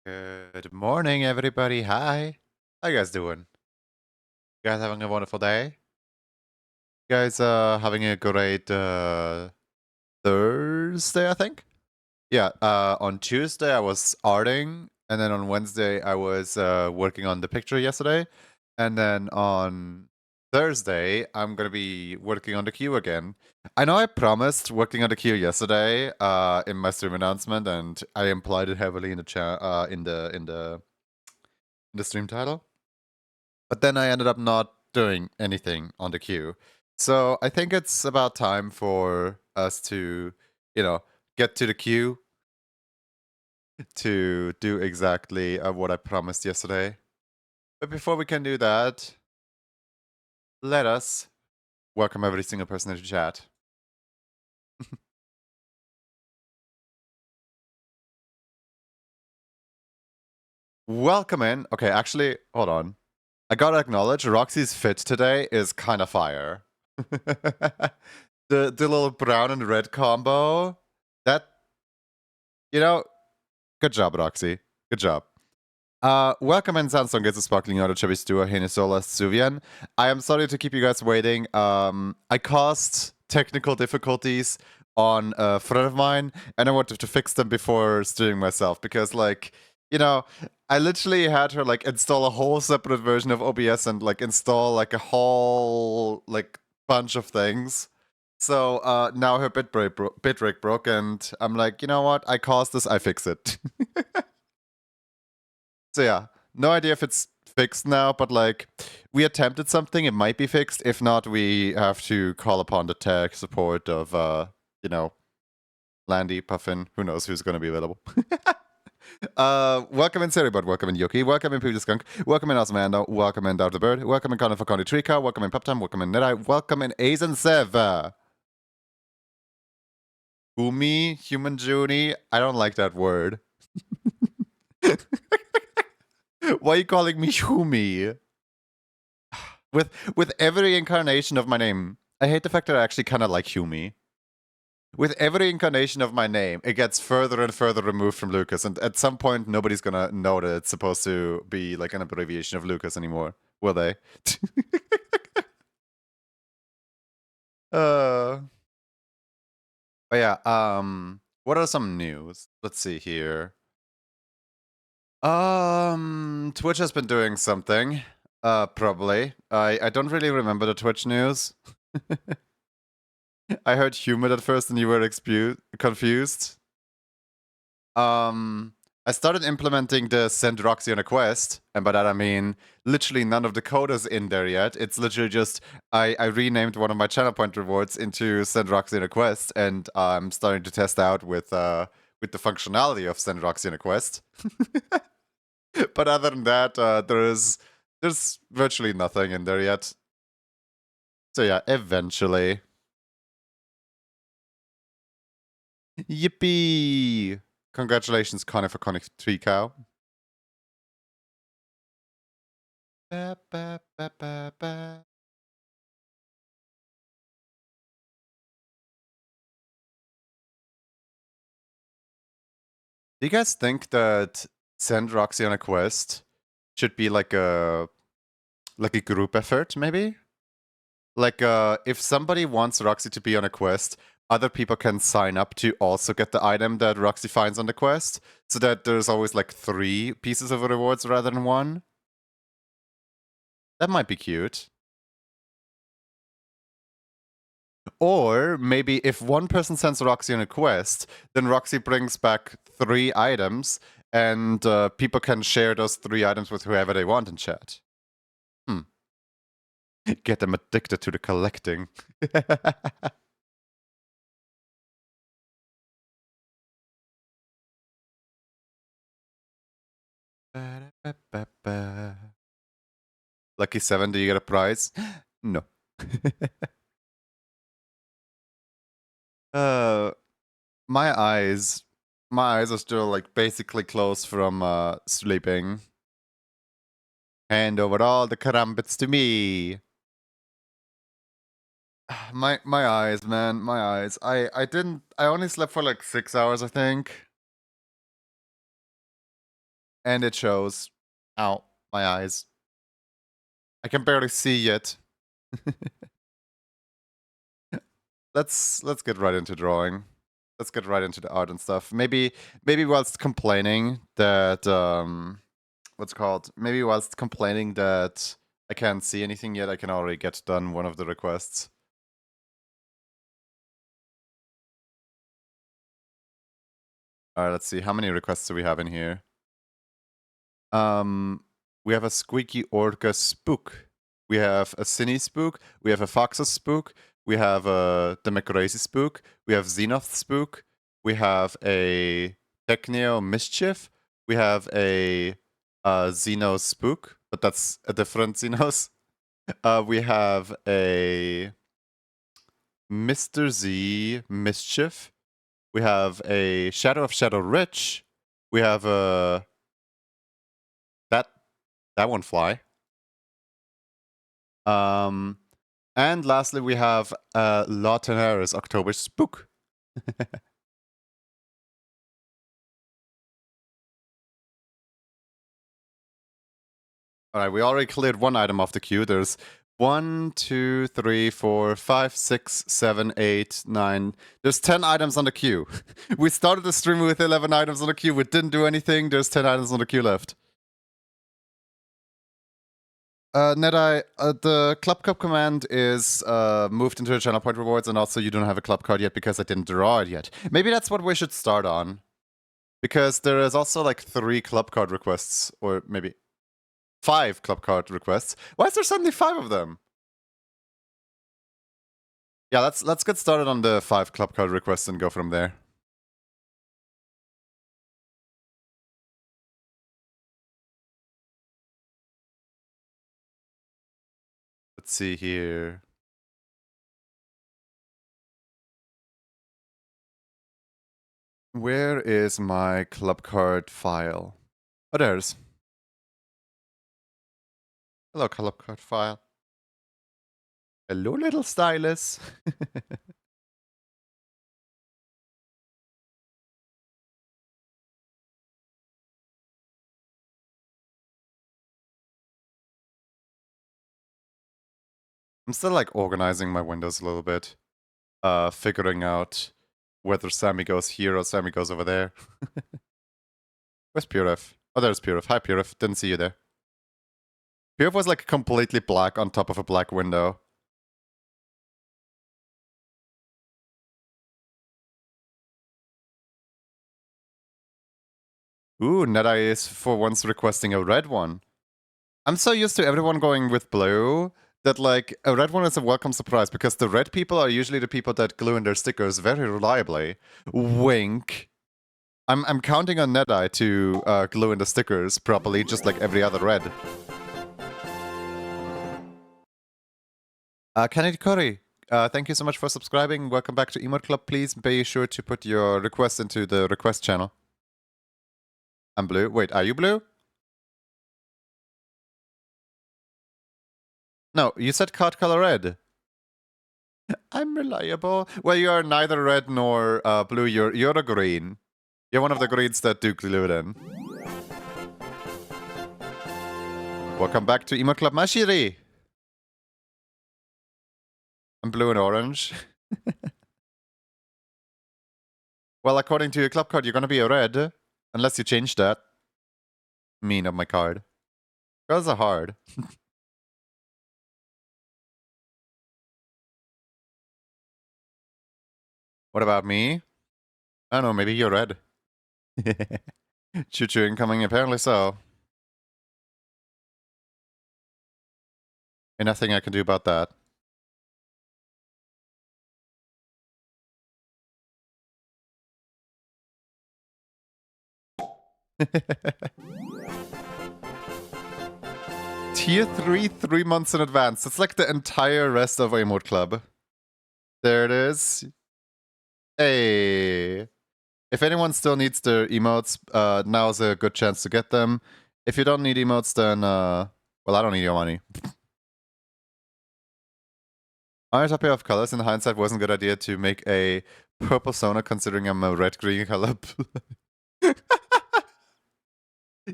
Good morning, everybody. Hi. How you guys doing? You guys having a wonderful day? You guys having a great Thursday, I think? Yeah, on Tuesday I was arting, and then on Wednesday I was working on the picture yesterday, and then on Thursday I'm gonna be working on the queue again. I know I promised working on the queue yesterday in my stream announcement, and I implied it heavily in the chat in the stream title. But then I ended up not doing anything on the queue. So I think it's about time for us to, get to the queue to do exactly what I promised yesterday. But before we can do that, let us welcome every single person into chat. Welcome in. Okay, actually, hold on. I gotta acknowledge, Roxy's fit today is kind of fire. the little brown and red combo, that, good job, Roxy. Good job. Welcome in Samsung, it's a sparkling out of Chevy Stua, Henisola, Suvian. I am sorry to keep you guys waiting. I caused technical difficulties on a friend of mine, and I wanted to fix them before streaming myself, because, I literally had her, install a whole separate version of OBS and, install, a whole, bunch of things. So, now her bitrate broke, and I'm like, you know what? I caused this, I fix it. So yeah, no idea if it's fixed now, but we attempted something, it might be fixed. If not, we have to call upon the tech support of Landy, Puffin, who knows who's gonna be available. Welcome in Seribud, welcome in Yuki, welcome in Pewdie Skunk, welcome in Osmando, welcome in Dart the Bird, welcome in Connor for Connie Trika, welcome in Puptime, welcome in Nedai, welcome in Azen Sev. Umi, human Junie, I don't like that word. Why are you calling me Humi? With every incarnation of my name, I hate the fact that I actually kind of like Humi. With every incarnation of my name, it gets further and further removed from Lucas, and at some point, nobody's gonna know that it's supposed to be like an abbreviation of Lucas anymore, will they? But yeah, what are some news? Let's see here. Twitch has been doing something. Probably. I don't really remember the Twitch news. I heard humid at first and you were confused. I started implementing the send Roxy on a quest, and by that I mean literally none of the code is in there yet. It's literally just I renamed one of my channel point rewards into send Roxy on a quest, and I'm starting to test out with the functionality of send Roxy on a quest. But other than that, there's virtually nothing in there yet. So yeah, eventually. Yippee! Congratulations, Connor, for Conic 3 Cow. Ba, ba, ba, ba, ba. Do you guys think that send Roxy on a quest should be like a group effort, maybe? If somebody wants Roxy to be on a quest, other people can sign up to also get the item that Roxy finds on the quest, so that there's always 3 pieces of rewards rather than 1. That might be cute. Or maybe if one person sends Roxy on a quest, then Roxy brings back 3 items, and people can share those 3 items with whoever they want in chat. Get them addicted to the collecting. Lucky 7, do you get a prize? No. My eyes are still basically closed from sleeping. Hand over all the karambits to me. My eyes, man, my eyes. I only slept for 6 hours, I think. and it shows. Ow, my eyes. I can barely see yet. Let's get right into drawing. Let's get right into the art and stuff. Maybe whilst complaining that what's it called? Maybe whilst complaining that I can't see anything yet, I can already get done one of the requests. Alright, let's see. How many requests do we have in here? We have a Squeaky Orca Spook. We have a Cine Spook. We have a Fox's Spook. We have a Democracy Spook. We have Xenoth Spook. We have a Techneo Mischief. We have a Xenos Spook, but that's a different Xenos. We have a Mr. Z Mischief. We have a Shadow of Shadow Rich. We have a that won't fly. And lastly, we have La Tenaris October Spook. Alright, we already cleared one item off the queue. There's 1, 2, 3, 4, 5, 6, 7, 8, 9. There's 10 items on the queue. We started the stream with 11 items on the queue. We didn't do anything. There's 10 items on the queue left. Nedeye, the Club Cup command is moved into the channel point rewards, and also you don't have a club card yet because I didn't draw it yet. Maybe that's what we should start on. Because there is also like 3 club card requests, or maybe 5 club card requests. Why is there suddenly 5 of them? Yeah, let's get started on the 5 club card requests and go from there. Let's see here. Where is my club card file? Oh, there's. Hello, club card file. Hello, little stylus. I'm still like organizing my windows a little bit. Figuring out whether Sammy goes here or Sammy goes over there. Where's Purif? Oh, there's Purif. Hi, Purif. Didn't see you there. Purif was like completely black on top of a black window. Ooh, Nedeye is for once requesting a red one. I'm so used to everyone going with blue that like a red one is a welcome surprise because the red people are usually the people that glue in their stickers very reliably. Wink. I'm counting on Nedeye to glue in the stickers properly, just like every other red. Kennedy Curry, thank you so much for subscribing. Welcome back to Emote Club. Please be sure to put your request into the request channel. I'm blue. Wait, are you blue? No, you said card color red. I'm reliable. Well, you are neither red nor blue. You're a green. You're one of the greens that do glue it in. Welcome back to Emote Club Mashiri. I'm blue and orange. Well, according to your club card, you're gonna be a red. Unless you change that. Mean of my card. Girls are hard. What about me? I don't know, maybe you're red. Choo-choo incoming, apparently so. And nothing I can do about that. Tier 3, 3 months in advance. That's like the entire rest of Emote Club. There it is. Hey. If anyone still needs their emotes, now's a good chance to get them. If you don't need emotes, then, well, I don't need your money. Orange up of colors in hindsight wasn't a good idea to make a purple Sona considering I'm a red-green color.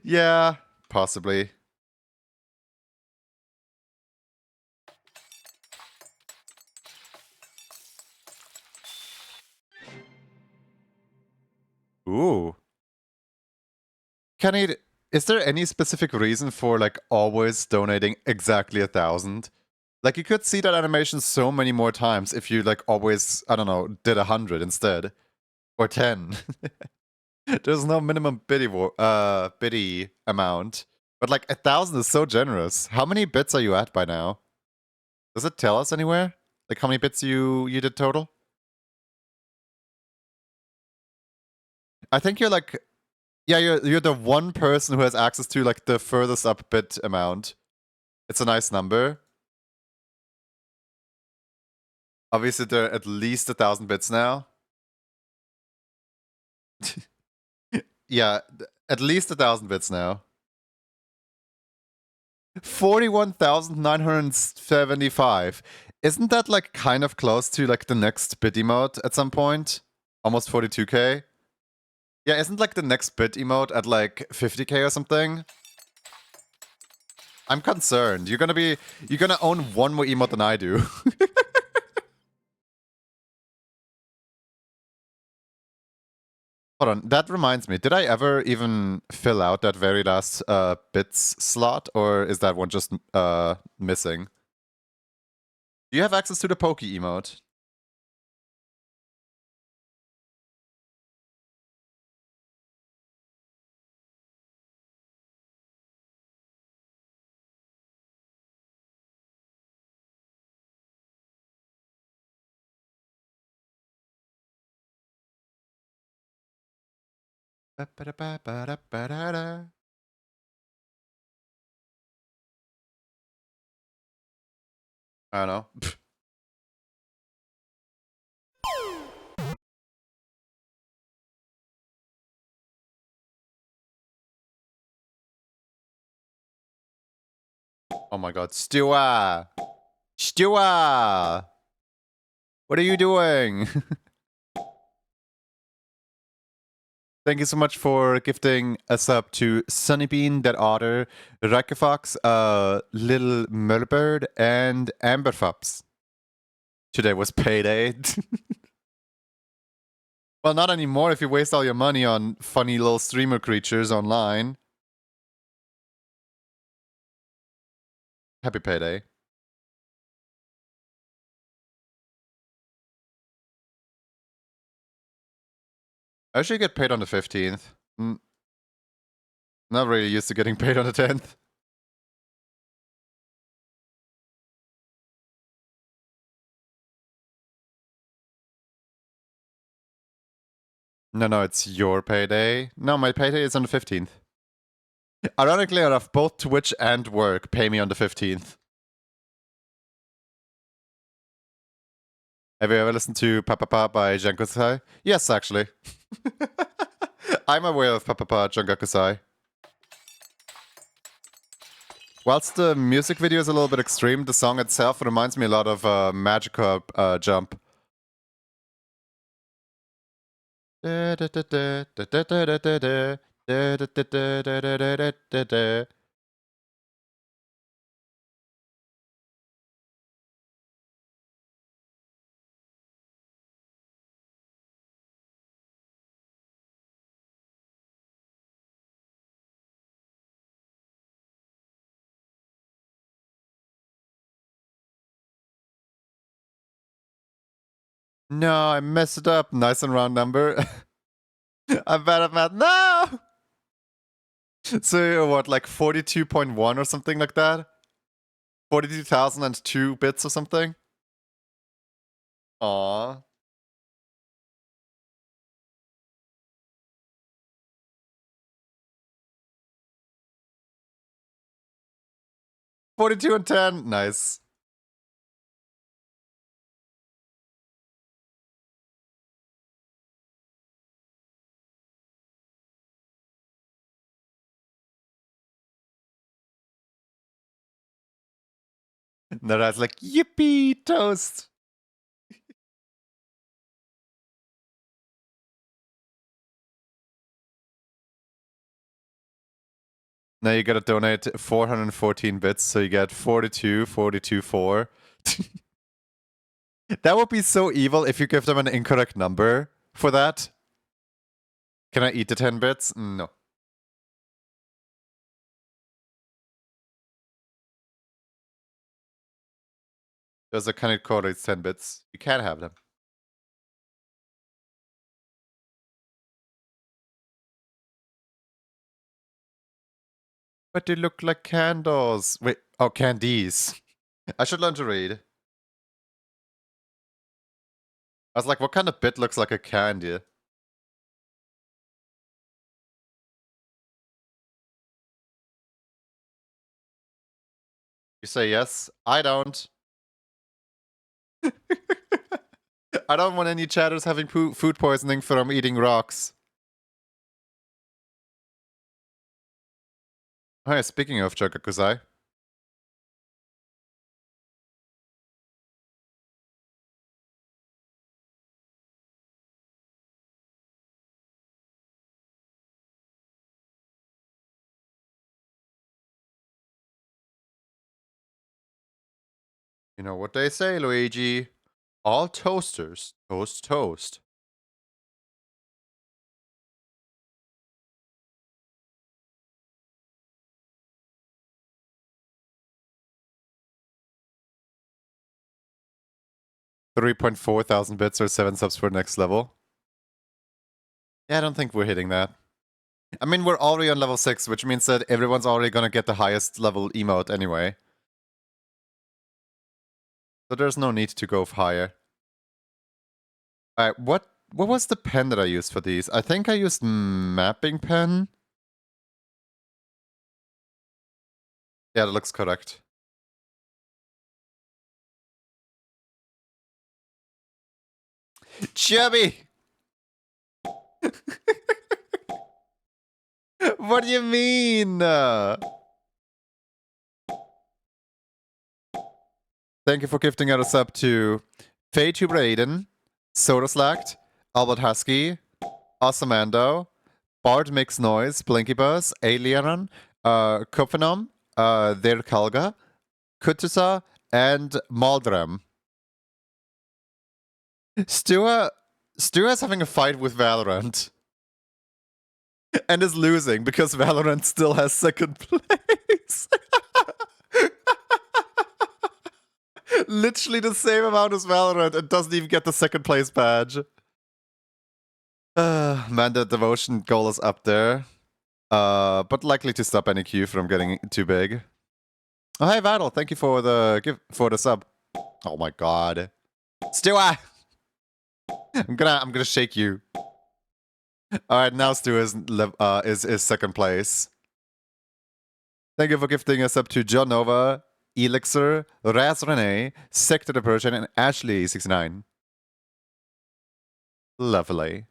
Yeah, possibly. Ooh. Kenny, is there any specific reason for like always donating exactly 1,000? Like you could see that animation so many more times if you like always, I don't know, did 100 instead. Or 10. There's no minimum biddy amount. But like 1,000 is so generous. How many bits are you at by now? Does it tell us anywhere? Like how many bits you did total? I think you're like, yeah, you're the one person who has access to like the furthest up bit amount. It's a nice number. Obviously, there are at least 1,000 bits now. Yeah, at least 1,000 bits now. 41,975. Isn't that like kind of close to like the next bit emote at some point? Almost 42k? Yeah, isn't like the next bit emote at like 50k or something? I'm concerned. You're gonna own one more emote than I do. Hold on, that reminds me. Did I ever even fill out that very last bits slot, or is that one just missing? Do you have access to the Pokey emote? Ba-ba-da-ba-ba-da-ba-da-da. I don't know. Oh my god, Stewa! Stewa! What are you doing? Thank you so much for gifting a sub to Sunnybean, Dead Otter, Rakefox, Little Murderbird, and Amberfups. Today was payday. Well, not anymore if you waste all your money on funny little streamer creatures online. Happy payday. I usually get paid on the 15th. Not really used to getting paid on the 10th. No, it's your payday. No, my payday is on the 15th. Ironically enough, both Twitch and work pay me on the 15th. Have you ever listened to Papapa by Jankusai? Yes, actually. I'm aware of Papapa Jangakusai. Whilst the music video is a little bit extreme, the song itself reminds me a lot of Magica Jump. No, I messed it up. Nice and round number. I'm bad at math. No! So what, like 42.1 or something like that? 42,002 bits or something? Aww. 42 and 10. Nice. Nara's like, yippee, toast. Now you gotta donate 414 bits, so you get 42, 42, 4. That would be so evil if you give them an incorrect number for that. Can I eat the 10 bits? No. There's a Connect code, it's 10 bits. You can't have them. But they look like candles. Wait, oh, candies. I should learn to read. I was like, what kind of bit looks like a candy? You say yes? I don't. I don't want any chatters having food poisoning from eating rocks. Oh, yeah, speaking of Chogakusai. You know what they say, Luigi. All toasters toast toast. $3.4 thousand bits or 7 subs for next level. Yeah, I don't think we're hitting that. I mean, we're already on level 6, which means that everyone's already gonna get the highest level emote anyway. So there's no need to go higher. Alright, what was the pen that I used for these? I think I used mapping pen. Yeah, that looks correct. Chubby! What do you mean? Thank you for gifting out a sub to Faytube Raiden, Soda Slacked, Albert Husky, Osamando, Bard Mix Noise, Blinky Buzz, Alien, Kuphenom, Der Kalga, Kutusa, and Maldrem. Stuart's having a fight with Valorant. And is losing because Valorant still has second place. Literally the same amount as Valorant and doesn't even get the second place badge. Man, the devotion goal is up there. But likely to stop any queue from getting too big. Oh, hey, Vattel, thank you for the sub. Oh my god. Stuart! I'm gonna shake you. Alright, now Stu is second place. Thank you for gifting us up to John Nova, Elixir, Raz Rene, Sector the Persian, and Ashley69. Lovely.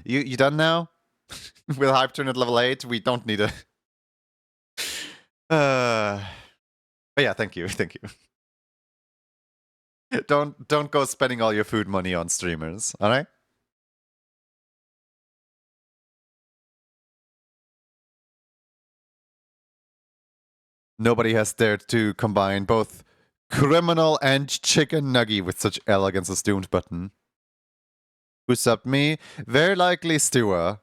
You done now? With Hype Turn at level 8, we don't need a... But yeah, thank you, thank you. Don't go spending all your food money on streamers, alright? Nobody has dared to combine both criminal and chicken nugget with such elegance as Doomed Button. Who subbed me? Very likely Stuart.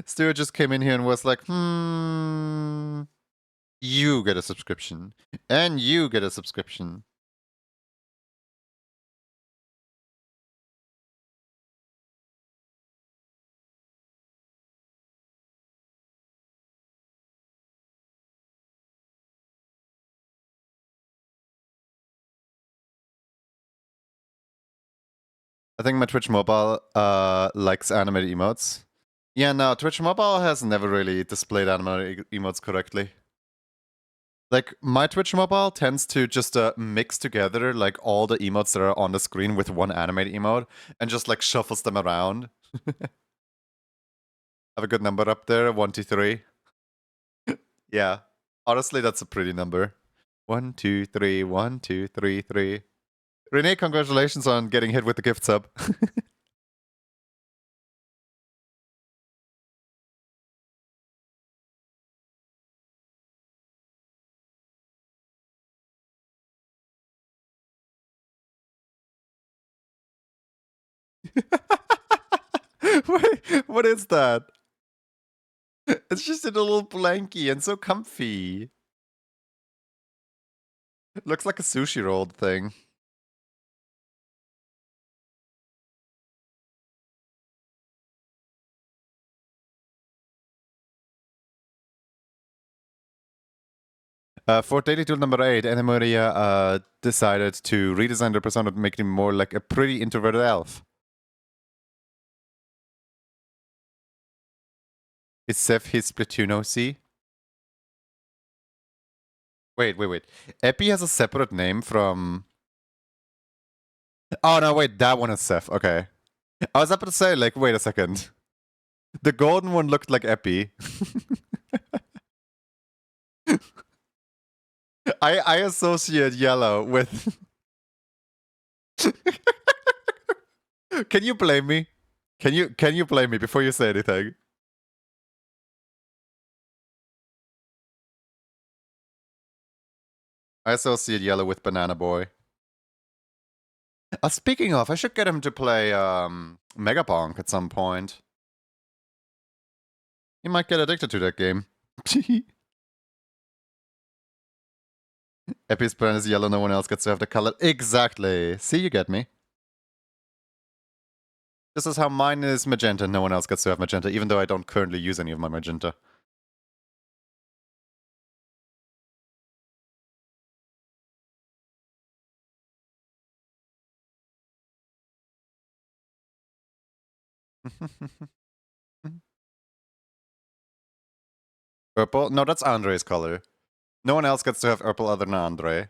Stuart just came in here and was like, you get a subscription. And you get a subscription. I think my Twitch mobile likes animated emotes. Yeah, no, Twitch mobile has never really displayed animated emotes correctly. Like, my Twitch mobile tends to just mix together, like, all the emotes that are on the screen with one animated emote, and just, like, shuffles them around. Have a good number up there, 1, 2, 3. Yeah, honestly, that's a pretty number. 1, 2, 3, 1, 2, 3, 3. Renee, congratulations on getting hit with the gift sub. Wait, what is that? It's just a little blankie and so comfy. It looks like a sushi roll thing. For daily tool number 8, Anna Maria decided to redesign the persona to make him more like a pretty introverted elf. Is Seth his Splatoon OC? Wait. Epi has a separate name from... Oh, no, wait, that one is Seth. Okay. I was about to say, like, wait a second. The golden one looked like Epi. I associate yellow with... Can you blame me? Can you blame me before you say anything? I associate yellow with Banana Boy. Speaking of, I should get him to play Megabonk at some point. He might get addicted to that game. Epi's brand is yellow, no one else gets to have the color. Exactly. See, you get me. This is how mine is magenta, no one else gets to have magenta, even though I don't currently use any of my magenta. Purple? No, that's Andre's color. No one else gets to have purple other than Andre.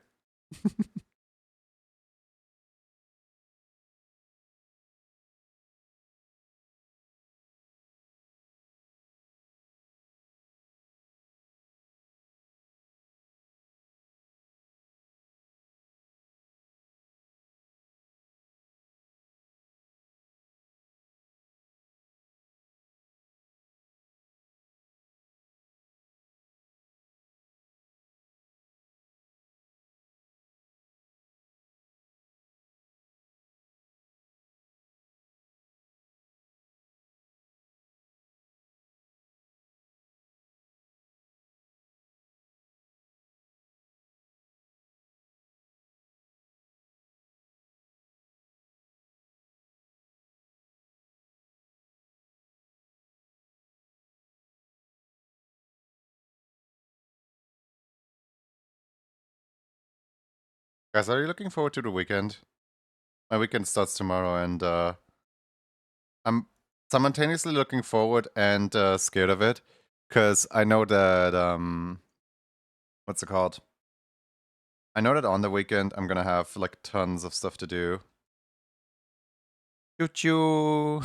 Guys, are you looking forward to the weekend? My weekend starts tomorrow, and I'm simultaneously looking forward and scared of it, because I know that what's it called? I know that on the weekend I'm gonna have like tons of stuff to do. Choo choo,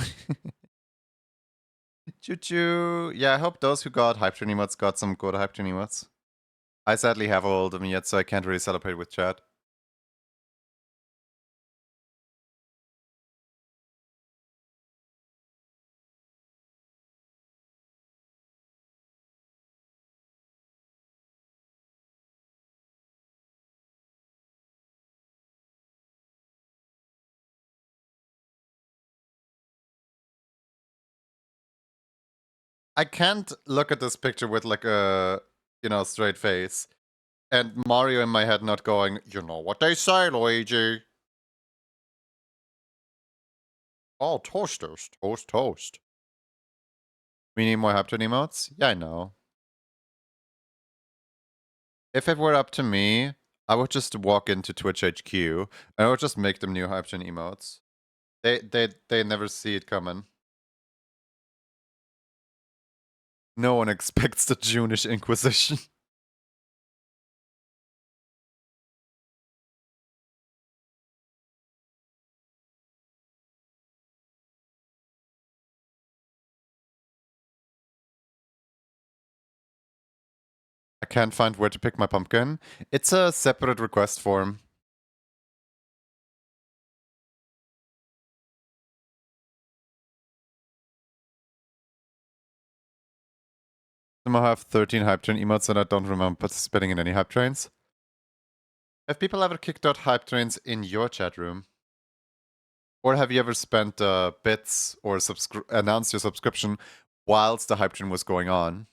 choo choo. Yeah, I hope those who got hype train emotes got some good hype train emotes. I sadly have all of them yet, so I can't really celebrate with chat. I can't look at this picture with like a, you know, straight face. And Mario in my head not going, you know what they say, Luigi. Oh, toasters. Toast, toast. We need more Hapton emotes? Yeah, I know. If it were up to me, I would just walk into Twitch HQ and I would just make them new Hapton emotes. They never see it coming. No one expects the Junish Inquisition. I can't find where to pick my pumpkin. It's a separate request form. Somehow have 13 hype train emotes and I don't remember participating in any hype trains. Have people ever kicked out hype trains in your chat room? Or have you ever spent bits or announced your subscription whilst the hype train was going on?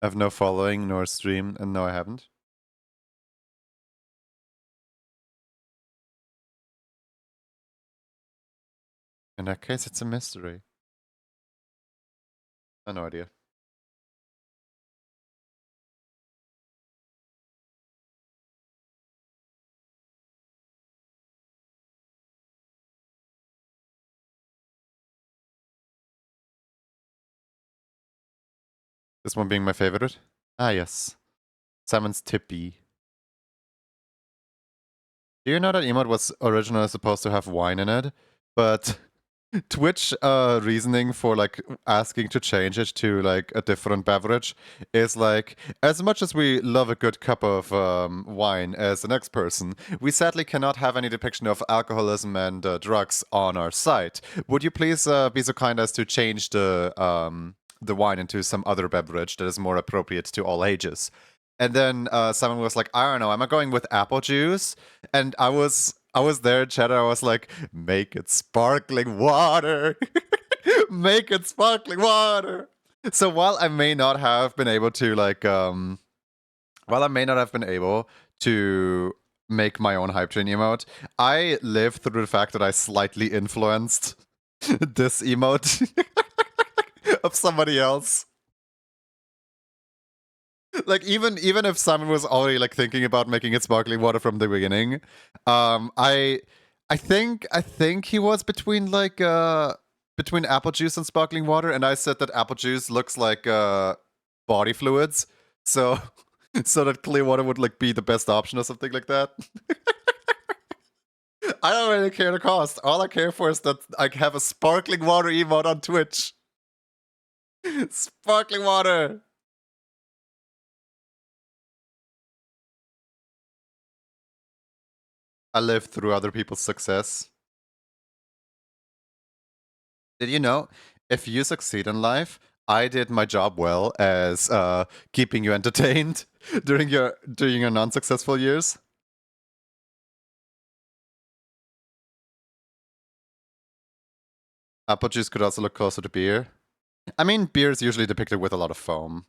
I have no following nor stream, and no, I haven't. In that case, it's a mystery. I have no idea. This one being my favorite. Ah, yes. Simon's Tippy. Do you know that emote was originally supposed to have wine in it? But Twitch reasoning for like asking to change it to like a different beverage is like, as much as we love a good cup of wine as the next person, we sadly cannot have any depiction of alcoholism and drugs on our site. Would you please be so kind as to change the wine into some other beverage that is more appropriate to all ages? And then someone was like, I don't know, am I going with apple juice? And I was there in chat. I was like, make it sparkling water, make it sparkling water. So while I may not have been able to make my own hype train emote, I live through the fact that I slightly influenced this emote of somebody else. Like even if Simon was already like thinking about making it sparkling water from the beginning, I think he was between apple juice and sparkling water, and I said that apple juice looks like body fluids, so so that clear water would like be the best option or something like that. I don't really care the cost. All I care for is that I have a sparkling water emote on Twitch. Sparkling water. I live through other people's success. Did you know, if you succeed in life, I did my job well as keeping you entertained during your non-successful years? Apple juice could also look closer to beer. I mean, beer is usually depicted with a lot of foam.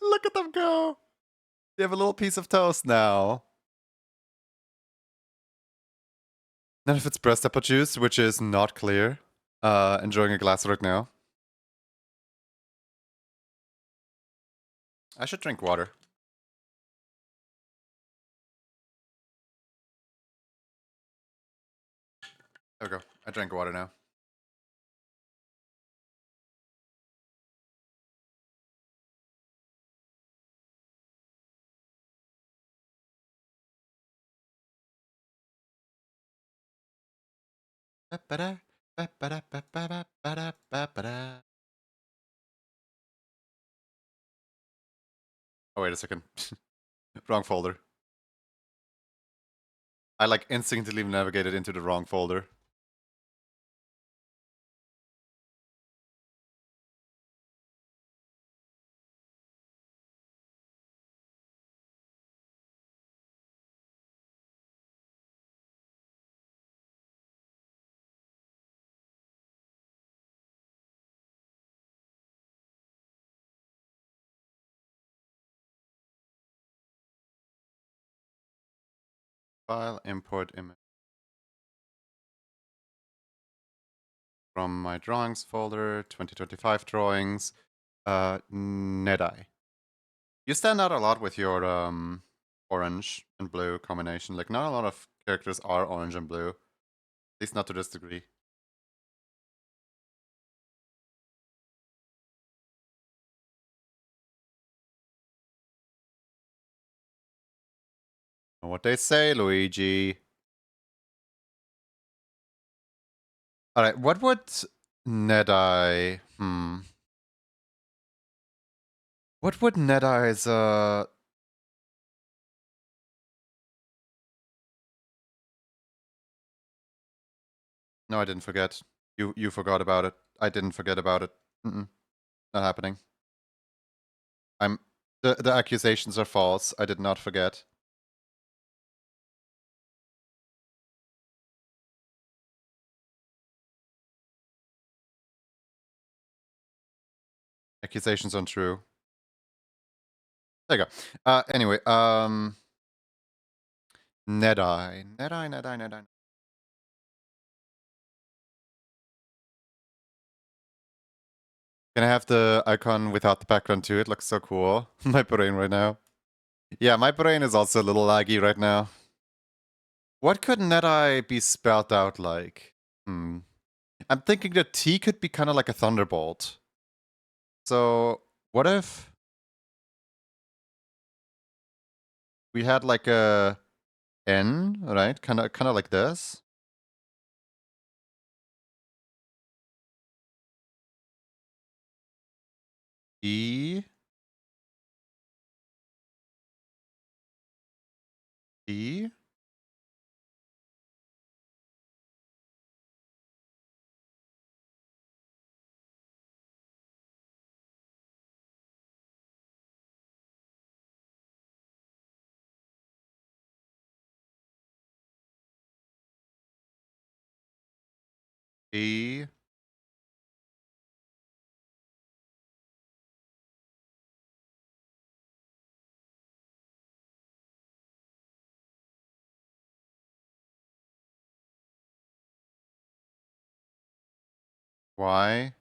Look at them go! They have a little piece of toast now. None of it's breast apple juice, which is not clear. Enjoying a glass right now. I should drink water. There we go. I drank water now. Oh, wait a second. Wrong folder. I like instinctively navigated into the wrong folder. File, import image from my drawings folder, 2025 drawings, NetEye. You stand out a lot with your orange and blue combination. Like, not a lot of characters are orange and blue. At least not to this degree. Know what they say, Luigi. Alright, what would NetEye... What would NetEye's, No, I didn't forget. You forgot about it. I didn't forget about it. Not happening. The accusations are false. I did not forget. Accusations untrue. There you go. Anyway, NetEye. Can I have the icon without the background too? It looks so cool. My brain right now. Yeah, my brain is also a little laggy right now. What could NetEye be spelled out like? I'm thinking the T could be kind of like a thunderbolt. So what if we had like a N, right? Kind of like this. E. E. E. Y.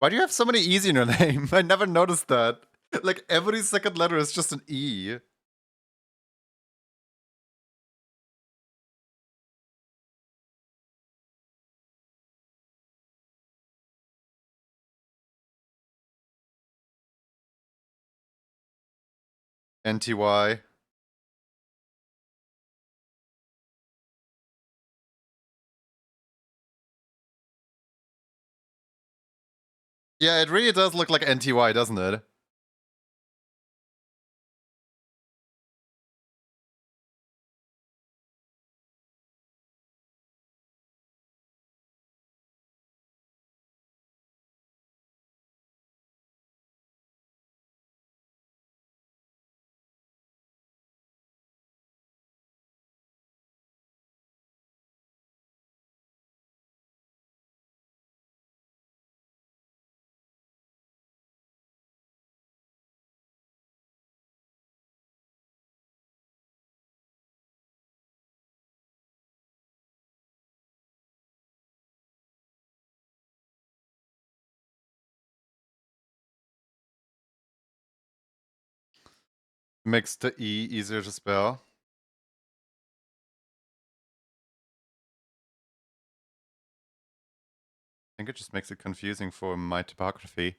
Why do you have so many E's in your name? I never noticed that. Like, every second letter is just an E. NTY. Yeah, it really does look like NTY, doesn't it? Makes the E easier to spell. I think it just makes it confusing for my typography.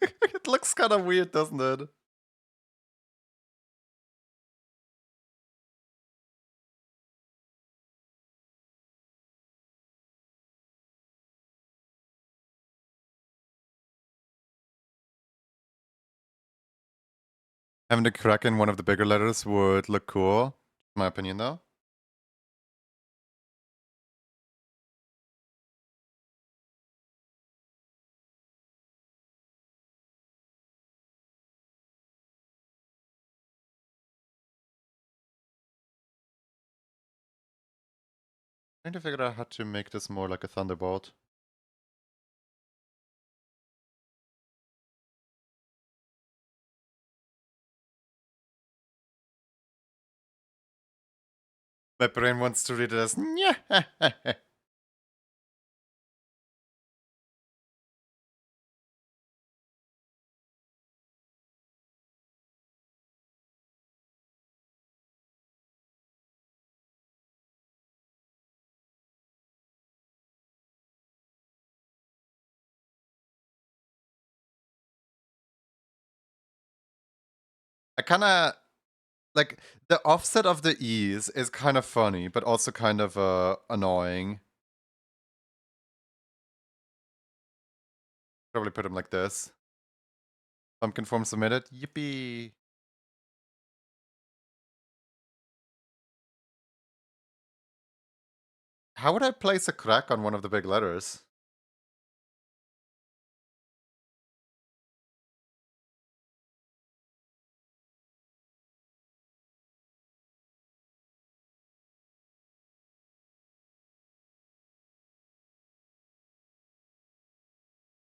It looks kind of weird, doesn't it? Having the crack in one of the bigger letters would look cool, in my opinion, though. Trying to figure out how to make this more like a thunderbolt. My brain wants to read it as yeah. I kind of like the offset of the E's is kind of funny, but also kind of annoying. Probably put them like this. Pumpkin form submitted. Yippee. How would I place a crack on one of the big letters?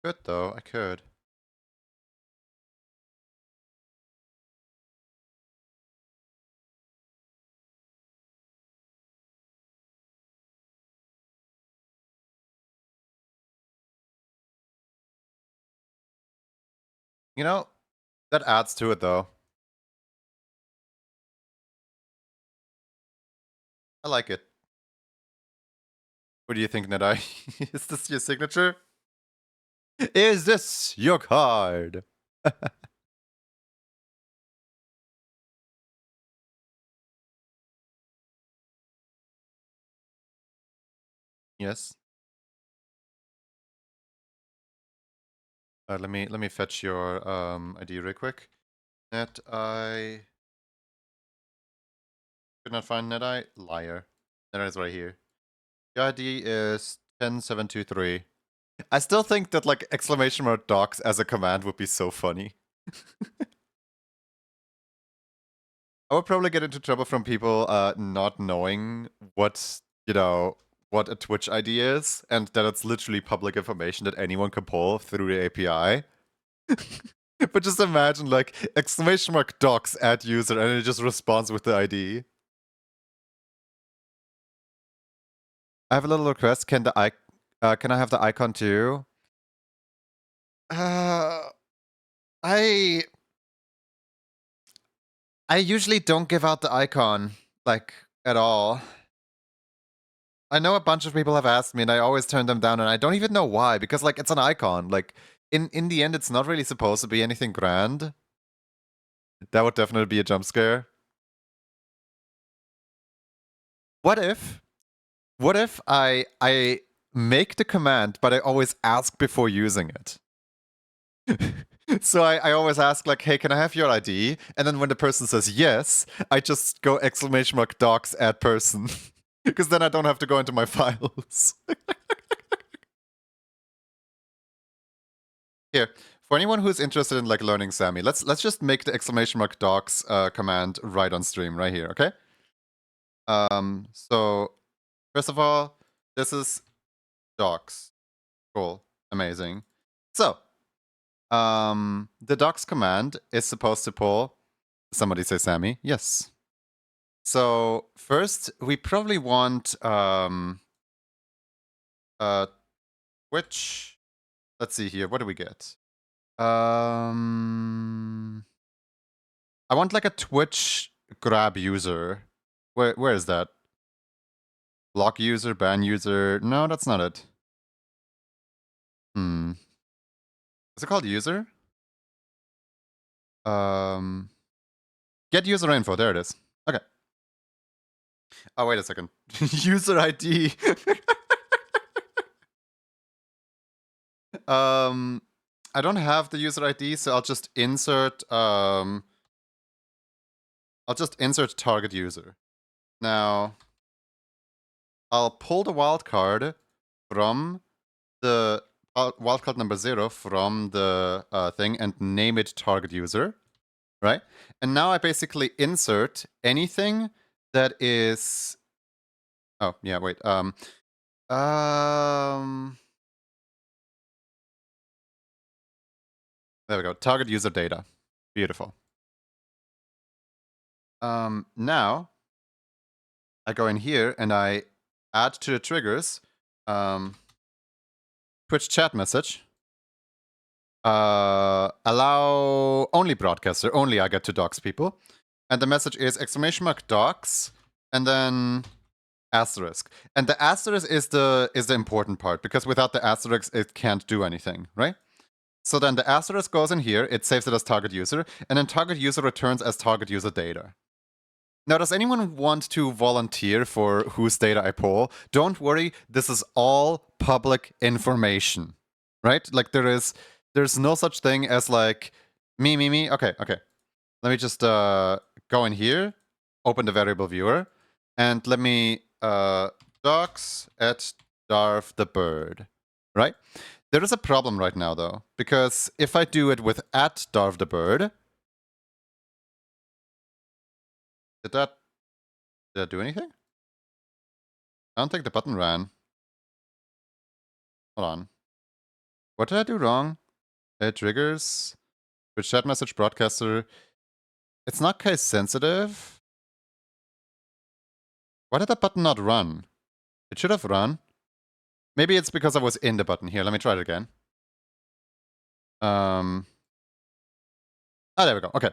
Good though, I could. You know, that adds to it though. I like it. What do you think, Nedai? Is this your signature? Is this your card? Yes. Let me fetch your ID real quick. Net I could not find NetI. Liar. NetI is right here. The ID is 10723. I still think that like exclamation mark docs as a command would be so funny. I would probably get into trouble from people not knowing what, what a Twitch ID is, and that it's literally public information that anyone can pull through the API. But just imagine like exclamation mark docs at user and it just responds with the ID. I have a little request. Can I have the icon too? I usually don't give out the icon like at all. I know a bunch of people have asked me and I always turn them down and I don't even know why because like it's an icon. Like in the end it's not really supposed to be anything grand. That would definitely be a jump scare. What if I make the command but I always ask before using it? So I always ask like, hey, can I have your ID? And then when the person says yes, I just go exclamation mark docs add person. Because then I don't have to go into my files. Here, for anyone who's interested in like learning Sammy, let's just make the exclamation mark docs command right on stream, right here, okay? So first of all, this is docs. Cool. Amazing. So the docs command is supposed to pull. Somebody say Sammy. Yes. So first, we probably want Twitch. Let's see here. What do we get? I want like a Twitch grab user. Where is that? Block user, ban user. No, that's not it. Is it called user? Get user info. There it is. Okay. Oh, wait a second. User ID. I don't have the user ID, so I'll just insert target user. Now, I'll pull the wildcard from the wildcard number 0 from the thing and name it target user, right? And now I basically insert anything that is. Oh yeah, wait. There we go. Target user data. Beautiful. Now I go in here and I add to the triggers Twitch chat message. Allow only broadcaster, only I get to dox people. And the message is !dox and then asterisk. And the asterisk is the important part, because without the asterisk it can't do anything, right? So then the asterisk goes in here, it saves it as target user, and then target user returns as target user data. Now, does anyone want to volunteer for whose data I pull? Don't worry, this is all public information, right? Like there's no such thing as like me. Okay. Let me just go in here, open the variable viewer, and let me docs at Darv the bird, right? There is a problem right now though, because if I do it with at Darv the bird, did that do anything? I don't think the button ran. Hold on. What did I do wrong? It triggers with chat message broadcaster. It's not case sensitive. Why did that button not run? It should have run. Maybe it's because I was in the button. Here, let me try it again. There we go. Okay.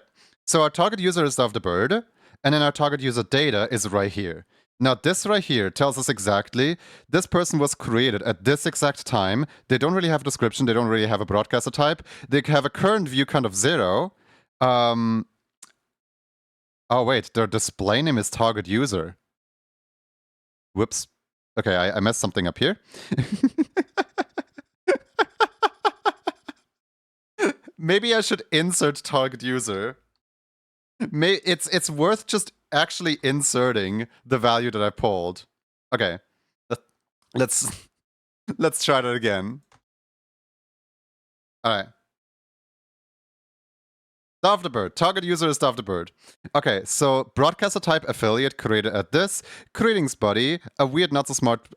So our target user is of the bird, and then our target user data is right here. Now this right here tells us exactly this person was created at this exact time. They don't really have a description. They don't really have a broadcaster type. They have a current view count of 0. Oh wait, their display name is target user. Whoops. Okay, I messed something up here. Maybe I should insert target user. It's worth just actually inserting the value that I pulled. Okay, let's try that again. All right. Darv the bird. Target user is Darv the bird. Okay, so broadcaster type affiliate created at this. Greetings, buddy. A weird, not so smart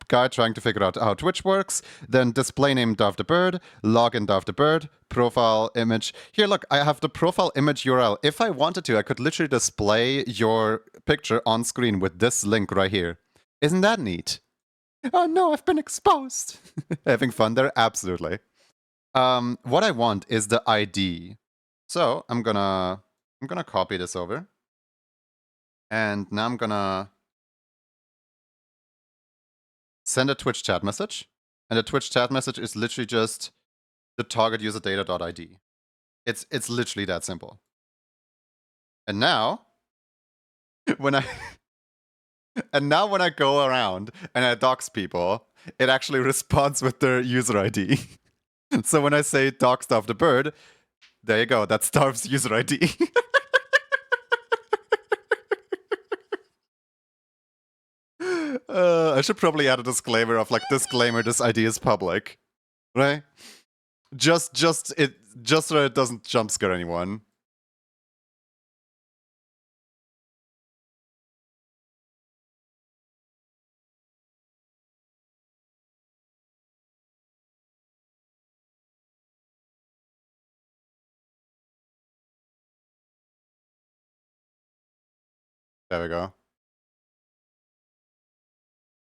guy trying to figure out how Twitch works. Then display name Darv the bird. Login Darv the bird. Profile image. Here, look, I have the profile image URL. If I wanted to, I could literally display your picture on screen with this link right here. Isn't that neat? Oh no, I've been exposed. Having fun there? Absolutely. What I want is the ID. So I'm gonna copy this over. And now I'm gonna send a Twitch chat message. And the Twitch chat message is literally just the target user data.id. It's literally that simple. And now when I go around and I dox people, it actually responds with their user ID. So when I say dox Darv the bird, there you go, that's Darv's user ID. I should probably add a disclaimer of like, disclaimer, this ID is public, right? Just so it doesn't jump scare anyone. There we go.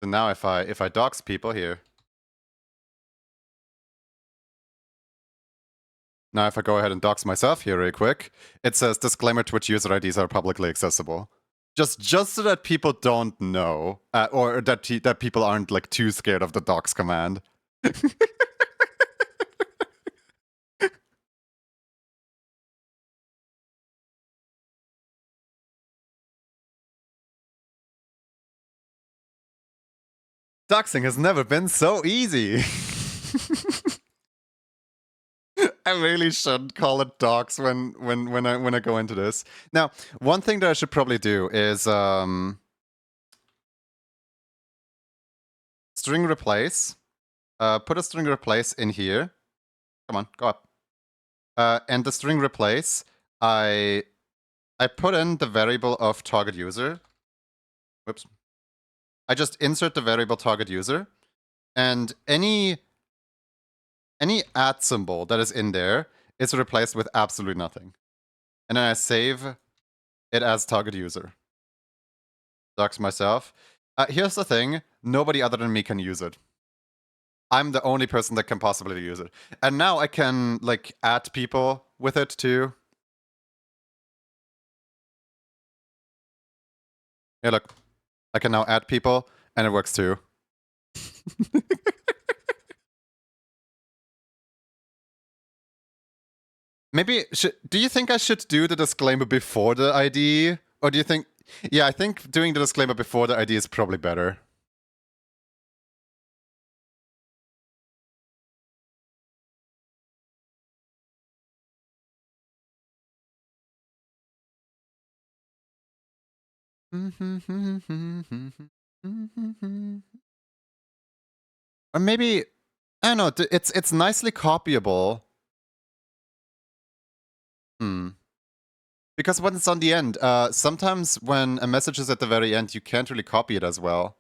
So now if I dox people here. Now if I go ahead and dox myself here really quick, it says disclaimer, Twitch user IDs are publicly accessible. Just so that people don't know, or that people aren't like too scared of the dox command. Doxing has never been so easy. I really shouldn't call it docs when I go into this. Now, one thing that I should probably do is string replace. Put a string replace in here. Come on, go up. And the string replace, I put in the variable of target user. Whoops. I just insert the variable target user, and any at symbol that is in there is replaced with absolutely nothing. And then I save it as target user. Docs myself. Here's the thing, nobody other than me can use it. I'm the only person that can possibly use it. And now I can, like, add people with it too. Yeah, look. I can now add people, and it works too. Maybe, do you think I should do the disclaimer before the ID? Or do you think... Yeah, I think doing the disclaimer before the ID is probably better. Or maybe... I don't know, it's nicely copyable. Because when it's on the end, sometimes when a message is at the very end, you can't really copy it as well.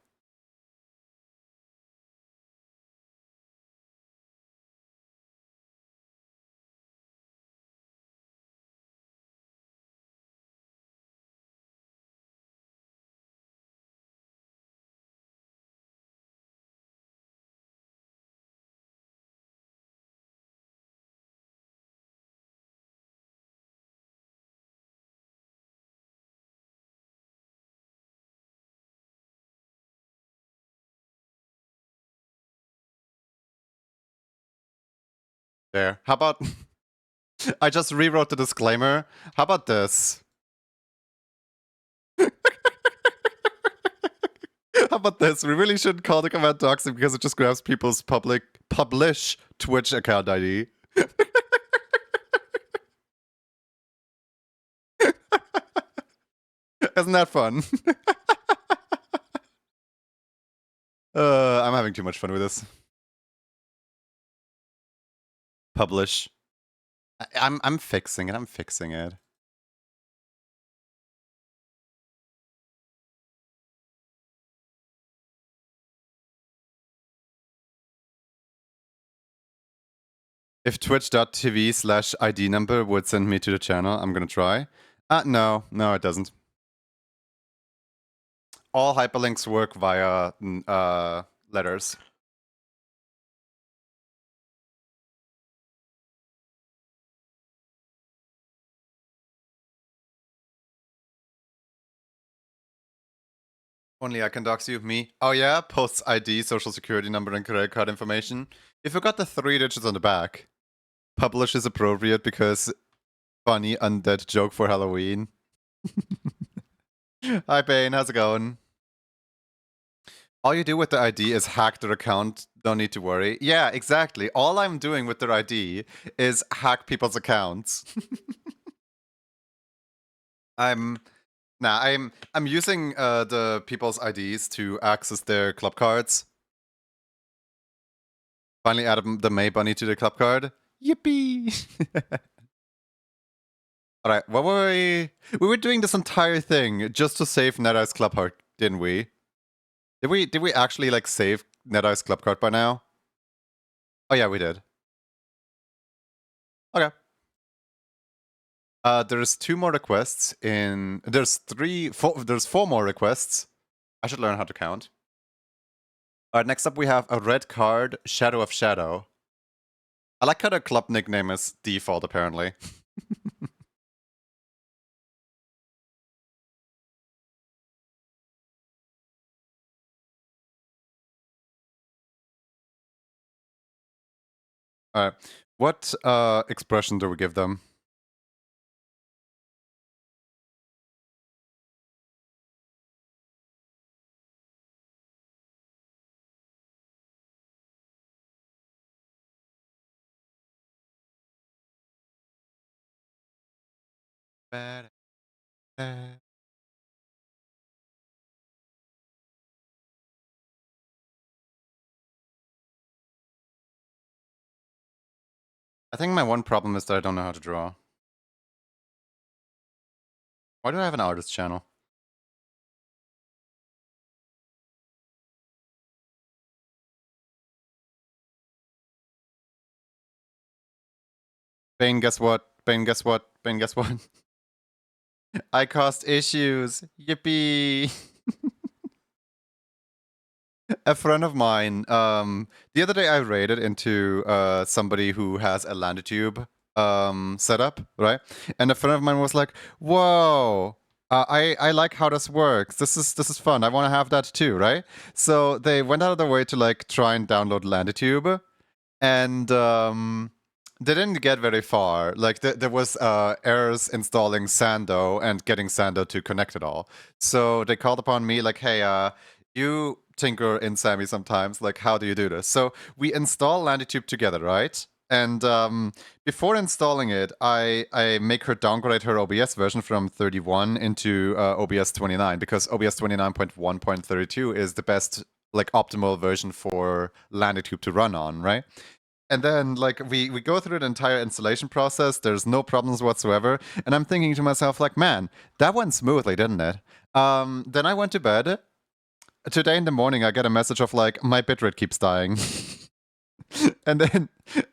There. How about... I just rewrote the disclaimer. How about this? How about this? We really shouldn't call the command doxing because it just grabs people's publish Twitch account ID. Isn't that fun? I'm having too much fun with this. Publish. I'm fixing it. I'm fixing it. If twitch.tv/ID number would send me to the channel, I'm gonna try. No, it doesn't. All hyperlinks work via letters. Only I can dox you, me. Oh yeah, posts ID, social security number, and credit card information. You forgot the 3 digits on the back. Publish is appropriate because funny undead joke for Halloween. Hi Bane, how's it going? All you do with the ID is hack their account, don't need to worry. Yeah, exactly. All I'm doing with their ID is hack people's accounts. I'm using the people's IDs to access their club cards. Finally added the May Bunny to the club card. Yippee! Alright, what were we? We were doing this entire thing just to save NetEye's club card, didn't we? Did we actually like save NetEye's club card by now? Oh yeah, we did. Okay. There's 2 more requests in... There's 4 more requests. I should learn how to count. Alright, next up we have a red card, Shadow of Shadow. I like how the club nickname is default, apparently. Alright, what expression do we give them? Ba- da- I think my one problem is that I don't know how to draw. Why do I have an artist channel? Bane, guess what? Bane, guess what? Bane, guess what? I caused issues. Yippee! A friend of mine, the other day I raided into somebody who has a Landitube setup, right? And a friend of mine was like, "Whoa, I like how this works. This is fun. I want to have that too, right?" So they went out of their way to like try and download Landitube, and they didn't get very far. Like there was errors installing Sando and getting Sando to connect it all. So they called upon me like, "Hey, you tinker in Sammy sometimes. Like, how do you do this?" So we install Landitube together, right? And before installing it, I make her downgrade her OBS version from 31 into OBS 29 because OBS 29.1.32 is the best, like, optimal version for Landitube to run on, right? And then like we go through the entire installation process. There's no problems whatsoever. And I'm thinking to myself, like, man, that went smoothly, didn't it? Then I went to bed. Today in the morning I get a message of like my bitrate keeps dying. and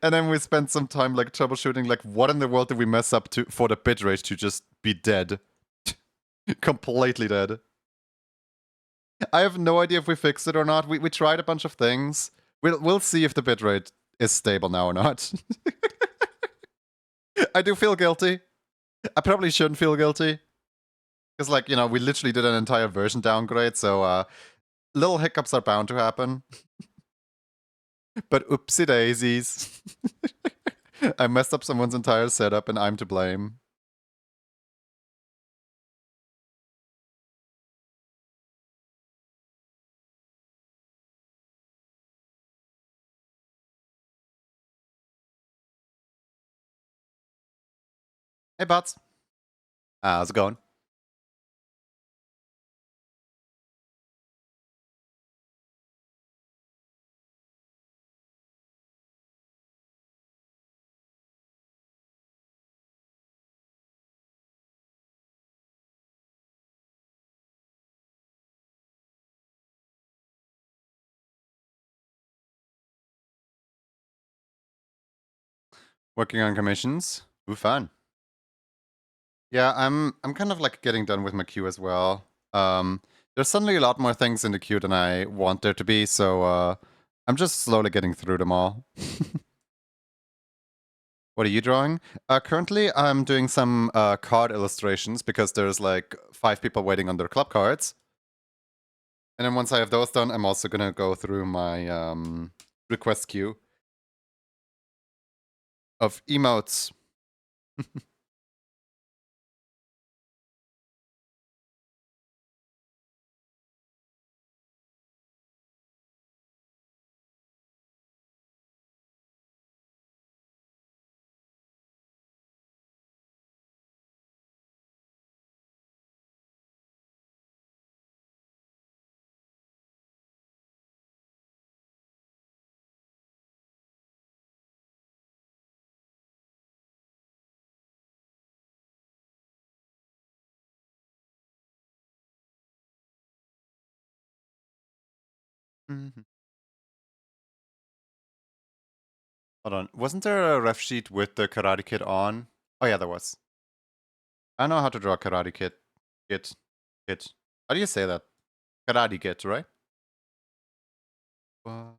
then we spent some time like troubleshooting like what in the world did we mess up to for the bitrate to just be dead. Completely dead. I have no idea if we fixed it or not. We tried a bunch of things. We'll see if the bitrate is stable now or not. I do feel guilty. I probably shouldn't feel guilty. Because, like, you know, we literally did an entire version downgrade, so little hiccups are bound to happen. But oopsie daisies. I messed up someone's entire setup and I'm to blame. Hey, Butts. How's it going? Working on commissions. Ooh, fun. Yeah, I'm kind of like getting done with my queue as well. There's suddenly a lot more things in the queue than I want there to be, so I'm just slowly getting through them all. What are you drawing? Currently, I'm doing some card illustrations because there's like 5 people waiting on their club cards. And then once I have those done, I'm also gonna go through my request queue of emotes. Mhm. Hold on, wasn't there a ref sheet with the Karate Kid on? Oh yeah, there was. I know how to draw Karate Kid. Kid. How do you say that? Karate Kid, right? What?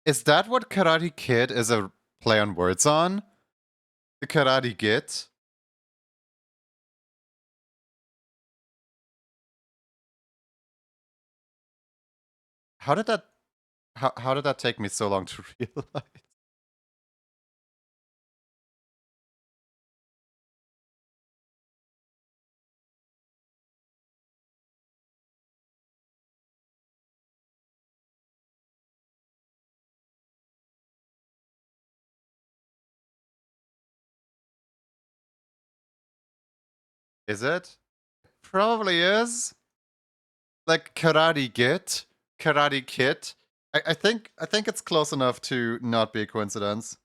Is that what Karate Kid is a play on words on? The Karate Kid? How did that how did that take me so long to realize? Is it? Probably is. Like Karate Git, Karate Kid. I think it's close enough to not be a coincidence.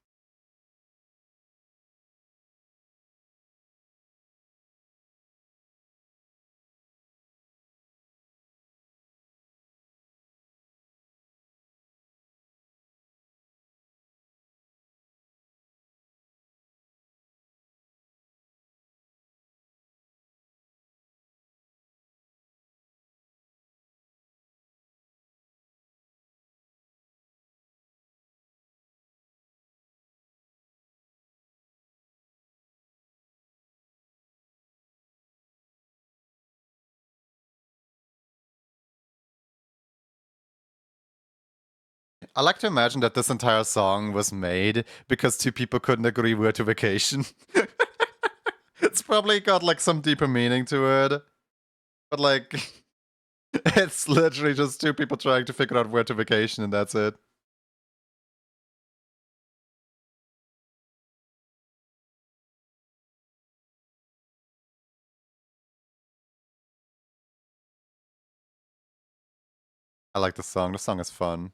I like to imagine that this entire song was made because two people couldn't agree where to vacation. It's probably got like some deeper meaning to it. But like it's literally just two people trying to figure out where to vacation and that's it. I like the song. The song is fun.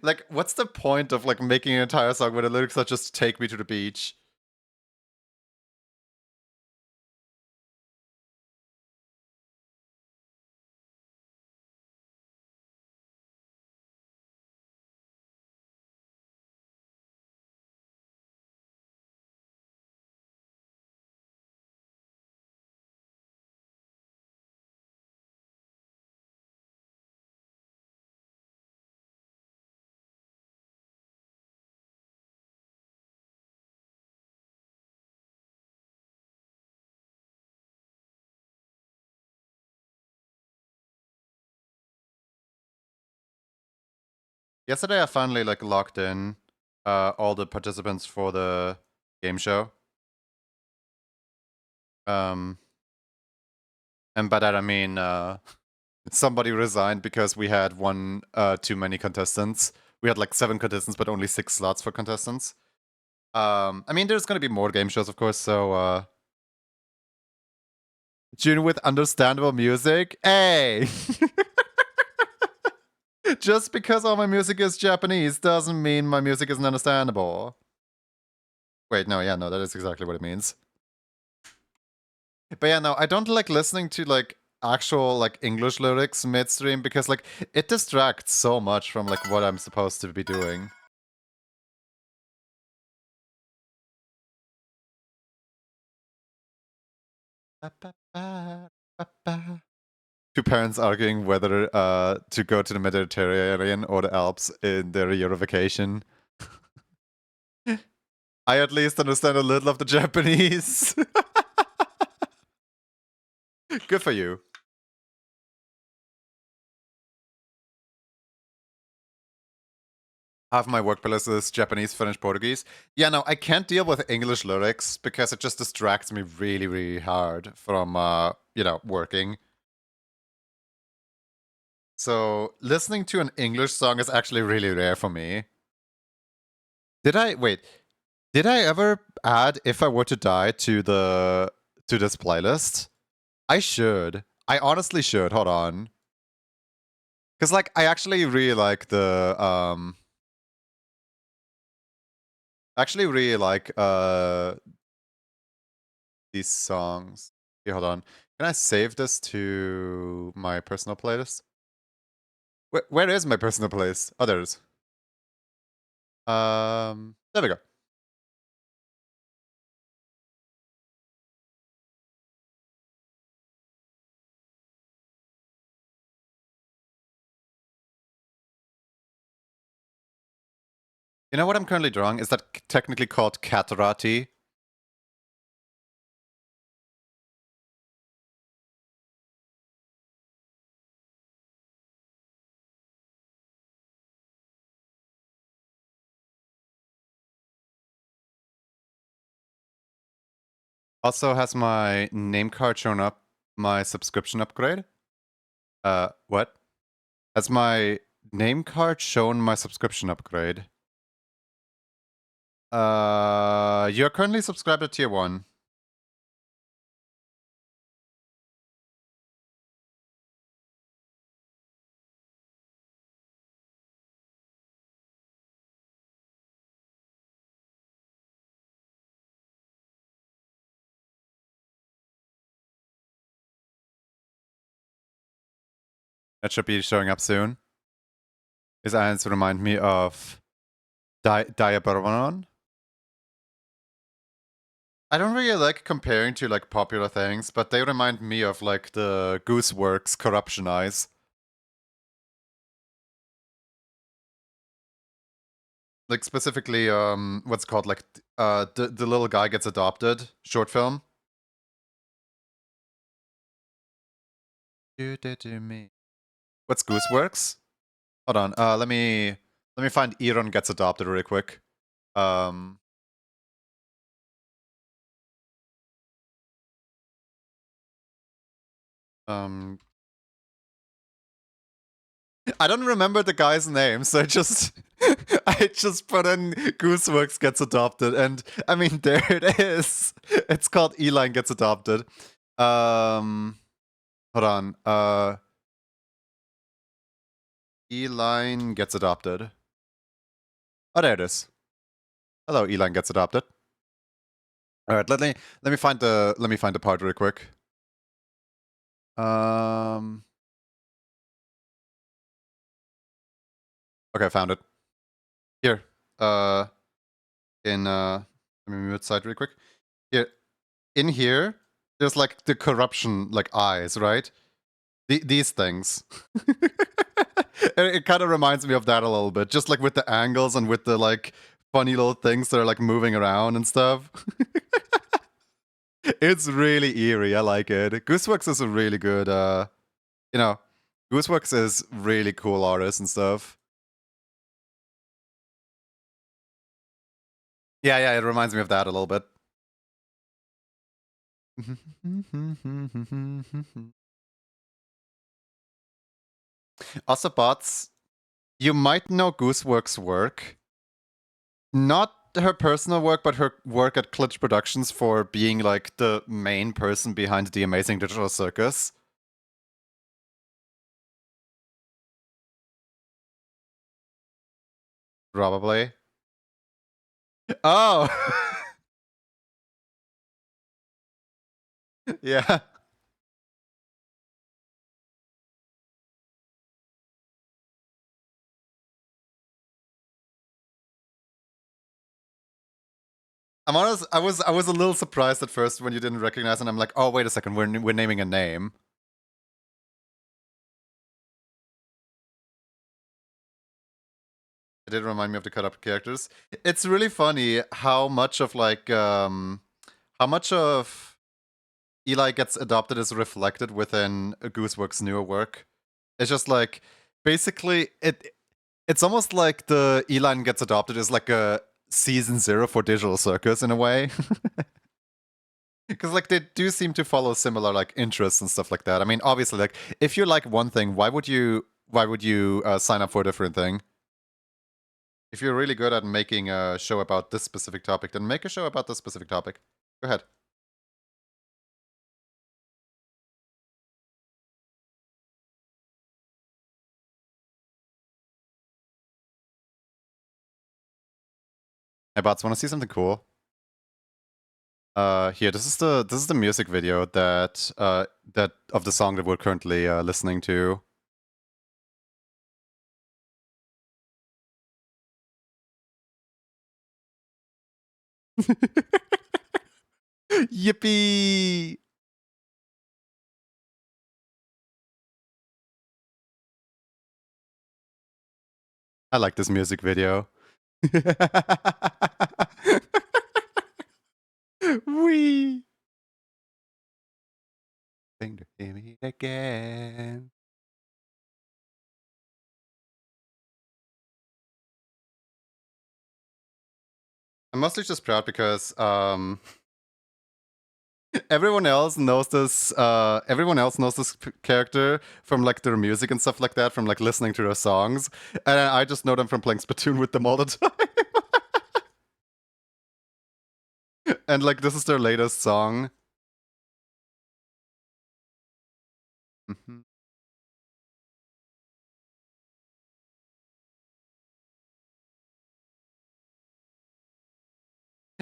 Like, what's the point of like making an entire song where the lyrics are just "Take me to the beach"? Yesterday, I finally like logged in all the participants for the game show. Um, and by that I mean somebody resigned because we had one too many contestants. We had like 7 contestants, but only 6 slots for contestants. I mean, there's gonna be more game shows, of course. So June with understandable music. Hey. Just because all my music is Japanese doesn't mean my music isn't understandable. Wait, no, yeah, no, that is exactly what it means. But yeah, no, I don't like listening to like actual like English lyrics midstream because like it distracts so much from like what I'm supposed to be doing. Two parents arguing whether to go to the Mediterranean or the Alps in their year of vacation. I at least understand a little of the Japanese. Good for you. Half my work playlist is Japanese, French, Portuguese. Yeah, no, I can't deal with English lyrics because it just distracts me really, really hard from, you know, working. So listening to an English song is actually really rare for me. Wait, did I ever add If I Were to Die to this playlist? I should. I honestly should. Hold on. Cause like I actually really like these songs. Okay, hold on. Can I save this to my personal playlist? Where is my personal playlist? Oh, there it is. There we go. You know what I'm currently drawing? Is that technically called Catarati? Also, has my name card shown up my subscription upgrade? What? Has my name card shown my subscription upgrade? You're currently subscribed to tier 1. That should be showing up soon. Is eins remind me of Diaboron. I don't really like comparing to like popular things, but they remind me of like the Gooseworks corruption eyes. Like specifically, what's it called, like the little guy gets adopted short film. What's Gooseworks? Hold on. Let me find Eron gets adopted really quick. Um, I don't remember the guy's name, so I just put in Gooseworks gets adopted, and I mean there it is. It's called Eline gets adopted. Hold on. Eline gets adopted. Oh, there it is. Hello, Eline gets adopted. All right, let me find the part real quick. Okay, I found it. Here. Let me move it aside real quick. Here. In here, there's like the corruption like eyes, right? These things. It kind of reminds me of that a little bit, just like with the angles and with the like funny little things that are like moving around and stuff. It's really eerie. I like it. Gooseworks is a really good, you know, Gooseworks is really cool artist and stuff. Yeah, it reminds me of that a little bit. Also, bots, you might know Gooseworks' work. Not her personal work, but her work at Glitch Productions for being like the main person behind the Amazing Digital Circus. Probably. Oh! Yeah. I'm honest, I was a little surprised at first when you didn't recognize, and I'm like, oh, wait a second, we're naming a name. It did remind me of the cut up characters. It's really funny how much of like how much of Eli gets adopted is reflected within Gooseworks' newer work. It's just like basically it's almost like the Eline gets adopted is like a season 0 for Digital Circus in a way. Because like they do seem to follow similar like interests and stuff like that. I mean, obviously, like if you like one thing, why would you sign up for a different thing? If you're really good at making a show about this specific topic, then make a show about this specific topic. Go ahead. Hey bots, want to see something cool? Here, this is the music video that that of the song that we're currently listening to. Yippee! I like this music video. Wee! Thing to hear me again. I'm mostly just proud because everyone else knows this. Everyone else knows this character from like their music and stuff like that, from like listening to their songs, and I just know them from playing Splatoon with them all the time. And like this is their latest song. Mhm.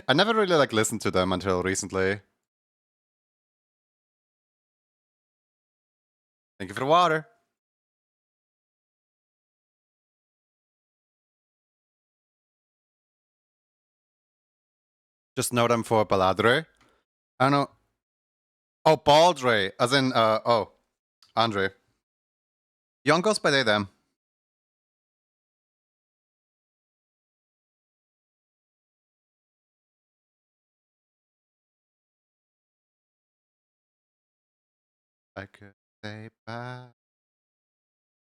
I never really like listened to them until recently. Thank you for the water. Just know them for Baladre. I don't know. Oh, Baldre, as in, Andre. Young goes by they, them. I could say bye.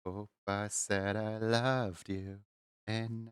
Hope I said I loved you. And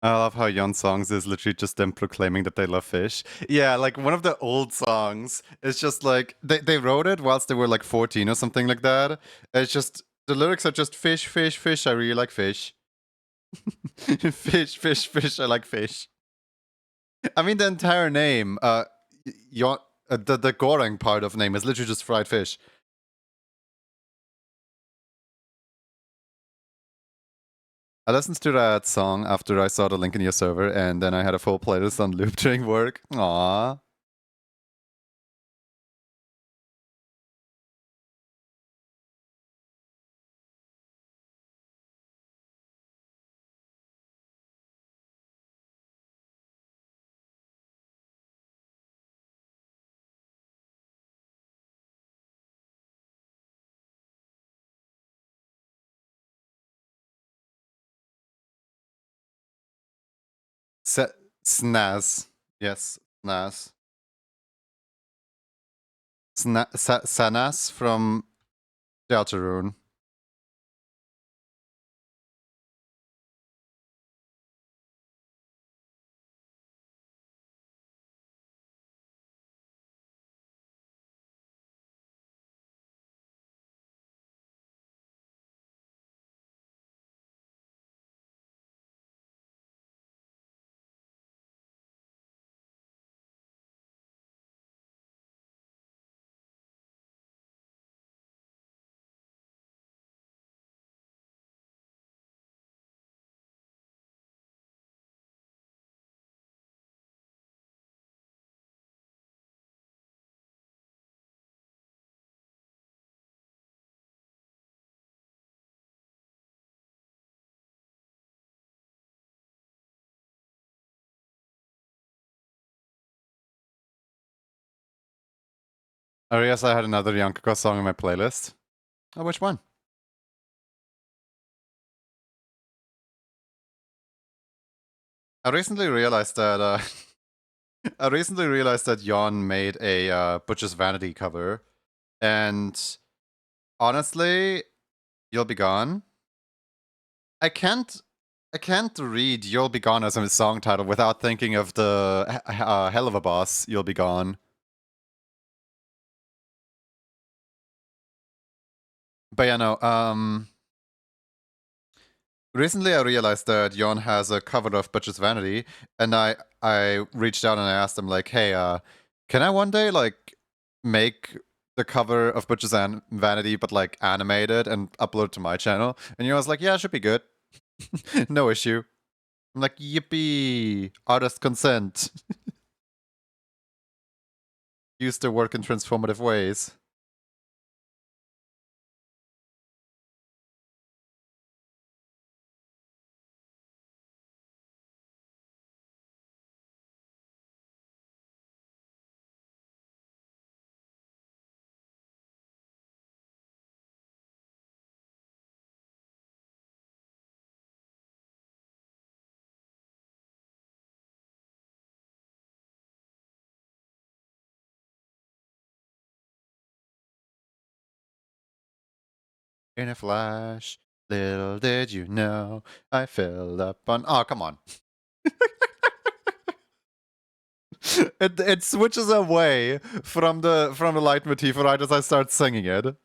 I love how Yon songs is literally just them proclaiming that they love fish. Yeah, like one of the old songs is just like they wrote it whilst they were like 14 or something like that. It's just the lyrics are just fish, fish, fish. I really like fish. Fish, fish, fish. I like fish. I mean the entire name, Yon, the goreng part of name is literally just fried fish. I listened to that song after I saw the link in your server, and then I had a full playlist on loop during work. Aww. Snaz. Yes, Snaz. Sanas from Deltarune. Oh yes, I had another Yankako song on my playlist. Oh, which one? I recently realized that I recently realized that Yon made a Butcher's Vanity cover, and honestly, You'll Be Gone. I can't I can't read You'll Be Gone as a song title without thinking of the Hell of a Boss, You'll Be Gone. But yeah, no, recently I realized that Yon has a cover of Butcher's Vanity, and I reached out and I asked him like, hey, can I one day like make the cover of Butcher's Vanity but like animated and upload it to my channel? And Yon was like, yeah, it should be good. No issue. I'm like, yippee, artist consent. Used to work in transformative ways. In a flash, little did you know, I filled up on. Oh, come on. It switches away from the leitmotif right as I start singing it.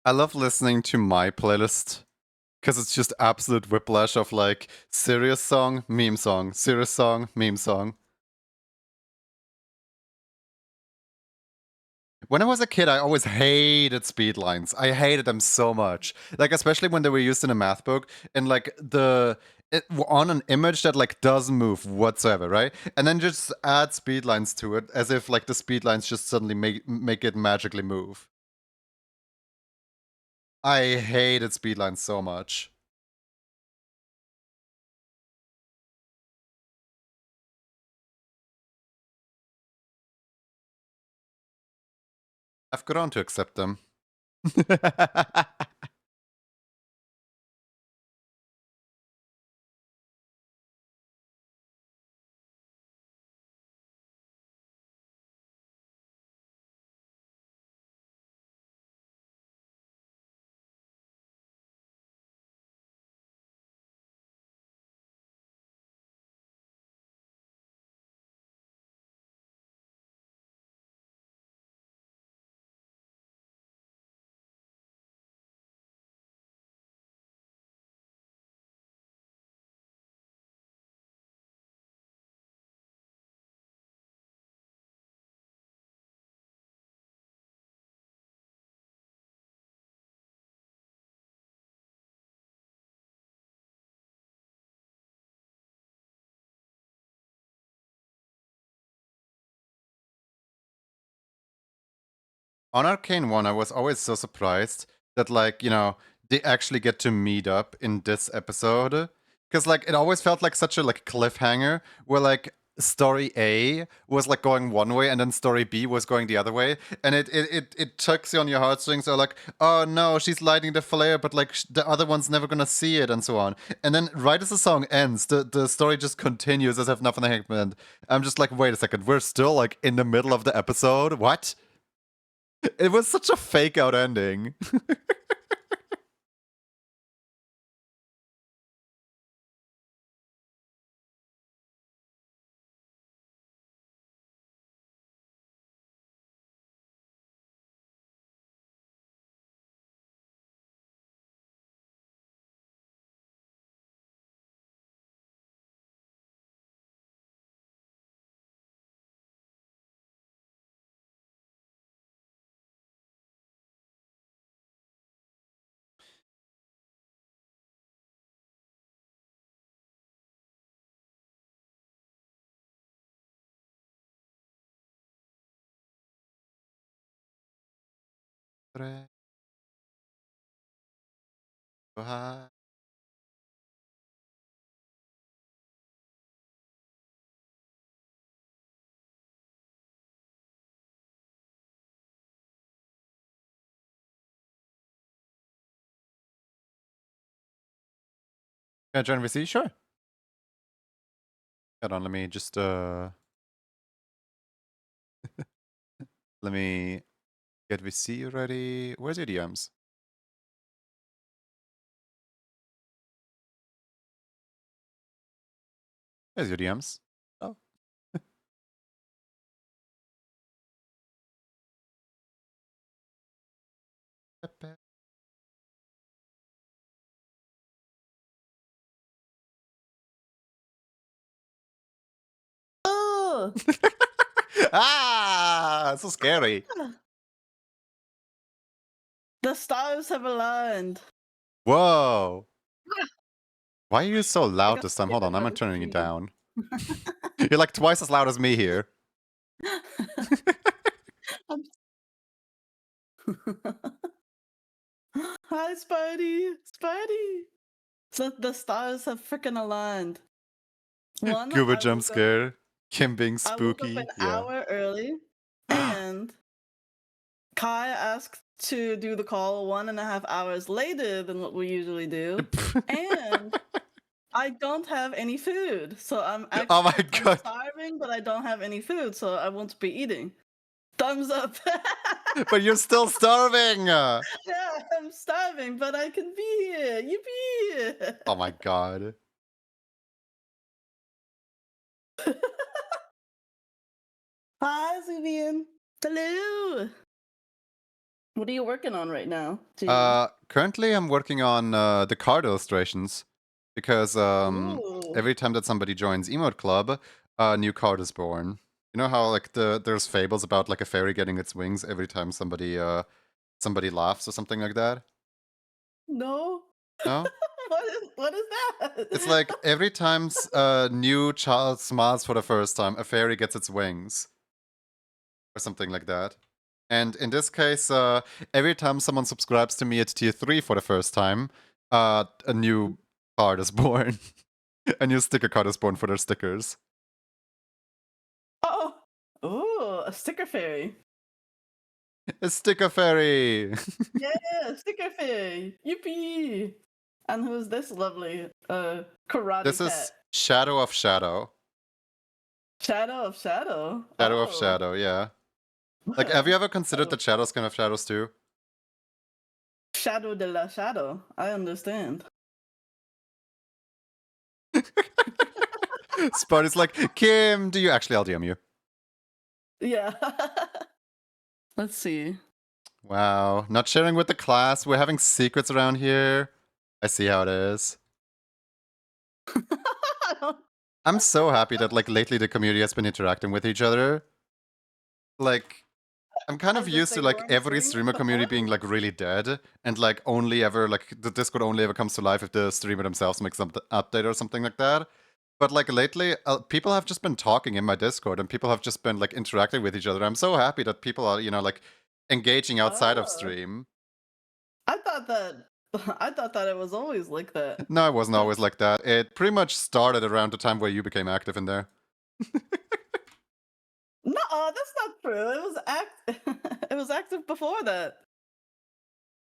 I love listening to my playlist because it's just absolute whiplash of like serious song, meme song, serious song, meme song. When I was a kid, I always hated speed lines. I hated them so much. Like, especially when they were used in a math book and like on an image that like doesn't move whatsoever, right? And then just add speed lines to it as if like the speed lines just suddenly make it magically move. I hated speed lines so much. I've grown to accept them. On Arcane 1, I was always so surprised that, like, you know, they actually get to meet up in this episode. Because, like, it always felt like such a, like, cliffhanger where, like, story A was, like, going one way and then story B was going the other way. And it tugs you on your heartstrings. Or, like, oh, no, she's lighting the flare, but, like, the other one's never gonna see it and so on. And then right as the song ends, the story just continues as if nothing happened. I'm just like, wait a second, we're still, like, in the middle of the episode? What? It was such a fake out ending. Can I join VC? Sure. Hold on, let me just let me get VC ready. Where's your DMs? There's your DMs. Oh. Oh, Ah, so scary. the stars have aligned. Whoa. Ah. Why are you so loud this time? Hold on, I'm turning you down. You're like twice as loud as me here. Hi, Spidey. Spidey. So the stars have freaking aligned. One, Goober jump scare. Kim being I woke up spooky. an Yeah. hour early, and Kai asked to do the call 1.5 hours later than what we usually do, and I don't have any food, so I'm Oh my I'm god. starving, but I don't have any food, so I won't be eating. Thumbs up. But you're still starving. Yeah, I'm starving, but I can be here. Yippee! Oh my god. Hi, Zubian. Hello. What are you working on right now, Genie? Currently I'm working on the card illustrations because Ooh. every time that somebody joins Emote Club, a new card is born. You know how like there's fables about like a fairy getting its wings every time somebody laughs or something like that? No. No? What is that? It's like every time a new child smiles for the first time, a fairy gets its wings. Or something like that. And in this case, every time someone subscribes to me at tier 3 for the first time, a new card is born. A new sticker card is born for their stickers. Oh. Ooh, a sticker fairy. A sticker fairy! Yeah, sticker fairy. Yippee! And who's this lovely karate This cat? is Shadow of Shadow. Shadow of Shadow. Shadow Oh. of Shadow, yeah. Like, have you ever considered that shadows can have shadows too? Shadow de la Shadow. I understand. Sparty's like, Kim, do you actually LDM you? Yeah. Let's see. Wow, not sharing with the class. We're having secrets around here. I see how it is. I'm so happy that like lately the community has been interacting with each other. Like, I'm kind of As if used they to like weren't every doing it streamer community before? being like really dead, and like only ever like the Discord only ever comes to life if the streamer themselves makes some update or something like that. But like lately, people have just been talking in my Discord, and people have just been like interacting with each other. I'm so happy that people are, you know, like engaging outside of Oh. stream. I thought that it was always like that. No, it wasn't always like that. It pretty much started around the time where you became active in there. No, that's not true. It was it was active before that.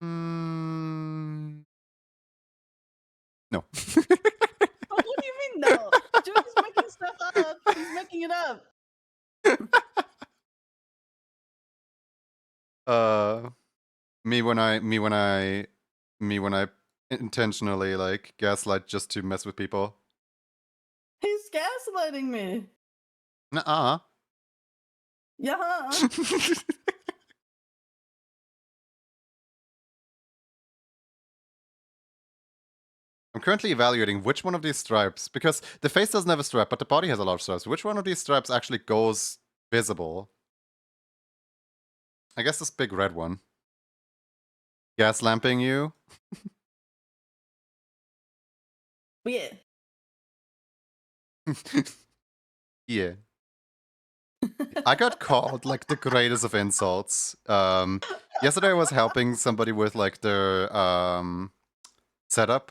No. Oh, what do you mean no? Julie's making stuff up. He's making it up. Me when I intentionally like gaslight just to mess with people. He's gaslighting me. Nuh-uh. Yeah. I'm currently evaluating which one of these stripes, because the face doesn't have a stripe, but the body has a lot of stripes. Which one of these stripes actually goes visible? I guess this big red one. Gas lamping you? Yeah. Yeah. I got called like the greatest of insults. Yesterday I was helping somebody with like their setup,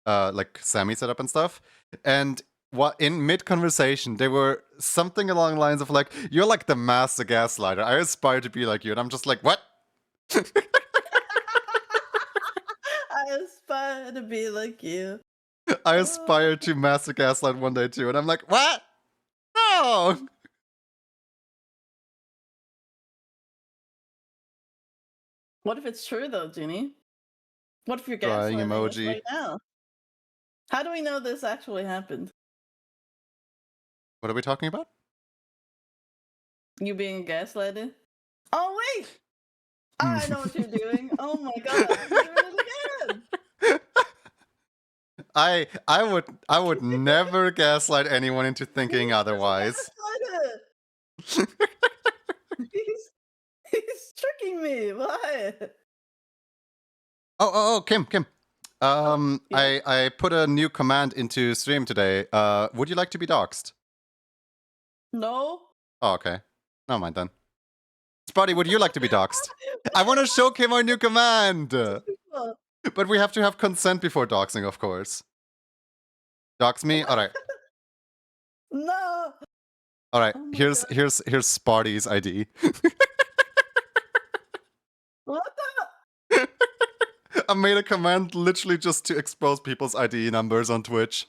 like Sammy setup and stuff. And what in mid conversation they were something along the lines of like, "You're like the master gaslighter. I aspire to be like you." And I'm just like, "What?" I aspire to be like you. I aspire to master gaslight one day too. And I'm like, "What? No!" What if it's true though, Ginny? What if you're Crying gaslighting us emoji. right now? How do we know this actually happened? What are we talking about? You being gaslighted? Oh wait! I know what you're doing. Oh my god, you're doing it again! I would never gaslight anyone into thinking He's otherwise. gaslighted! He's tricking me. Why? Oh, Kim. Yeah. I put a new command into stream today. Would you like to be doxxed? No. Oh, okay. Never mind then. Spotty, would you like to be doxxed? I want to show Kim our new command! But we have to have consent before doxing, of course. Dox me? Alright. No. Alright. Oh my Here's God. Sparty's ID. What the? I made a command literally just to expose people's ID numbers on Twitch.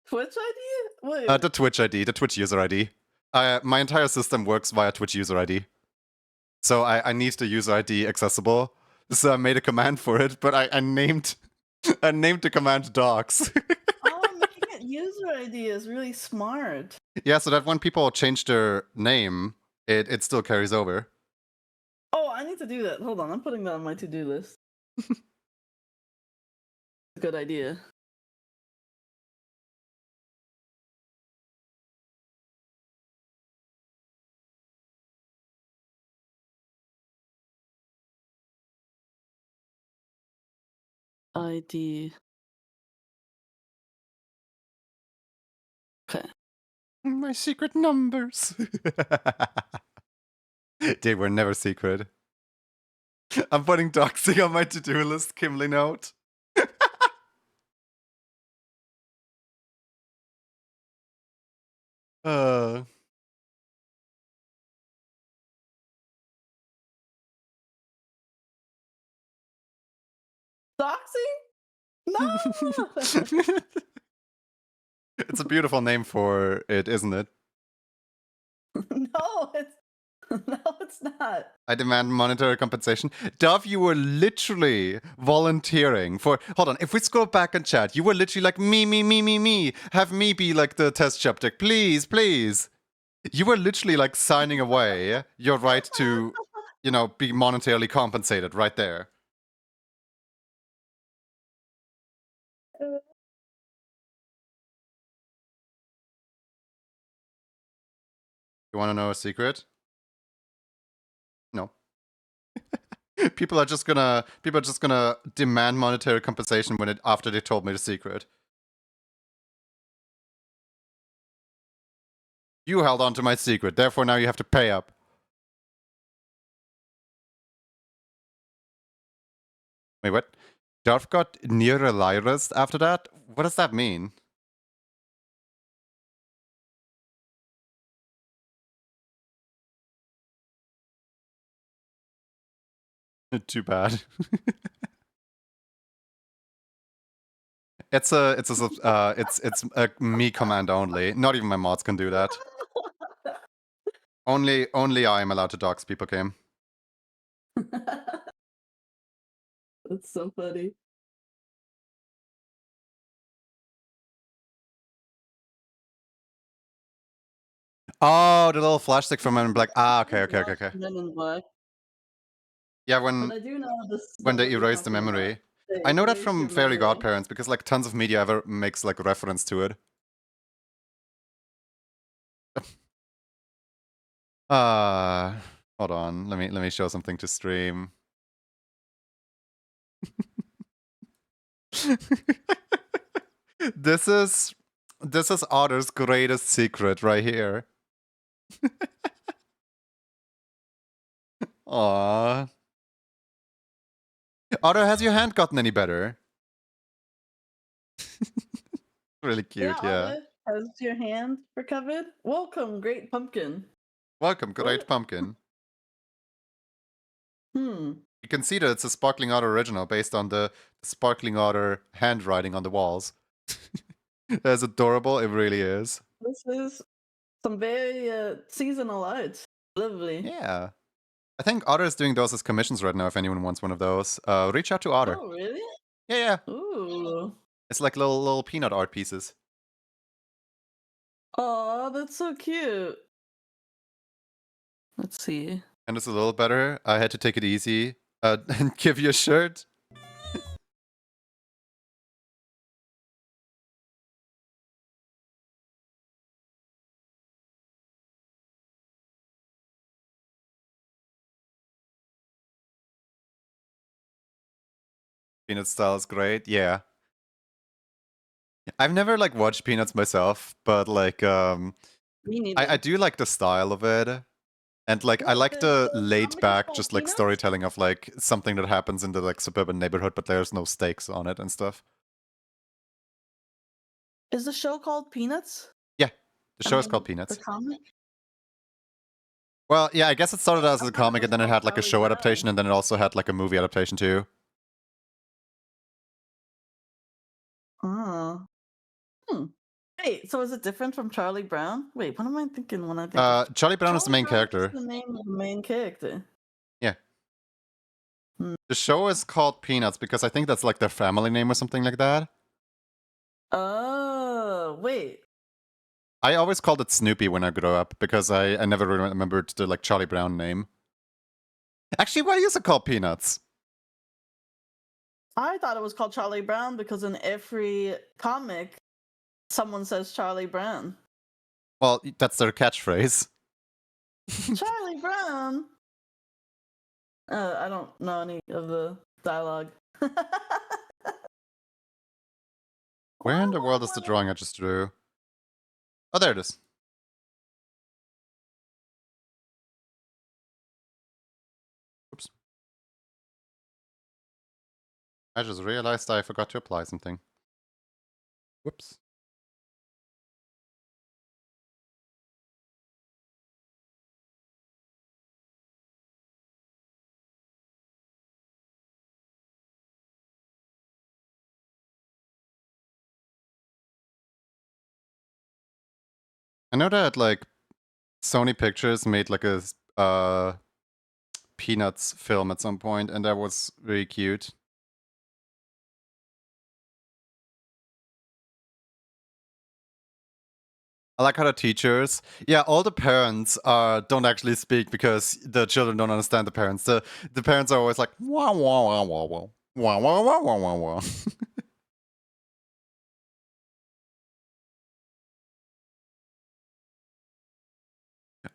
Twitch ID? Wait. The Twitch ID, the Twitch user ID. My entire system works via Twitch user ID. So I need the user ID accessible. So I made a command for it, but I named I named the command docs. Oh, making it user ID is really smart. Yeah, so that when people change their name, it still carries over. Oh, I need to do that. Hold on, I'm putting that on my to-do list. Good idea. ID. Okay. My secret numbers. They were never secret. I'm putting doxing on my to-do list, Kimley note. uh Doxing? No! It's a beautiful name for it, isn't it? No, it's not. I demand monetary compensation. Dove, you were literally volunteering for. Hold on, if we scroll back and chat, you were literally like, me. Have me be like the test subject, please, please. You were literally like signing away your right to, be monetarily compensated right there. You want to know a secret? No. People are just gonna demand monetary compensation after they told me the secret. You held on to my secret, therefore now you have to pay up. Wait, what? Dove got neuralized after that? What does that mean? Too bad. It's a me command only. Not even my mods can do that. Only I am allowed to dox people, Kim. That's so funny. Oh, the little flash stick from Men in Black. Ah, okay. Men in Black. Yeah, But I do know this. when they what you're erase the talking about. memory. They I know that erase from your Fairy memory. Godparents because like tons of media ever makes like reference to it. Hold on. Let me show something to stream. This is Otter's greatest secret right here. Aww. Otter, has your hand gotten any better? Really cute, yeah. Otter, has your hand recovered? Welcome, Great Pumpkin. Welcome, Great What? Pumpkin. Hmm. You can see that it's a Sparkling Otter original based on the Sparkling Otter handwriting on the walls. That's adorable, it really is. This is some very seasonal art. Lovely. Yeah. I think Otter is doing those as commissions right now if anyone wants one of those. Reach out to Otter. Oh, really? Yeah. Ooh. It's like little peanut art pieces. Oh, that's so cute. Let's see. And it's a little better. I had to take it easy and give you a shirt. Peanut style is great. Yeah. I've never like watched Peanuts myself, but like Me neither. I do like the style of it. And like I like the laid comic is back, called just like Peanuts? storytelling of like something that happens in the like suburban neighborhood, but there's no stakes on it and stuff. Is the show called Peanuts? Yeah, the I show is mean, called the Peanuts. comic? Well, yeah, I guess it started as I a thought it comic, was and then it called had like a Charlie show Brown. adaptation, and then it also had like a movie adaptation too. Oh. Wait, so is it different from Charlie Brown? Wait, what am I thinking when I think of Charlie Brown is the Charlie main Brown is just character. the name of the main character. Yeah. Hmm. The show is called Peanuts because I think that's like their family name or something like that. Oh, wait. I always called it Snoopy when I grew up because I never remembered the like Charlie Brown name. Actually, why is it called Peanuts? I thought it was called Charlie Brown because in every comic, someone says Charlie Brown. Well, that's their catchphrase. Charlie Brown. I don't know any of the dialogue. Where in the world is the drawing I just drew? Oh, there it is. Oops. I just realized I forgot to apply something. Whoops. I know that like Sony Pictures made like a Peanuts film at some point, and that was really cute. I like how the teachers, yeah, all the parents don't actually speak because the children don't understand the parents. The parents are always like wah wah wah wah wah wah wah wah wah wah wah.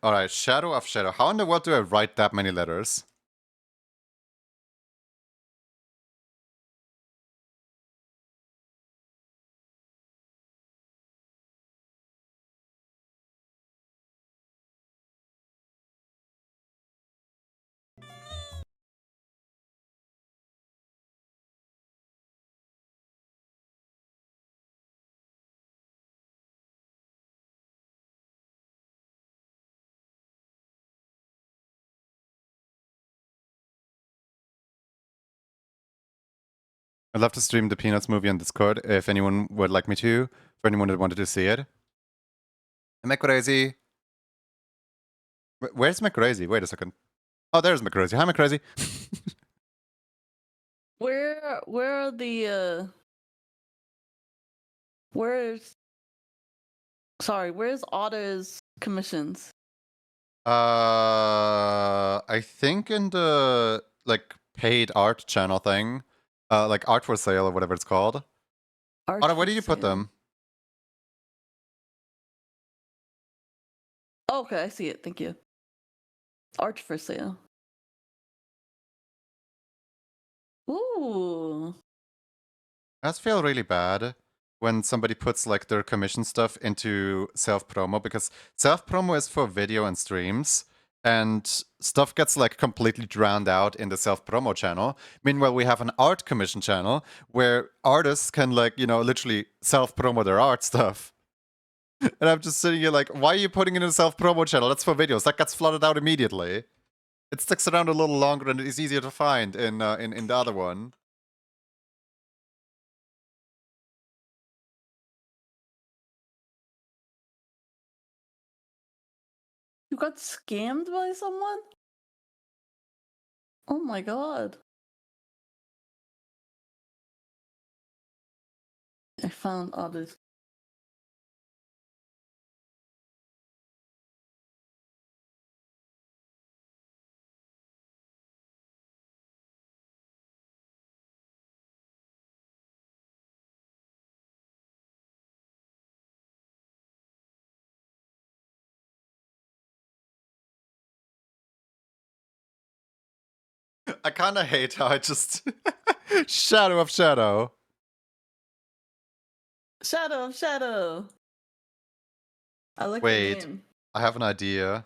All right, shadow of shadow. How in the world do I write that many letters? I'd love to stream the Peanuts movie on Discord if anyone would like me to. For anyone that wanted to see it. Am I crazy? Where's McCrazy? Wait a second. Oh, there's McCrazy. Hi, McCrazy. Where are the where's Otter's commissions? I think in the like paid art channel thing, like art for sale or whatever it's called. Art Otter, where for did you put sale. them? Oh, okay, I see it. Thank you. Art for sale. Ooh. That feel really bad when somebody puts like their commission stuff into self promo because self promo is for video and streams. And stuff gets like completely drowned out in the self promo channel. Meanwhile, we have an art commission channel where artists can like, you know, literally self promo their art stuff. And I'm just sitting here like, why are you putting it in a self promo channel? That's for videos. That gets flooded out immediately. It sticks around a little longer and it's easier to find in the other one. You got scammed by someone? Oh my god. I found others. I kind of hate how I just shadow of shadow. Shadow. I like the Wait, name. I have an idea.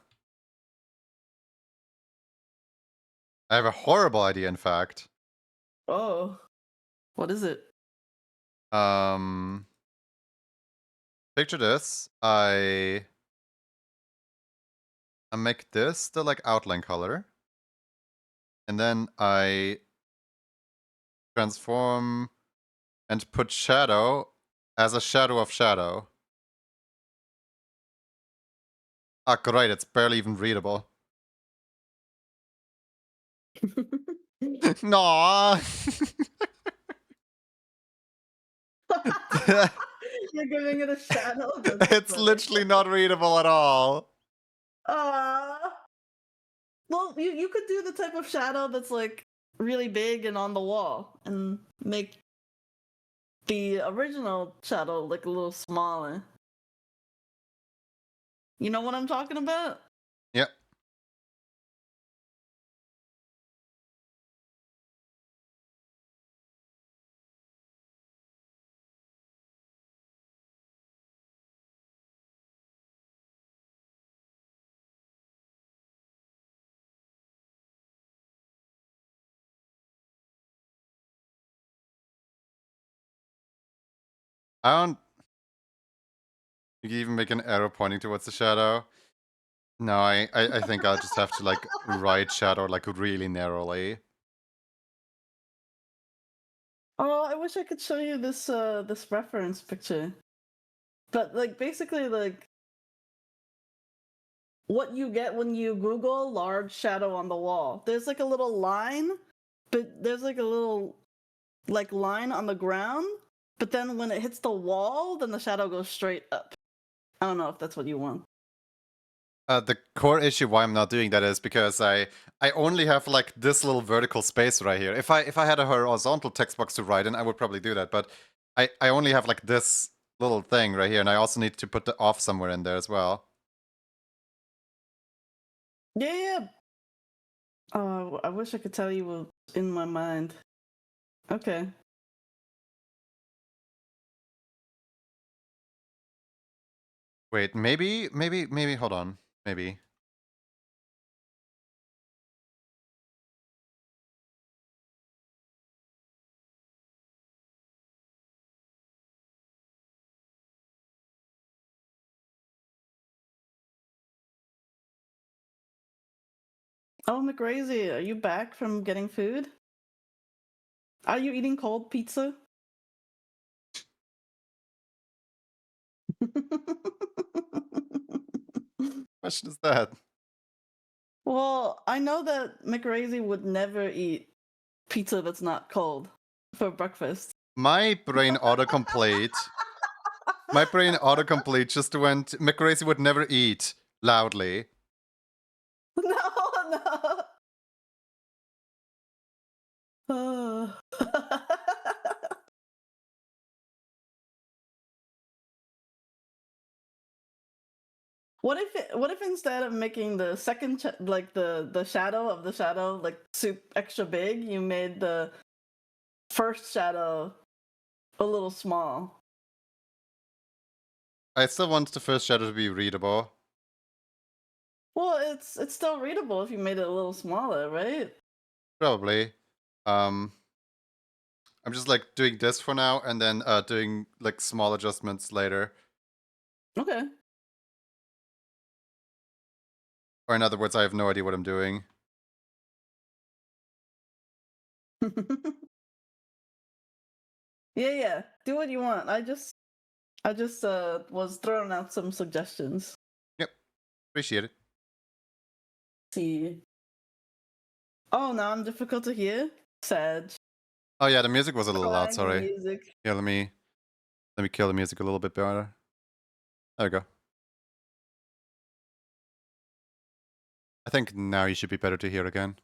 I have a horrible idea, in fact. Oh, what is it? Picture this. I make this the like outline color, and then I transform and put shadow as a shadow of shadow. Ah, great! It's barely even readable. No. You're giving it a shadow? That's It's funny. literally not readable at all. Well, you could do the type of shadow that's like really big and on the wall and make the original shadow like a little smaller. You know what I'm talking about? Yep. I don't. You can even make an arrow pointing towards the shadow. No, I think I'll just have to like write shadow like really narrowly. Oh, I wish I could show you this reference picture. But like basically like what you get when you Google large shadow on the wall. There's like a little line, but there's like a little like line on the ground, but then when it hits the wall, then the shadow goes straight up. I don't know if that's what you want. The core issue why I'm not doing that is because I only have like this little vertical space right here. If I had a horizontal text box to write in, I would probably do that. But I only have like this little thing right here, and I also need to put the off somewhere in there as well. Yeah. Oh, I wish I could tell you what's in my mind. Okay. Wait, maybe. Hold on, maybe. Oh, McRazy, are you back from getting food? Are you eating cold pizza? Question is that? Well, I know that McRazy would never eat pizza that's not cold for breakfast. My brain autocomplete. My brain autocomplete just went. McRacy would never eat loudly. No, no. What if instead of making the second like the shadow of the shadow like super extra big, you made the first shadow a little small? I still want the first shadow to be readable. Well, it's still readable if you made it a little smaller, right? Probably. I'm just like doing this for now, and then doing like small adjustments later. Okay. Or in other words, I have no idea what I'm doing. Yeah. Do what you want. I just was throwing out some suggestions. Yep, appreciate it. See. Oh, now I'm difficult to hear. Sad. Oh yeah, the music was a little loud. Crying Sorry. music. Yeah, let me kill the music a little bit better. There we go. I think now you should be better to hear again.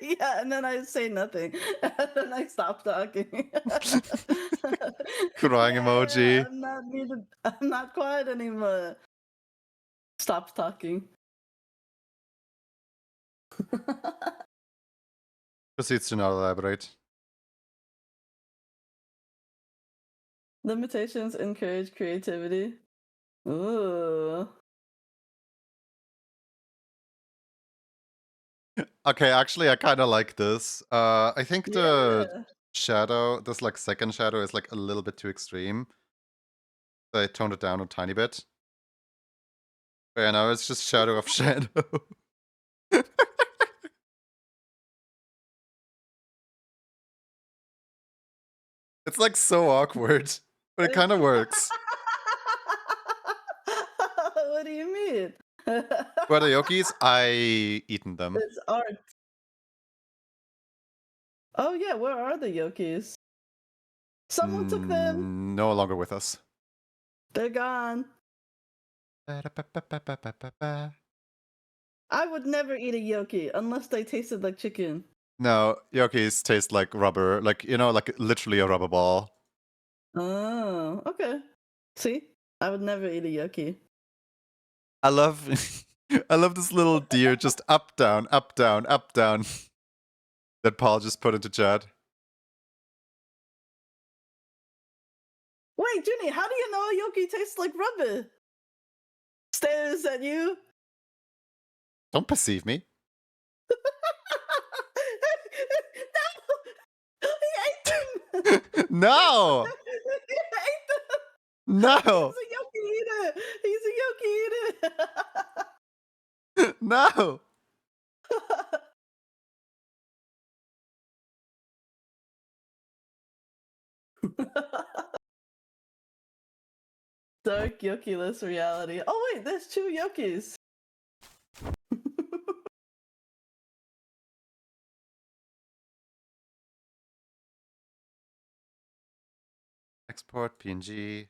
Yeah, and then I say nothing. And then I stop talking. Crying emoji. I'm not quiet anymore. Stop talking. Proceeds to not elaborate. Limitations encourage creativity. Ooh. Okay, actually, I kind of like this. I think the Yeah. shadow, this like second shadow, is like a little bit too extreme. So I toned it down a tiny bit. But yeah, no, it's just shadow of shadow. It's like so awkward, but it kind of works. What do you mean? Where are the Yokis? I eaten them. It's art. Oh yeah, where are the Yokis? Someone took them. No longer with us. They're gone. I would never eat a Yoki unless they tasted like chicken. No, Yokis taste like rubber. Like, you know, like literally a rubber ball. Oh, okay. See? I would never eat a Yoki. I love I love this little deer just up, down, up, down, up, down. That Paul just put into chat. Wait, Junie, how do you know a Yoki tastes like rubber? Stares at you. Don't perceive me. No! He ate them! No! He ate them! No! He's a Yoki eater! He's a Yoki eater! No! Dark Yoki-less reality. Oh wait, there's 2 Yokis! Export PNG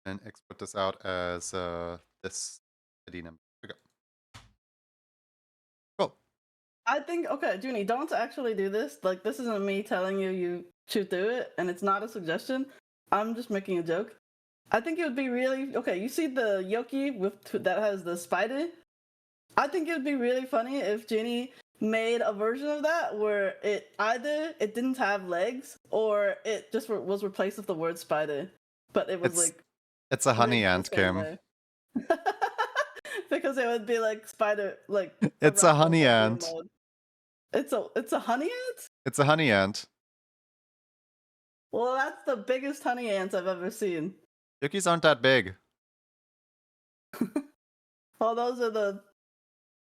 and export this out as this ID number. Here we go. Cool. I think, okay, Junie, don't actually do this. Like, this isn't me telling you you should do it, and it's not a suggestion. I'm just making a joke. I think it would be really okay. You see the Yoki that has the spider? I think it would be really funny if Ginny made a version of that where it didn't have legs or it just was replaced with the word spider, but it was it's a honey ant, Kim. Because it would be like spider, like it's a honey ant. Mode. It's a honey ant. It's a honey ant. Well, that's the biggest honey ants I've ever seen. Yokis aren't that big. Oh, those are the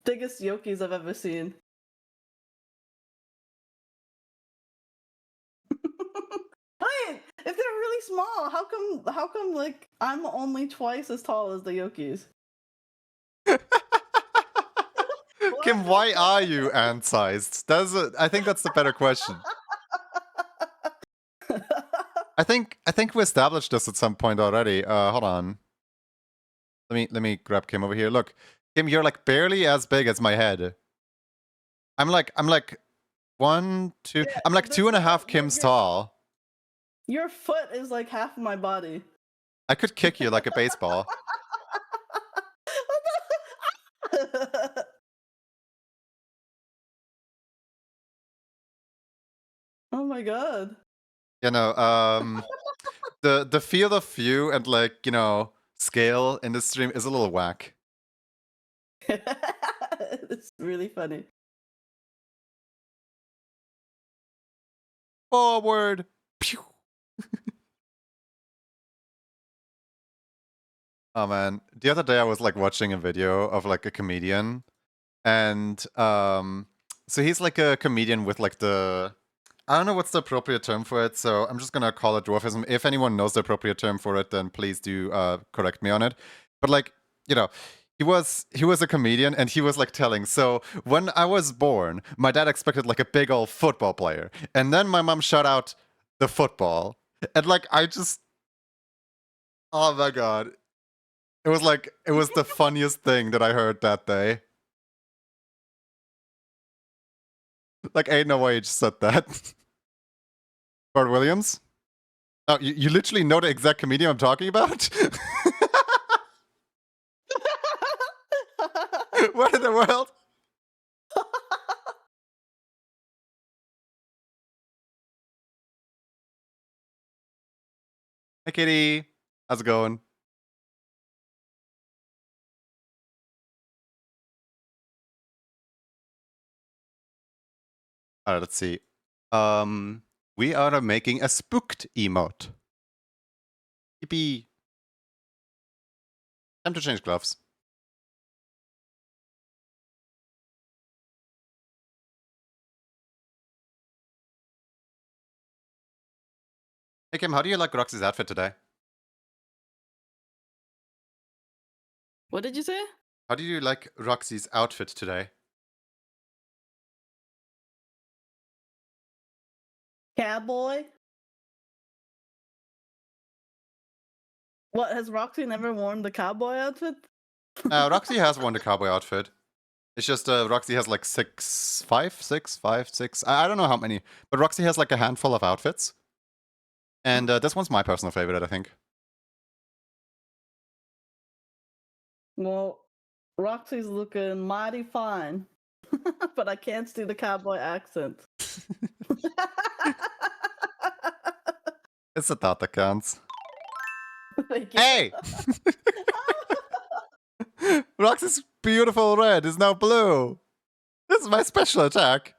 biggest Yokis I've ever seen. Wait, if they're really small, how come like I'm only twice as tall as the Yokis? Kim, why are you ant-sized? I think that's the better question. I think we established this at some point already. Hold on. Let me grab Kim over here. Look, Kim, you're like barely as big as my head. I'm like 1, 2. Yeah, I'm like 2.5 Kims tall. Your foot is like half of my body. I could kick you like a baseball. Oh my god. You know, the field of view and like, you know, scale in this stream is a little whack. It's really funny. Forward. Pew. Oh man, the other day I was like watching a video of like a comedian, and so he's like a comedian with like I don't know what's the appropriate term for it, so I'm just gonna call it dwarfism. If anyone knows the appropriate term for it, then please do correct me on it. But like, you know, he was a comedian, and he was like telling, so when I was born, my dad expected like a big old football player, and then my mom shot out the football, and like I just, oh my god, it was the funniest thing that I heard that day. Like, ain't no way you just said that. Bart Williams? Oh, you literally know the exact comedian I'm talking about? What in the world? Hey, Kitty. How's it going? Alright, let's see. We are making a spooked emote. Yippee. Time to change gloves. Hey, Kim, how do you like Roxy's outfit today? What did you say? How do you like Roxy's outfit today? Cowboy? What, has Roxy never worn the cowboy outfit? Roxy has worn the cowboy outfit. It's just Roxy has like five, six. I don't know how many, but Roxy has like a handful of outfits. And this one's my personal favorite, I think. Well, Roxy's looking mighty fine, but I can't do the cowboy accent. It's a thought that counts. Thank you. Hey! Roxy's beautiful red is now blue. This is my special attack.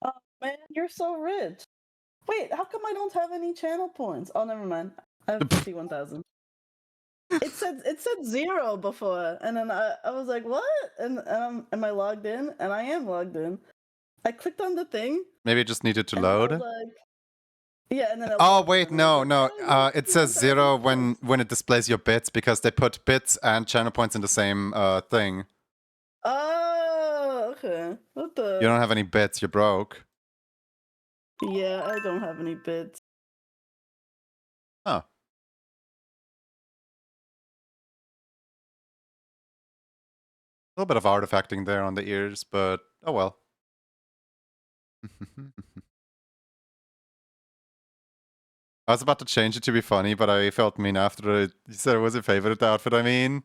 Oh man, you're so rich. Wait, how come I don't have any channel points? Oh, never mind. I have 51,000. It said 0 before, and then I was like, what? And am I logged in? And I am logged in. I clicked on the thing. Maybe it just needed to And I was load. like, yeah, and then it Oh loaded, wait, and I was no, like, no. oh, yeah, It says 51,000 0 points. when it displays your bits because they put bits and channel points in the same thing. Oh, okay. What the? You don't have any bits. You're broke. Yeah, I don't have any bits. Huh. A little bit of artifacting there on the ears, but oh well. I was about to change it to be funny, but I felt mean after it. You said it was your favorite outfit, I mean.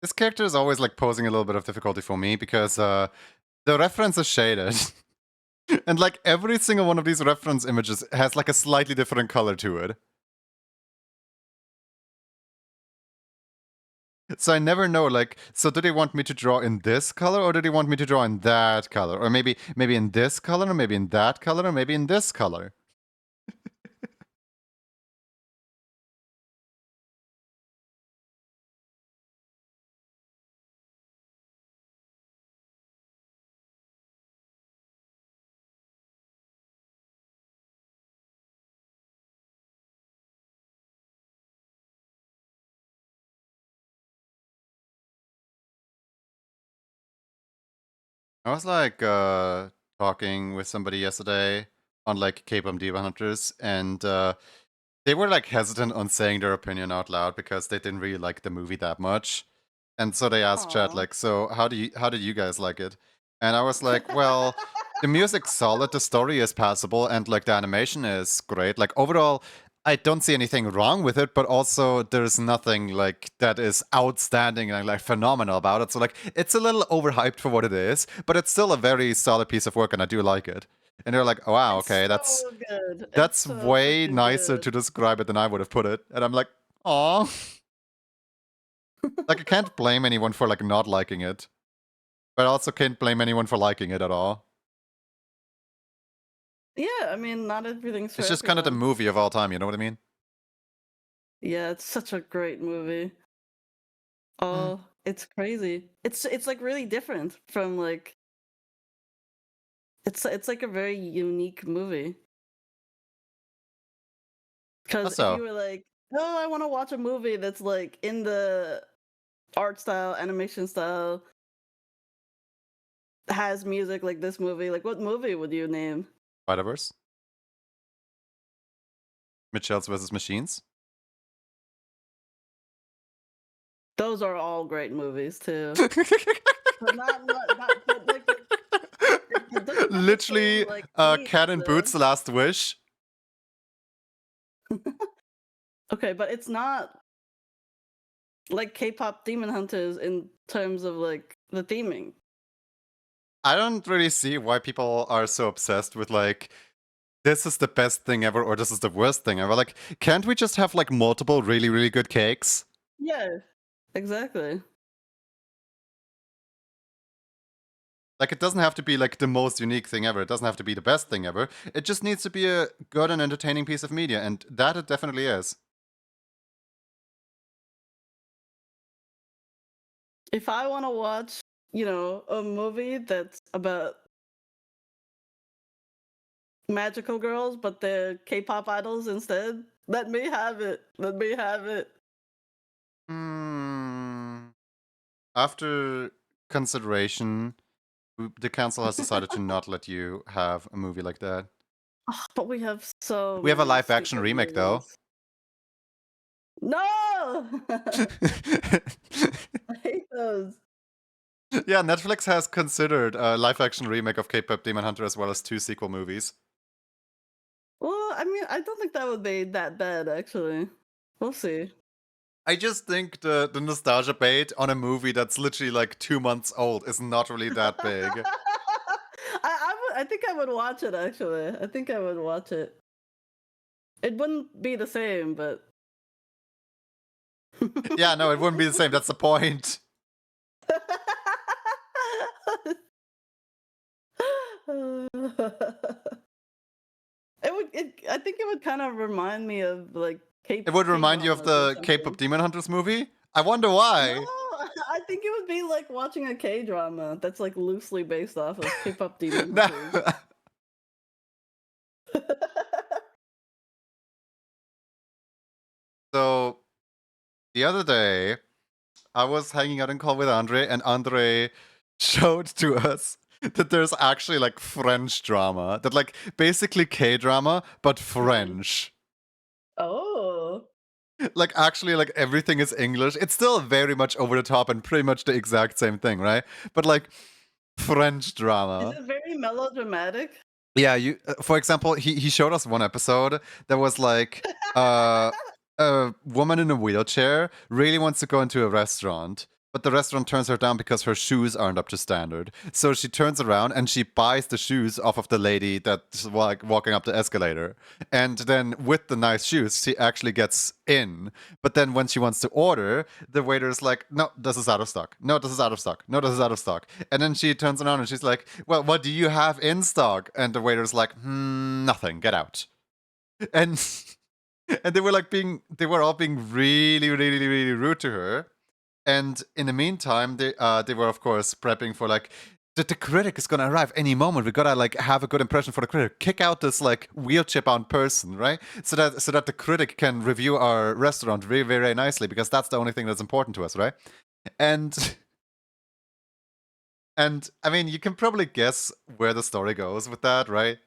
This character is always like posing a little bit of difficulty for me because the reference is shaded. And like every single one of these reference images has like a slightly different color to it. So I never know, like, so do they want me to draw in this color or do they want me to draw in that color? Or maybe in this color, or maybe in that color, or maybe in this color. I was like talking with somebody yesterday on like K-pop Diva Hunters, and they were like hesitant on saying their opinion out loud because they didn't really like the movie that much. And so they asked chat Aw. like, so how did you guys like it? And I was like, well, the music's solid, the story is passable, and like the animation is great. Like overall, I don't see anything wrong with it, but also there's nothing like that is outstanding and like phenomenal about it. So like it's a little overhyped for what it is, but it's still a very solid piece of work and I do like it. And they're like, oh, wow, It's okay, so good. It's that's so way freaking nicer good. to describe it than I would have put it. And I'm like, aw. Like I can't blame anyone for like not liking it. But I also can't blame anyone for liking it at all. Yeah, I mean, not everything's for It's just kind of the everyone. movie of all time, you know what I mean? Yeah, it's such a great movie. Mm. Oh, it's crazy. It's like really different from like It's like a very unique movie. How Because if you so? were like, oh, I want to watch a movie that's like in the art style, animation style, has music like this movie, like what movie would you name? Spider-Verse? Mitchells versus Machines? Those are all great movies too. But but like it doesn't have the same Literally, like Cat themes in though. Boots: The Last Wish. Okay, but it's not like K-pop Demon Hunters in terms of like the theming. I don't really see why people are so obsessed with like this is the best thing ever or this is the worst thing ever. Like, can't we just have like multiple really, really good cakes? Yeah, exactly. Like, it doesn't have to be like the most unique thing ever. It doesn't have to be the best thing ever. It just needs to be a good and entertaining piece of media, and that it definitely is. If I want to watch, a movie that's about magical girls, but they're K-pop idols instead, let me have it. Let me have it. Hmm. After consideration, the council has decided to not let you have a movie like that. But we have so We have a many live action stupid remake, though. movies. No! I hate those. Yeah, Netflix has considered a live action remake of K-pop Demon Hunter as well as 2 sequel movies. Well, I mean, I don't think that would be that bad, actually. We'll see. I just think the nostalgia bait on a movie that's literally like 2 months old is not really that big. I think I would watch it, actually. I think I would watch it. It wouldn't be the same, but. Yeah, no, it wouldn't be the same. That's the point. I think it would kind of remind me of like It would remind you of K-dramas or the K-pop something. Demon Hunters movie? I wonder No, why. I think it would be like watching a K-drama that's like loosely based off of K-pop Demon No. Hunters. So, the other day, I was hanging out in call with Andre, and Andre showed to us that there's actually like French drama. That like basically K-drama, but French. Oh. Like actually like everything is English. It's still very much over the top and pretty much the exact same thing, right? But like French Is drama. it very melodramatic? Yeah, you for example, he showed us one episode that was like uh a woman in a wheelchair really wants to go into a restaurant, but the restaurant turns her down because her shoes aren't up to standard. So she turns around and she buys the shoes off of the lady that's like walking up the escalator. And then with the nice shoes, she actually gets in. But then when she wants to order, the waiter's like, "No, this is out of stock. No, this is out of stock. No, this is out of stock." And then she turns around and she's like, "Well, what do you have in stock?" And the waiter's like, "Nothing. Get out." And and they were all being really, really, really rude to her. And in the meantime, they were of course prepping for like the critic is gonna arrive any moment. We gotta like have a good impression for the critic. Kick out this like wheelchair bound person, right? So that the critic can review our restaurant very, very nicely, because that's the only thing that's important to us, right? And and I mean, you can probably guess where the story goes with that, right?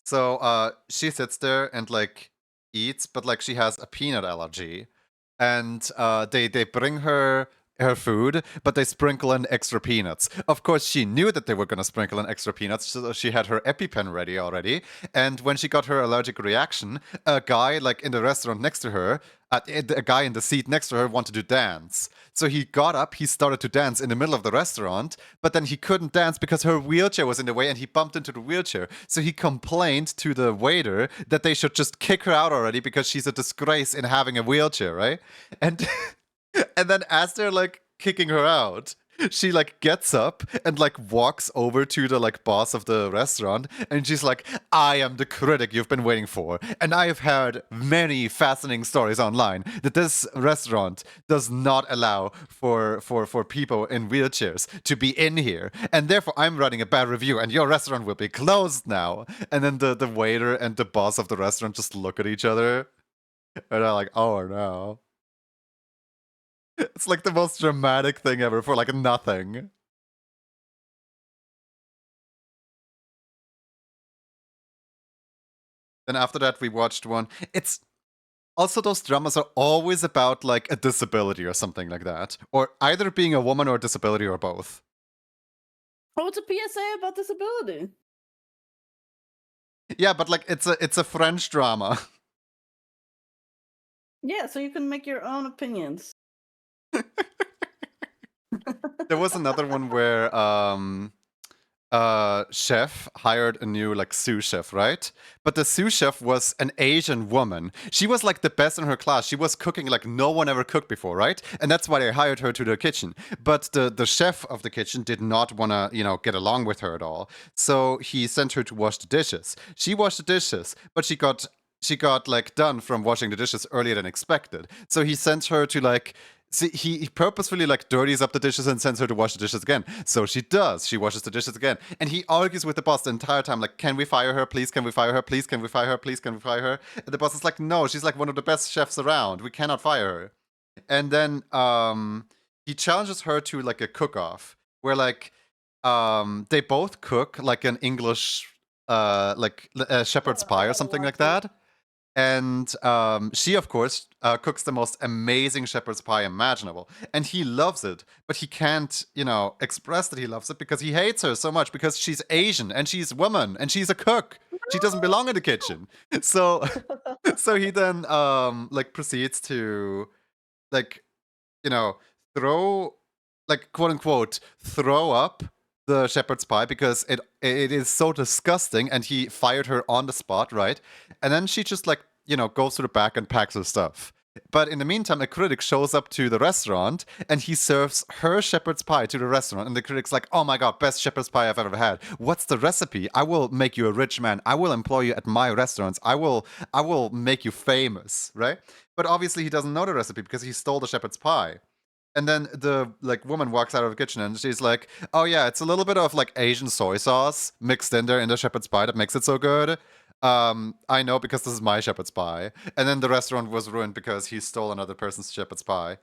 So she sits there and like eats, but like she has a peanut allergy, and they bring her food, but they sprinkle in extra peanuts. Of course, she knew that they were gonna sprinkle in extra peanuts, so she had her EpiPen ready already. And when she got her allergic reaction, a guy like in the restaurant next to her, a guy in the seat next to her wanted to dance. So he got up, he started to dance in the middle of the restaurant, but then he couldn't dance because her wheelchair was in the way and he bumped into the wheelchair. So he complained to the waiter that they should just kick her out already because she's a disgrace in having a wheelchair, right? And and then as they're like kicking her out, she like gets up and like walks over to the like boss of the restaurant, and she's like, I am the critic you've been waiting for, and I have heard many fascinating stories online that this restaurant does not allow for people in wheelchairs to be in here, and therefore I'm writing a bad review and your restaurant will be closed now. And then the waiter and the boss of the restaurant just look at each other and they're like, oh no. It's like the most dramatic thing ever for like nothing. Then after that, we watched one. It's also, those dramas are always about like a disability or something like that, or either being a woman or a disability or both. Oh, it's a PSA about disability. Yeah, but like it's a French drama. Yeah, so you can make your own opinions. There was another one where chef hired a new like sous chef, right? But the sous chef was an Asian woman. She was like the best in her class. She was cooking like no one ever cooked before, right? And that's why they hired her to the kitchen. But the chef of the kitchen did not want to, get along with her at all. So he sent her to wash the dishes. She washed the dishes, but she got like done from washing the dishes earlier than expected. So he sent her to like see, he purposefully like dirties up the dishes and sends her to wash the dishes again. So she does. She washes the dishes again. And he argues with the boss the entire time, like, can we fire her? Please, can we fire her? Please, can we fire her? Please, can we fire her? And the boss is like, no, she's like one of the best chefs around. We cannot fire her. And then he challenges her to like a cook-off where like they both cook like an English shepherd's pie or something like that. And she, of course, cooks the most amazing shepherd's pie imaginable. And he loves it, but he can't, express that he loves it because he hates her so much because she's Asian and she's a woman and she's a cook. She doesn't belong in the kitchen. So, so he then proceeds to like, throw like quote unquote throw up the shepherd's pie because it is so disgusting, and he fired her on the spot, right? And then she just like goes to the back and packs her stuff. But in the meantime, a critic shows up to the restaurant and he serves her shepherd's pie to the restaurant. And the critic's like, oh my god, best shepherd's pie I've ever had. What's the recipe? I will make you a rich man. I will employ you at my restaurants. I will make you famous, right? But obviously he doesn't know the recipe because he stole the shepherd's pie. And then the like woman walks out of the kitchen and she's like, "Oh yeah, it's a little bit of like Asian soy sauce mixed in there in the shepherd's pie that makes it so good. I know because this is my shepherd's pie." And then the restaurant was ruined because he stole another person's shepherd's pie.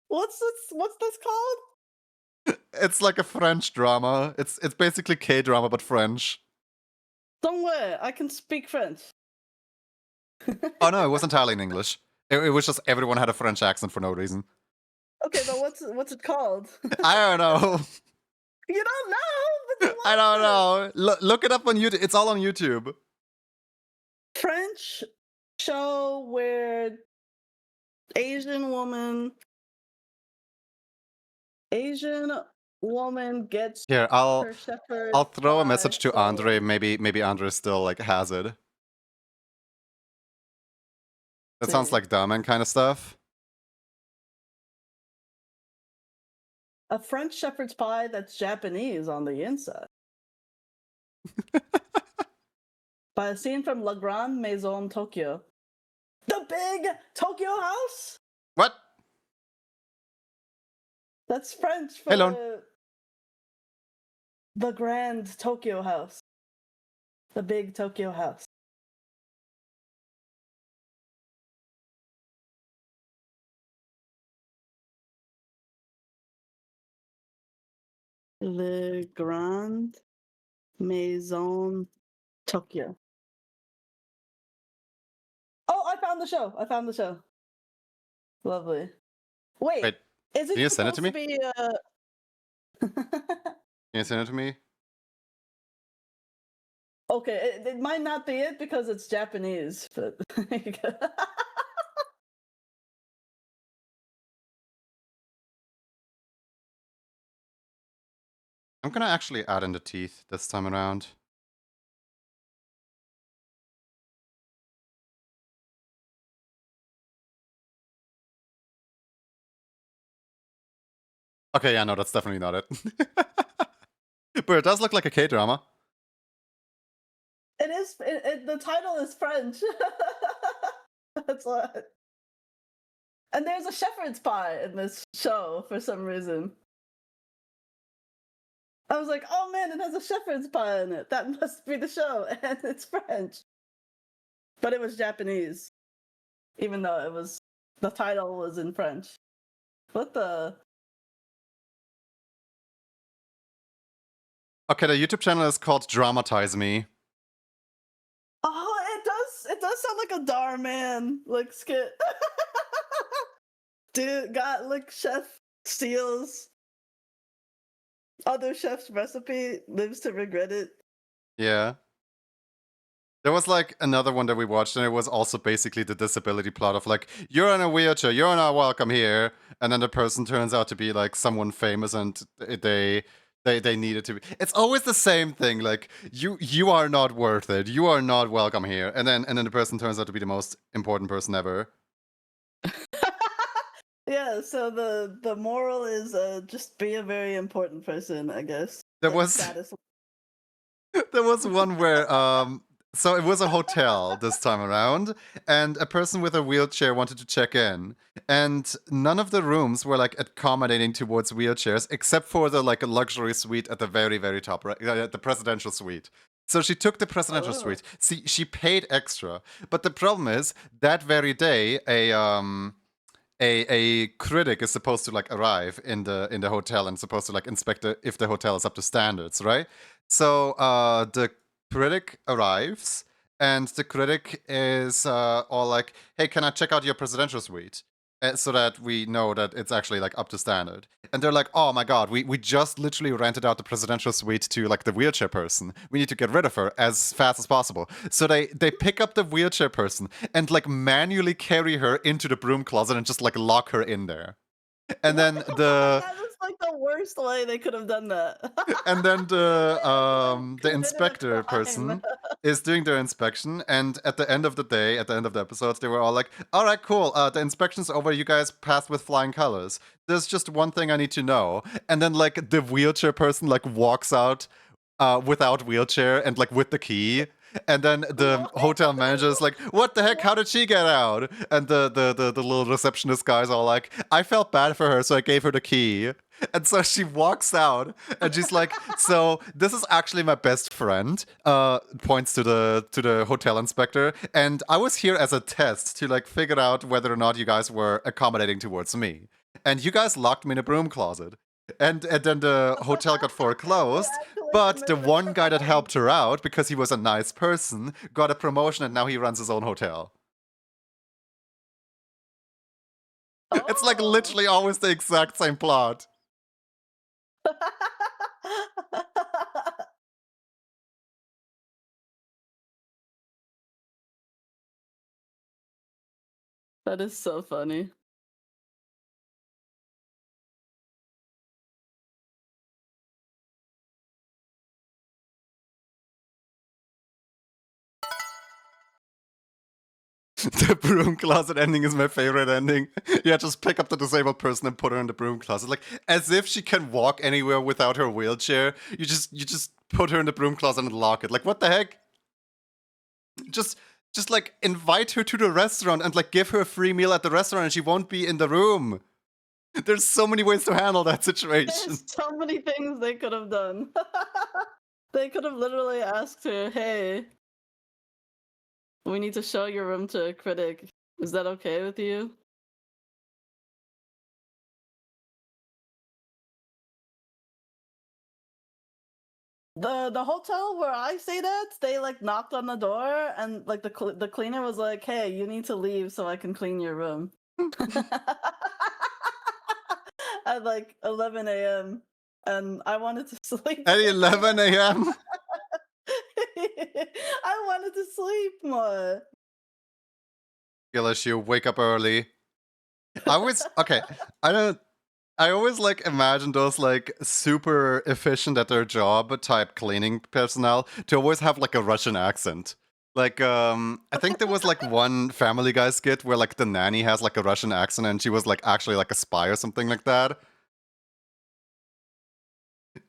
What's this called? It's like a French drama. It's basically K-drama but French. Don't worry, I can speak French. Oh no, it was entirely in English. It was just everyone had a French accent for no reason. Okay, but what's it called? I don't know. You don't know? But I don't know. Look it up on YouTube. It's all on YouTube. French show where Asian woman gets Here, her shepherd. I'll throw a pie message to stolen. Andre. Maybe Andre still like has it. That sounds like Damen kind of stuff. A French shepherd's pie that's Japanese on the inside. By a scene from La Grande Maison, Tokyo. The big Tokyo house? What? That's French for Hello. the grand Tokyo house. The big Tokyo house. Le Grand Maison, Tokyo. Oh, I found the show. Lovely. Wait, is it can you send it to me? be Can you send it to me? Okay, it might not be it because it's Japanese, but I'm gonna actually add in the teeth this time around. Okay, yeah, no, that's definitely not it. But it does look like a K-drama. It is. The title is French. That's what. And there's a shepherd's pie in this show for some reason. I was like, oh man, it has a shepherd's pie in it. That must be the show, and it's French. But it was Japanese, even though it was the title was in French. What the? Okay, the YouTube channel is called Dramatize Me. Oh, it does. It does sound like a Dar Man like skit. Dude, got like chef steals other chef's recipe, lives to regret it. Yeah. There was like another one that we watched, and it was also basically the disability plot of like, you're in a wheelchair, you're not welcome here, and then the person turns out to be like someone famous, and they needed to be. It's always the same thing. Like you are not worth it. You are not welcome here, and then the person turns out to be the most important person ever. Yeah, so the moral is just be a very important person, I guess. There Like was status. there was one where so it was a hotel this time around, and a person with a wheelchair wanted to check in, and none of the rooms were like accommodating towards wheelchairs except for the like a luxury suite at the very very top, right, the presidential suite. So she took the presidential Oh. suite. See, she paid extra, but the problem is that very day a critic is supposed to like arrive in the hotel and supposed to like inspect if the hotel is up to standards, right? So the critic arrives, and the critic is all like, "Hey, can I check out your presidential suite?" So that we know that it's actually like up to standard. And they're like, "Oh my god, we just literally rented out the presidential suite to like the wheelchair person. We need to get rid of her as fast as possible." So they pick up the wheelchair person and like manually carry her into the broom closet and just like lock her in there. And then the That was like the worst way they could have done that. and then the Committed a inspector crime. person is doing their inspection, and at the end of the day, at the end of the episodes, they were all like, "All right, cool, the inspection's over, you guys passed with flying colors. There's just one thing I need to know." And then like the wheelchair person like walks out without wheelchair and like with the key. And then the hotel manager is like, "What the heck? How did she get out?" And the little receptionist guys are like, "I felt bad for her, so I gave her the key." And so she walks out, and she's like, "So this is actually my best friend." Points to the hotel inspector, and I was here as a test to like figure out whether or not you guys were accommodating towards me. And you guys locked me in a broom closet. And then the hotel got foreclosed, but the one guy that helped her out, because he was a nice person, got a promotion, and now he runs his own hotel. It's like Oh. literally always the exact same plot. That is so funny. The broom closet ending is my favorite ending. Yeah, just pick up the disabled person and put her in the broom closet. Like, as if she can walk anywhere without her wheelchair. You just put her in the broom closet and lock it. Like, what the heck? Just like invite her to the restaurant and like give her a free meal at the restaurant, and she won't be in the room. There's so many ways to handle that situation. There's so many things they could have done. They could have literally asked her, "Hey, we need to show your room to a critic. Is that okay with you?" The hotel where I stayed at, they like knocked on the door, and like the cleaner was like, "Hey, you need to leave so I can clean your room." At like 11 a.m. and I wanted to sleep. At 11 a.m. I wanted to sleep more. Gillish, you wake up early. I always okay. I always like imagine those like super efficient at their job type cleaning personnel to always have like a Russian accent. Like I think there was like one Family Guy skit where like the nanny has like a Russian accent and she was like actually like a spy or something like that.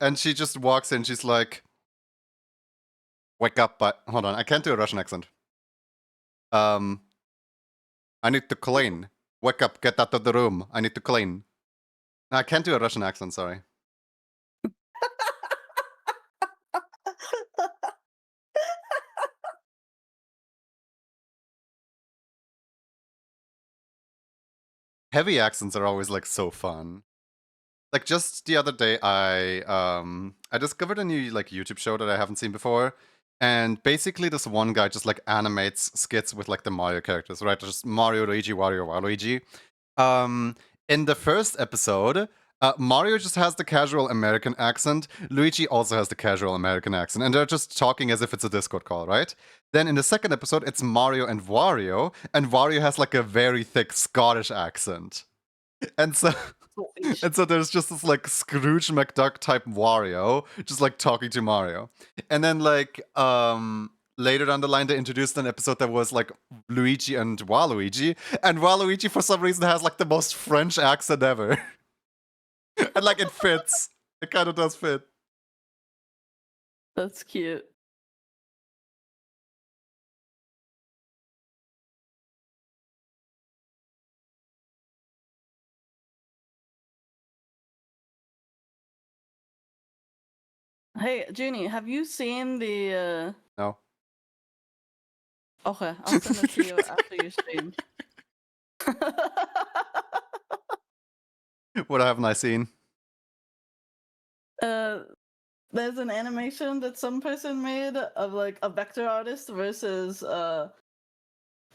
and she just walks in. She's like, "Wake up!" But hold on, I can't do a Russian accent. I need to clean. Wake up! Get out of the room. I need to clean. I can't do a Russian accent. Sorry. Heavy accents are always like so fun. Like just the other day, I discovered a new like YouTube show that I haven't seen before, and basically this one guy just like animates skits with like the Mario characters, right? Just Mario, Luigi, Wario, Waluigi. In the first episode, Mario just has the casual American accent. Luigi also has the casual American accent, and they're just talking as if it's a Discord call, right? Then in the second episode, it's Mario and Wario has like a very thick Scottish accent. And so and so there's just this like Scrooge McDuck type Wario just like talking to Mario. And then like later down the line they introduced an episode that was like Luigi and Waluigi for some reason has like the most French accent ever. And like it fits. It kind of does fit. That's cute. Hey, Junie, have you seen the No. Okay, I'll send it to you after you stream. What haven't I seen? There's an animation that some person made of like a vector artist versus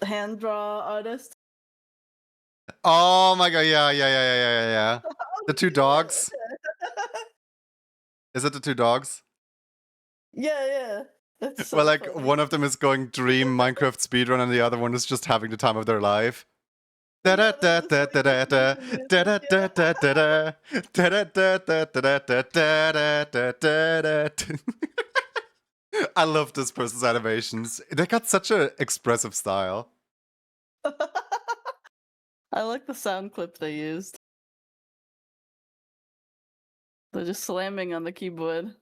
hand draw artist. Oh my god, yeah. The two dogs. Is it the two dogs? Yeah. That's so Well, like funny. one of them is going dream Minecraft speedrun and the other one is just having the time of thetheir life. I love this person's animations. They got such an expressive style. I like the sound clip they used. They're just slamming on the keyboard.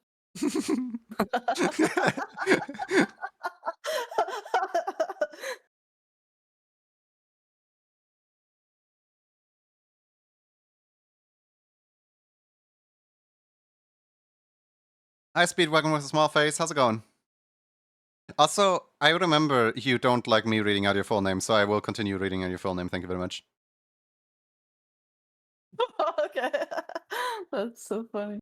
Hi, Speedwagon with a small face. How's it going? Also, I remember you don't like me reading out your full name, so I will continue reading out your full name. Thank you very much. Okay. That's so funny.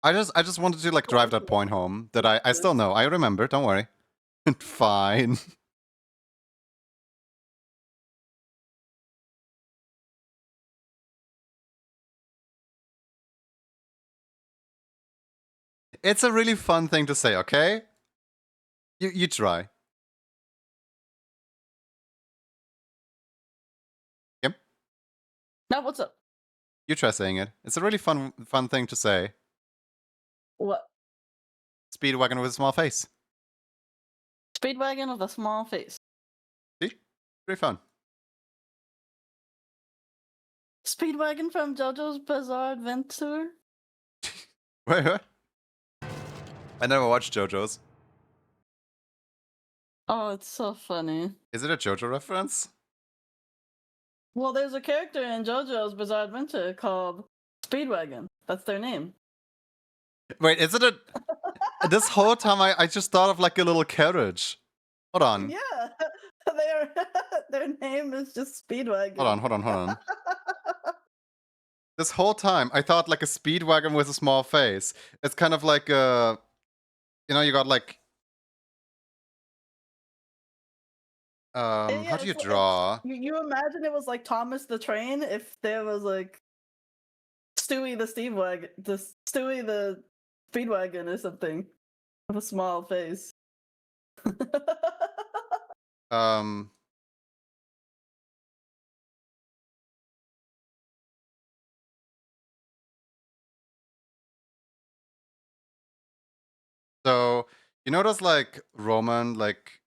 I just wanted to like drive that point home that I still know. I remember. Don't worry. Fine. It's a really fun thing to say, okay? You try. Yep. Now what's up? You try saying it. It's a really fun thing to say. What? Speedwagon with a small face. Speedwagon with a small face. See? Pretty fun. Speedwagon from JoJo's Bizarre Adventure? Wait. I never watched JoJo's. Oh, it's so funny. Is it a JoJo reference? Well, there's a character in JoJo's Bizarre Adventure called Speedwagon. That's their name. Wait, is it a... This whole time I just thought of like a little carriage. Hold on. Yeah, their name is just Speedwagon. Hold on. This whole time I thought like a Speedwagon with a small face. It's kind of like a... You know, you got like... Yeah, how do you it's draw? You imagine it was like Thomas the Train if there was like Stewie the Speedwagon or something with a small face. So, you know those like Roman like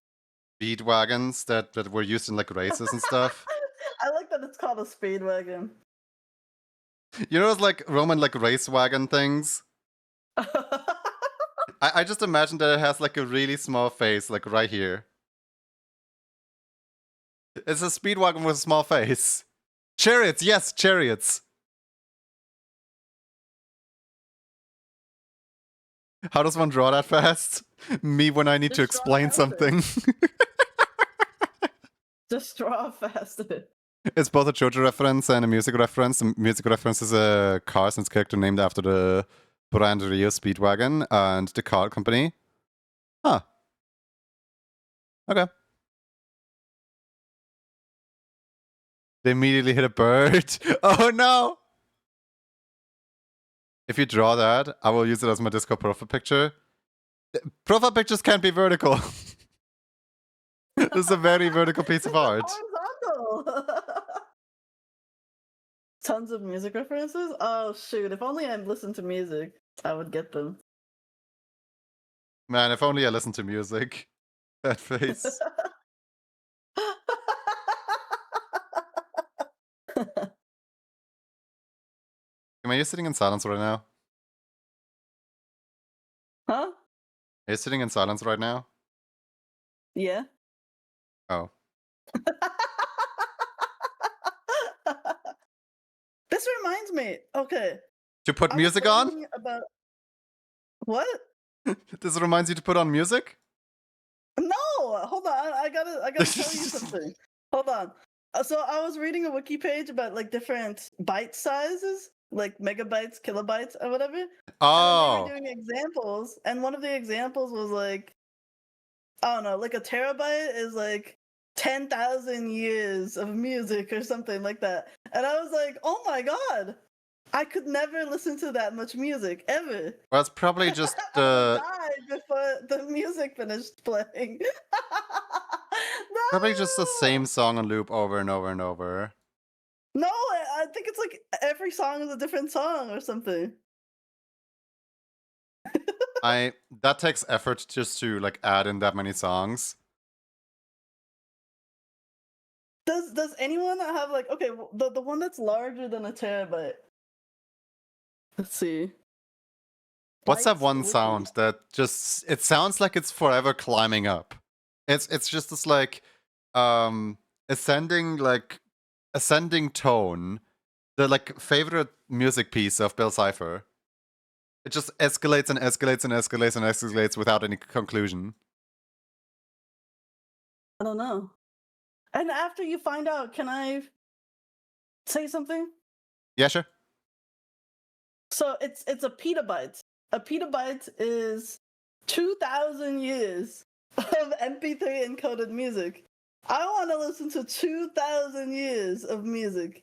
bead wagons that were used in like races and stuff? I like that it's called a Speedwagon. You know those like Roman like race wagon things? I just imagine that it has like a really small face, like right here. It's a speedwagon with a small face. Chariots, yes, chariots. How does one draw that fast? Me when I need to Just draw explain faster. something. Just draw faster. It's both a JoJo reference and a music reference. The music reference is a Carson's character named after the brand Rio Speedwagon and the car company. Huh. Okay. They immediately hit a bird. Oh no! If you draw that, I will use it as my Discord profile picture. Profile pictures can't be vertical. This is a very vertical piece of art. Horizontal. Tons of music references? Oh shoot, if only I listened to music, I would get them. Man, if only I listened to music. That face. Am I sitting in silence right now? Huh? Are you sitting in silence right now? Yeah. Oh. This reminds me. Okay. To put I was music on? reading about what? This reminds you to put on music? No, hold on. I gotta tell you something. Hold on. So I was reading a wiki page about like different byte sizes, like megabytes, kilobytes, or whatever. And then they Oh. were doing examples, and one of the examples was like, I don't know, like a terabyte is like 10,000 years of music or something like that. And I was like, oh my god, I could never listen to that much music ever. Well, it's probably just I would die before the music finished playing. probably just the No! same song on loop over and over and over. No, I think it's like every song is a different song or something. That takes effort just to like add in that many songs. Does anyone have like, okay, the one that's larger than a terabyte? Let's see. What's that Bytes one wiki. sound that just it sounds like it's forever climbing up? It's just this like ascending tone. The like favorite music piece of Bill Cipher. It just escalates and escalates and escalates and escalates without any conclusion. I don't know. And after you find out, can I say something? Yeah, sure. So it's a petabyte. A petabyte is 2,000 years of MP3 encoded music. I want to listen to 2,000 years of music.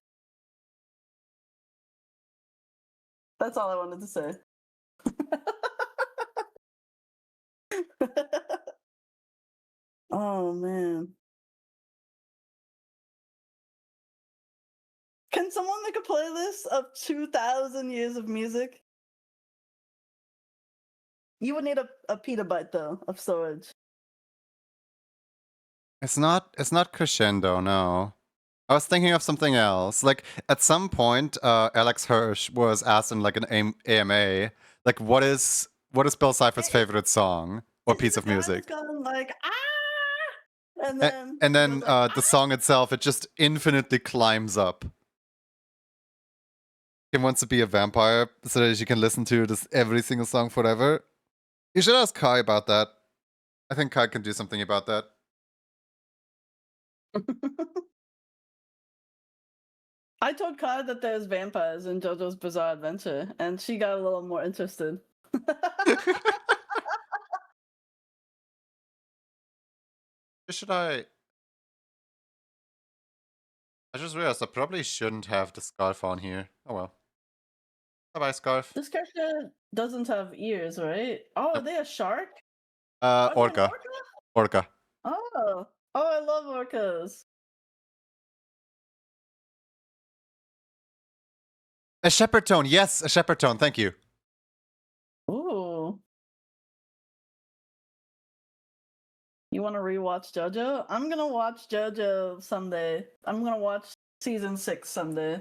That's all I wanted to say. Oh man. Can someone make a playlist of 2,000 years of music? You would need a petabyte though of storage. It's not crescendo, no. I was thinking of something else. Like at some point, Alex Hirsch was asked in like an AMA, like what is Bill Cipher's favorite song or piece of music? Gone like and A- then and then goes like, the song itself, it just infinitely climbs up. He wants to be a vampire so that you can listen to this every single song forever. You should ask Kai about that. I think Kai can do something about that. I told Kai that there's vampires in JoJo's Bizarre Adventure, and she got a little more interested. Should I just realized I probably shouldn't have the scarf on here. Oh well. Bye-bye, scarf. This character doesn't have ears, right? Oh, are Nope. they a shark? Are they an Orca. Orca. Oh, I love orcas. A shepherd tone. Yes, a shepherd tone. Thank you. Ooh. You want to rewatch JoJo? I'm gonna watch JoJo someday. I'm gonna watch season 6 someday.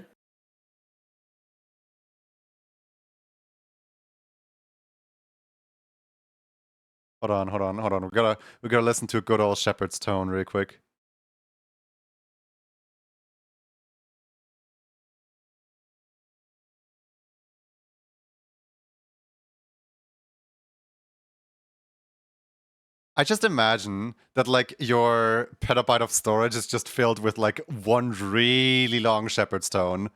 Hold on, hold on, hold on. We gotta listen to a good old shepherd's tone real quick. I just imagine that like your petabyte of storage is just filled with like one really long shepherd's tone.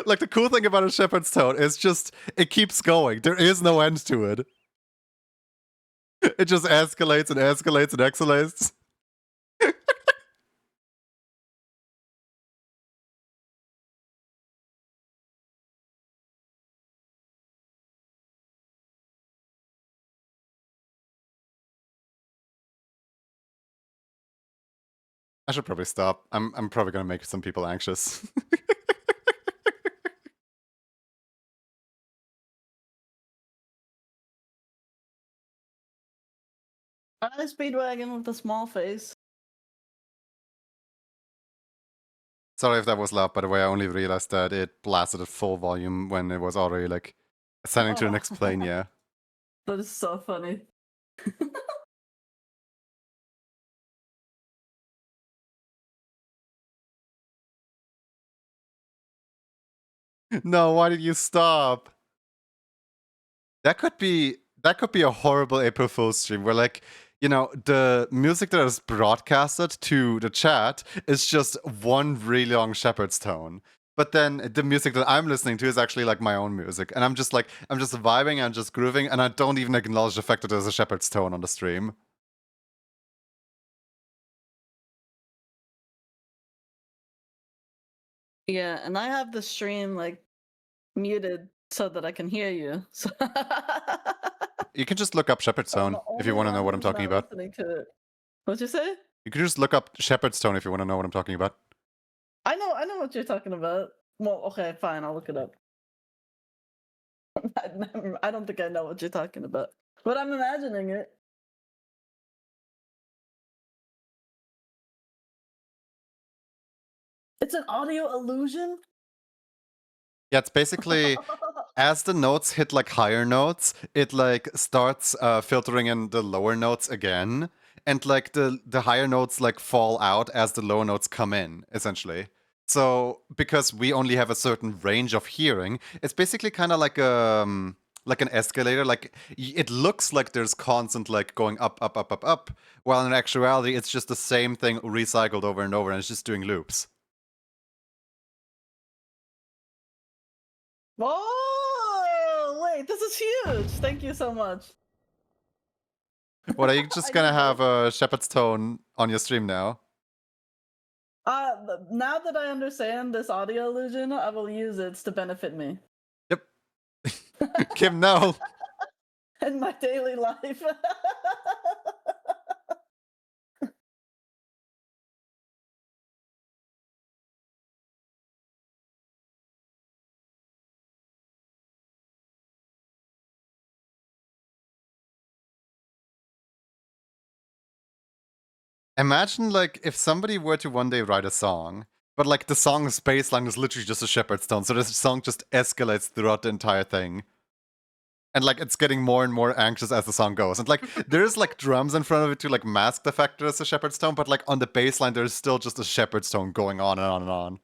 Like the cool thing about a shepherd's tone is just it keeps going. There is no end to it. It just escalates and escalates and escalates. I should probably stop. I'm probably gonna make some people anxious. I speedwagon with a small face. Sorry if that was loud, by the way. I only realized that it blasted at full volume when it was already like ascending to the next plane, yeah. That is so funny. No, why did you stop? That could be a horrible April Fool's stream where like, you know, the music that is broadcasted to the chat is just one really long shepherd's tone. But then the music that I'm listening to is actually like my own music. And I'm just vibing and just grooving, and I don't even acknowledge the fact that there's a shepherd's tone on the stream. Yeah, and I have the stream like muted so that I can hear you. So You can just look up shepherd's I'm tone the if you only want to know one what I'm who's talking not about. listening to it. What'd you say? You can just look up shepherd's tone if you want to know what I'm talking about. I know what you're talking about. Well, okay, fine, I'll look it up. I don't think I know what you're talking about, but I'm imagining it. It's an audio illusion? Yeah, it's basically as the notes hit like higher notes, it like starts filtering in the lower notes again, and like the higher notes like fall out as the lower notes come in, essentially. So because we only have a certain range of hearing, it's basically kind of like an escalator. Like it looks like there's constant like going up, up, up, up, up, while in actuality it's just the same thing recycled over and over, and it's just doing loops. Oh, wait, this is huge. Thank you so much. What, are you just gonna have a shepherd's tone on your stream now? Now that I understand this audio illusion, I will use it to benefit me Yep. Kim, no. in my daily life. Imagine like if somebody were to one day write a song, but like the song's baseline is literally just a shepherd's tone, so this song just escalates throughout the entire thing. And like it's getting more and more anxious as the song goes. And like there's like drums in front of it to like mask the fact that it's a shepherd's tone, but like on the baseline there's still just a shepherd's tone going on and on and on.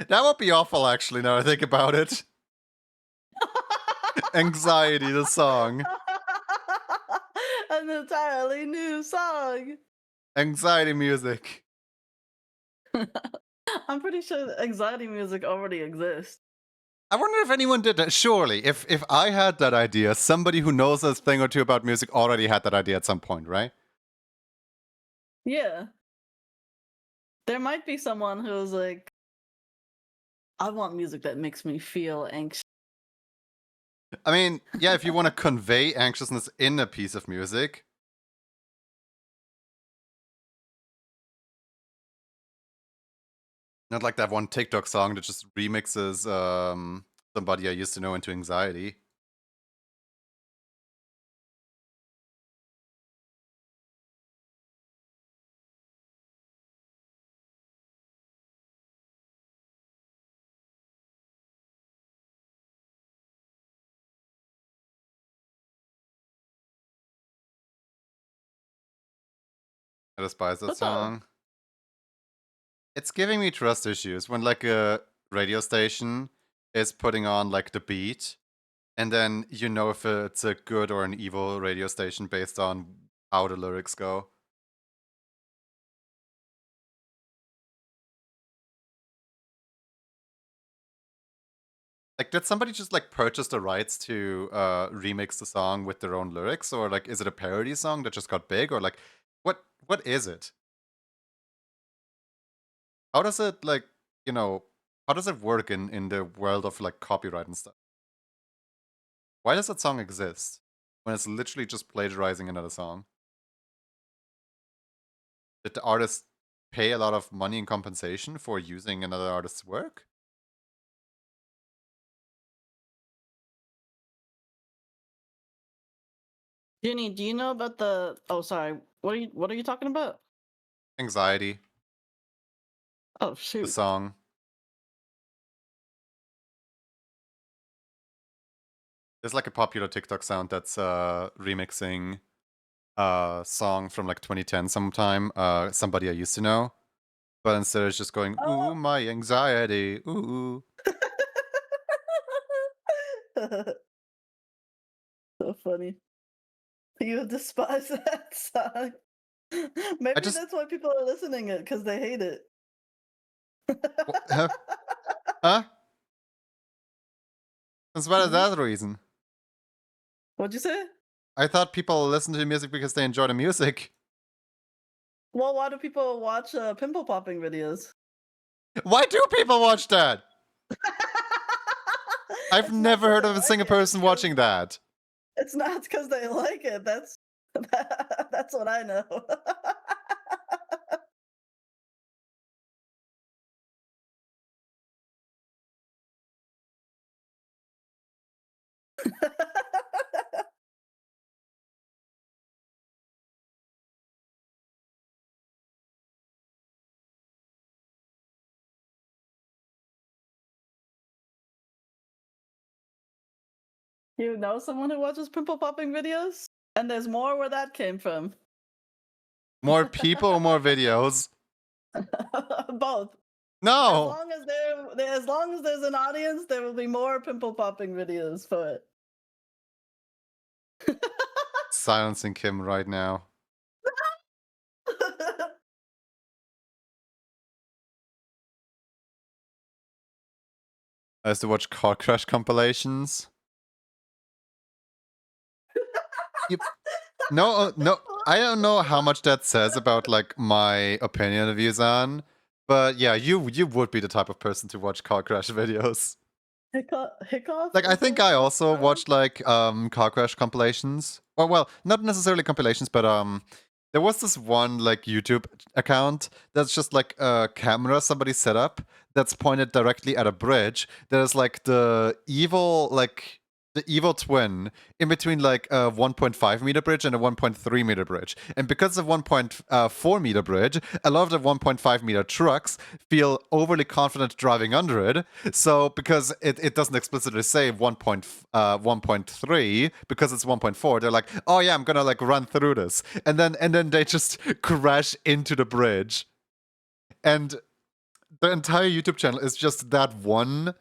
That would be awful actually, now I think about it. Anxiety, the song. An entirely new song. Anxiety music. I'm pretty sure anxiety music already exists. I wonder if anyone did that. Surely, if I had that idea, somebody who knows a thing or two about music already had that idea at some point, right? Yeah. There might be someone who's like, I want music that makes me feel anxious. I mean, yeah, if you want to convey anxiousness in a piece of music. Not like that one TikTok song that just remixes Somebody I Used to Know into Anxiety. I despise that What the? song. It's giving me trust issues when like a radio station is putting on like the beat, and then you know if it's a good or an evil radio station based on how the lyrics go. Like, did somebody just like purchase the rights to remix the song with their own lyrics, or like is it a parody song that just got big, or like what is it? How does it like, you know, how does it work in the world of like copyright and stuff? Why does that song exist when it's literally just plagiarizing another song? Did the artist pay a lot of money in compensation for using another artist's work? Jenny, do you know about the? Oh, sorry. What are you talking about? Anxiety, Oh the shoot. song. There's like a popular TikTok sound that's remixing a song from like 2010 sometime, Somebody I Used to Know. But instead it's just going, ooh, Oh. my anxiety, ooh. So funny. You despise that song. I Maybe just, that's why people are listening it because they hate it. huh? Huh? Since what is Hmm? that reason? What'd you say? I thought people listen to music because they enjoy the music. Well, why do people watch pimple popping videos? Why do people watch that? I've It's not never because heard they of a like single it. person watching that. It's not because they like it. That's that's what I know. You know someone who watches pimple popping videos? And there's more where that came from. More people or more videos? Both. As No! long as as long as there's an audience, there will be more pimple popping videos for it. Silencing Kim right now. I used to watch Car Crash compilations. You, no, I don't know how much that says about like my opinion of Yuzan, but yeah, you would be the type of person to watch Car Crash videos. Hickoff Like, I is think the I also term? watched like car crash compilations. Well, not necessarily compilations, but there was this one like YouTube account that's just like a camera somebody set up that's pointed directly at a bridge. There's like the evil twin in between like a 1.5 meter bridge and a 1.3 meter bridge. And because of 1.4 meter bridge, a lot of the 1.5 meter trucks feel overly confident driving under it. So because it doesn't explicitly say 1.3 because it's 1.4, they're like, oh yeah, I'm gonna like run through this, and then they just crash into the bridge, and the entire YouTube channel is just that one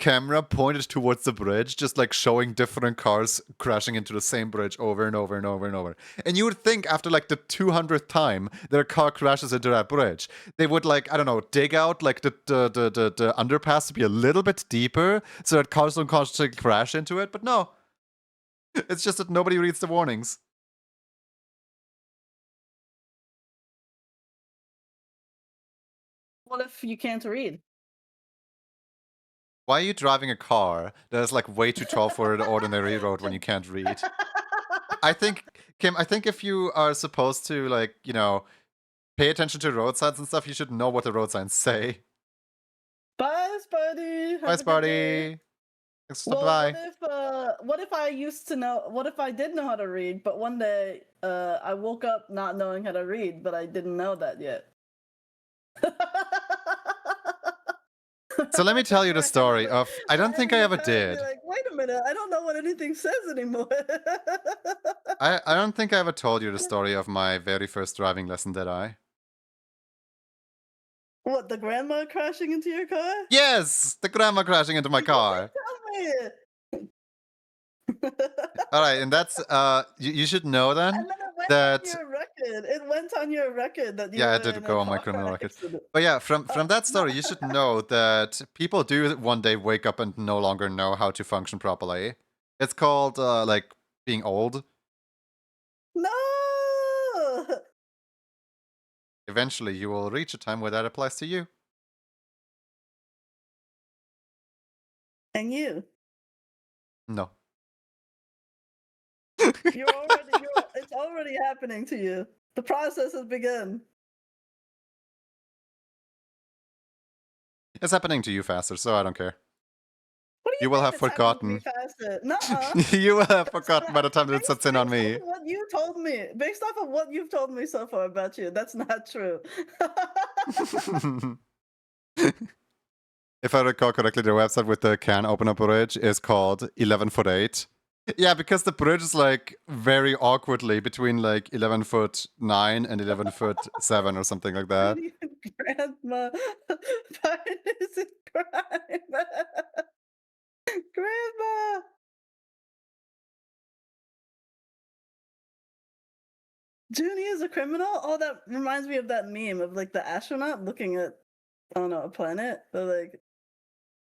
camera pointed towards the bridge, just like showing different cars crashing into the same bridge over and over and over and over. And you would think after like the 200th time that a car crashes into that bridge, they would like, I don't know, dig out like the underpass to be a little bit deeper so that cars don't constantly crash into it. But no, it's just that nobody reads the warnings. What if you can't read? Why are you driving a car that is like way too tall for the ordinary road when you can't read? I think, Kim, I think if you are supposed to, like, you know, pay attention to road signs and stuff, you should know what the road signs say. Sparty. Bye, Have a good day. Sparty. Thanks for stopping Well, by. what if I used to know? What if I did know how to read, but one day I woke up not knowing how to read, but I didn't know that yet. So let me My tell you the story grandma, of. I don't think I my ever parents be did. like, "Wait a minute, I don't know what anything says anymore." I don't think I ever told you the story of my very first driving lesson, did I? What, the grandma crashing into your car? Yes! The grandma crashing into my You didn't car. tell me. Alright, and that's, you should know then And then it went on that. your record. It went on your record that you Yeah, I were did in a go on my car criminal record. accident. But yeah, from that No. story, you should know that people do one day wake up and no longer know how to function properly. It's called, like, being old. No! Eventually, you will reach a time where that applies to you. And you. No. It's already happening to you. The process has begun. It's happening to you faster, so I don't care. What do you You will mean have it's happening to me forgotten. faster? Nuh-uh. You will have That's forgotten by not the time that it sets in on based me. off of what you told me. Based off of what you've told me so far about you, that's not true. If I recall correctly, the website with the can opener bridge is called 11 foot 8. Yeah, because the bridge is like very awkwardly between like 11 foot 9 and 11 foot 7 or something like that. Grandma, partners in crime. Grandma. Junie is a criminal? Oh, that reminds me of that meme of like the astronaut looking at, I don't know, a planet. They're like,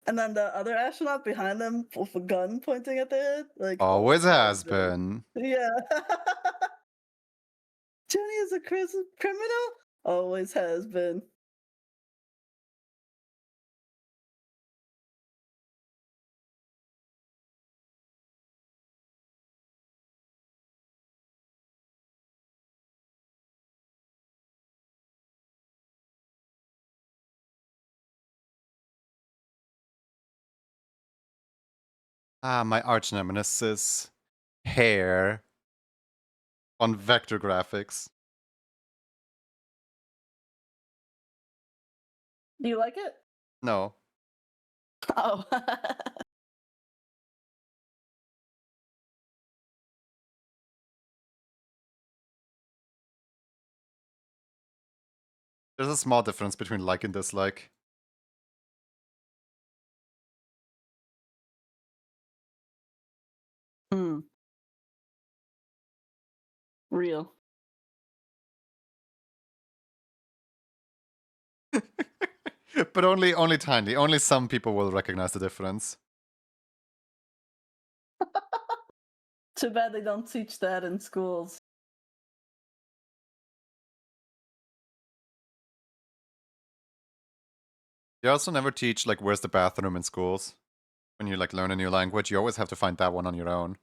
and then the other astronaut behind them with a gun pointing at their head. Like, Always always has has been. been. Yeah. Junie is a criminal? Always has been. Ah, my arch nemesis. Hair. On vector graphics. Do you like it? No. Oh. There's a small difference between like and dislike. Hmm. Real. But only tiny. Only some people will recognize the difference. Too bad they don't teach that in schools. You also never teach like where's the bathroom in schools. When you like learn a new language, you always have to find that one on your own.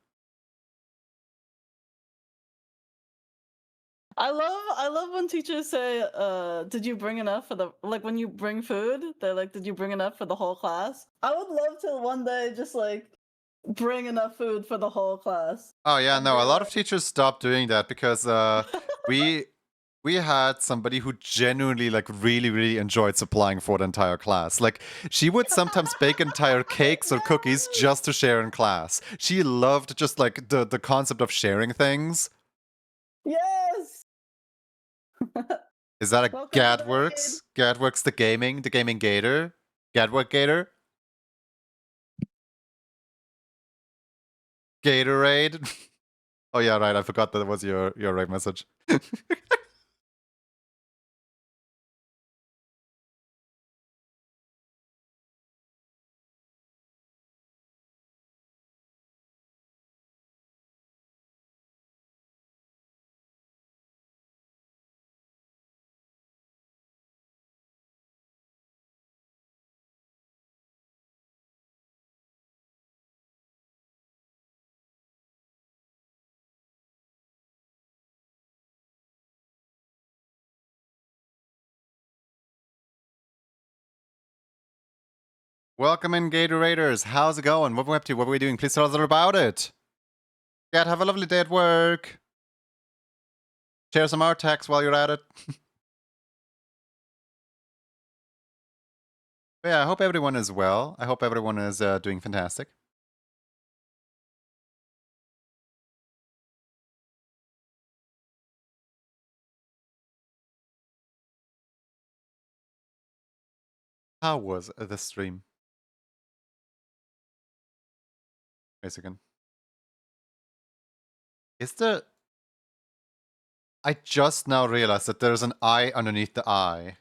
I love when teachers say, did you bring enough for the, like when you bring food, they're like, did you bring enough for the whole class? I would love to one day just like bring enough food for the whole class. Oh yeah, And no, be a lot of like, teachers stopped doing that because we we had somebody who genuinely like really enjoyed supplying for the entire class. Like she would sometimes bake entire cakes or cookies yes! just to share in class. She loved just like the concept of sharing things. Yes! Is that a Welcome to the aid. Gadworks? Gadworks the gaming gator? Gadwork gator? Gatorade? Oh yeah, right, I forgot that was your right message. Welcome in, Gatorators. How's it going? What are we up to? What are we doing? Please tell us all about it. Yeah, have a lovely day at work. Share some art text while you're at it. But yeah, I hope everyone is well. I hope everyone is doing fantastic. How was the stream? Wait a second. Is there... I just now realized that there's an eye underneath the eye.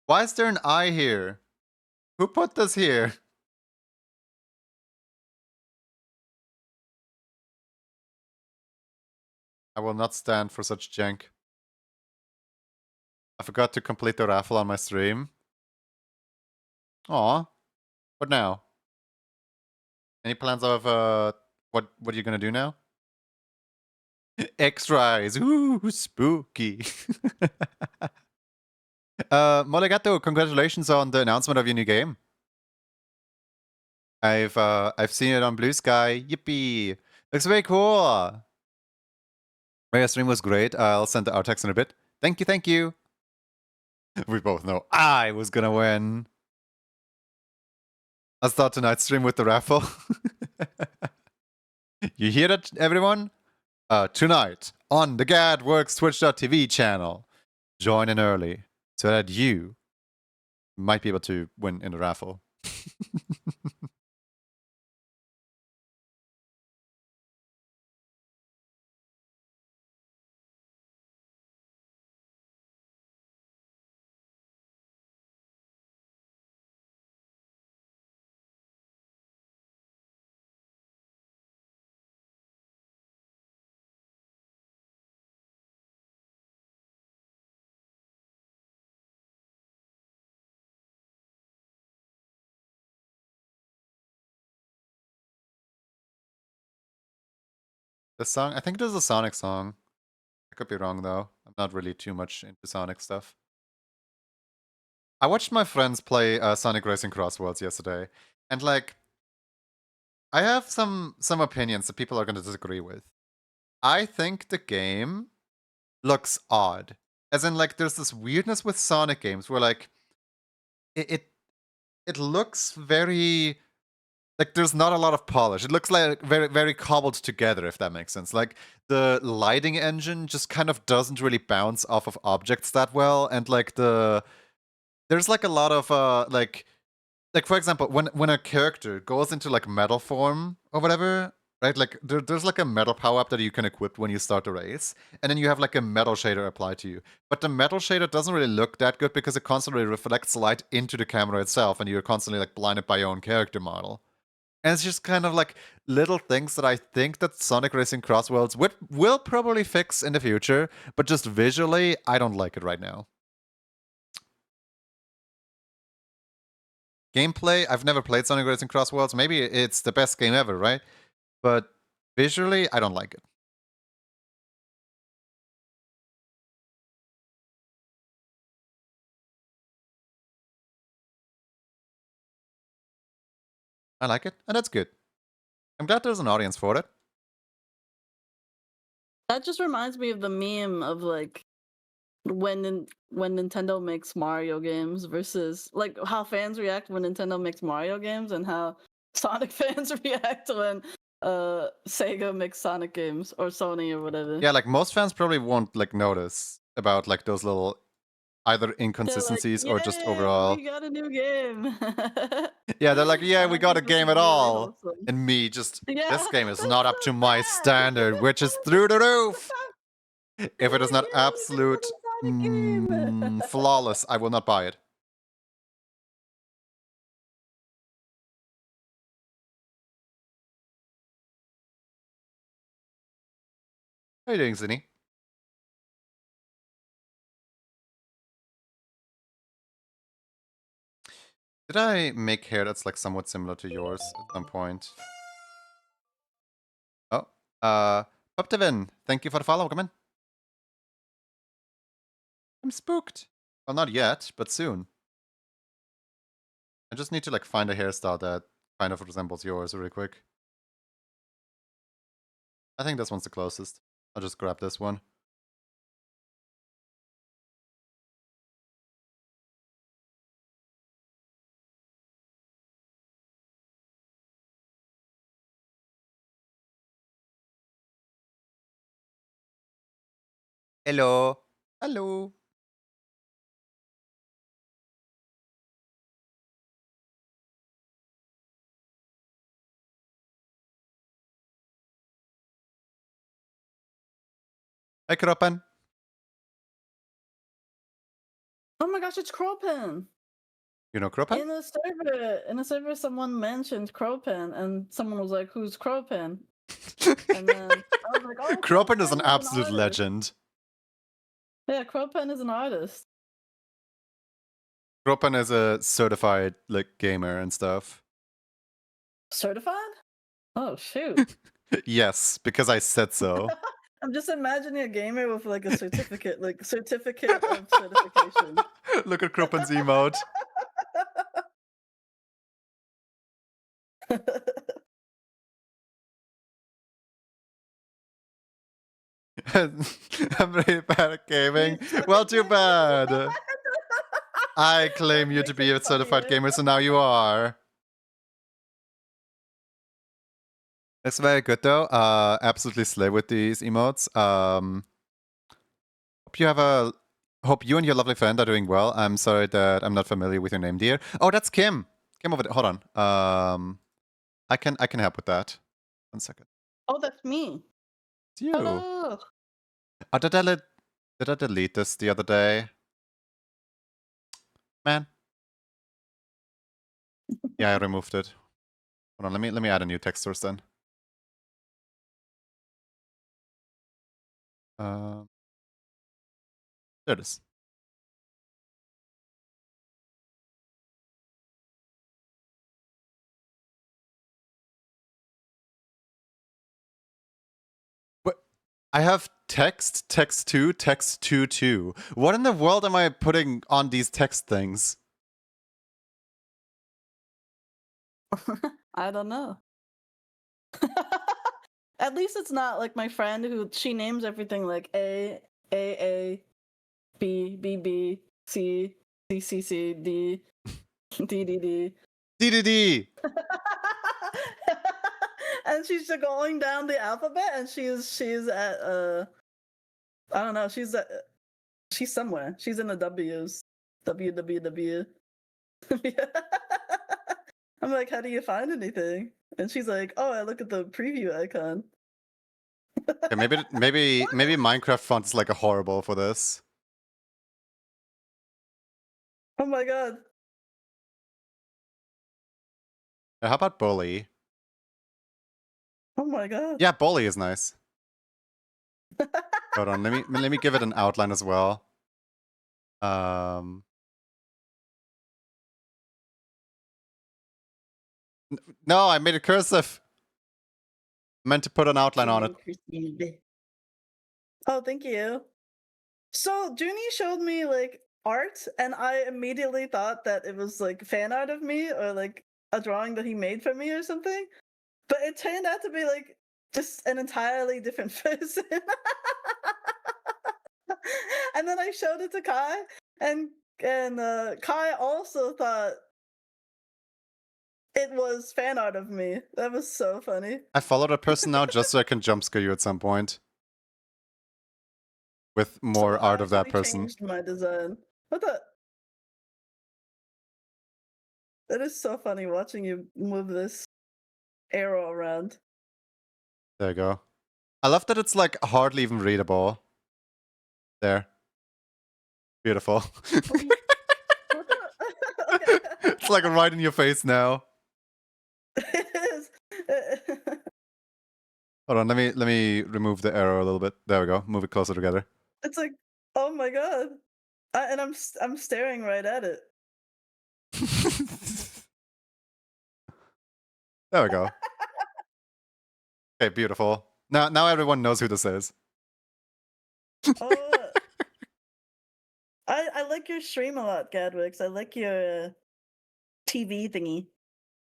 Why is there an eye here? Who put this here? I will not stand for such jank. I forgot to complete the raffle on my stream. Aw. What now? Any plans of what are you gonna do now? X-Rise! Ooh, spooky. Molegato, congratulations on the announcement of your new game. I've seen it on Blue Sky. Yippee! Looks very cool. My stream was great. I'll send the art text in a bit. Thank you, thank you. We both know I was gonna win. I'll start tonight's stream with the raffle. You hear that, everyone? Tonight on the GadWorks Twitch.tv channel. Join in early so that you might be able to win in the raffle. The song, I think it is a Sonic song. I could be wrong though. I'm not really too much into Sonic stuff. I watched my friends play Sonic Racing Cross Worlds yesterday, and like, I have some opinions that people are going to disagree with. I think the game looks odd, as in like there's this weirdness with Sonic games where like it looks very like there's not a lot of polish. It looks like very cobbled together, if that makes sense. Like the lighting engine just kind of doesn't really bounce off of objects that well, and like there's like a lot of like for example, when a character goes into like metal form or whatever, right? Like there's like a metal power up that you can equip when you start the race, and then you have like a metal shader applied to you. But the metal shader doesn't really look that good because it constantly reflects light into the camera itself, and you're constantly like blinded by your own character model. And it's just kind of like little things that I think that Sonic Racing Cross Worlds will probably fix in the future, but just visually, I don't like it right now. Gameplay, I've never played Sonic Racing Cross Worlds. Maybe it's the best game ever, right? But visually, I don't like it. I like it, and that's good. I'm glad there's an audience for it. That just reminds me of the meme of like when Nintendo makes Mario games versus like how fans react when Nintendo makes Mario games and how Sonic fans react when Sega makes Sonic games or Sony or whatever. Yeah, like most fans probably won't like notice about like those little either They're like, inconsistencies or just "Yay, overall. we got a new game." Yeah, they're like, yeah, And we I got a think this game is at really all. wholesome. And me just, Yeah, this game is that's not up so to my sad. standard, which is through the roof. If it is not absolute flawless, I will not buy it. How are you doing, Zinni? Did I make hair that's like somewhat similar to yours at some point? Oh, Optivin, thank you for the follow. Come in. I'm spooked. Well, not yet, but soon. I just need to like find a hairstyle that kind of resembles yours really quick. I think this one's the closest. I'll just grab this one. Hello. Hello. Hey, Kroppen. Oh my gosh, it's Cropen. You know Kroppen? In a server, someone mentioned Cropen, and someone was like, "Who's Cropen?" And then I was like, "Oh, Kroppen is an an absolute artist." legend. Yeah, Cropen is an artist. Kroppen is a certified like gamer and stuff. Certified? Oh shoot! Yes, because I said so. I'm just imagining a gamer with like a certificate, like certificate of certification. Look at Kroppen's emote. I'm really bad at gaming. You suck Well, at too gaming? bad. I claim That you to makes be it a certified funnier. gamer, so now you are. It's very good though. Absolutely slay with these emotes. Hope you and your lovely friend are doing well. I'm sorry that I'm not familiar with your name, dear. Oh, that's Kim. Kim over there. Hold on. I can help with that. 1 second. Oh, that's me. It's you. Hello. Oh, did I delete this the other day? Man. Yeah, I removed it. Hold on, let me add a new text source then. There it is. What? I have text 2, text 2, 2. What in the world am I putting on these text things? I don't know. At least it's not like my friend who she names everything like A, B, B, B, C, C, C, C, D, D, D, D. DDD! And she's just going down the alphabet, and she's at I don't know, she's somewhere. She's in the W's. W W W. I'm like, how do you find anything? And she's like, oh, I look at the preview icon. Okay, maybe Minecraft font is like a horrible for this. Oh my god. How about Bully? Oh my god. Yeah, Bully is nice. Hold on, let me give it an outline as well. No, I made it cursive. Meant to put an outline on it. Oh, thank you. So Junie showed me like art, and I immediately thought that it was like fan art of me or like a drawing that he made for me or something. But it turned out to be like just an entirely different person. And then I showed it to Kai, and Kai also thought it was fan art of me. That was so funny. I followed a person now just so I can jump scare you at some point. With more So art I of that actually person. changed my design. What the? That is so funny watching you move this arrow around. There you go. I love that it's like hardly even readable. There. Beautiful. What the? Okay. It's like right in your face now. It is. Hold on, let me remove the arrow a little bit. There we go. Move it closer together. It's like, oh my god, and I'm staring right at it. There we go. Okay, beautiful. Now everyone knows who this is. Oh, I like your stream a lot, Gadwix. I like your TV thingy.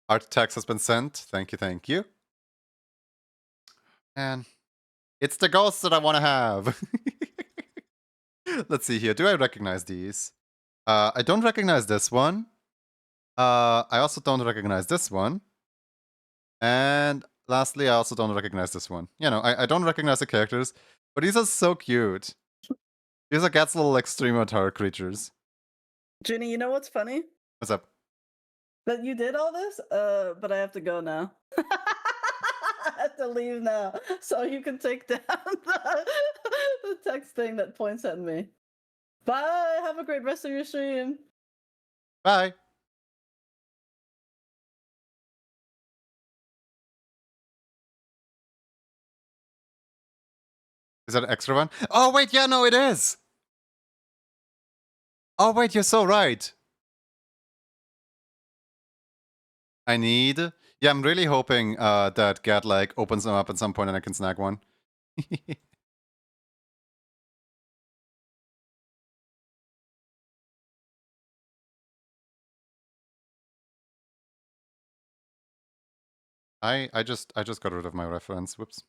Art text has been sent. Thank you, thank you. And it's the ghosts that I want to have. Let's see here. Do I recognize these? I don't recognize this one. I also don't recognize this one. And lastly, I also don't recognize this one. You know, I don't recognize the characters, but these are so cute. These are Gat's little extreme terror creatures. Ginny, you know what's funny? What's up? That you did all this, but I have to go now. I have to leave now, so you can take down the text thing that points at me. Bye. Have a great rest of your stream. Bye. Is that an extra one? Oh, wait, yeah, no, it is. Oh, wait, you're so right. I need... Yeah, I'm really hoping that Gat, like, opens them up at some point and I can snag one. I just got rid of my reference. Whoops.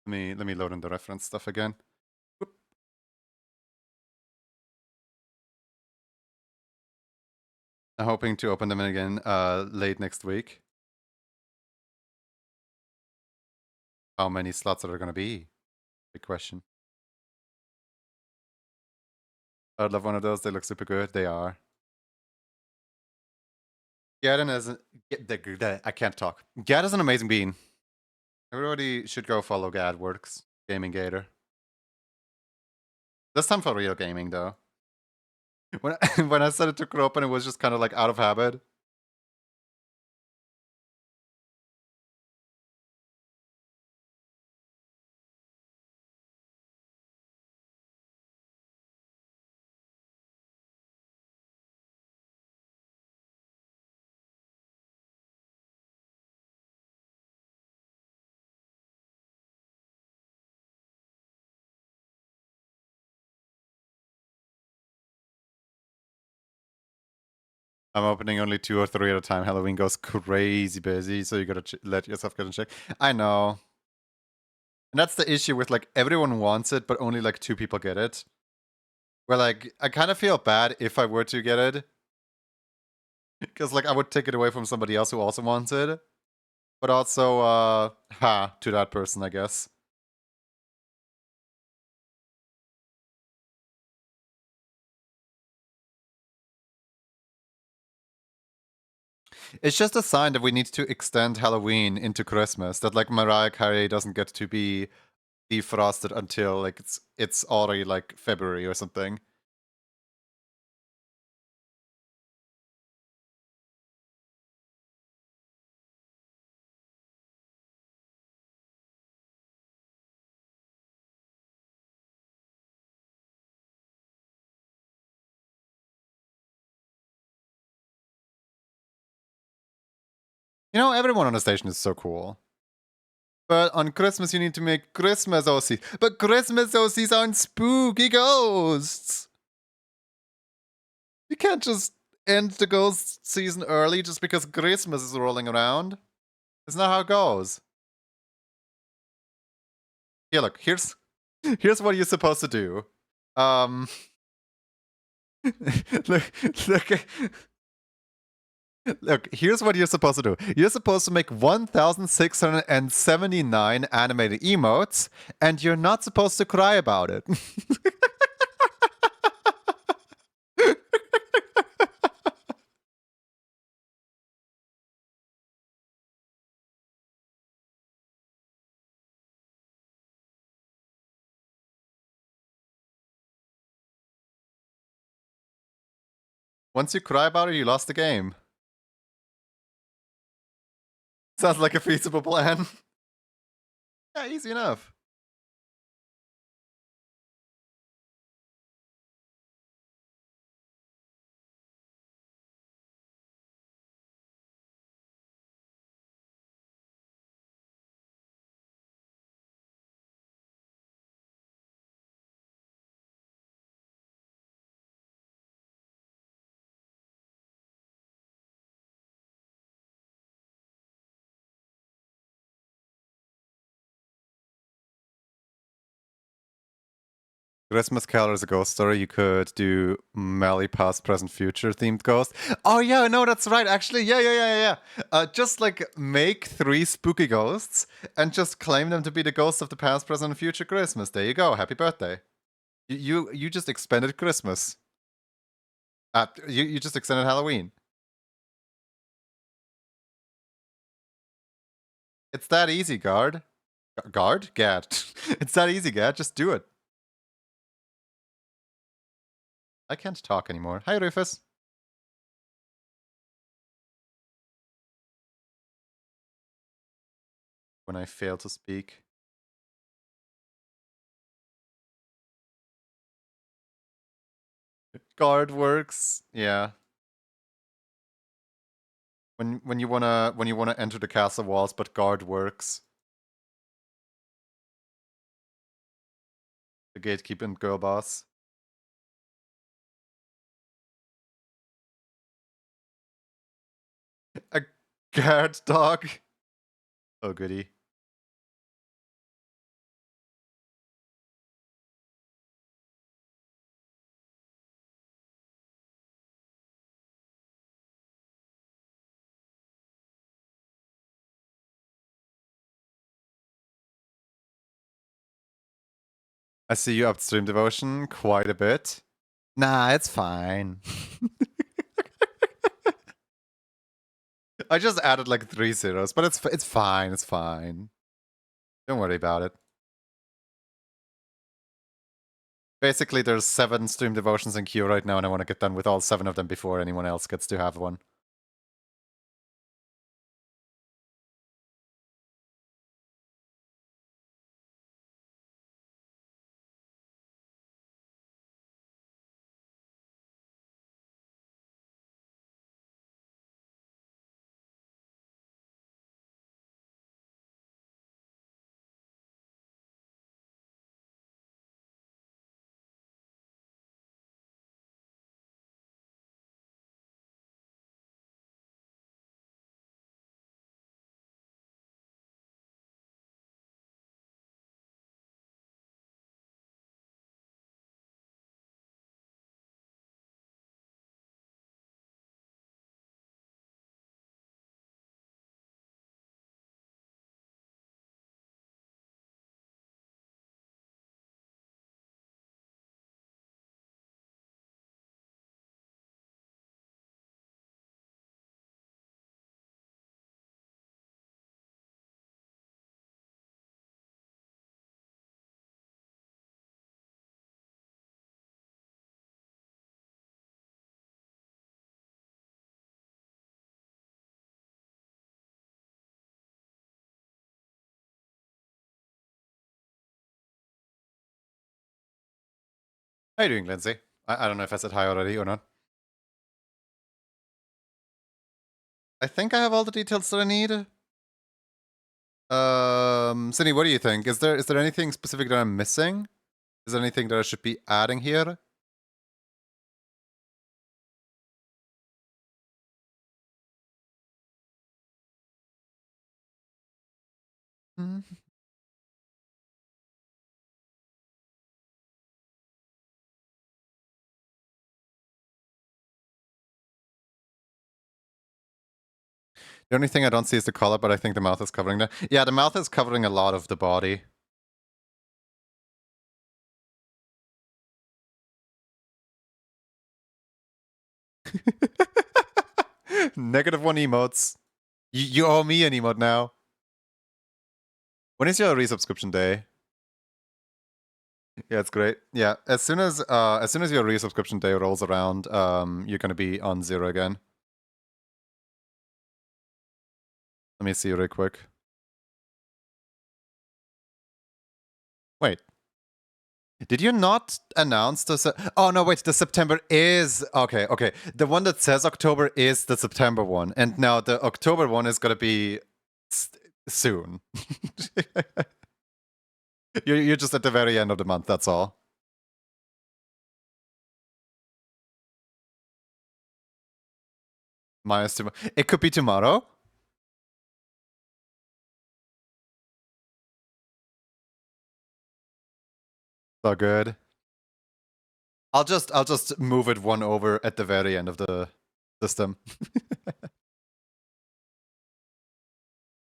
Let me load in the reference stuff again. Whoop. I'm hoping to open them again late next week. How many slots are there gonna be? Big question. I'd love one of those. They look super good. They are. Gadden is I can't talk. Gad is an amazing bean. Everybody should go follow Gadworks, Gaming Gator. This time for real gaming though. When when I said it to Kropen, it was just kind of like out of habit. I'm opening only 2 or 3 at a time. Halloween goes crazy busy, so you gotta let yourself get in check. I know. And that's the issue with like everyone wants it, but only like 2 people get it. Where like I kind of feel bad if I were to get it, because like I would take it away from somebody else who also wants it. But also, to that person, I guess. It's just a sign that we need to extend Halloween into Christmas. That like Mariah Carey doesn't get to be defrosted until like it's already like February or something. You know, everyone on the station is so cool. But on Christmas, you need to make Christmas OCs. But Christmas OCs aren't spooky ghosts. You can't just end the ghost season early just because Christmas is rolling around. It's not how it goes. Here, look. Here's what you're supposed to do. Look. Look, here's what you're supposed to do. You're supposed to make 1,679 animated emotes, and you're not supposed to cry about it. Once you cry about it, you lost the game. Sounds like a feasible plan. Yeah, easy enough. Christmas Carol is a ghost story. You could do Melly past, present, future themed ghost. Oh yeah, no, that's right. Actually, yeah. Just like make 3 spooky ghosts and just claim them to be the ghosts of the past, present, and future Christmas. There you go. Happy birthday. You just expanded Christmas. You just extended Halloween. It's that easy, Guard. Guard? Gad. It's that easy, Gad. Just do it. I can't talk anymore. Hi, Rufus. When I fail to speak. Guard works. Yeah. When you wanna enter the castle walls, but guard works. The gatekeeper and girl boss. A guard dog. Oh goody. I see you upstream devotion quite a bit. Nah, it's fine. I just added like 3 zeros, but it's fine. It's fine. Don't worry about it. Basically, there's 7 stream devotions in queue right now, and I want to get done with all 7 of them before anyone else gets to have one. How you doing, Lindsay? I don't know if I said hi already or not. I think I have all the details that I need. Cindy, what do you think? Is there anything specific that I'm missing? Is there anything that I should be adding here? Mm. The only thing I don't see is the collar, but I think the mouth is covering that. Yeah, the mouth is covering a lot of the body. -1 emotes. You owe me an emote now. When is your resubscription day? Yeah, it's great. Yeah, as soon as your resubscription day rolls around, you're gonna be on 0 again. Let me see real quick. Wait. Did you not announce the oh no, wait, the September is okay. The one that says October is the September one, and now the October one is gonna be soon. You're just at the very end of the month, that's all. Minus 2. It could be tomorrow. So good. I'll just move it one over at the very end of the system.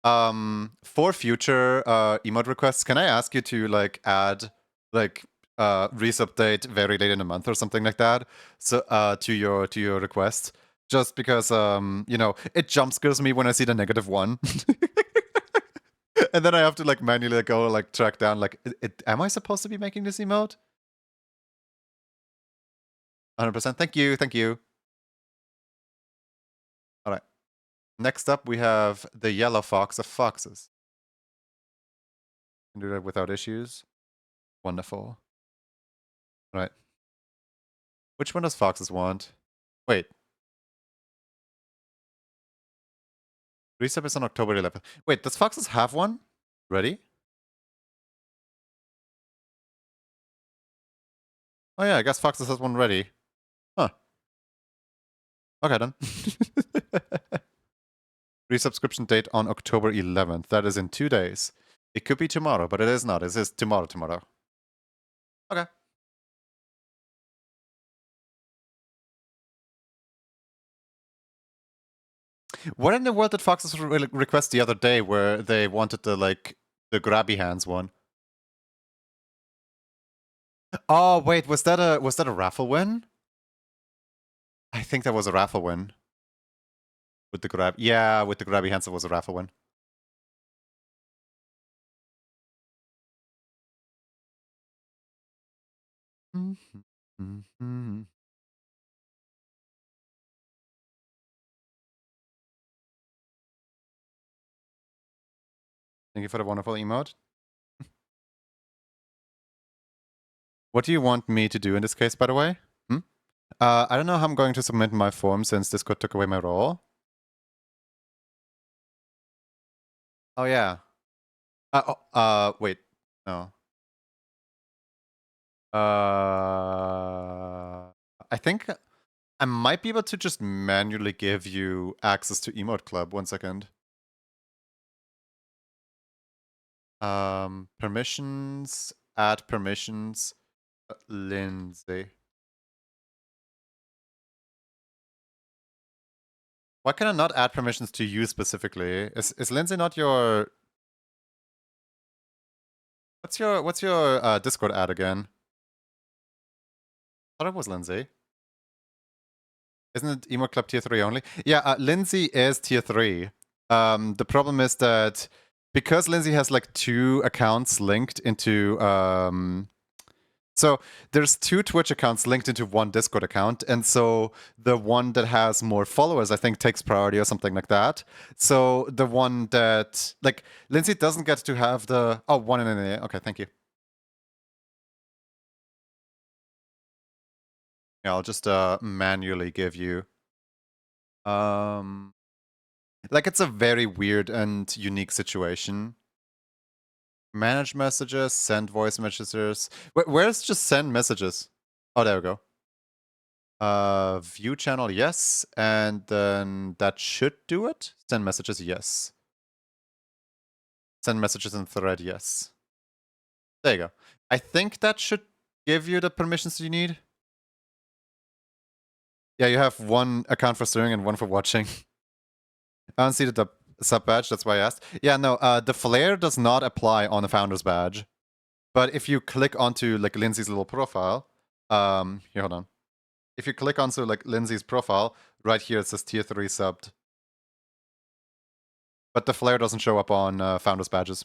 For future emote requests, can I ask you to like add like resub date very late in the month or something like that? So to your request, just because you know, it jump scares me when I see the -1. And then I have to like manually go like track down like am I supposed to be making this emote? 100%. Thank you. Thank you. All right. Next up, we have the yellow fox of foxes. Can do that without issues. Wonderful. All right. Which one does foxes want? Wait. Resub is on October 11th. Wait, does foxes have one? Ready? Oh yeah, I guess foxes has one ready. Huh. Okay then. Resubscription date on October 11th. That is in 2 days. It could be tomorrow, but it is not. It is tomorrow. Okay. What in the world did foxes request the other day where they wanted the the grabby hands one? Oh wait, was that a raffle win? I think that was a raffle win. With the grab, yeah, with the grabby hands, it was a raffle win. Thank you for the wonderful emote. What do you want me to do in this case, by the way? I don't know how I'm going to submit my form since Discord took away my role. Oh yeah. Wait. No. I think I might be able to just manually give you access to Emote Club. 1 second. Permissions, add permissions, Lindsay. Why can I not add permissions to you specifically? Is Lindsay not your... What's your Discord ad again? I thought it was Lindsay. Isn't it Emote Club tier 3 only? Yeah, Lindsay is tier 3. The problem is that because Lindsay has like 2 accounts linked into so there's 2 Twitch accounts linked into 1 Discord account, and so the one that has more followers, I think, takes priority or something like that. So the one that like Lindsay doesn't get to have the one in a okay, thank you. Yeah, I'll just manually give you like it's a very weird and unique situation. Manage messages, send voice messages. Where's just send messages? Oh, there we go. View channel, yes. And then that should do it. Send messages, yes. Send messages in thread, yes. There you go. I think that should give you the permissions you need. Yeah, you have 1 account for streaming and 1 for watching. I don't see the sub badge, that's why I asked. Yeah, no, the flare does not apply on the founder's badge. But if you click onto like Lindsay's little profile, here, hold on. If you click onto like Lindsay's profile, right here it says tier 3 subbed. But the flare doesn't show up on founders badges.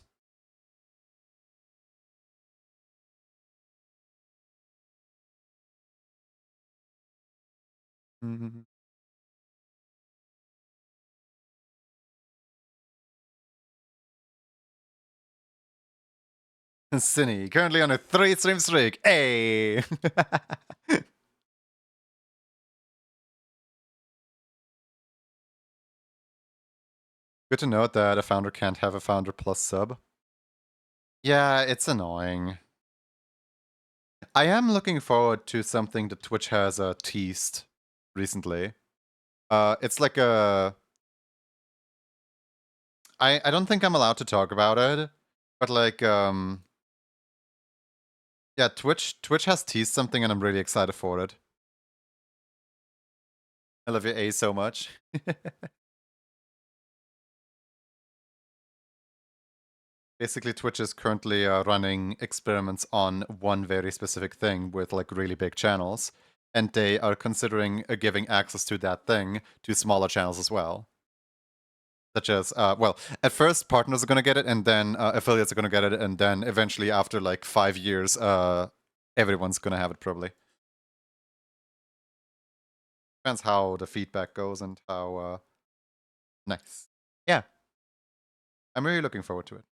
Cinny, currently on a 3 stream streak. Hey! Good to note that a founder can't have a founder plus sub. Yeah, it's annoying. I am looking forward to something that Twitch has teased recently. It's like a... I don't think I'm allowed to talk about it, but like, Yeah, Twitch has teased something, and I'm really excited for it. I love your A so much. Basically, Twitch is currently running experiments on one very specific thing with like really big channels, and they are considering giving access to that thing to smaller channels as well. Such as, well, at first partners are going to get it, and then affiliates are going to get it, and then eventually, after like 5 years, everyone's going to have it probably. Depends how the feedback goes and how nice. Yeah, I'm really looking forward to it.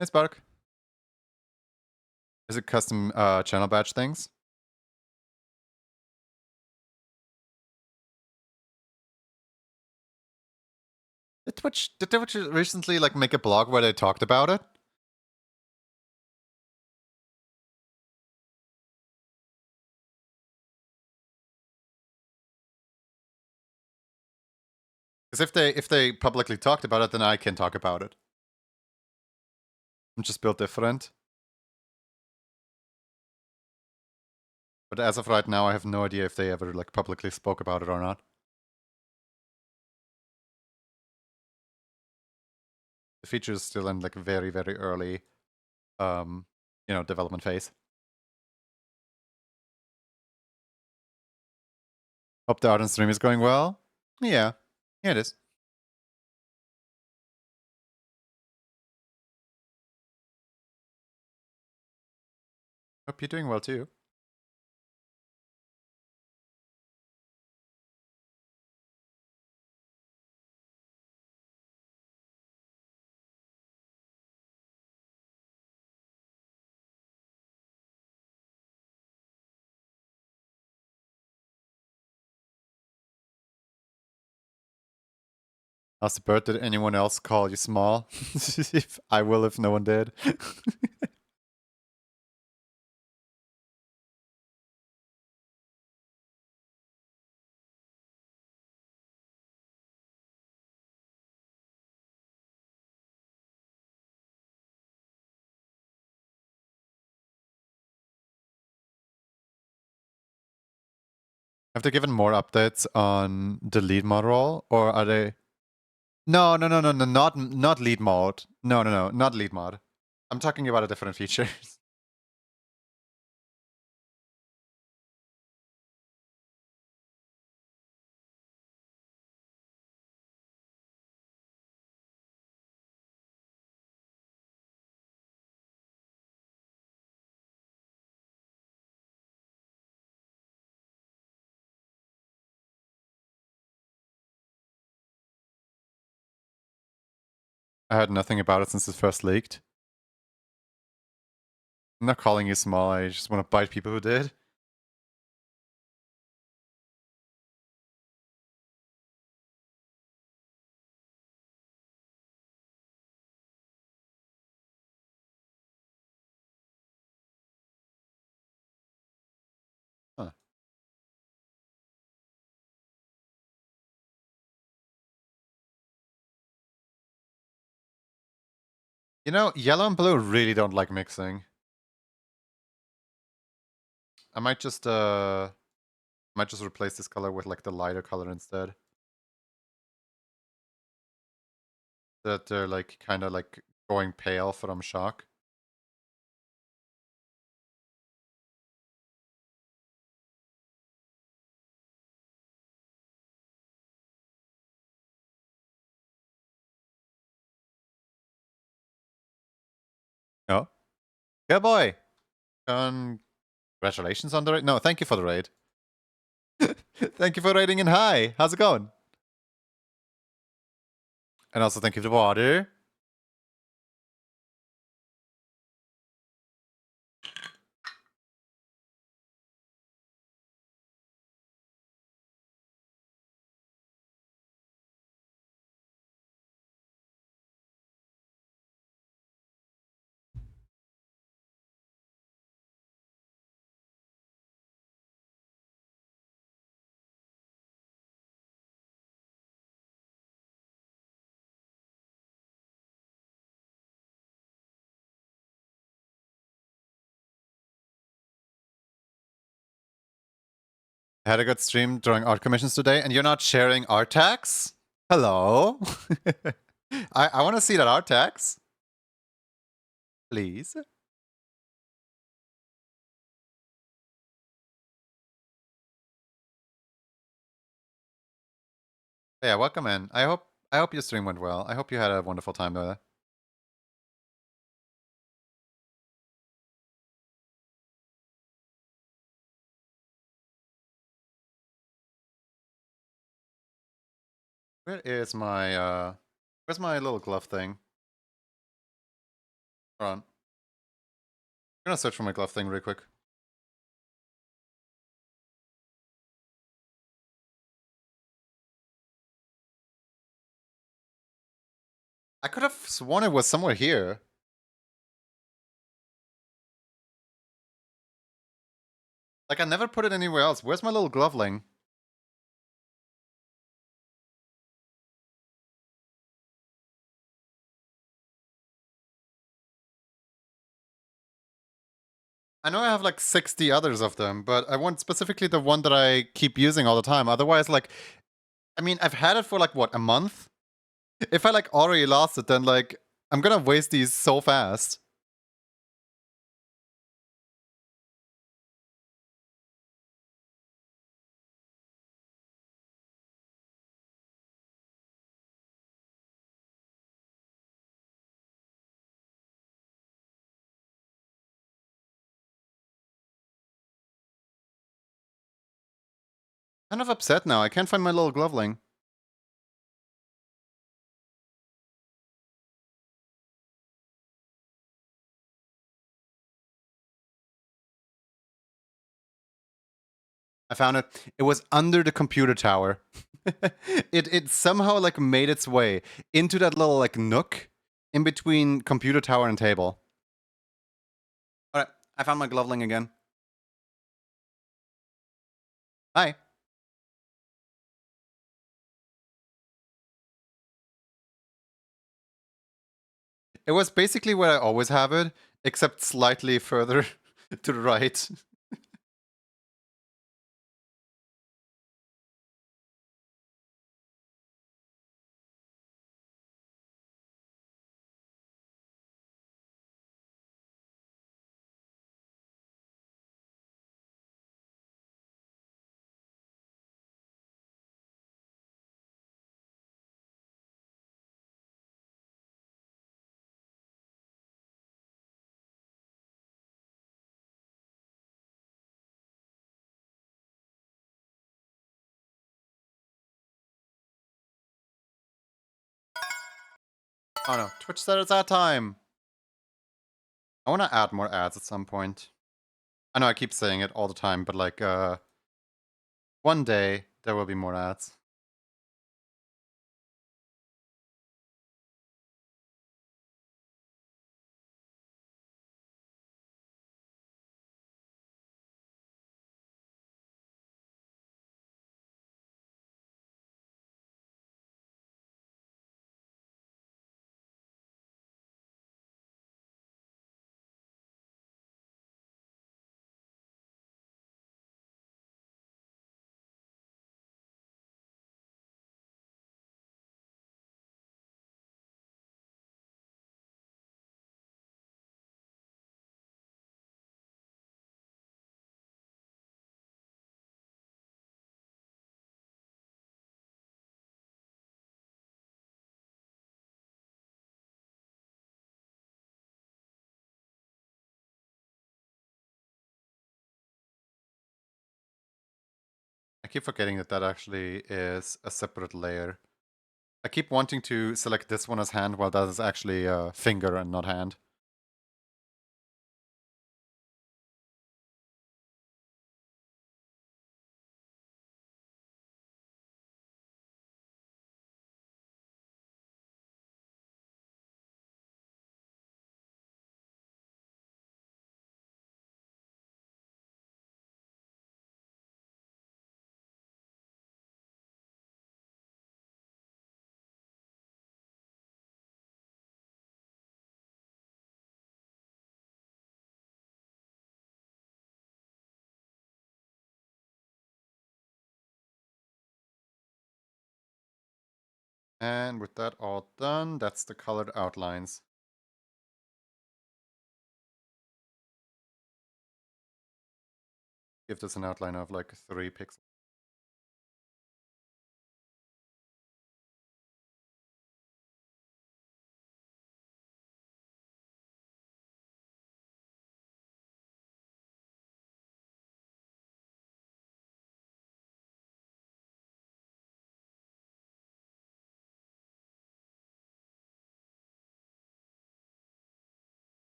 It's Bark. Is it custom channel badge things? Did Twitch recently like make a blog where they talked about it? Because if they publicly talked about it, then I can talk about it. I'm just built different. But as of right now, I have no idea if they ever like publicly spoke about it or not. The feature is still in like very, very early development phase. Hope the art and stream is going well. Yeah. Yeah, it is. Hope you're doing well too. How's the bird? Did anyone else call you small? If I will if no one did. Have they given more updates on the lead mod role, or are they? No, not lead mode. No, not lead mod. I'm talking about a different feature. I heard nothing about it since it first leaked. I'm not calling you small, I just want to bite people who did. Huh. You know, yellow and blue really don't like mixing. I might just replace this color with like the lighter color instead. That they're like kind of like going pale from shock. Oh, good boy. Congratulations on the raid. No, thank you for the raid. Thank you for raiding in. Hi, how's it going? And also thank you for the water. I had a good stream drawing art commissions today, and you're not sharing art tags? Hello? I want to see that art tags. Please. Yeah, welcome in. I hope your stream went well. I hope you had a wonderful time there. Where is my where's my little glove thing? Hold on. I'm gonna search for my glove thing real quick. I could have sworn it was somewhere here. Like, I never put it anywhere else. Where's my little gloveling? I know I have like 60 others of them, but I want specifically the one that I keep using all the time. Otherwise, like, I mean, I've had it for like, what, a month? If I like already lost it, then like, I'm gonna waste these so fast. Kind of upset now. I can't find my little gloveling. I found it. It was under the computer tower. it somehow like made its way into that little like nook in between computer tower and table. Alright, I found my gloveling again. Hi. It was basically where I always have it, except slightly further to the right. Oh no, Twitch said it's ad time. I want to add more ads at some point. I know I keep saying it all the time, but like, one day there will be more ads. I keep forgetting that that actually is a separate layer. I keep wanting to select this one as hand while that is actually finger and not hand. And with that all done, that's the colored outlines. Give this an outline of like 3 pixels.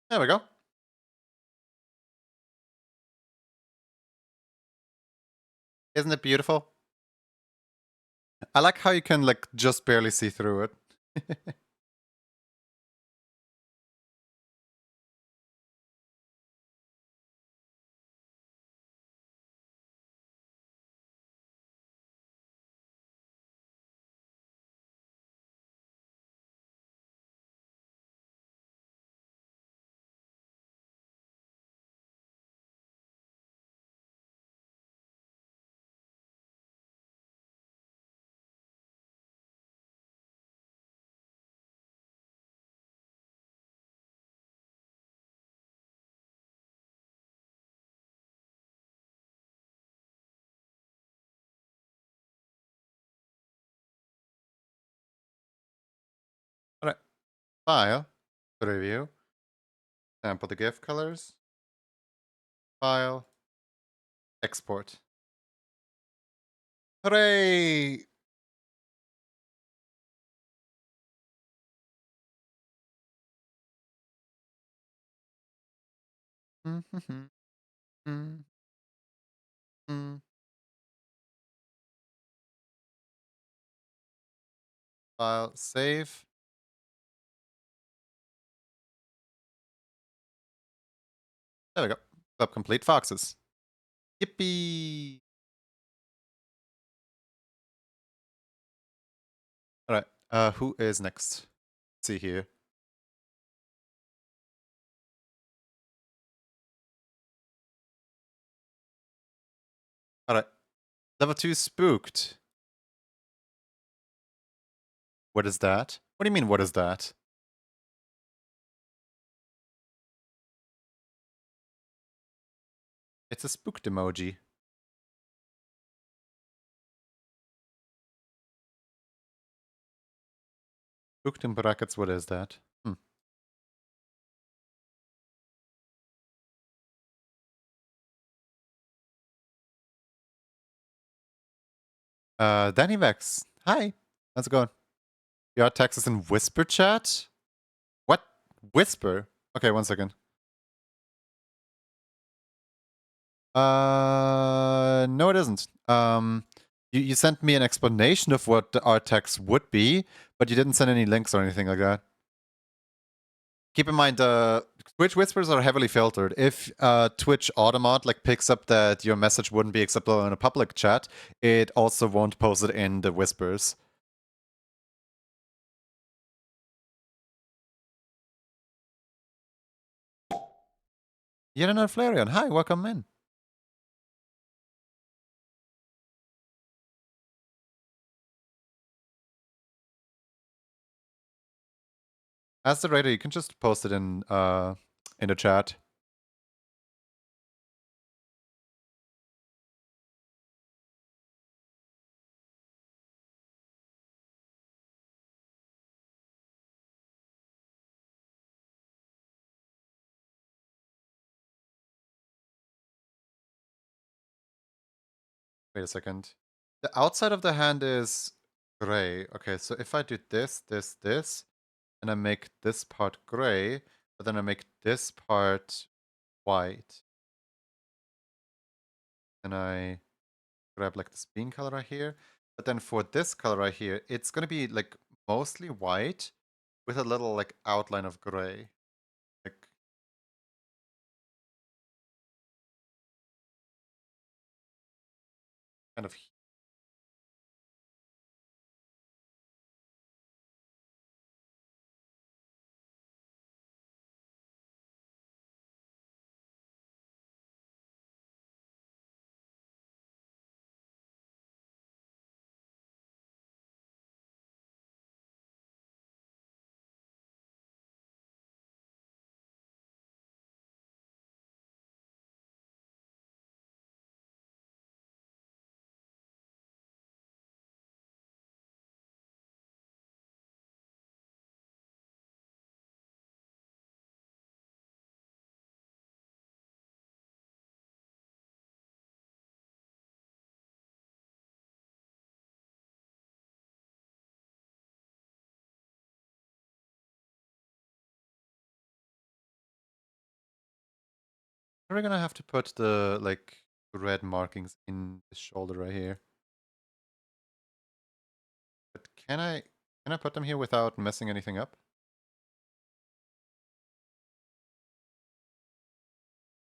There we go. Isn't it beautiful? I like how you can like just barely see through it. Alright. File. Preview. Sample the GIF colors. File. Export. Hooray! File. Save. There we go. Club complete foxes. Yippee! Alright. Who is next? Let's see here. Alright. Level 2 spooked. What is that? What do you mean, what is that? It's a spooked emoji. Spooked in brackets, what is that? Danny Vex. Hi. How's it going? Your text is in whisper chat? What? Whisper? Okay, 1 second. No, it isn't. You sent me an explanation of what our text would be, but you didn't send any links or anything like that. Keep in mind, Twitch whispers are heavily filtered. If Twitch Automod like picks up that your message wouldn't be acceptable in a public chat, it also won't post it in the whispers. Yet another Flareon. Hi, welcome in. As the writer, you can just post it in the chat. Wait a second. The outside of the hand is gray. Okay, so if I do this, and I make this part gray, but then I make this part white, and I grab like this bean color right here. But then for this color right here, it's gonna be like mostly white with a little like outline of gray. Like kind of We're gonna have to put the like red markings in the shoulder right here. But can I put them here without messing anything up?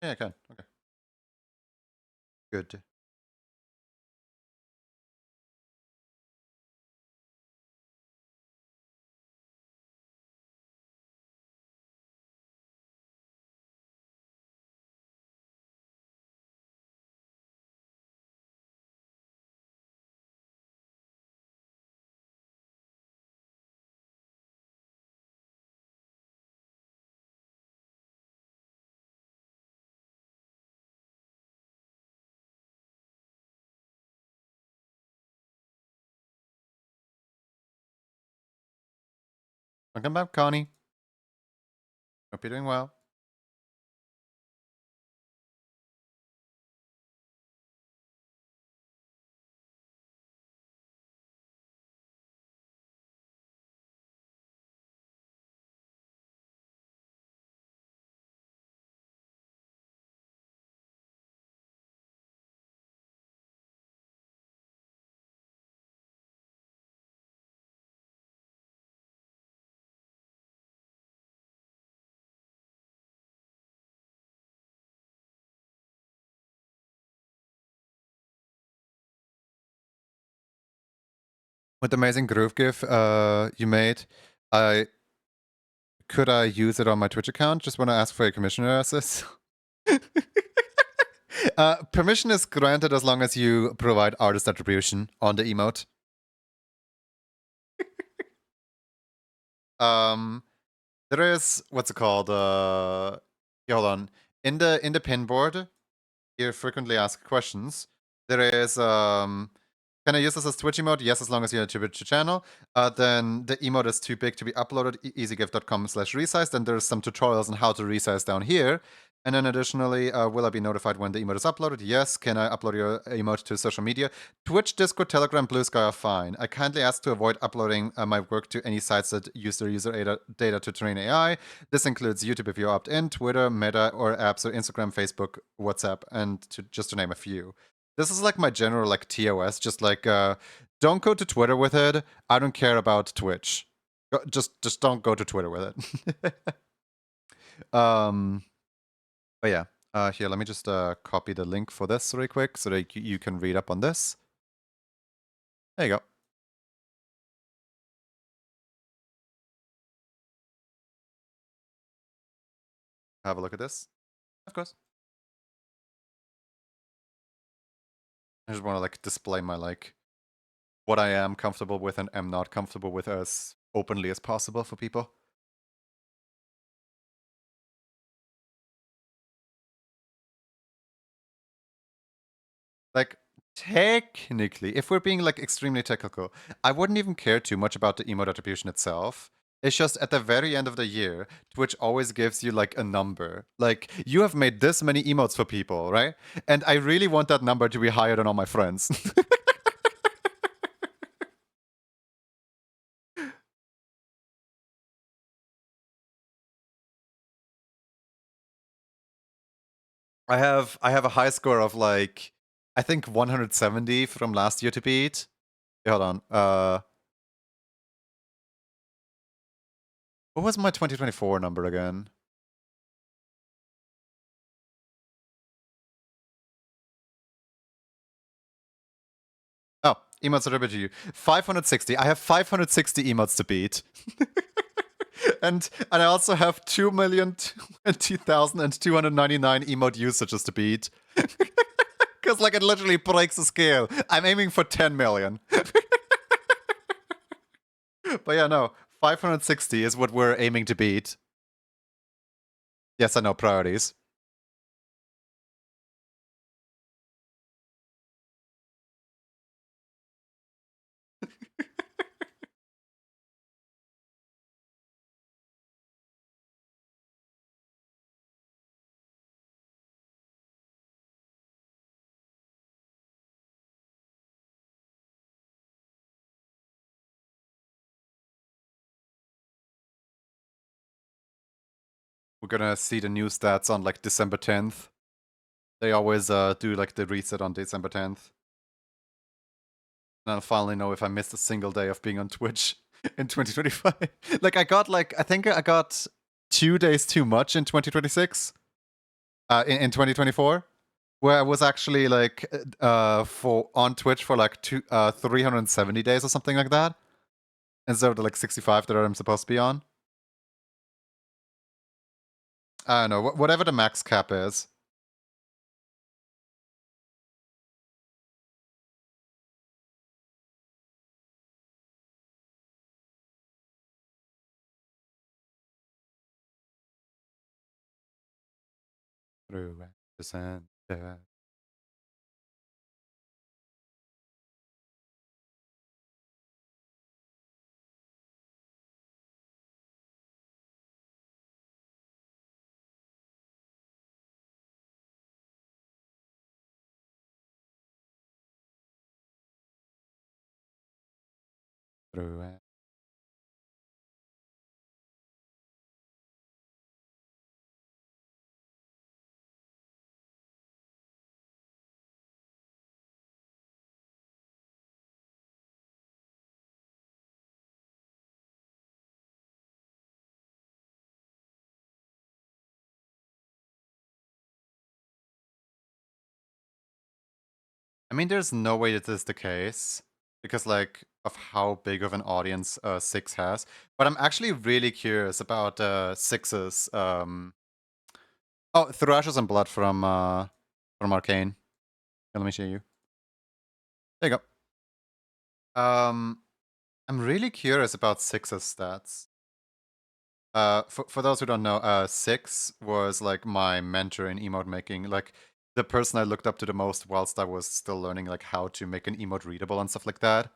Yeah, I can. Okay. Good. Welcome back, Connie. Hope you're doing well. With the amazing groove GIF you made, could I use it on my Twitch account? Just want to ask for a commissioner access. Permission is granted as long as you provide artist attribution on the emote. There is what's it called? Yeah, hold on. In the pin board, here frequently asked questions. There is can I use this as Twitch emote? Yes, as long as you attribute to channel. Then the emote is too big to be uploaded. easygif.com/resize. Then there's some tutorials on how to resize down here. And then additionally, will I be notified when the emote is uploaded? Yes. Can I upload your emote to social media? Twitch, Discord, Telegram, Blue Sky are fine. I kindly ask to avoid uploading my work to any sites that use their user data to train AI. This includes YouTube if you opt in, Twitter, Meta, or apps, or Instagram, Facebook, WhatsApp, and just to name a few. This is like my general like TOS, just like don't go to Twitter with it. I don't care about Twitch. Just don't go to Twitter with it. But yeah, here let me just copy the link for this really quick so that you can read up on this. There you go. Have a look at this. Of course. I just want to like display my like what I am comfortable with and am not comfortable with as openly as possible for people. Like, technically, if we're being like extremely technical, I wouldn't even care too much about the emote attribution itself. It's just at the very end of the year, Twitch always gives you like a number. Like, you have made this many emotes for people, right? And I really want that number to be higher than all my friends. I have a high score of like I think 170 from last year to beat. Hold on. What was my 2024 number again? Oh, emotes attributed to you. 560. I have 560 emotes to beat. and I also have 2,020,299 emote usages to beat. Because like it literally breaks the scale. I'm aiming for 10 million. But yeah, no. 560 is what we're aiming to beat. Yes, I know, priorities. We're gonna see the new stats on like December 10th. They always do like the reset on December 10th. And I'll finally know if I missed a single day of being on Twitch in 2025. Like I think I got 2 days too much in 2026. In 2024. Where I was actually like for on Twitch for like 370 days or something like that. Instead of the like 65 that I'm supposed to be on. I don't know, whatever the max cap is. Through percent. Through. I mean, there's no way that this is the case because like of how big of an audience Six has. But I'm actually really curious about Six's Thrashes and Blood from Arcane. Here, let me show you. There you go. I'm really curious about Six's stats. For those who don't know, Six was like my mentor in emote making. Like the person I looked up to the most whilst I was still learning like how to make an emote readable and stuff like that.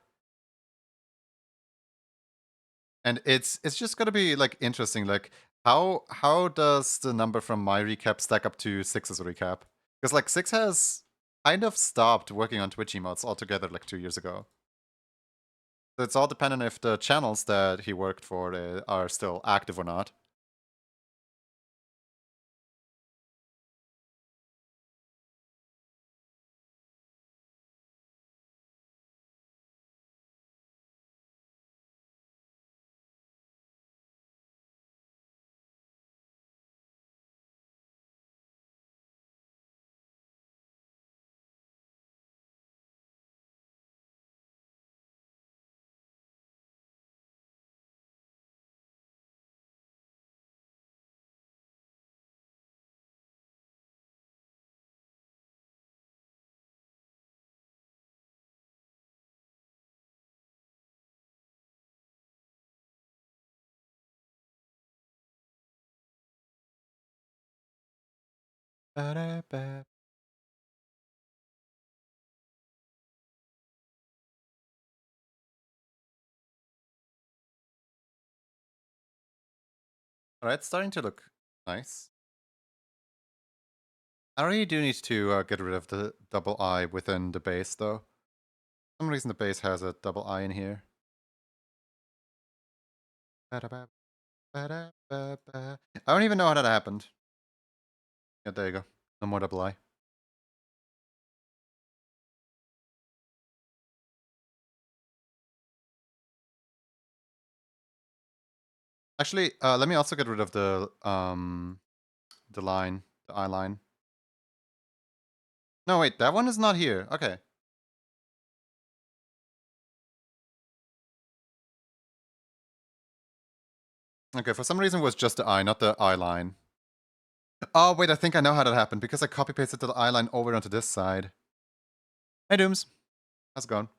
And it's just gonna be like interesting. Like how does the number from my recap stack up to Six's recap? Because like Six has kind of stopped working on Twitch emotes altogether like 2 years ago. So it's all dependent if the channels that he worked for are still active or not. Ba-da-ba. Alright, it's starting to look nice. I really do need to get rid of the double I within the base, though. For some reason the base has a double I in here. Ba-da-ba, ba-da-ba-ba. I don't even know how that happened. Yeah, there you go. No more double I. Actually, let me also get rid of the line, the I line. No, wait, that one is not here. Okay. Okay, for some reason it was just the I, not the I line. Oh, wait, I think I know how that happened, because I copy-pasted the I line over onto this side. Hey, Dooms. How's it going?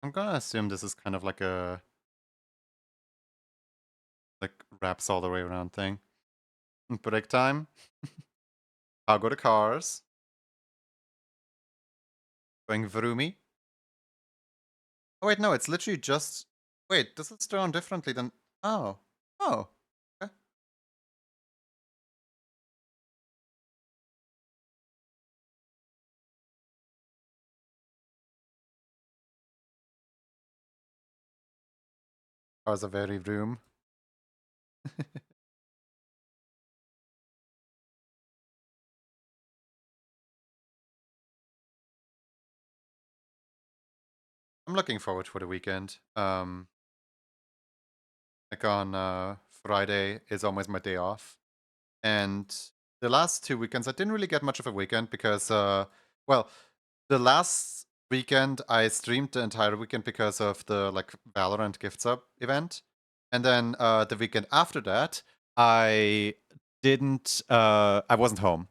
I'm gonna assume this is kind of like a wraps all the way around thing. Break time. I'll go to cars. Going Vroomy. Oh wait, no, it's literally just. Wait, this is drawn differently than. Oh. Oh. Okay. Cars are very vroom. I'm looking forward for the weekend. Like on Friday is always my day off. And the last 2 weekends, I didn't really get much of a weekend because, well, the last weekend I streamed the entire weekend because of the like Valorant Gift Sub event, and then the weekend after that, I didn't. I wasn't home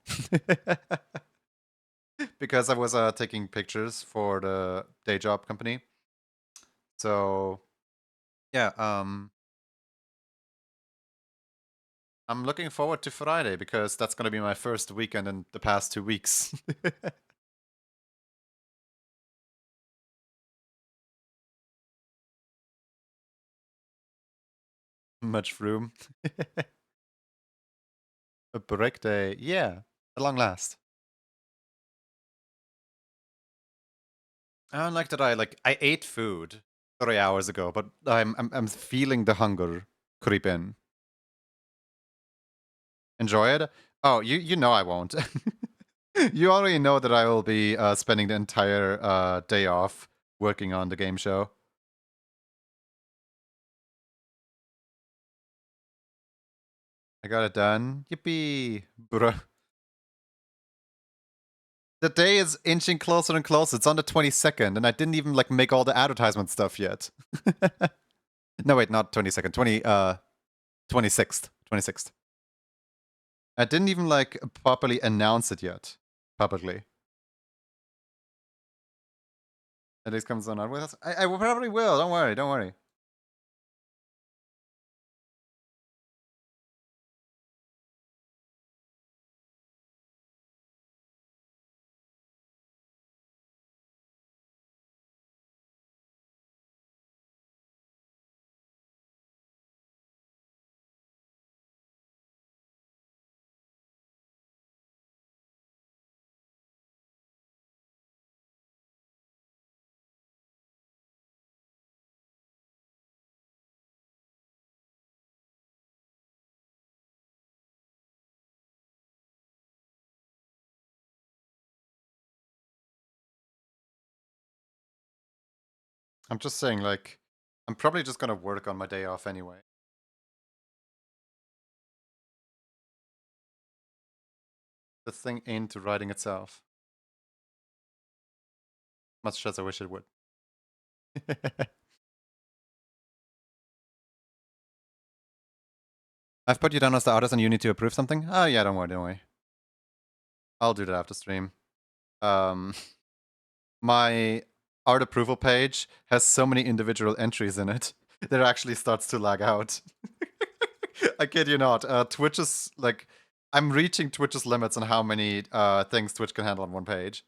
because I was taking pictures for the day job company. So yeah, I'm looking forward to Friday because that's gonna be my first weekend in the past 2 weeks. Much room. A break day, yeah, at long last. I don't like that I ate food 3 hours ago, but I'm feeling the hunger creep in. Enjoy it? Oh, you know I won't. You already know that I will be spending the entire day off working on the game show. I got it done. Yippee, bruh. The day is inching closer and closer. It's on the 22nd, and I didn't even like make all the advertisement stuff yet. No, wait, not 22nd. 26th. 26th. I didn't even like properly announce it yet publicly. At least comes on with us. I probably will. Don't worry. Don't worry. I'm just saying, like, I'm probably just gonna work on my day off anyway. The thing ain't writing itself. Much as I wish it would. I've put you down as the artist and you need to approve something? Oh yeah, don't worry, don't worry. I'll do that after stream. My art approval page has so many individual entries in it that it actually starts to lag out. I kid you not. Twitch is like, I'm reaching Twitch's limits on how many things Twitch can handle on one page.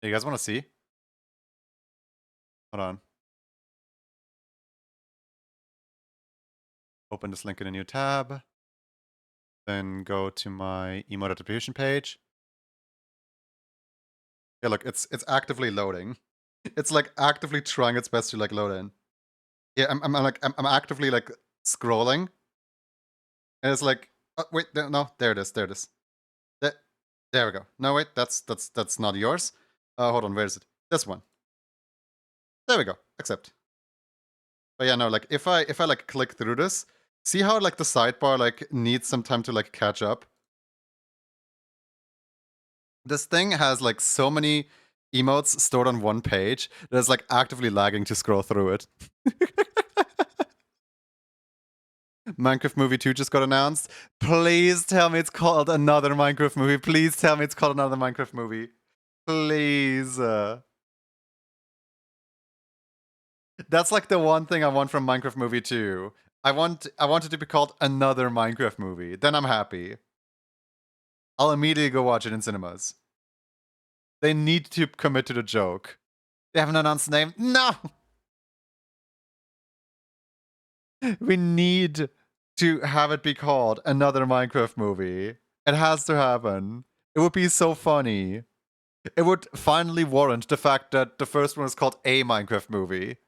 You guys want to see? Hold on. Open this link in a new tab. Then go to my emote attribution page. Yeah, look, it's actively loading. It's like actively trying its best to like load in. Yeah, I'm actively like scrolling, and it's like, oh, wait, no, there it is, there it is. There There we go. No, wait, that's not yours. Hold on, where is it? This one. There we go. Accept. But yeah, no, like if I like click through this, see how like the sidebar like needs some time to like catch up? This thing has like so many emotes stored on one page that it's like actively lagging to scroll through it. Minecraft Movie 2 just got announced. Please tell me it's called another Minecraft movie. Please tell me it's called another Minecraft movie. Please. That's like the one thing I want from Minecraft Movie 2. I want it to be called another Minecraft movie. Then I'm happy. I'll immediately go watch it in cinemas. They need to commit to the joke. They haven't announced the name. No! We need to have it be called another Minecraft movie. It has to happen. It would be so funny. It would finally warrant the fact that the first one is called a Minecraft movie.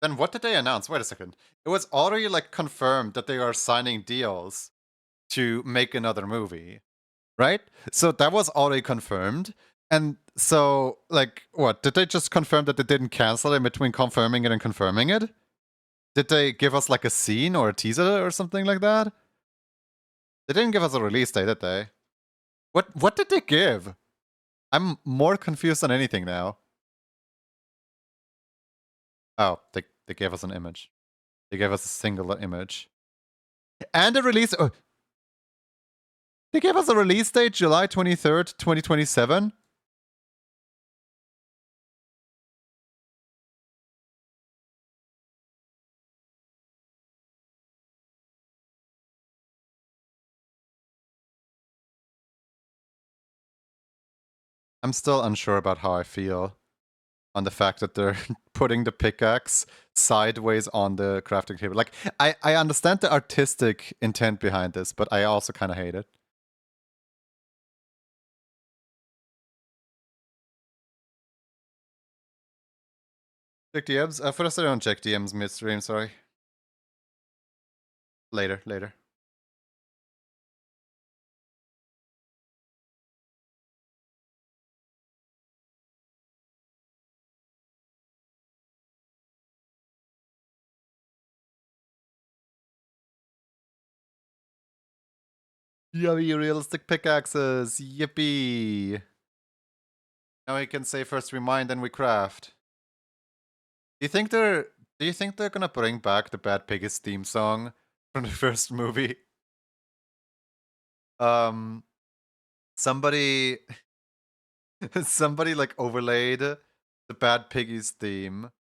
Then what did they announce? Wait a second. It was already like confirmed that they are signing deals to make another movie, right? So that was already confirmed. And so, like, what? Did they just confirm that they didn't cancel it in between confirming it and confirming it? Did they give us like a scene or a teaser or something like that? They didn't give us a release date, did they? What did they give? I'm more confused than anything now. Oh, they gave us an image. They gave us a singular image. And a release. Oh, they gave us a release date, July 23rd, 2027. I'm still unsure about how I feel on the fact that they're putting the pickaxe sideways on the crafting table. Like, I understand the artistic intent behind this, but I also kind of hate it. Check DMs? First, I don't check DMs midstream, sorry. Later. Yummy realistic pickaxes! Yippee! Now we can say first we mine, then we craft. Do you think they're gonna bring back the Bad Piggies theme song from the first movie? Somebody somebody like overlaid the Bad Piggies theme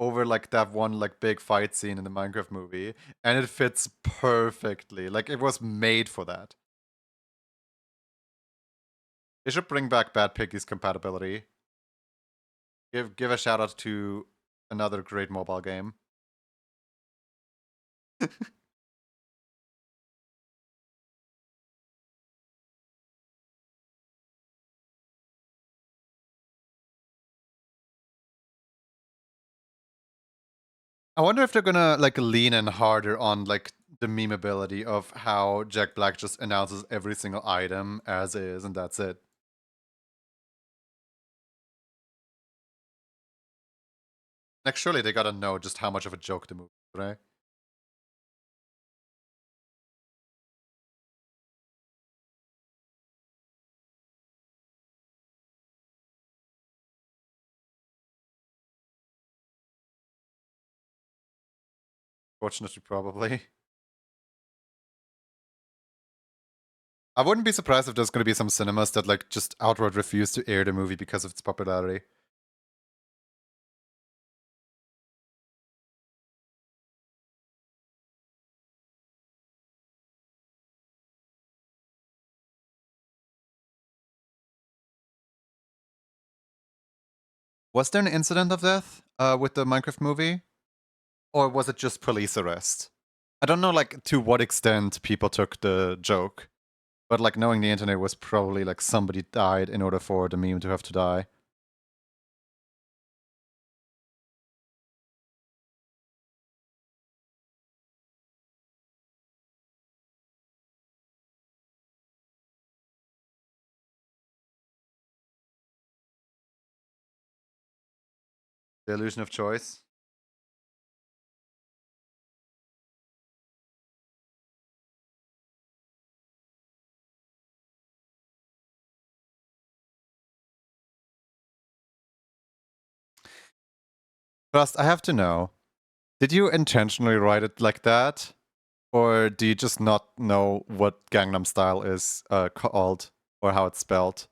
over like that one like big fight scene in the Minecraft movie, and it fits perfectly. Like it was made for that. They should bring back Bad Piggies compatibility. Give a shout out to another great mobile game. I wonder if they're gonna like lean in harder on like the memeability of how Jack Black just announces every single item as is, and that's it. Like, surely they gotta know just how much of a joke the movie is, right? Unfortunately, probably. I wouldn't be surprised if there's going to be some cinemas that like just outright refuse to air the movie because of its popularity. Was there an incident of death with the Minecraft movie? Or was it just police arrest? I don't know like to what extent people took the joke. But like knowing the internet was probably like somebody died in order for the meme to have to die. The illusion of choice. First, I have to know, did you intentionally write it like that? Or do you just not know what Gangnam Style is called or how it's spelled?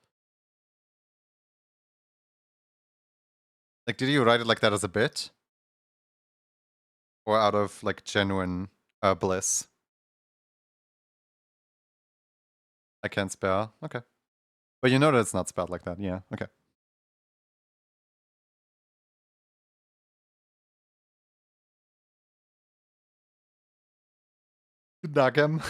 Like, did you write it like that as a bit? Or out of like genuine bliss? I can't spell. Okay. But you know that it's not spelled like that. Yeah. Okay. Dagem.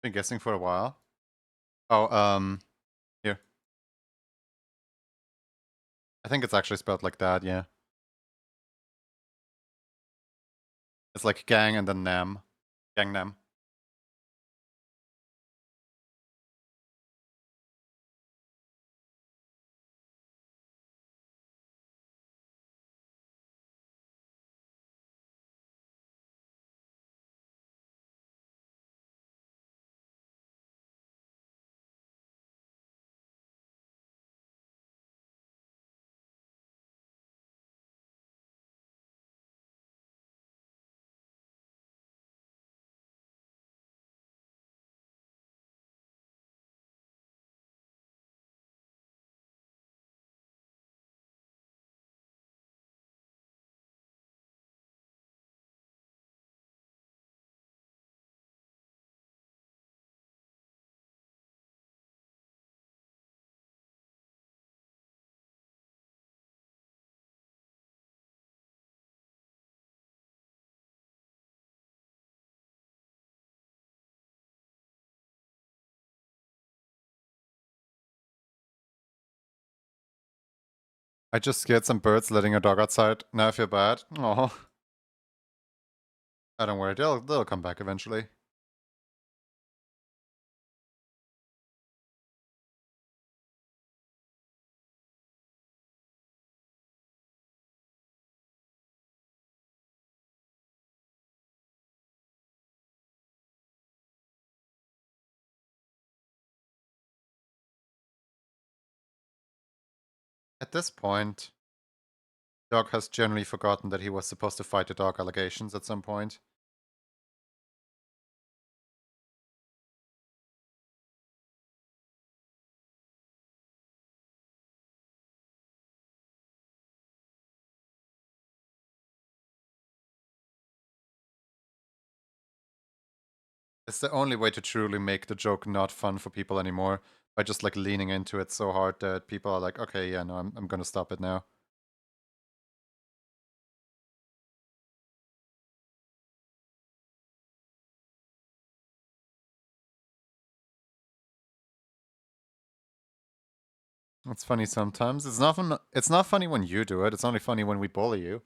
Been guessing for a while. Oh, here. I think it's actually spelled like that, yeah. It's like gang and then nam. Gangnam. I just scared some birds letting a dog outside. Now I feel bad. Oh. I don't worry, they'll come back eventually. At this point, Dog has generally forgotten that he was supposed to fight the dog allegations at some point. It's the only way to truly make the joke not fun for people anymore, by just like leaning into it so hard that people are like, okay, yeah, no, I'm gonna stop it now. It's funny sometimes. It's not funny when you do it. It's only funny when we bully you.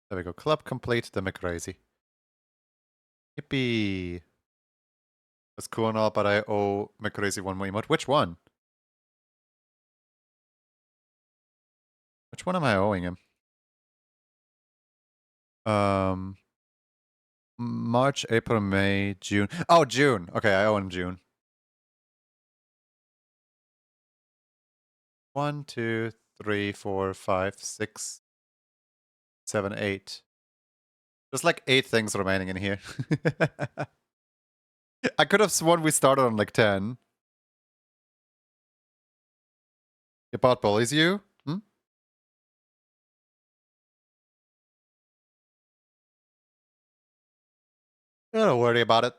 There we go. Club complete the McCrazy. Yippee. That's cool and all, but I owe McCrazy one more emote. Which one? Which one am I owing him? March, April, May, June. Oh, June. Okay, I owe him June. 1, 2, 3, 4, 5, 6, 7, 8. There's like 8 things remaining in here. I could have sworn we started on like 10. Your bot bullies you? Hmm? Don't worry about it.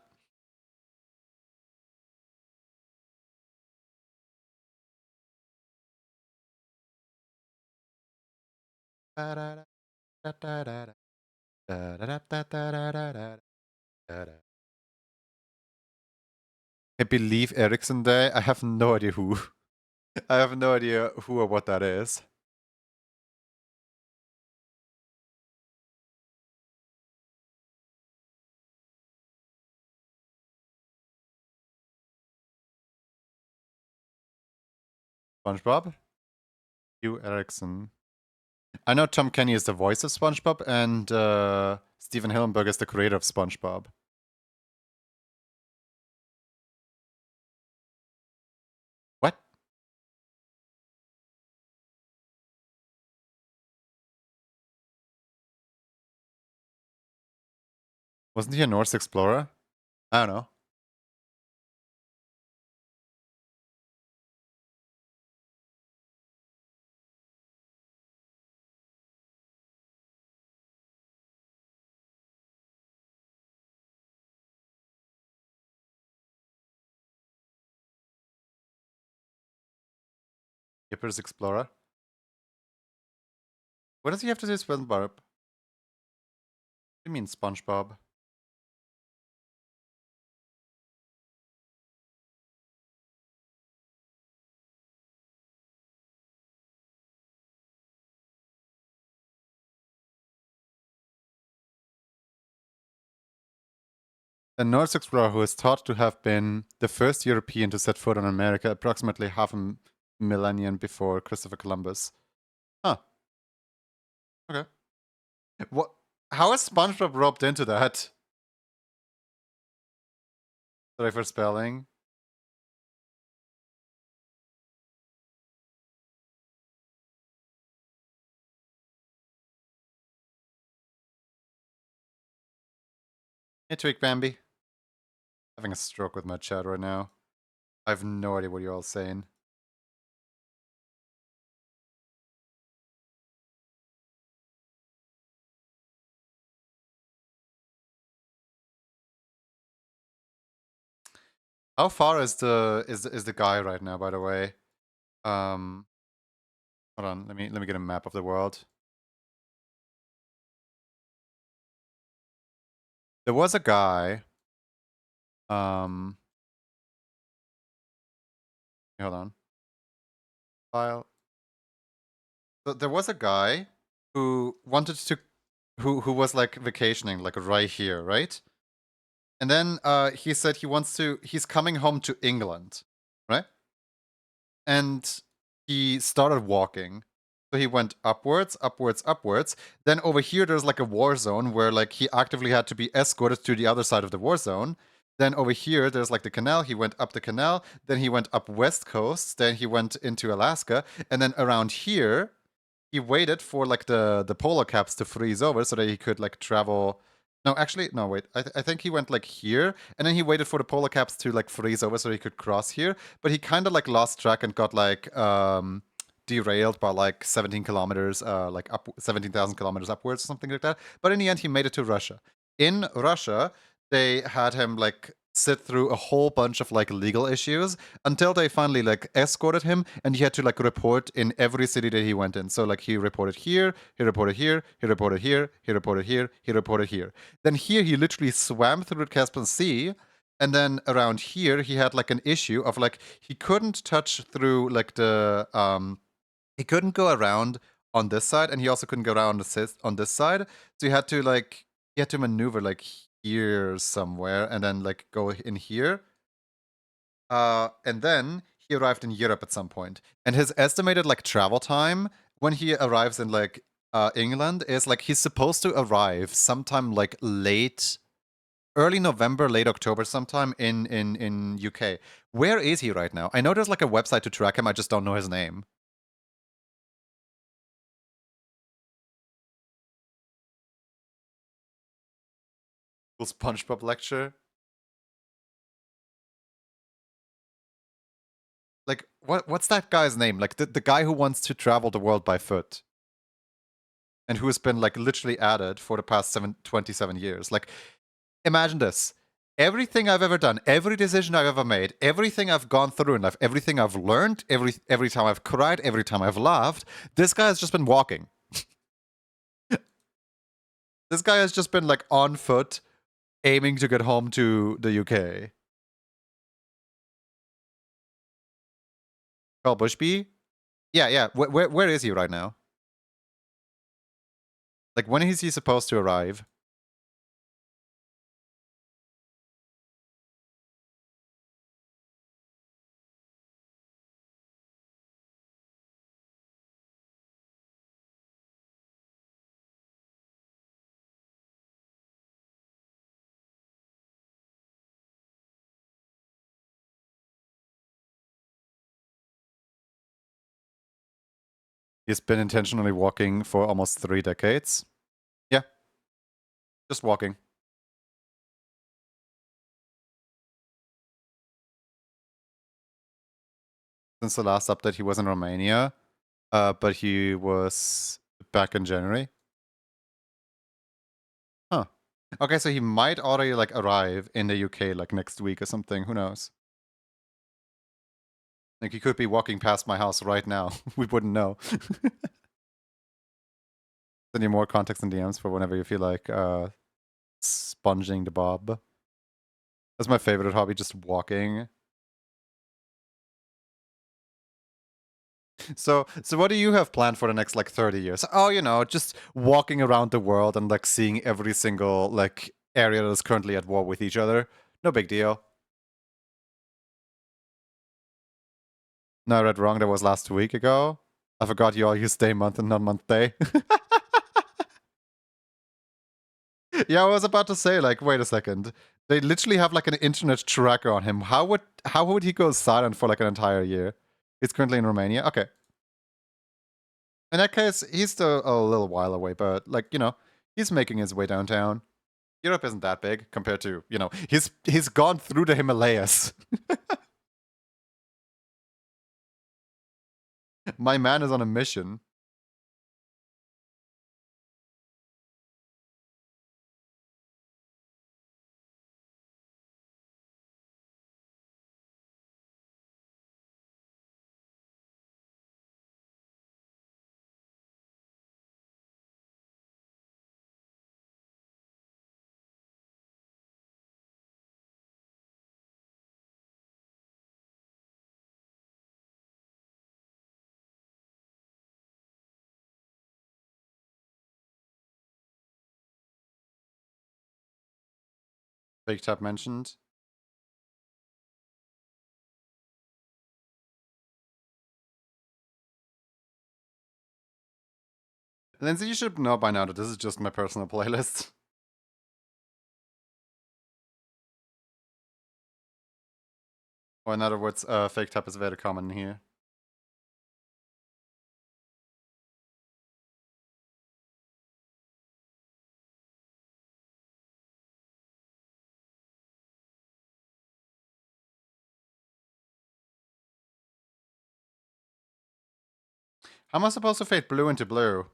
Happy Leaf Ericsson Day? I have no idea who. I have no idea who or what that is. SpongeBob? Hugh Erickson. I know Tom Kenny is the voice of SpongeBob, and Steven Hillenburg is the creator of SpongeBob. What? Wasn't he a Norse explorer? I don't know. Yipper's explorer. What does he have to do with SpongeBob? What do you mean SpongeBob? A Norse explorer who is thought to have been the first European to set foot on America approximately half a millennium before Christopher Columbus. Huh. Okay. What? How is SpongeBob roped into that? Sorry for spelling. Hey, Twig Bambi. Having a stroke with my chat right now. I have no idea what you're all saying. How far is the guy right now, by the way? Hold on, let me get a map of the world. There was a guy. Hold on. File. So there was a guy who wanted to, who was like vacationing, like right here, right? And then he said he's coming home to England, right? And he started walking. So he went upwards, upwards, upwards. Then over here, there's like a war zone where like he actively had to be escorted to the other side of the war zone. Then over here, there's like the canal. He went up the canal. Then he went up west coast. Then he went into Alaska. And then around here, he waited for like the polar caps to freeze over so that he could like travel. No, actually, no, wait. I think he went like here, and then he waited for the polar caps to like freeze over so he could cross here. But he kind of like lost track and got like derailed by like 17 kilometers, like up 17,000 kilometers upwards, something like that. But in the end, he made it to Russia. In Russia, they had him like sit through a whole bunch of like legal issues until they finally like escorted him, and he had to like report in every city that he went in. So like he reported here, he reported here, he reported here, he reported here, he reported here. Then here he literally swam through the Caspian Sea. And then around here he had like an issue of like he couldn't touch through like the he couldn't go around on this side, and he also couldn't go around on this side. So he had to maneuver like here somewhere, and then like go in here. And then he arrived in Europe at some point, and his estimated like travel time when he arrives in like England is like he's supposed to arrive sometime like early November, late October, sometime in UK. Where is he right now? I know there's like a website to track him. I just don't know his name. Cool SpongeBob lecture. Like what's that guy's name? Like the guy who wants to travel the world by foot. And who has been like literally added for the past 27 years. Like imagine this. Everything I've ever done, every decision I've ever made, everything I've gone through in life, everything I've learned, every time I've cried, every time I've laughed, this guy has just been walking. This guy has just been like on foot, aiming to get home to the UK. Carl Bushby? Yeah. Where is he right now? Like, when is he supposed to arrive? He's been intentionally walking for almost 3 decades. Yeah. Just walking. Since the last update, he was in Romania, but he was back in January. Huh. Okay, so he might already like arrive in the UK like next week or something. Who knows? Like he could be walking past my house right now. We wouldn't know. Send you more context and DMs for whenever you feel like sponging the bob. That's my favorite hobby, just walking. So what do you have planned for the next like 30 years? Oh, you know, just walking around the world and like seeing every single like area that is currently at war with each other. No big deal. No, I read wrong. That was last week ago. I forgot you all use day month and not month day. Yeah, I was about to say, like, wait a second. They literally have like an internet tracker on him. How would he go silent for like an entire year? He's currently in Romania. Okay. In that case, he's still a little while away, but like, you know, he's making his way downtown. Europe isn't that big compared to, you know, he's gone through the Himalayas. My man is on a mission. Big Top mentioned. Lindsay, you should know by now that this is just my personal playlist. Or in other words, fake tap is very common here. How am I supposed to fade blue into blue?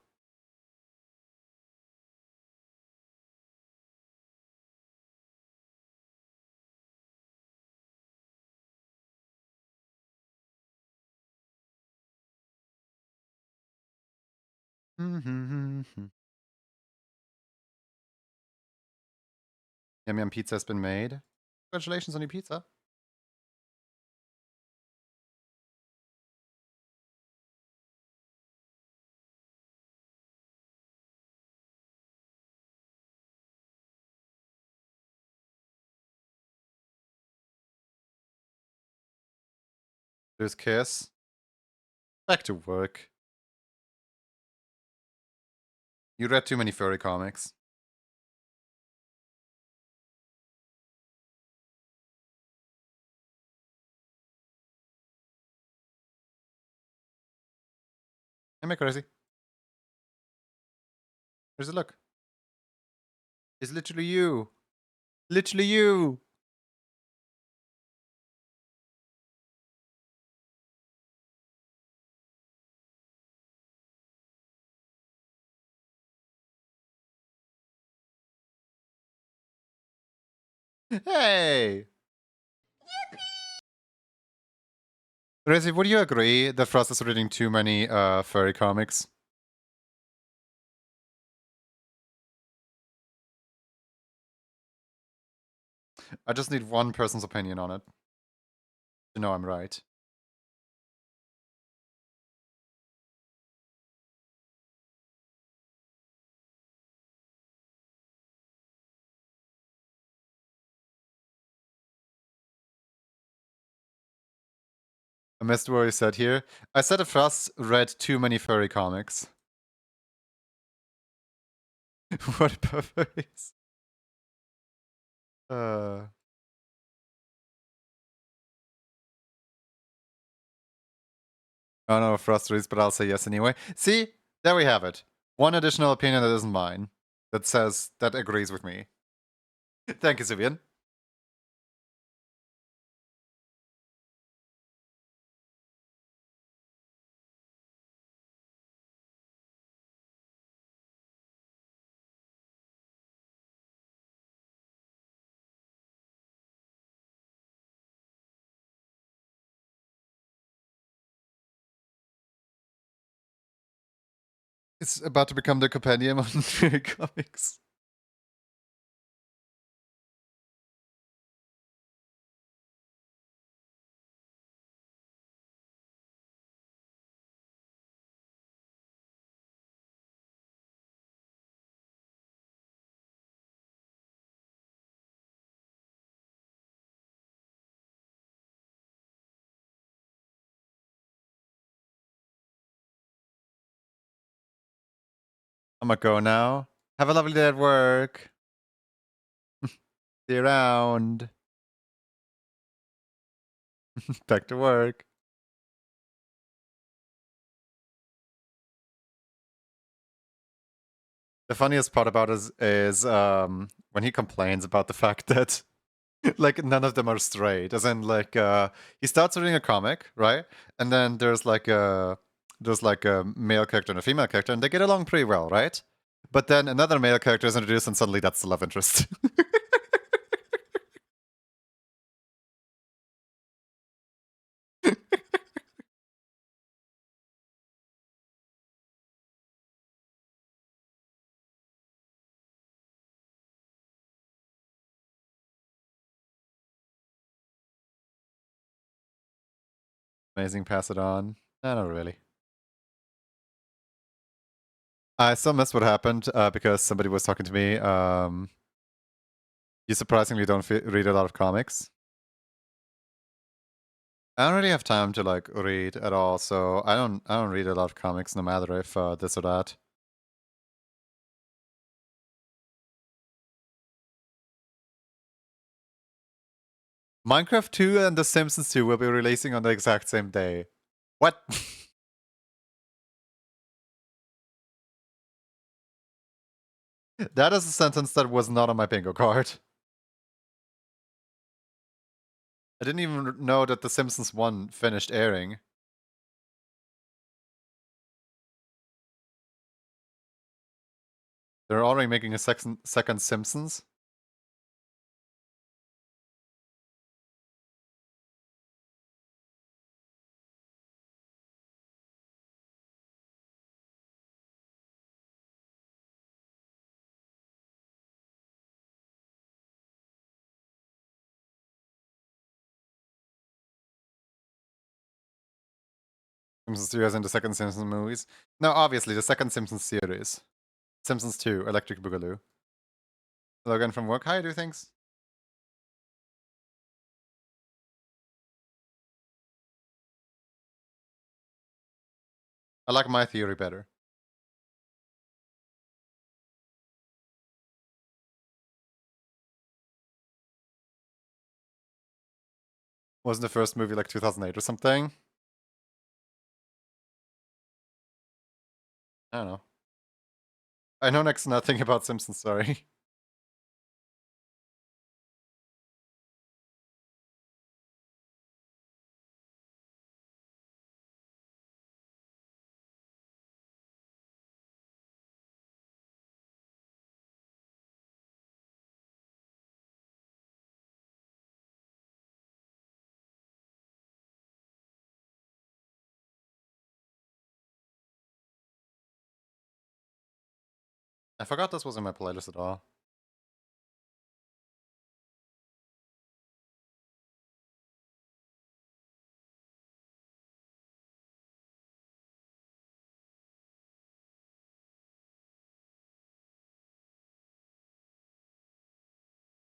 Yum Yum Pizza has been made. Congratulations on your pizza. There's Kiss. Back to work. You read too many furry comics. Am I crazy? Here's a look. It's literally you. Literally you. Hey! Rezi, would you agree that Frost is reading too many furry comics? I just need one person's opinion on it to know I'm right. I missed what you said here. I said that Frost read too many furry comics. What about furries? I don't know if Frost reads, but I'll say yes anyway. See? There we have it. One additional opinion that isn't mine. That agrees with me. Thank you, Sivian. It's about to become the compendium on furry comics. I'm gonna go now. Have a lovely day at work. See you around. Back to work. The funniest part about it is when he complains about the fact that like none of them are straight. As in, like he starts reading a comic, right? And then there's like a male character and a female character, and they get along pretty well, right? But then another male character is introduced, and suddenly that's the love interest. Amazing, pass it on. No, not really. I still missed what happened because somebody was talking to me. You surprisingly don't read a lot of comics. I don't really have time to like read at all, so I don't read a lot of comics, no matter if this or that. Minecraft 2 and The Simpsons 2 will be releasing on the exact same day. What? That is a sentence that was not on my bingo card. I didn't even know that The Simpsons 1 finished airing. They're already making a second Simpsons? Simpsons 2 as in the second Simpsons movies? No, obviously, the second Simpsons series. Simpsons 2, Electric Boogaloo. Logan from work, hi, do things? I like my theory better. Wasn't the first movie like 2008 or something? I don't know. I know next to nothing about Simpsons, sorry. I forgot this was in my playlist at all.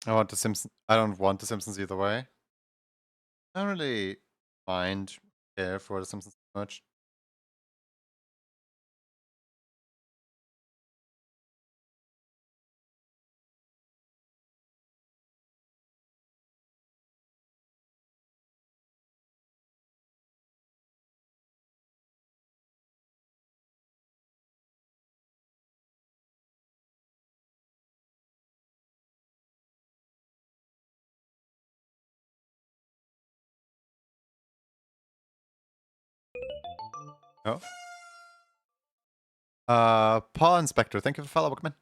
I want the Simpsons. I don't want the Simpsons either way. I don't really mind, care for the Simpsons too much. Oh. Paw Inspector, thank you for follow, Bookman.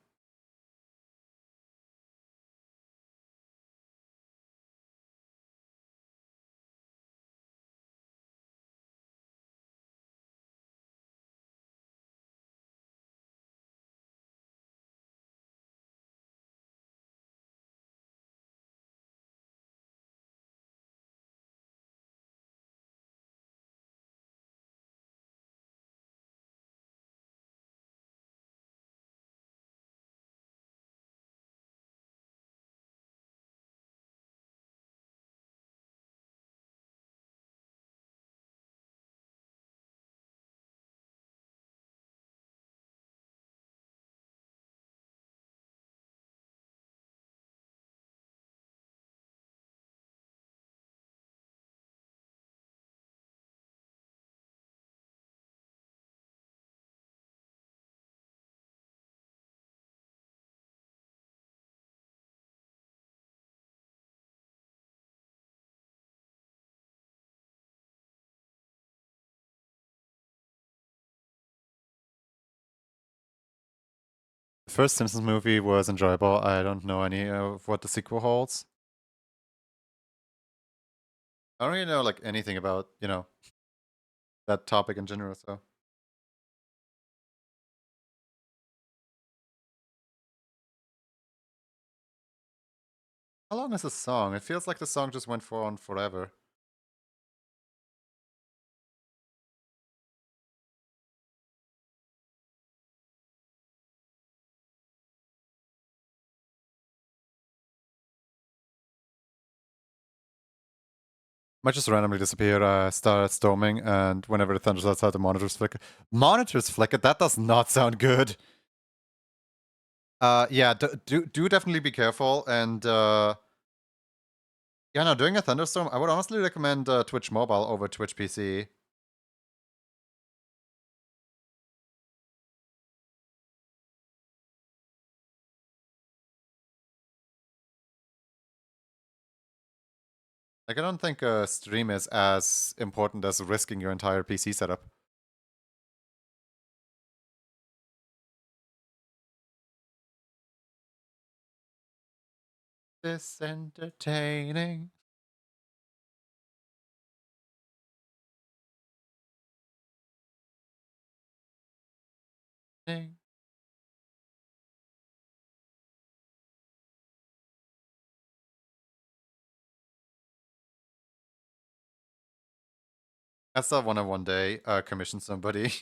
The first Simpsons movie was enjoyable. I don't know any of what the sequel holds. I don't really know like anything about, you know, that topic in general, so. How long is the song? It feels like the song just went on forever. Might just randomly disappear, start storming, and whenever the thunder's outside, the monitors flicker. Monitors flicker? That does not sound good. Yeah, do definitely be careful, and Yeah, no, during a thunderstorm, I would honestly recommend Twitch Mobile over Twitch PC. Like, I don't think a stream is as important as risking your entire PC setup. This entertaining. Thing. I still want to one day commission somebody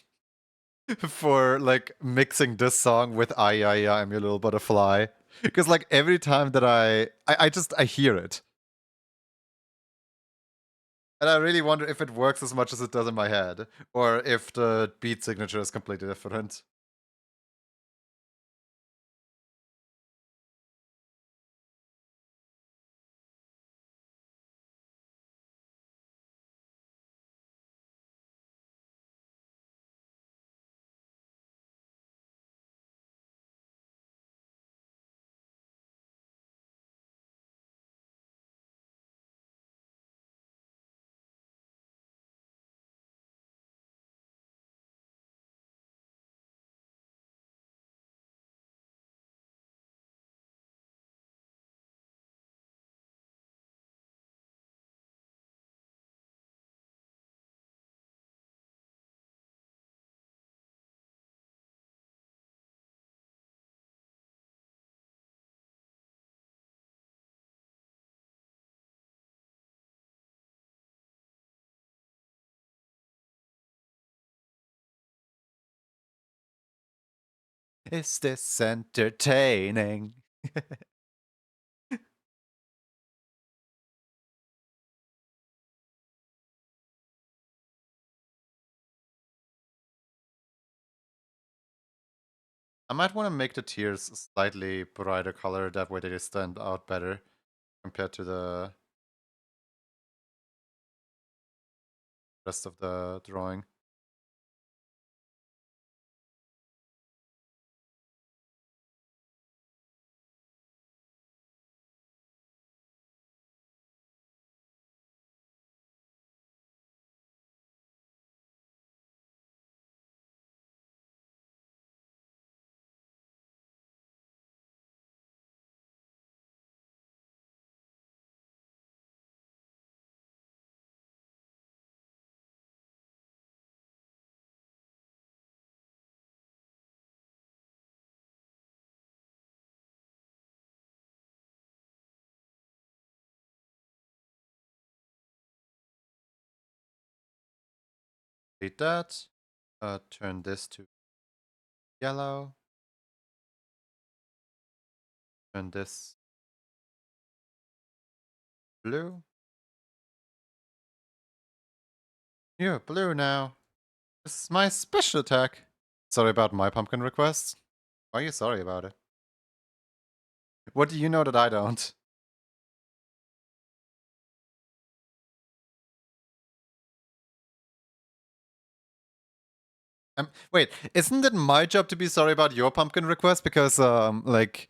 for like mixing this song with I'm Your Little Butterfly. Because like every time that I hear it. And I really wonder if it works as much as it does in my head. Or if the beat signature is completely different. Is this entertaining? I might want to make the tears slightly brighter color, that way they stand out better compared to the rest of the drawing. Delete that. Turn this to yellow. Turn this blue. You're blue now. This is my special attack. Sorry about my pumpkin request. Why are you sorry about it? What do you know that I don't? Wait, isn't it my job to be sorry about your pumpkin request? Because like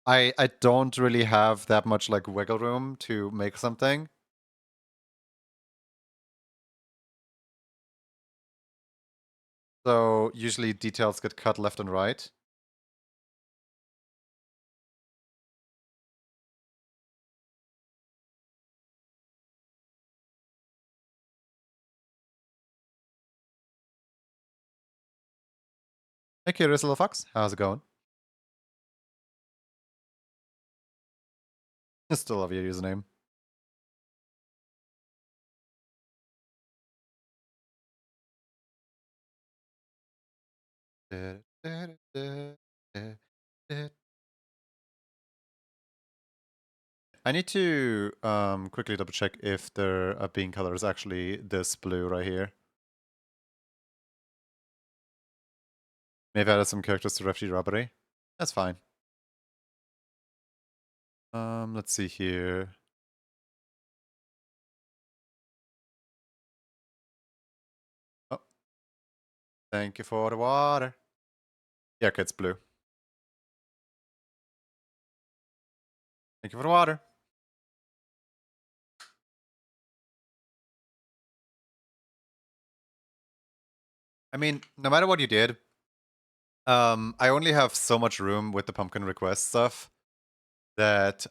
I don't really have that much like wiggle room to make something. So usually details get cut left and right. Hey, curious little fox, how's it going? I still love your username. I need to quickly double check if their bean color is actually this blue right here. Maybe I added some characters to Refugee Robbery. That's fine. Let's see here. Thank you for the water. Yeah, okay, it's blue. Thank you for the water. I mean, no matter what you did, I only have so much room with the pumpkin request stuff that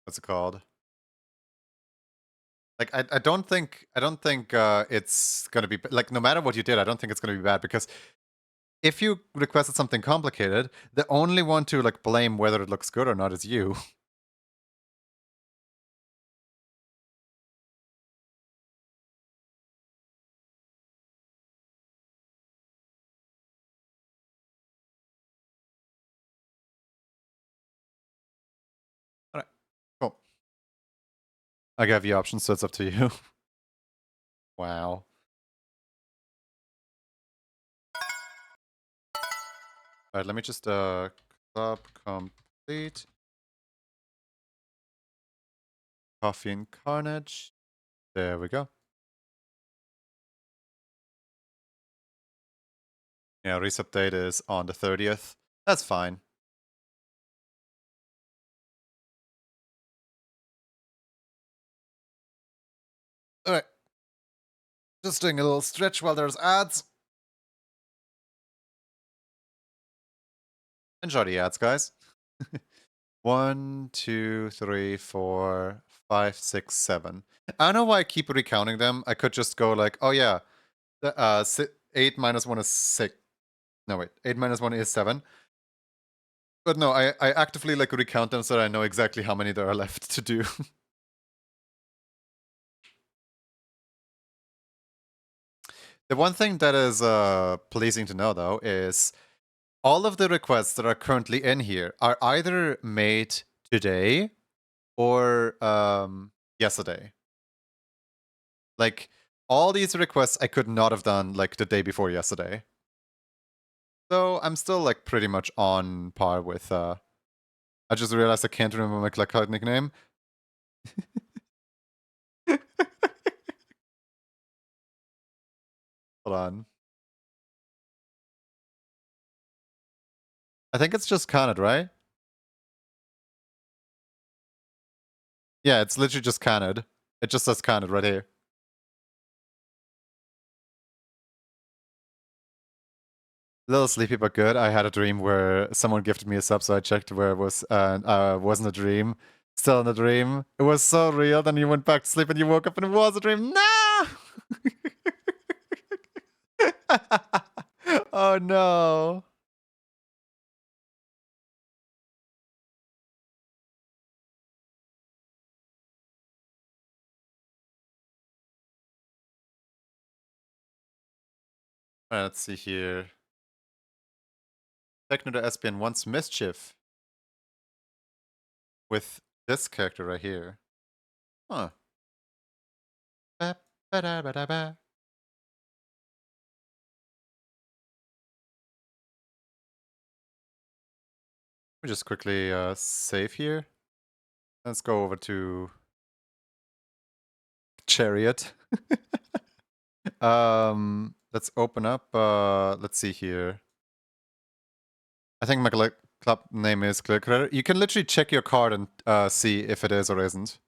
what's it called? Like I don't think it's gonna be like no matter what you did, I don't think it's gonna be bad because if you requested something complicated, the only one to like blame whether it looks good or not is you. Alright, cool. I gave you options, so it's up to you. Wow. Alright, let me just club complete. Coffee and Carnage. There we go. Yeah, resub date is on the 30th. That's fine. Alright. Just doing a little stretch while there's ads. Enjoy the ads, guys. 1, 2, 3, 4, 5, 6, 7. I don't know why I keep recounting them. I could just go like, oh yeah, 8 minus 1 is 6. No, wait, 8 minus 1 is 7. But no, I actively like recount them so that I know exactly how many there are left to do. The one thing that is pleasing to know though is all of the requests that are currently in here are either made today or yesterday. Like all these requests I could not have done like the day before yesterday. So I'm still like pretty much on par with I just realized I can't remember my ClickCloud nickname. Hold on. I think it's just Khaned, right? Yeah, it's literally just Khaned. It just says Khaned right here. A little sleepy but good. I had a dream where someone gifted me a sub, so I checked where it was, and wasn't a dream. Still in a dream. It was so real. Then you went back to sleep and you woke up and it was a dream. No! Oh no. Alright, let's see here. Techno Espion wants mischief with this character right here. Huh. Ba, ba, da, ba, da, ba. Let me just quickly save here. Let's go over to Chariot. Let's open up. Let's see here. I think my club name is Clear Credit. You can literally check your card and see if it is or isn't.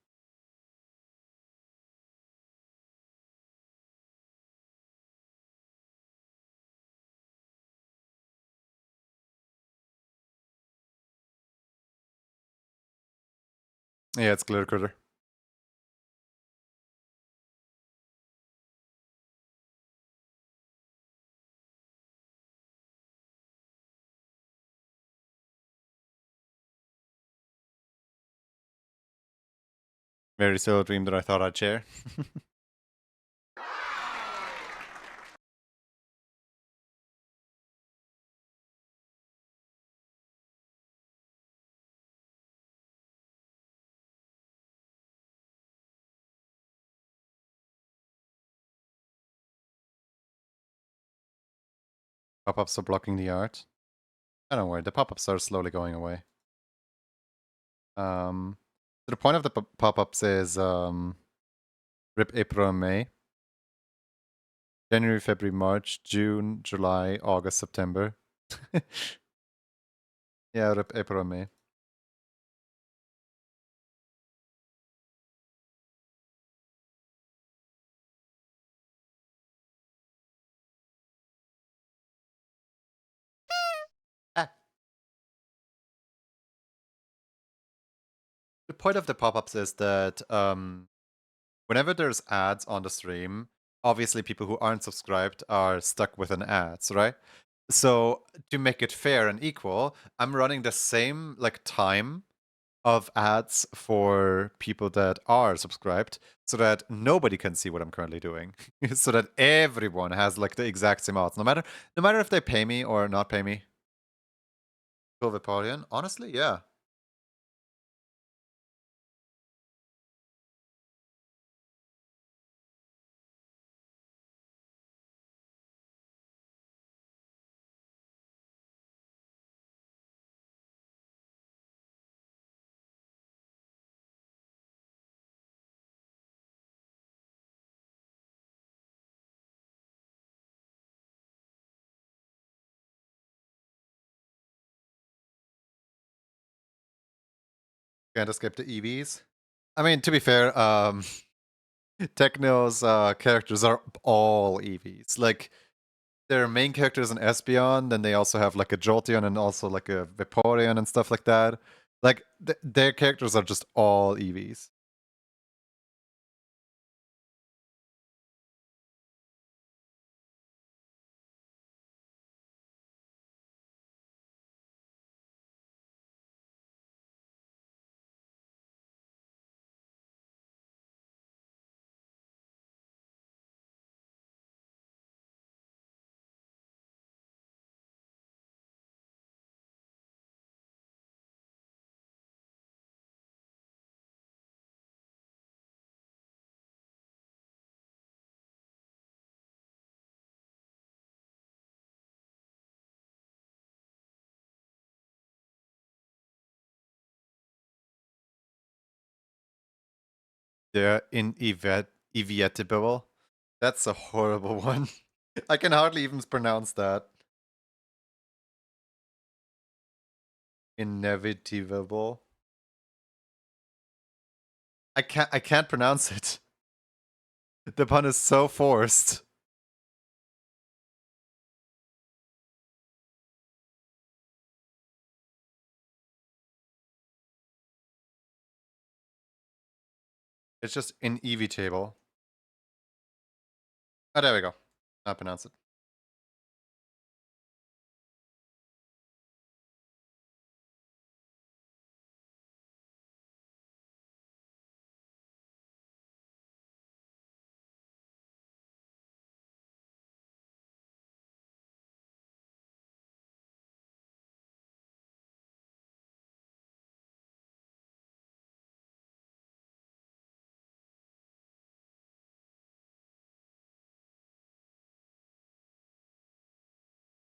Yeah, it's Clear Critter. Very silly dream that I thought I'd share. Pop-ups are blocking the art. I don't worry, the pop-ups are slowly going away. So the point of the pop-ups is Rip April and May. January, February, March, June, July, August, September. Ja, oder April und May. Ah. The point of the pop-ups is that whenever there's ads on the stream, obviously people who aren't subscribed are stuck with an ads, right? So to make it fair and equal, I'm running the same like time of ads for people that are subscribed so that nobody can see what I'm currently doing. So that everyone has like the exact same odds, no matter if they pay me or not pay me. Cool Vaporeon? Honestly, yeah. Can't escape the EVs. I mean, to be fair, Techno's characters are all EVs. Like, their main characters in Espeon, then they also have like a Jolteon and also like a Vaporeon and stuff like that. Like, their characters are just all EVs. They're inevitable. That's a horrible one. I can hardly even pronounce that. Inevitable. I can't pronounce it. The pun is so forced. It's just inevitable. Oh, there we go. I pronounce it.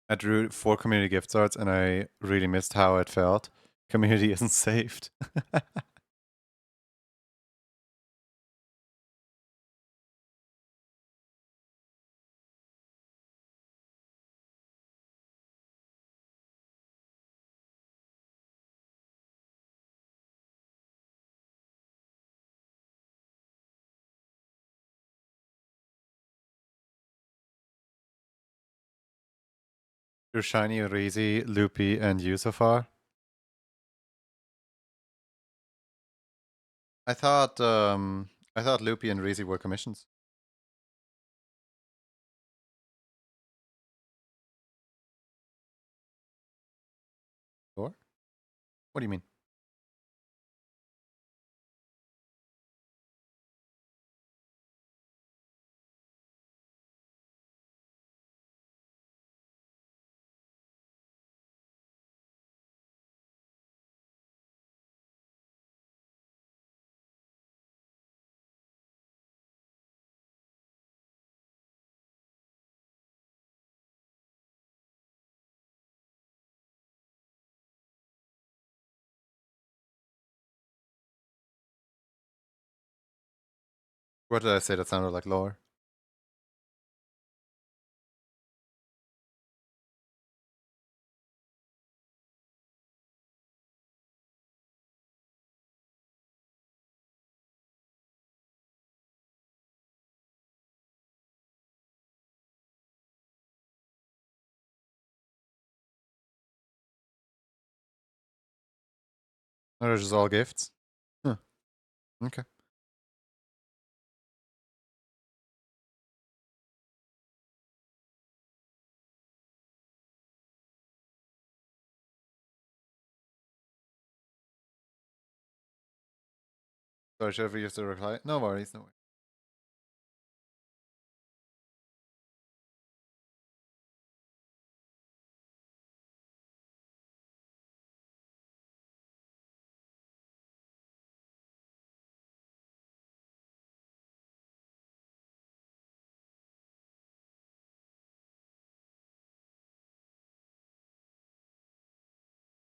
I drew 4 community gift cards and I really missed how it felt. Community isn't saved. Drew Shiny, Reezy, Loopy, and you so far. I thought Loopy and Reezy were commissions. Or? What do you mean? What did I say that sounded like lore? Oh, they're just all gifts? Huh. Okay. Sorry, should I use the reply? No worries, no worries.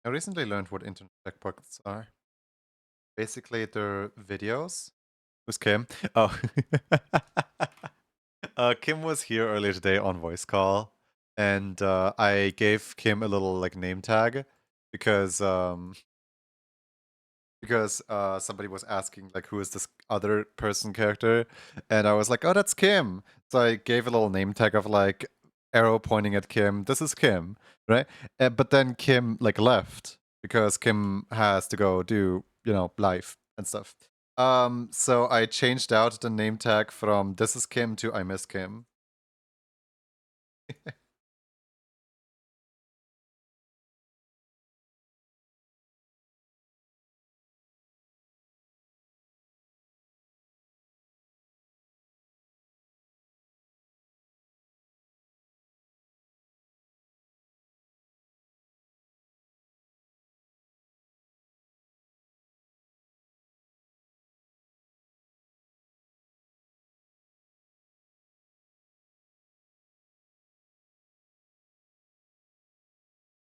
I recently learned what internet checkpoints are. Basically, they're videos. Who's Kim? Oh. Kim was here earlier today on voice call, and I gave Kim a little like name tag because somebody was asking like who is this other person character, and I was like, oh, that's Kim. So I gave a little name tag of like arrow pointing at Kim. This is Kim, right? But then Kim like left because Kim has to go do life and stuff. So I changed out the name tag from this is Kim to I miss Kim.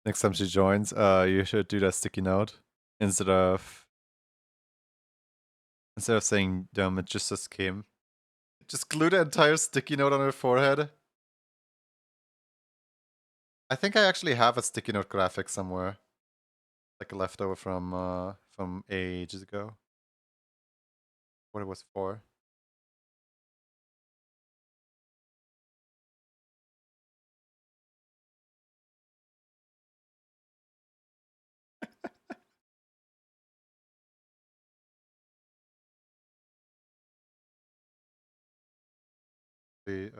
Next time she joins, you should do that sticky note instead of saying dumb. It just says Kim. Just glue the entire sticky note on her forehead. I think I actually have a sticky note graphic somewhere, like a leftover from ages ago. What it was for. The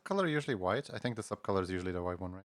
subcolor usually white. I think the subcolor is usually the white one, right?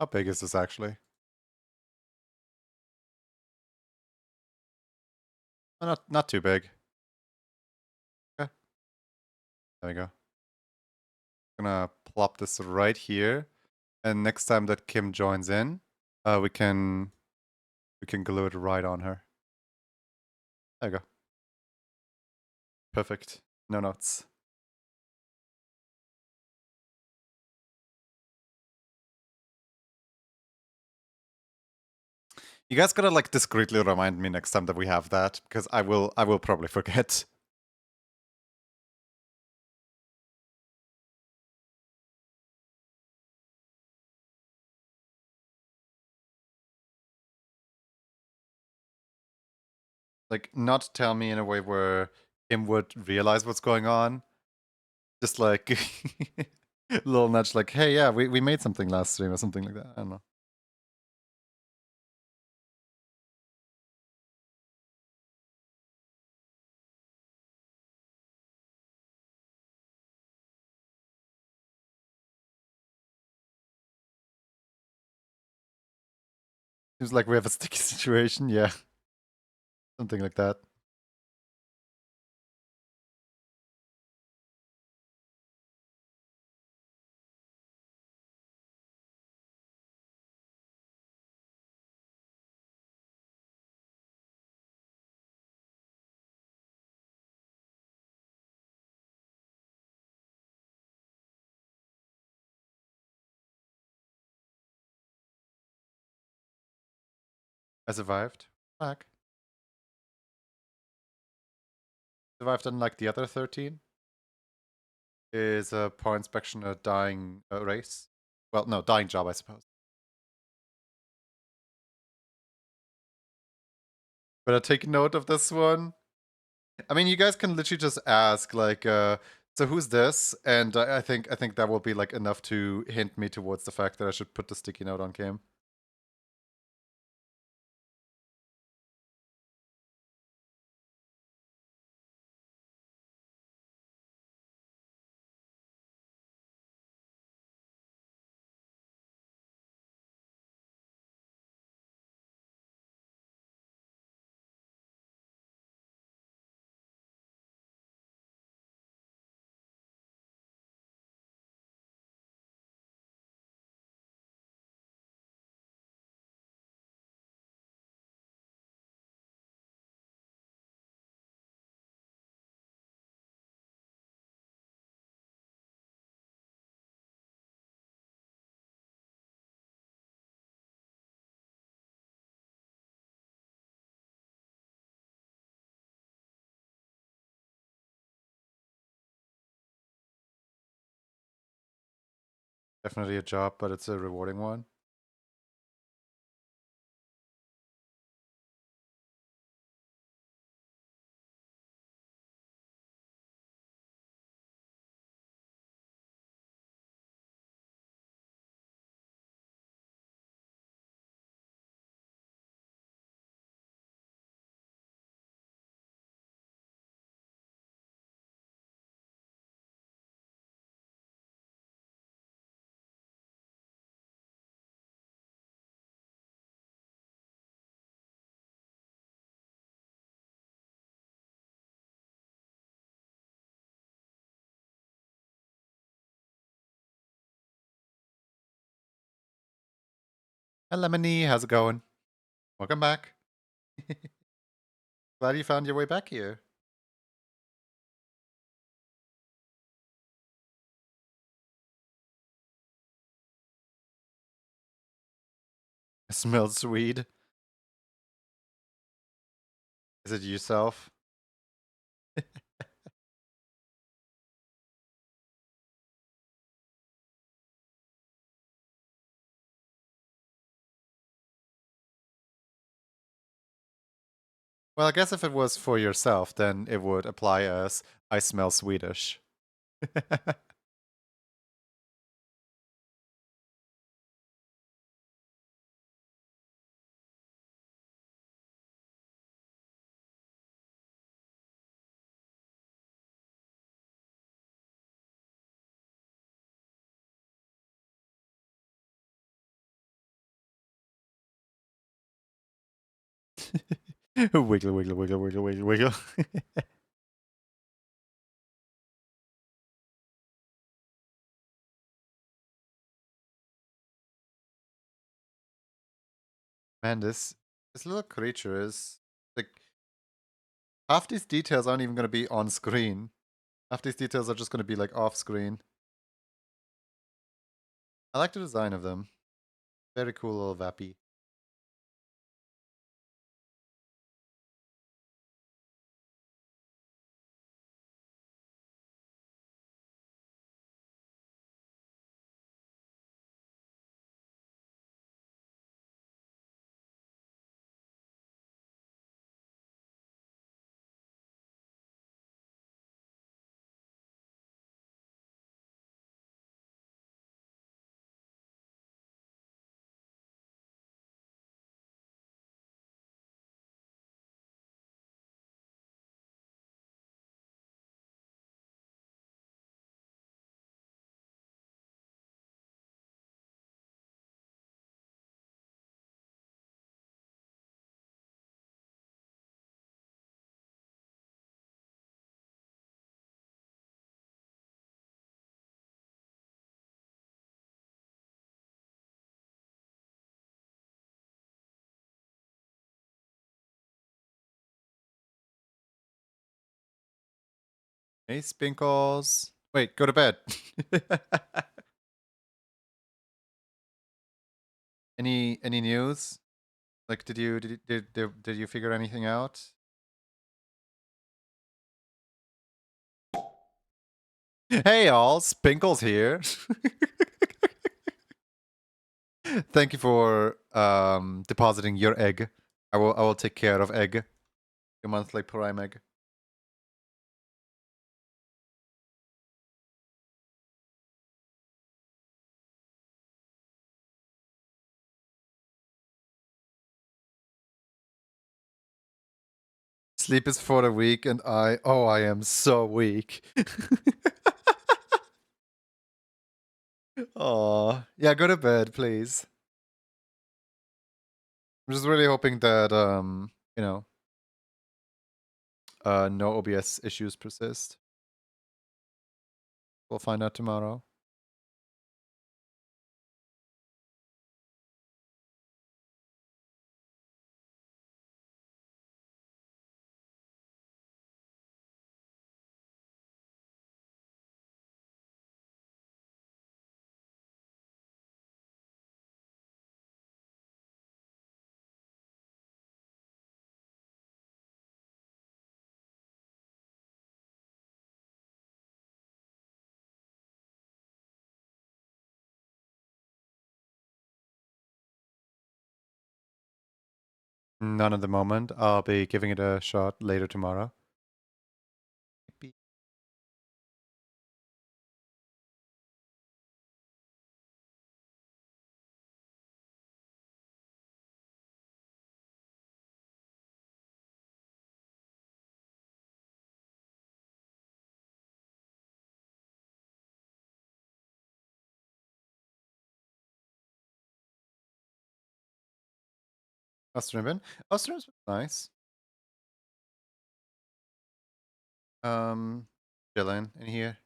How big is this actually? Oh, not too big. Okay, there we go. Gonna plop this right here, and next time that Kim joins in, we can glue it right on her. There you go. Perfect. No notes. You guys gotta like discreetly remind me next time that we have that, because I will probably forget. Like, not tell me in a way where Kim would realize what's going on. Just like little nudge, like, hey, yeah, we made something last stream or something like that. I don't know. Seems like we have a sticky situation. Yeah, something like that. I survived. Back. Survived unlike the other 13. Is a power inspection a dying race? Well, no, dying job, I suppose. But I take note of this one. I mean, you guys can literally just ask, like, so who's this? And I think that will be like enough to hint me towards the fact that I should put the sticky note on Kim. Definitely a job, but it's a rewarding one. Hey, Lemony, how's it going? Welcome back. Glad you found your way back here. It smells sweet. Is it yourself? Well, I guess if it was for yourself, then it would apply as I smell Swedish. Wiggle, wiggle, wiggle, wiggle, wiggle, wiggle. Man, this little creature is like half these details aren't even gonna be on screen. Half these details are just gonna be like off screen. I like the design of them. Very cool little Vappy. Hey, Spinkles. Wait, go to bed. Any news? Like, did you figure anything out? Hey, all, Spinkles here. Thank you for depositing your egg. I will take care of egg. Your monthly prime egg. Sleep is for the weak, and I am so weak. Aw, yeah, go to bed, please. I'm just really hoping that you know, no OBS issues persist. We'll find out tomorrow. None at the moment. I'll be giving it a shot later tomorrow. Austrian. Austrian's nice. Chilling in here.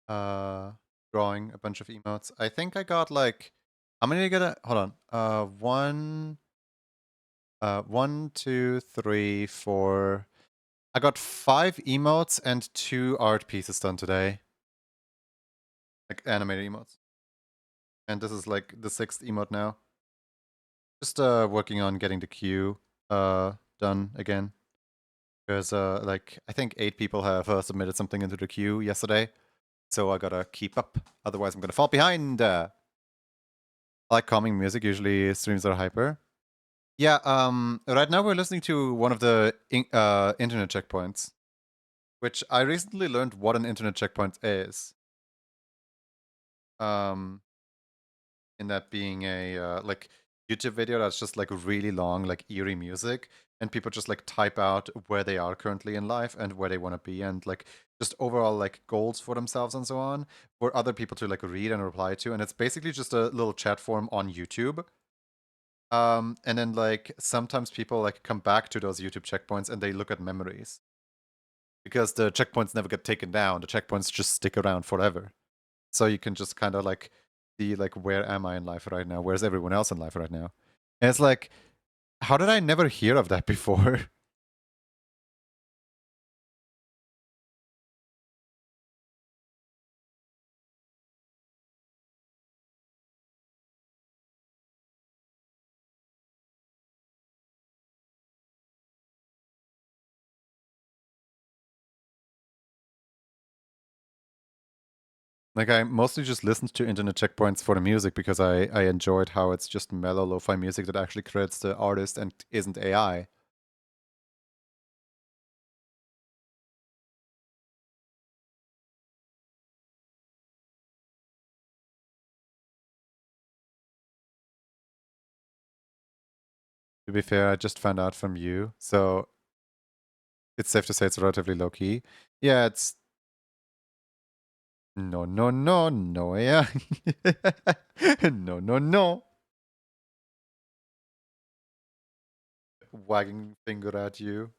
Drawing a bunch of emotes. I think I got like, how many did I get? Hold on. One, two, three, four. I got 5 emotes and 2 art pieces done today. Like animated emotes. And this is like the 6th emote now. Just working on getting the queue done again. Because like I think 8 people have submitted something into the queue yesterday. So I gotta keep up. Otherwise I'm gonna fall behind. I like calming music. Usually streams are hyper. Yeah, right now we're listening to one of the internet checkpoints, which I recently learned what an internet checkpoint is. Um, in that being a like YouTube video that's just like really long, like eerie music, and people just like type out where they are currently in life and where they want to be, and like just overall like goals for themselves and so on, for other people to like read and reply to, and it's basically just a little chat form on YouTube. And then like sometimes people like come back to those YouTube checkpoints and they look at memories because the checkpoints never get taken down. The checkpoints just stick around forever. So you can just kind of like see like where am I in life right now? Where's everyone else in life right now? And it's like, how did I never hear of that before? Like I mostly just listened to internet checkpoints for the music because I enjoyed how it's just mellow lo-fi music that actually credits the artist and isn't AI. To be fair, I just found out from you, so it's safe to say it's relatively low key. Yeah, it's no, no, no, no, yeah, no, no, no. Wagging finger at you.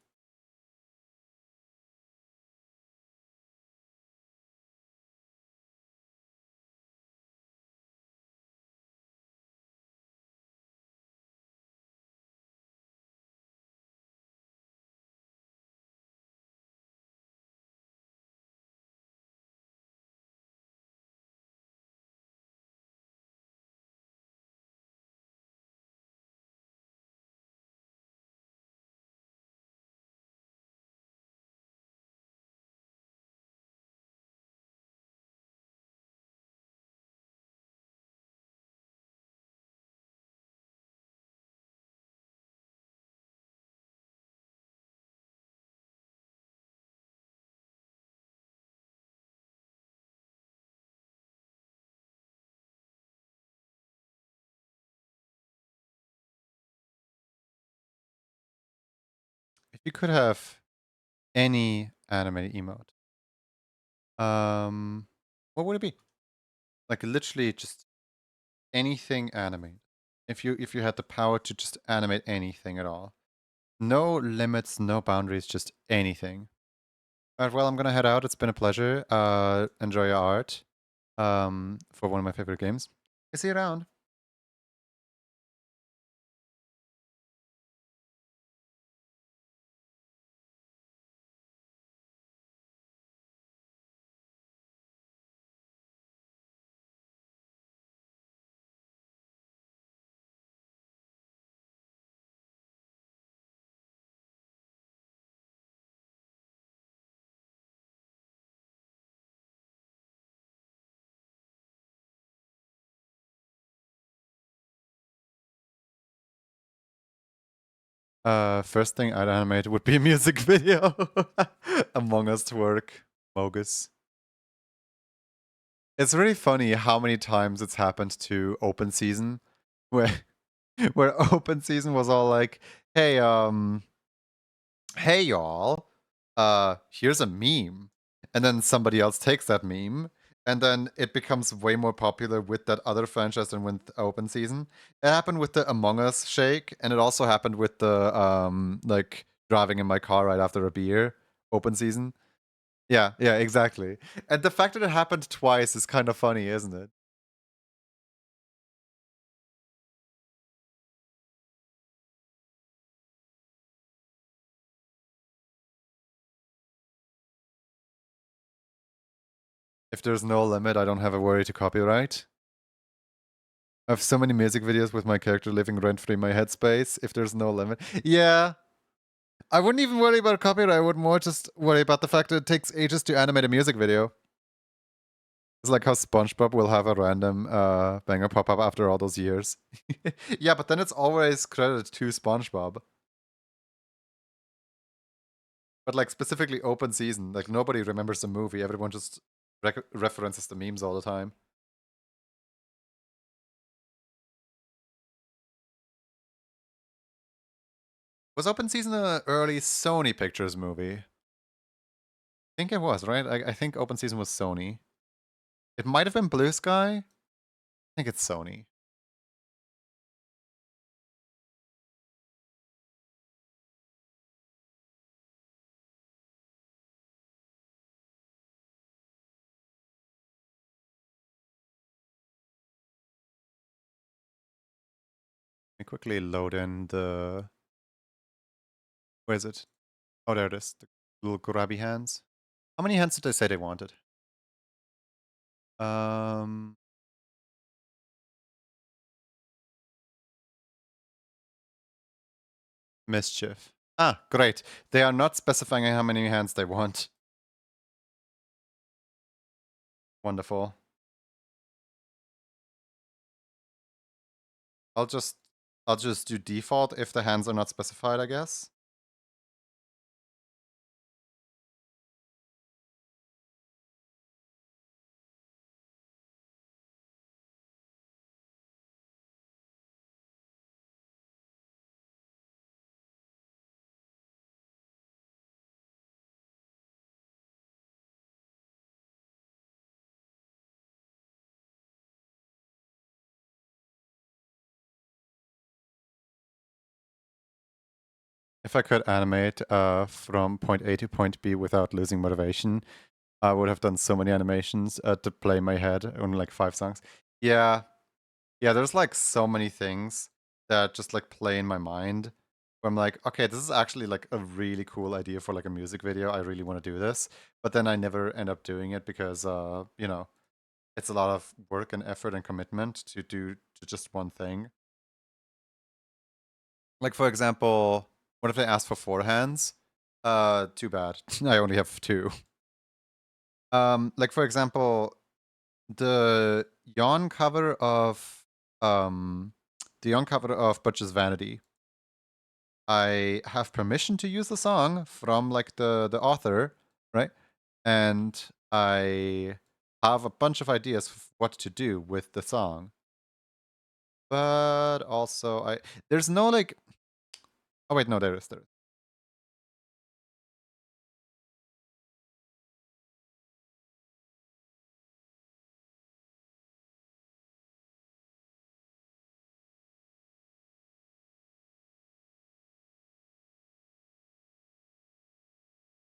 If you could have any animated emote, um, what would it be? Like literally just anything animated. If you had the power to just animate anything at all, no limits, no boundaries, just anything. All right, well, I'm gonna head out. It's been a pleasure. Enjoy your art. For one of my favorite games. I see you around. First thing I'd animate would be a music video. Among Us twerk, Mogus. It's really funny how many times it's happened to open season, where where open season was all like, hey y'all, here's a meme. And then somebody else takes that meme, and then it becomes way more popular with that other franchise than with open season. It happened with the Among Us shake, and it also happened with the like driving in my car right after a beer open season. Yeah, yeah, exactly. And the fact that it happened twice is kind of funny, isn't it? If there's no limit, I don't have a worry to copyright. I have so many music videos with my character living rent free in my headspace. If there's no limit. Yeah. I wouldn't even worry about copyright. I would more just worry about the fact that it takes ages to animate a music video. It's like how SpongeBob will have a random banger pop up after all those years. Yeah, but then it's always credited to SpongeBob. But like specifically open season, like nobody remembers the movie. Everyone just references the memes all the time. Was open season an early Sony Pictures movie? I think it was, right? I think open season was Sony. It might have been Blue Sky. I think it's Sony. Let me quickly load in the. Where is it? Oh, there it is. The little grabby hands. How many hands did they say they wanted? Mischief. Ah, great. They are not specifying how many hands they want. Wonderful. I'll just do default if the hands are not specified, I guess. If I could animate from point A to point B without losing motivation, I would have done so many animations to play in my head on like 5 songs. Yeah. Yeah, there's like so many things that just like play in my mind where I'm like, okay, this is actually like a really cool idea for like a music video. I really want to do this. But then I never end up doing it because you know, it's a lot of work and effort and commitment to do to just one thing. Like for example, what if they ask for 4 hands? Too bad. I only have 2. Like for example, the yawn cover of Butch's Vanity. I have permission to use the song from like the author, right? And I have a bunch of ideas of what to do with the song. But also there's no like. Oh wait, no, there is.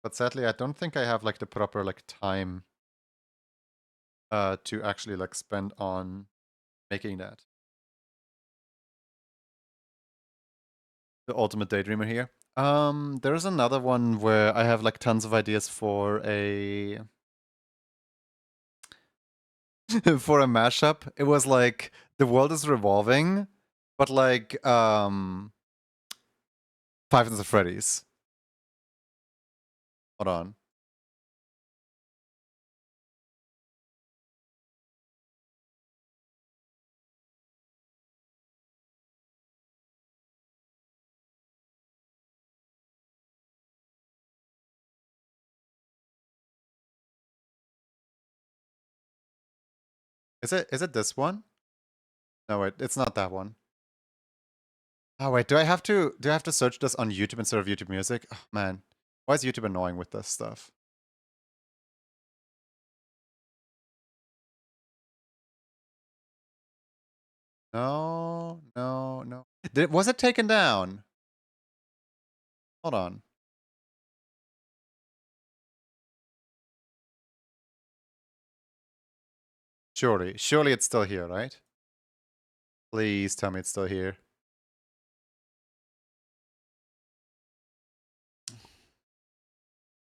But sadly, I don't think I have like the proper like time to actually like spend on making that. The ultimate daydreamer here. There's another one where I have like tons of ideas for a for a mashup. It was like the world is revolving, but like Five Nights at Freddy's. Hold on. Is it this one? No wait, it's not that one. Oh wait, do I have to search this on YouTube instead of YouTube Music? Oh man. Why is YouTube annoying with this stuff? No, no, no. Was it taken down? Hold on. Surely it's still here, right? Please tell me it's still here.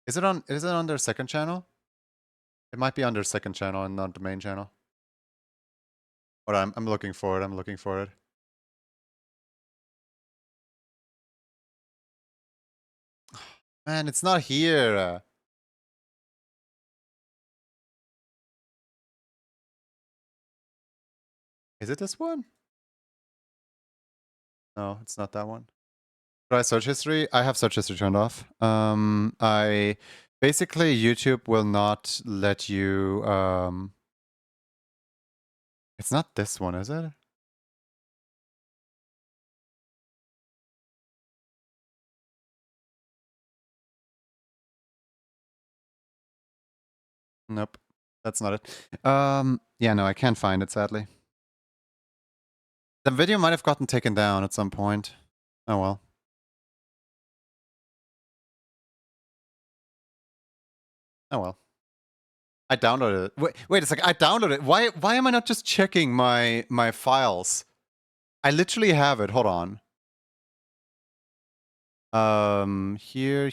Is it on their second channel? It might be on their second channel and not the main channel. But I'm looking for it. I'm looking for it. Man, it's not here. Is it this one? No, it's not that one. Try search history. I have search history turned off. I basically YouTube will not let you. It's not this one, is it? Nope, that's not it. Yeah, no, I can't find it, sadly. The video might have gotten taken down at some point. Oh well. Oh well. I downloaded it. Wait a second. I downloaded it. Why am I not just checking my files? I literally have it. Hold on. Here.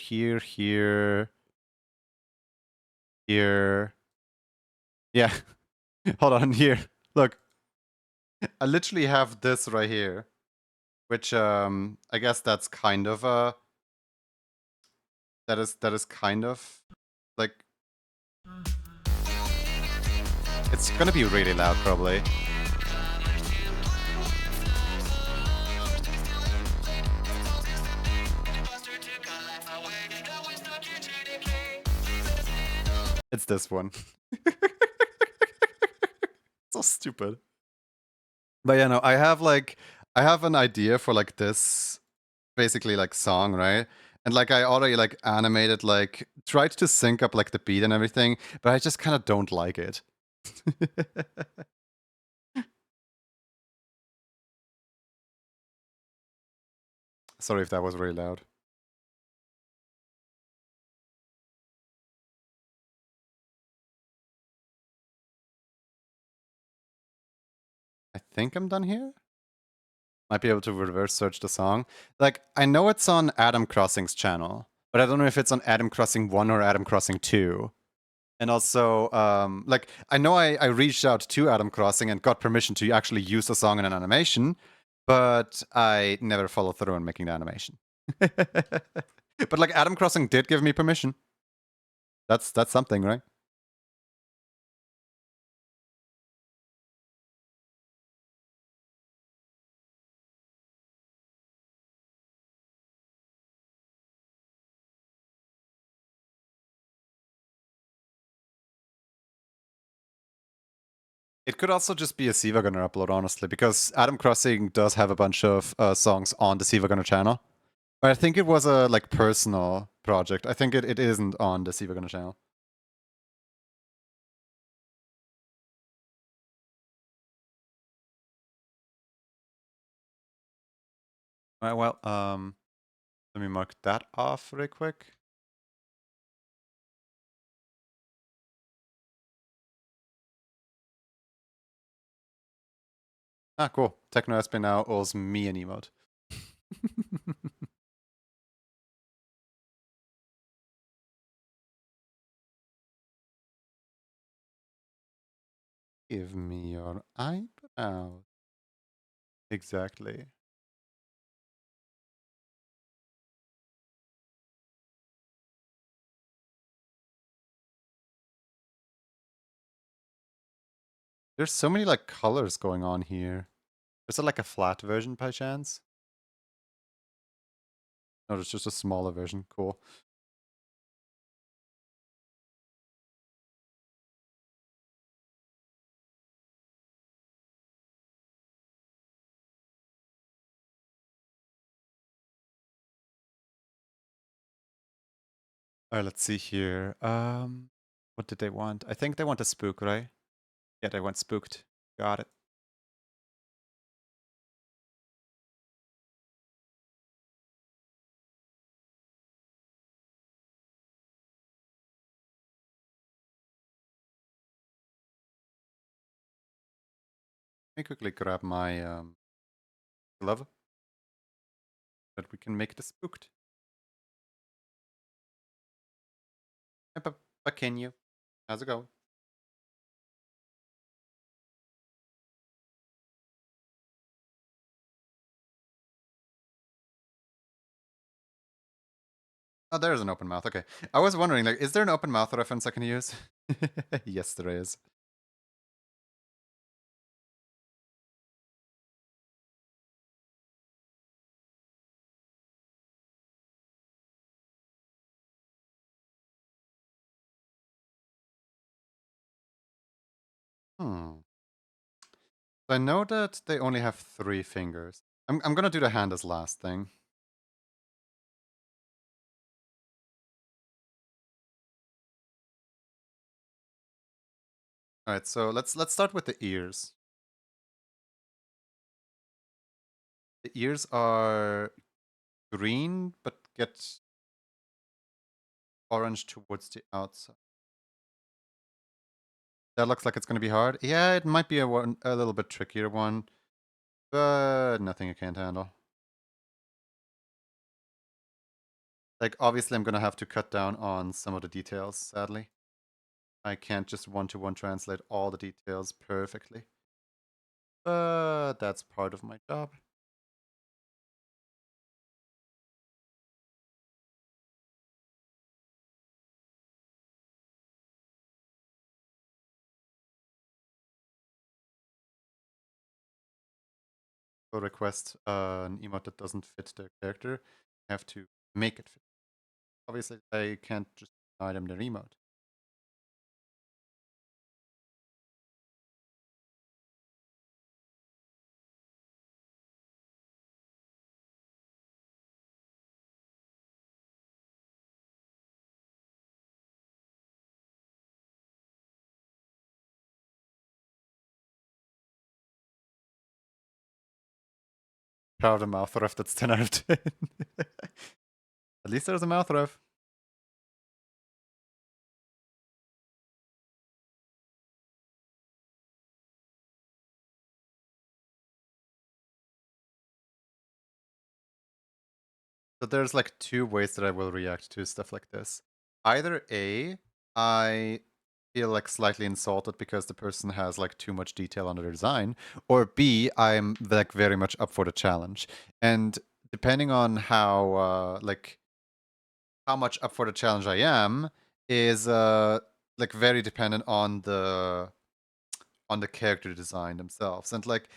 Yeah. Hold on, here. Look. I literally have this right here. Which I guess that's kind of that is kind of like it's gonna be really loud probably. It's this one. So stupid. But yeah, no, I have an idea for like this basically like song, right? And like I already like animated, like tried to sync up like the beat and everything, but I just kind of don't like it. Sorry if that was really loud. I think I'm done here. Might be able to reverse search the song. Like, I know it's on Adam Crossing's channel, but I don't know if it's on Adam Crossing 1 or Adam Crossing 2. And also, like, I know I reached out to Adam Crossing and got permission to actually use the song in an animation, but I never followed through on making the animation. But like, Adam Crossing did give me permission. That's something, right? It could also just be a Siva Gunner upload, honestly, because Adam Crossing does have a bunch of songs on the Siva Gunner channel. But I think it was a like personal project. I think it isn't on the Siva Gunner channel. Alright, well, let me mark that off really quick. Ah, cool. Techno SP now owes me an emote. Give me your eyebrow. Exactly. There's so many like colors going on here. Is it like a flat version by chance? No, it's just a smaller version. Cool. Alright, let's see here. What did they want? I think they want a spook, right? Yeah, they want spooked. Got it. Let me quickly grab my glove. That we can make this spooked. Hey, but can you? How's it going? Oh, there's an open mouth. Okay. I was wondering, like, is there an open mouth reference I can use? Yes, there is. Hmm. So I know that they only have 3 fingers. I'm gonna do the hand as last thing. All right, so let's start with the ears. The ears are green, but get orange towards the outside. That looks like it's gonna be hard. Yeah, it might be a little bit trickier one, but nothing I can't handle. Like, obviously, I'm gonna have to cut down on some of the details, sadly. I can't just one-to-one translate all the details perfectly. But that's part of my job. Request an emote that doesn't fit their character, I have to make it fit. Obviously, I can't just deny them their emote. Proud of the mouth ref, that's 10 out of 10. At least there's a mouth ref. So there's like 2 ways that I will react to stuff like this. Either A, I feel like slightly insulted because the person has like too much detail on their design, or B, I'm like very much up for the challenge. And depending on how like how much up for the challenge I am is like very dependent on the character design themselves. And like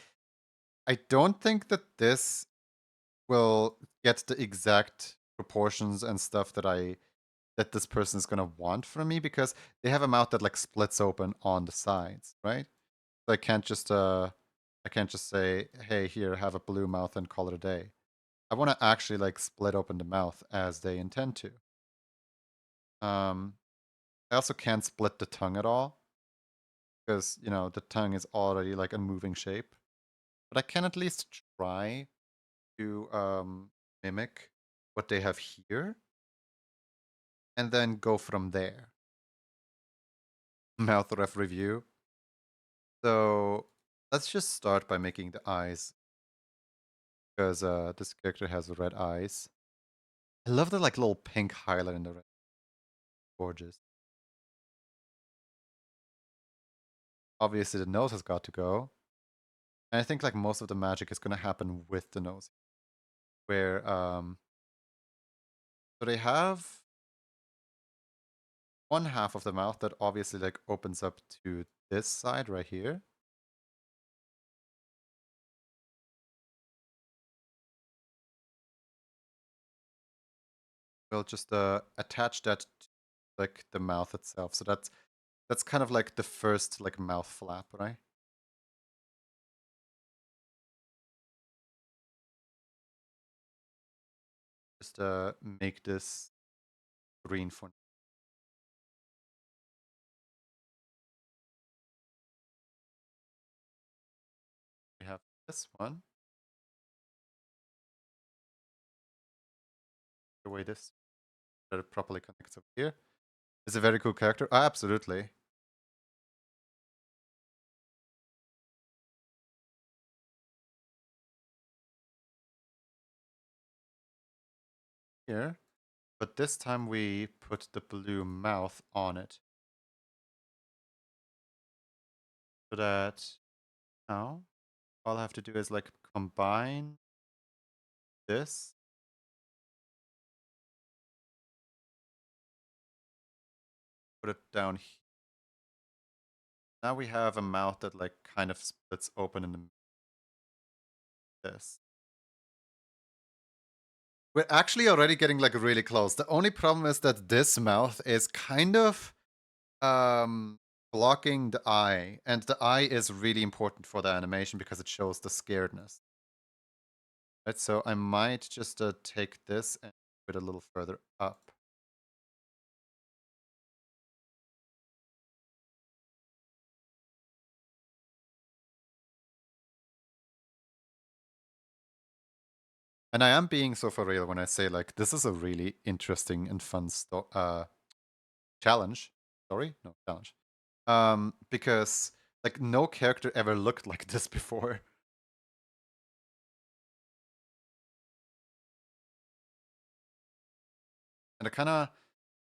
I don't think that this will get the exact proportions and stuff that this person is gonna want from me, because they have a mouth that like splits open on the sides, right? So I can't just say, hey, here, have a blue mouth and call it a day. I want to actually like split open the mouth as they intend to. I also can't split the tongue at all, because you know the tongue is already like a moving shape. But I can at least try to mimic what they have here, and then go from there. Mouth ref review. So let's just start by making the eyes, because this character has red eyes. I love the like little pink highlight in the red. Gorgeous. Obviously, the nose has got to go. And I think like most of the magic is gonna happen with the nose, where so they have one half of the mouth that obviously like opens up to this side right here. We'll just attach that to like the mouth itself. So that's kind of like the first like mouth flap, right? Just make this green for now. We have this one. The way this that it properly connects over here. It's a very cool character. Absolutely. Here. But this time we put the blue mouth on it. So that now all I have to do is like combine this. Put it down here. Now we have a mouth that like kind of splits open in the this. We're actually already getting like really close. The only problem is that this mouth is kind of blocking the eye, and the eye is really important for the animation because it shows the scaredness. Right, so I might just take this and put it a little further up. And I am being so for real when I say, like, this is a really interesting and fun challenge. Story? No, challenge. Because, like, no character ever looked like this before. And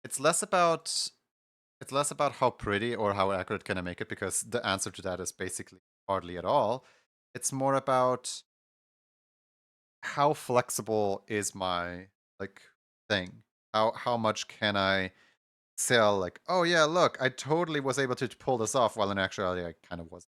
it's less about how pretty or how accurate can I make it, because the answer to that is basically hardly at all. It's more about how flexible is my, like, thing. How much can I sell, like, oh yeah, look, I totally was able to pull this off, while in actuality I kind of wasn't.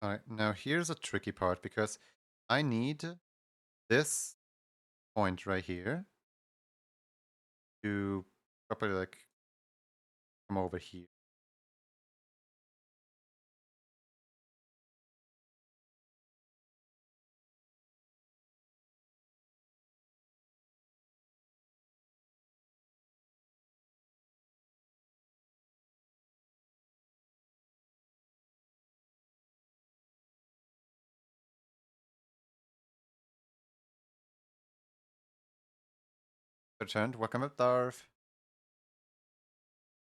Alright, now here's a tricky part, because I need this point right here to properly, like, come over here. Returned, welcome up, Darv.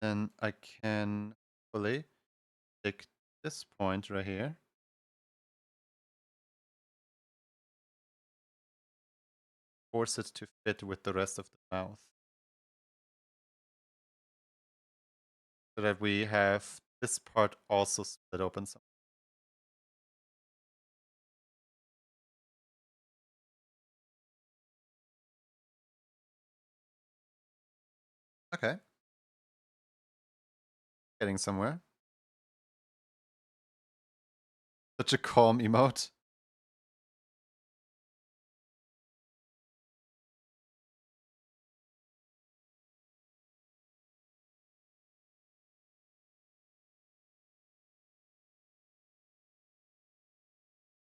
Then I can fully take this point right here. Force it to fit with the rest of the mouth. So that we have this part also split open. Okay. Getting somewhere. Such a calm emote.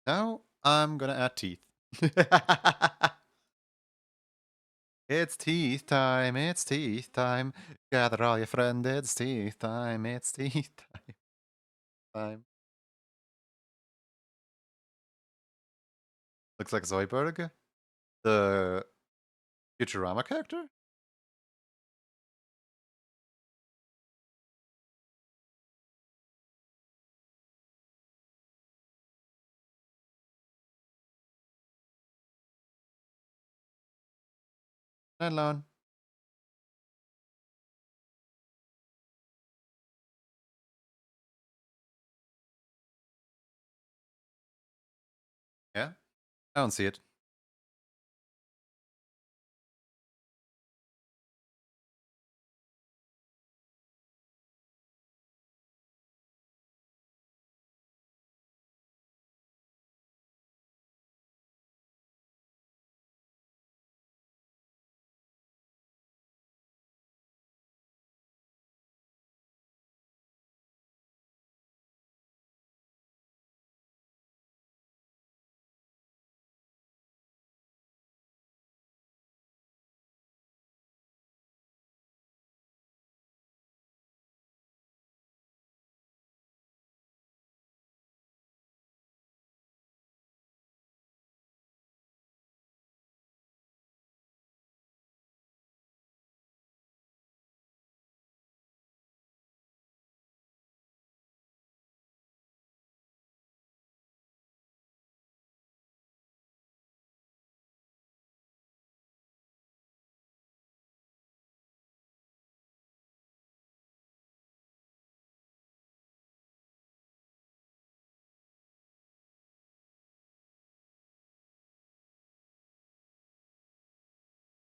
Now I'm gonna add teeth. It's teeth time, it's teeth time. Gather all your friends, it's teeth time, it's teeth time. Looks like Zoidberg, the Futurama character? Alone. Yeah? I don't see it.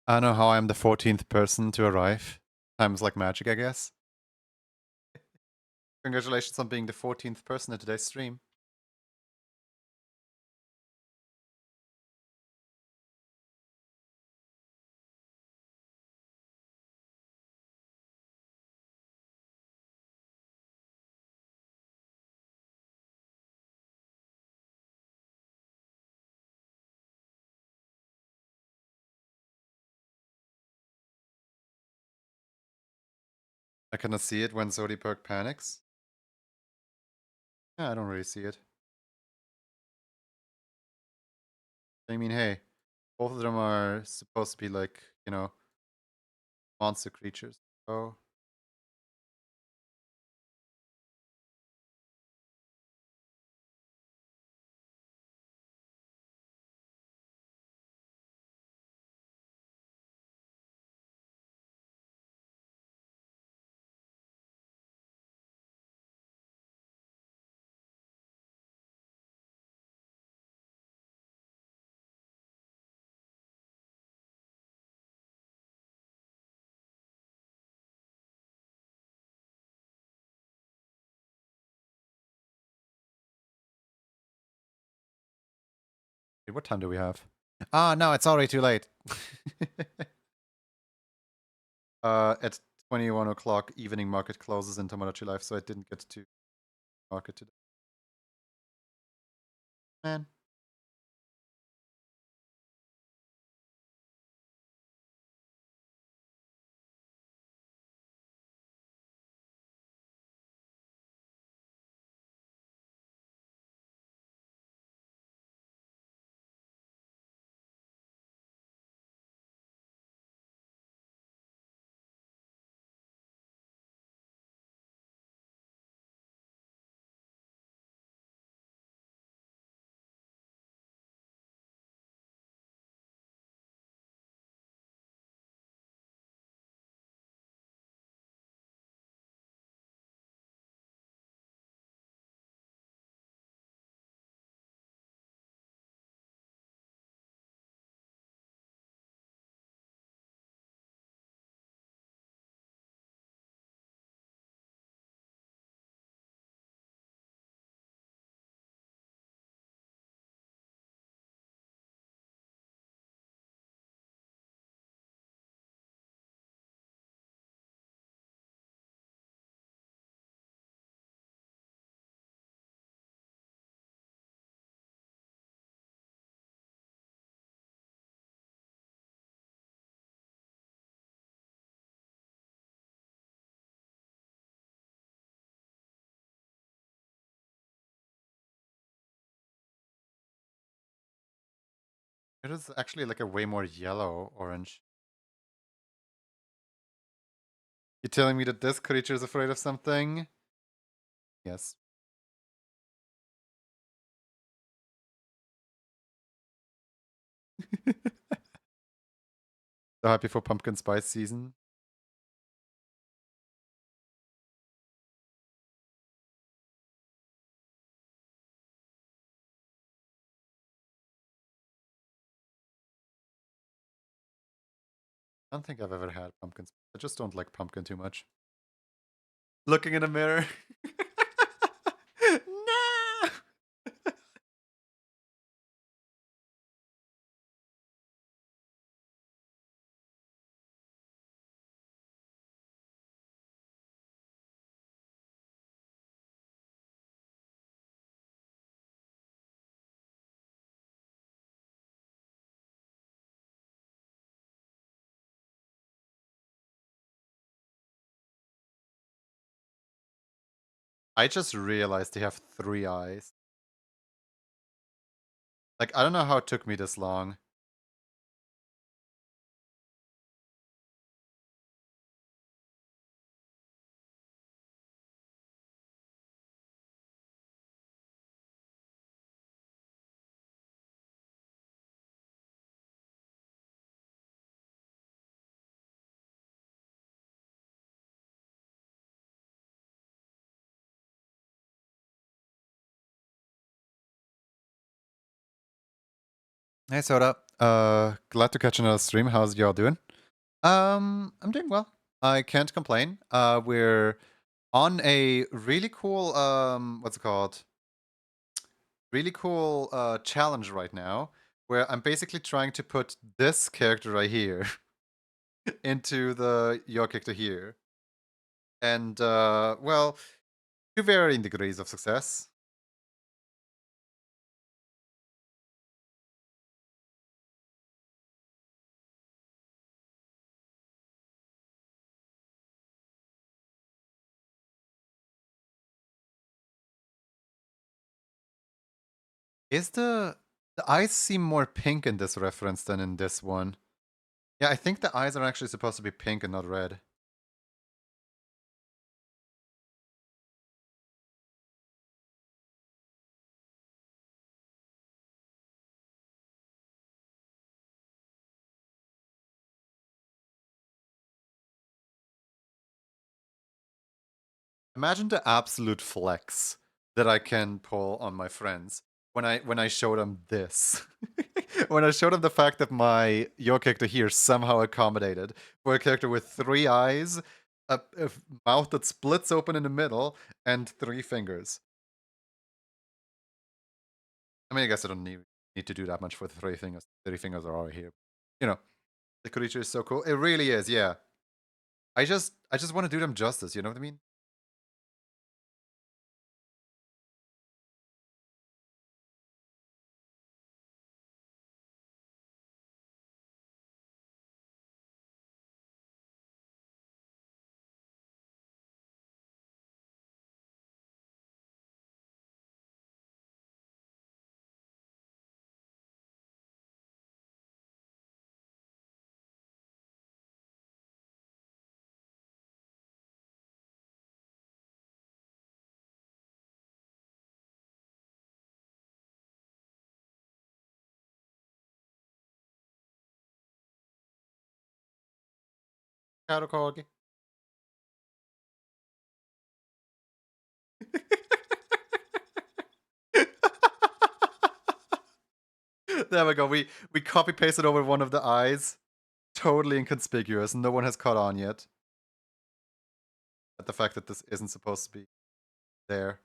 I don't know how I'm the 14th person to arrive. Time's like magic, I guess. Congratulations on being the 14th person in today's stream. I cannot see it when Zodiberg panics. Yeah, I don't really see it. I mean, hey, both of them are supposed to be like, you know, monster creatures. So wait, what time do we have? Ah, no, it's already too late. At 21 o'clock, evening market closes in Tomodachi Life, so I didn't get to market today. Man. It is actually like a way more yellow orange. You telling me that this creature is afraid of something? Yes. So happy for pumpkin spice season. I don't think I've ever had pumpkin spice. I just don't like pumpkin too much. Looking in the mirror. No! I just realized they have 3 eyes. Like, I don't know how it took me this long. Hey, Soda. Glad to catch another stream. How's y'all doing? I'm doing well. I can't complain. We're on a really cool what's it called? Really cool challenge right now, where I'm basically trying to put this character right here into your character here. And well, to varying degrees of success. Is the eyes seem more pink in this reference than in this one? Yeah, I think the eyes are actually supposed to be pink and not red. Imagine the absolute flex that I can pull on my friends when I show them this. When I show them the fact that your character here somehow accommodated for a character with 3 eyes, a mouth that splits open in the middle, and 3 fingers. I mean, I guess I don't need to do that much for the 3 fingers. 3 fingers are already here. You know, the creature is so cool. It really is, yeah. I just want to do them justice, you know what I mean? Karukogi. There we go. We copy pasted over one of the eyes. Totally inconspicuous. No one has caught on yet. At the fact that this isn't supposed to be there.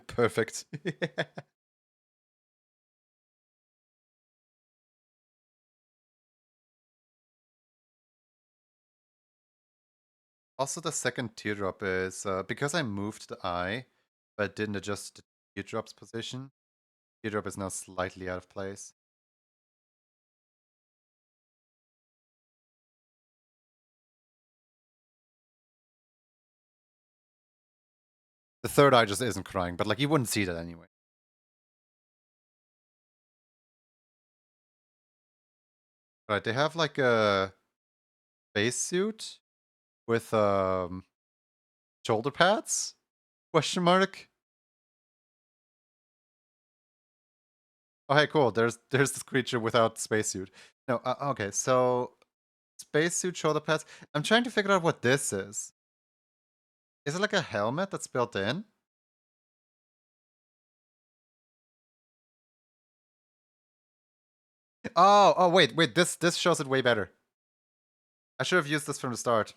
Perfect. Also, the second teardrop is because I moved the eye, but didn't adjust the teardrop's position. Teardrop is now slightly out of place. The third eye just isn't crying, but like you wouldn't see that anyway. Right, they have like a spacesuit with shoulder pads? Question mark? Oh, hey, cool. There's this creature without spacesuit. No, okay. So spacesuit, shoulder pads. I'm trying to figure out what this is. Is it like a helmet that's built in? Oh, wait. This shows it way better. I should have used this from the start.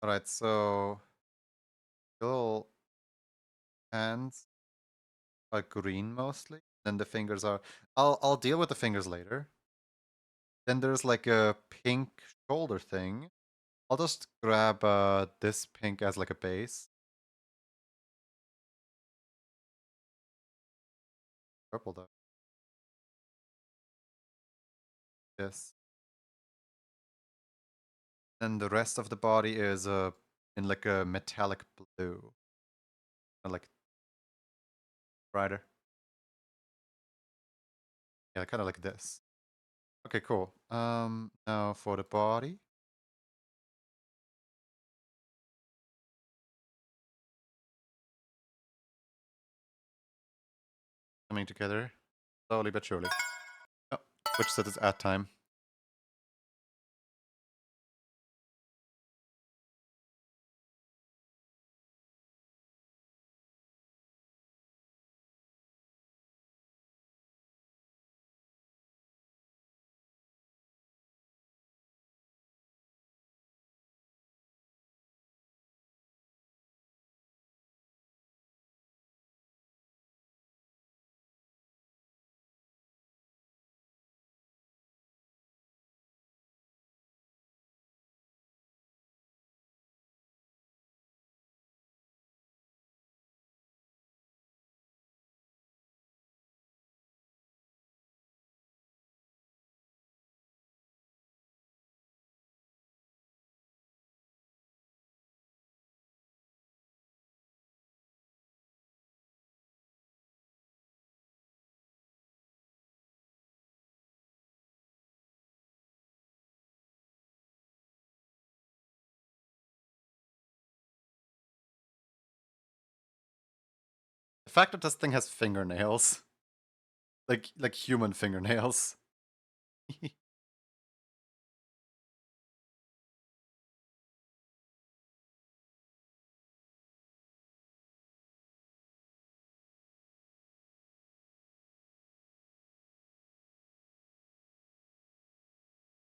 All right, so little hands are green mostly. Then the fingers are. I'll deal with the fingers later. Then there's like a pink shoulder thing. I'll just grab this pink as like a base. Purple though. This. And the rest of the body is in like a metallic blue. Or like brighter. Yeah, kind of like this. Okay, cool. Now for the body. coming together. Slowly but surely. Oh, Twitch said it's ad time. The fact that this thing has fingernails. Like human fingernails.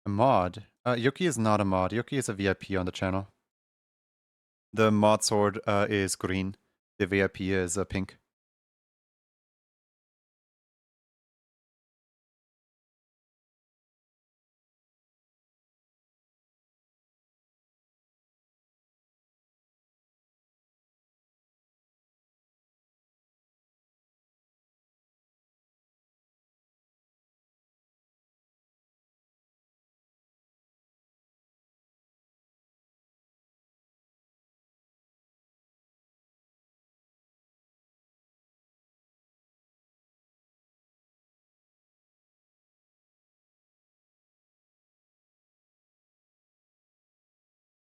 A mod? Yuki is not a mod. Yuki is a VIP on the channel. The mod sword is green. The VIP is pink.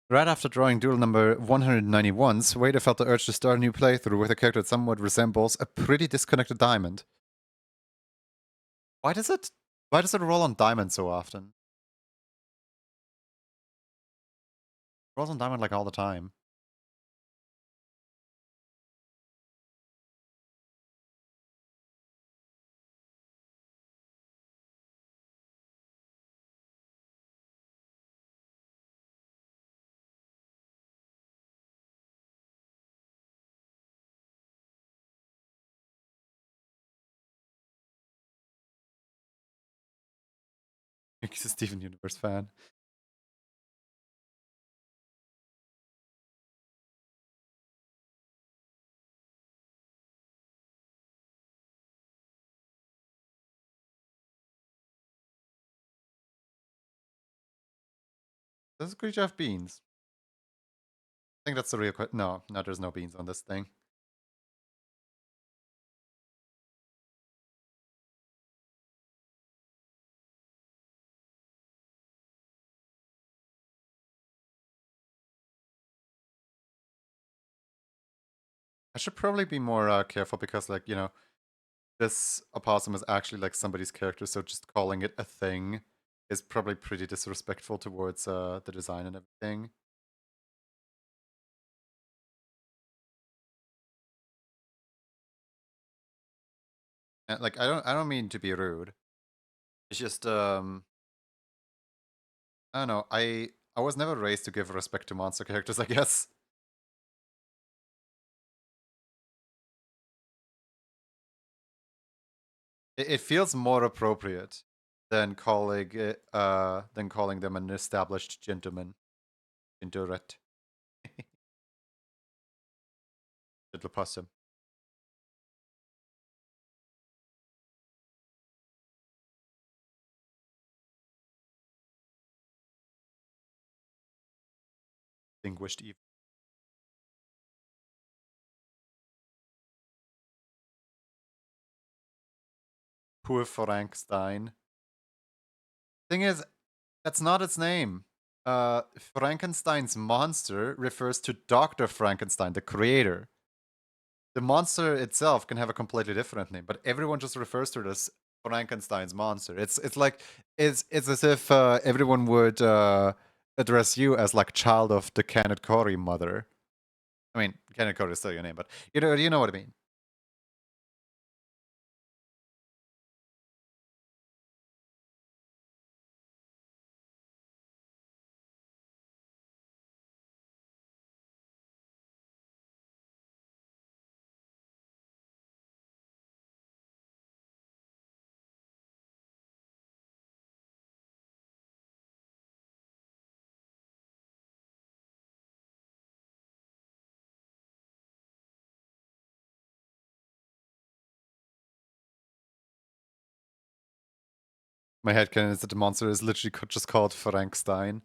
Right after drawing duel number 191, Sueda felt the urge to start a new playthrough with a character that somewhat resembles a pretty disconnected diamond. Why does it roll on diamond so often? It rolls on diamond like all the time. He's a Steven Universe fan. Does this creature have beans? I think that's the real question. No, there's no beans on this thing. I should probably be more careful because, like, you know, this opossum is actually like somebody's character, so just calling it a thing is probably pretty disrespectful towards the design and everything. And, like, I don't mean to be rude. It's just I don't know. I was never raised to give respect to monster characters, I guess. It feels more appropriate than calling them an established gentleman. Gentoret. Little possum. Distinguished evil. Poor Frankenstein. Thing is, that's not its name. Frankenstein's monster refers to Dr. Frankenstein, the creator. The monster itself can have a completely different name, but everyone just refers to it as Frankenstein's monster. It's as if everyone would address you as like child of the Kanekori mother. I mean, Kanekori is still your name, but you know what I mean. My headcanon is that the monster is literally just called Frankenstein.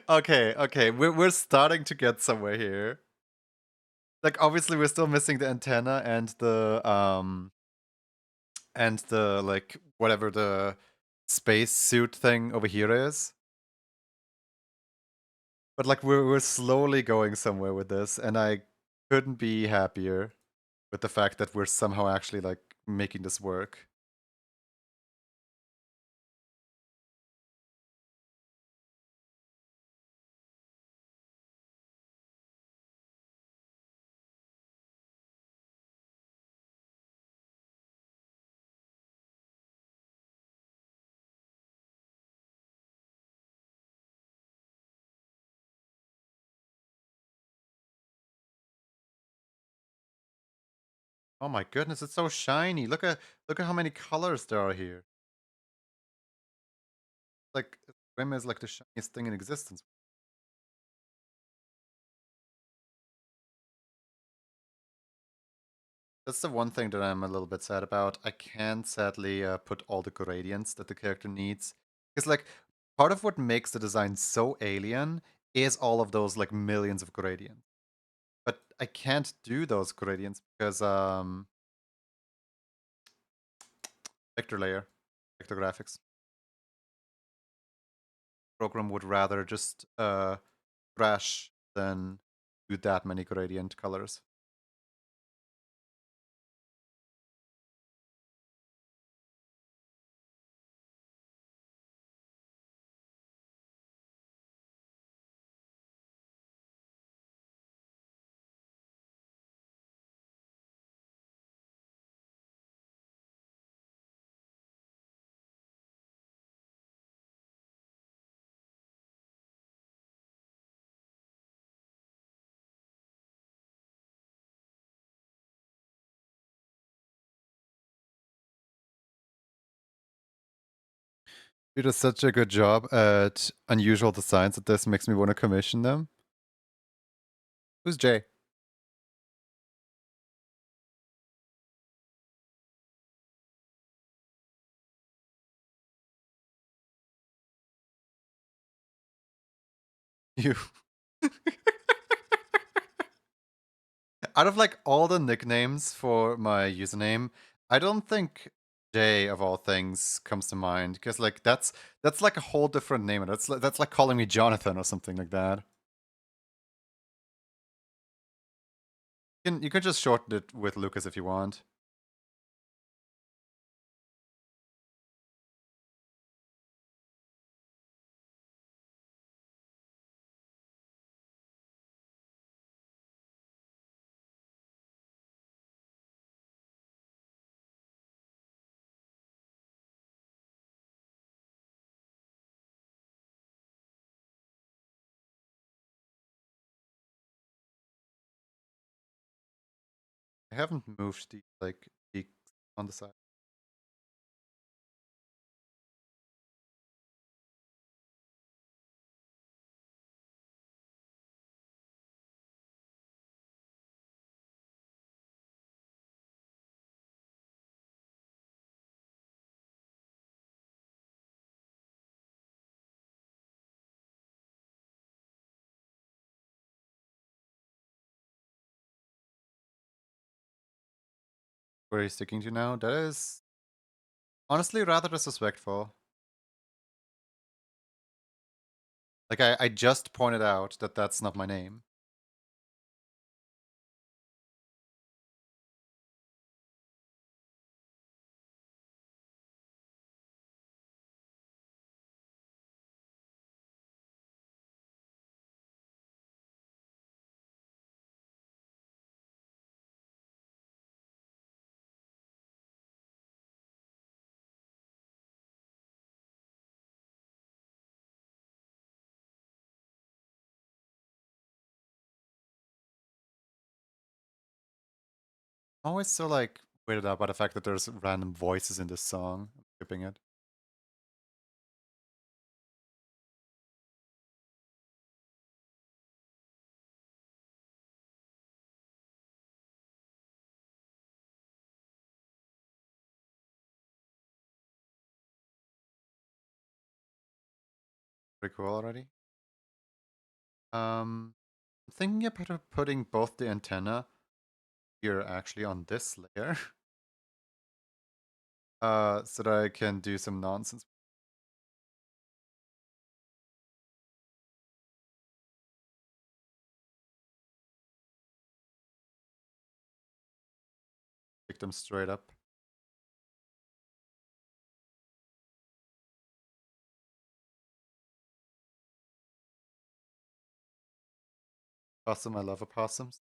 Okay, we're starting to get somewhere here. Like obviously we're still missing the antenna and the like whatever the space suit thing over here is. But like we're slowly going somewhere with this, and I couldn't be happier with the fact that we're somehow actually like making this work. Oh my goodness, it's so shiny. Look at how many colors there are here. Like Rim is like the shiniest thing in existence. That's the one thing that I'm a little bit sad about. I can't sadly put all the gradients that the character needs. Because like part of what makes the design so alien is all of those like millions of gradients. But I can't do those gradients because vector layer, vector graphics. Program would rather just crash than do that many gradient colors. You did such a good job at unusual designs that this makes me want to commission them. Who's Jay? You. Out of like all the nicknames for my username, I don't think Jay of all things comes to mind because like that's like a whole different name. That's like calling me Jonathan or something like that. You can just shorten it with Lucas if you want. I haven't moved the like peaks on the side. Where he's sticking to now? That is honestly rather disrespectful. Like I just pointed out that that's not my name. I'm always so like weirded out by the fact that there's random voices in this song. I'm skipping it. Pretty cool already. I'm thinking about putting both the antenna here actually on this layer. So that I can do some nonsense. Pick them straight up. Awesome, I love opossums.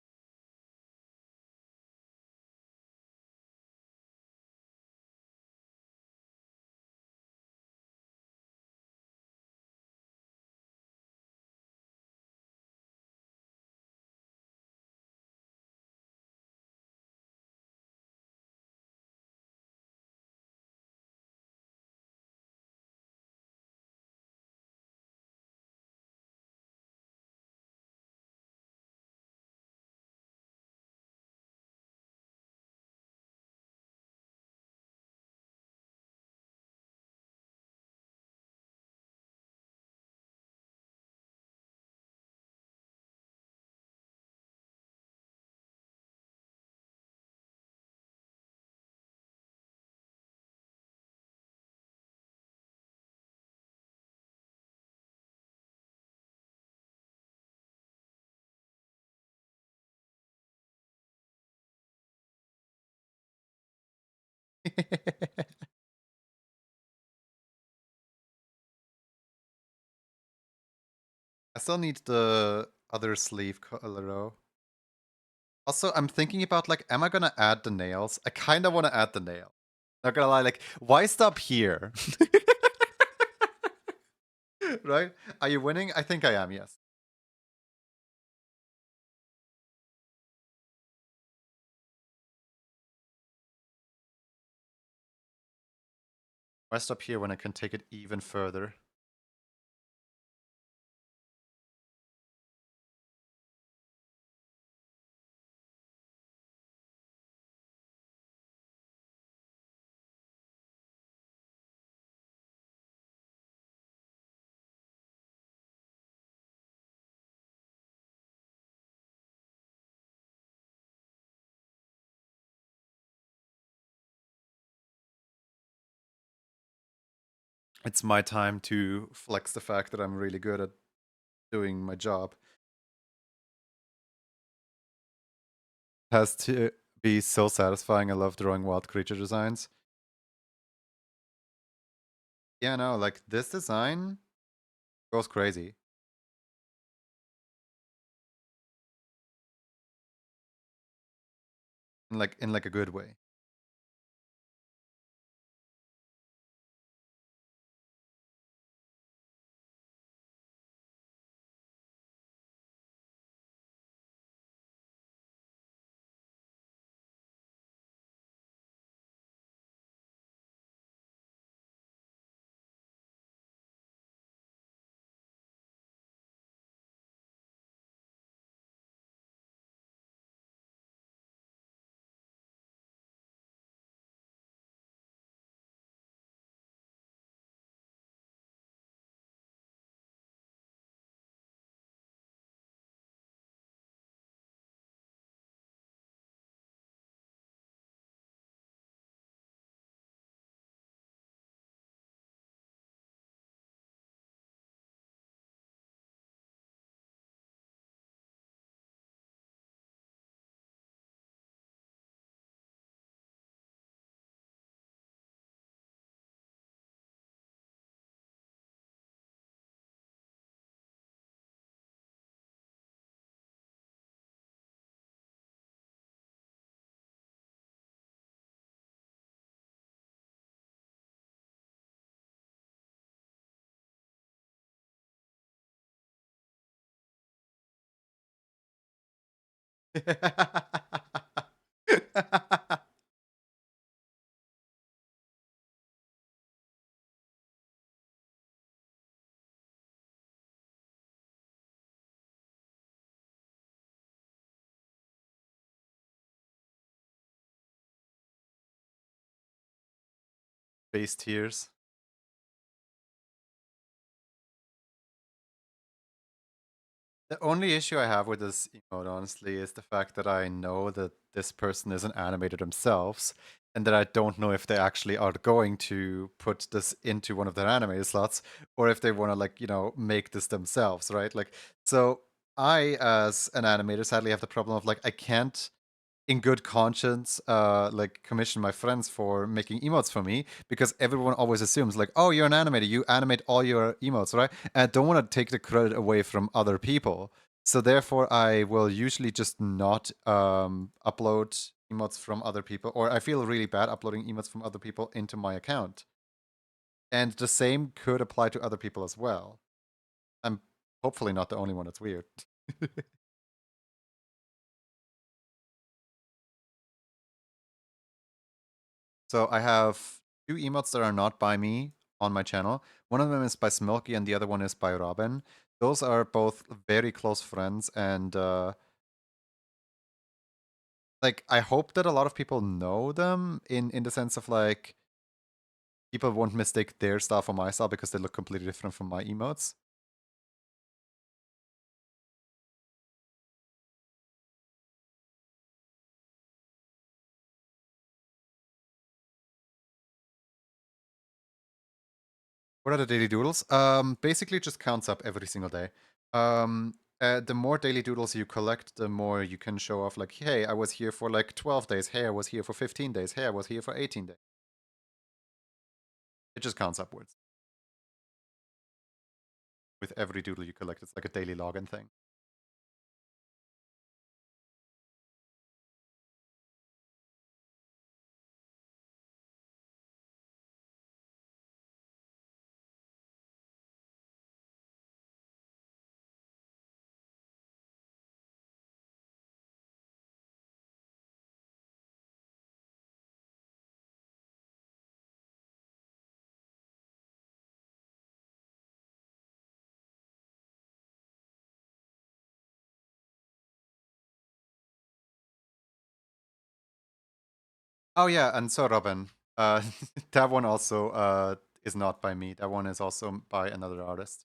I still need the other sleeve color though. Also, I'm thinking about like, am I gonna add the nails? I kind of want to add the nail. Not gonna lie, like, why stop here? Right? Are you winning? I think I am, yes. Why stop here when I can take it even further? It's my time to flex the fact that I'm really good at doing my job. Has to be so satisfying. I love drawing wild creature designs. Yeah, no, like this design goes crazy. In like a good way. Base tiers. The only issue I have with this emote, honestly, is the fact that I know that this person is an animator themselves, and that I don't know if they actually are going to put this into one of their animated slots, or if they want to, like, make this themselves, right? Like, so I, as an animator, sadly have the problem of, like, I can't in good conscience like commission my friends for making emotes for me, because everyone always assumes like, oh, you're an animator, you animate all your emotes, right? And I don't want to take the credit away from other people, so therefore I will usually just not upload emotes from other people, or I feel really bad uploading emotes from other people into my account. And the same could apply to other people as well. I'm hopefully not the only one that's weird. So I have two emotes that are not by me on my channel. One of them is by Smilky and the other one is by Robin. Those are both very close friends, and like I hope that a lot of people know them in the sense of like people won't mistake their style for my style because they look completely different from my emotes. What are the daily doodles? Basically just counts up every single day. The more daily doodles you collect, the more you can show off like, hey, I was here for like 12 days. Hey, I was here for 15 days. Hey, I was here for 18 days. It just counts upwards. With every doodle you collect, it's like a daily login thing. Oh yeah, and so Robin. That one also is not by me. That one is also by another artist.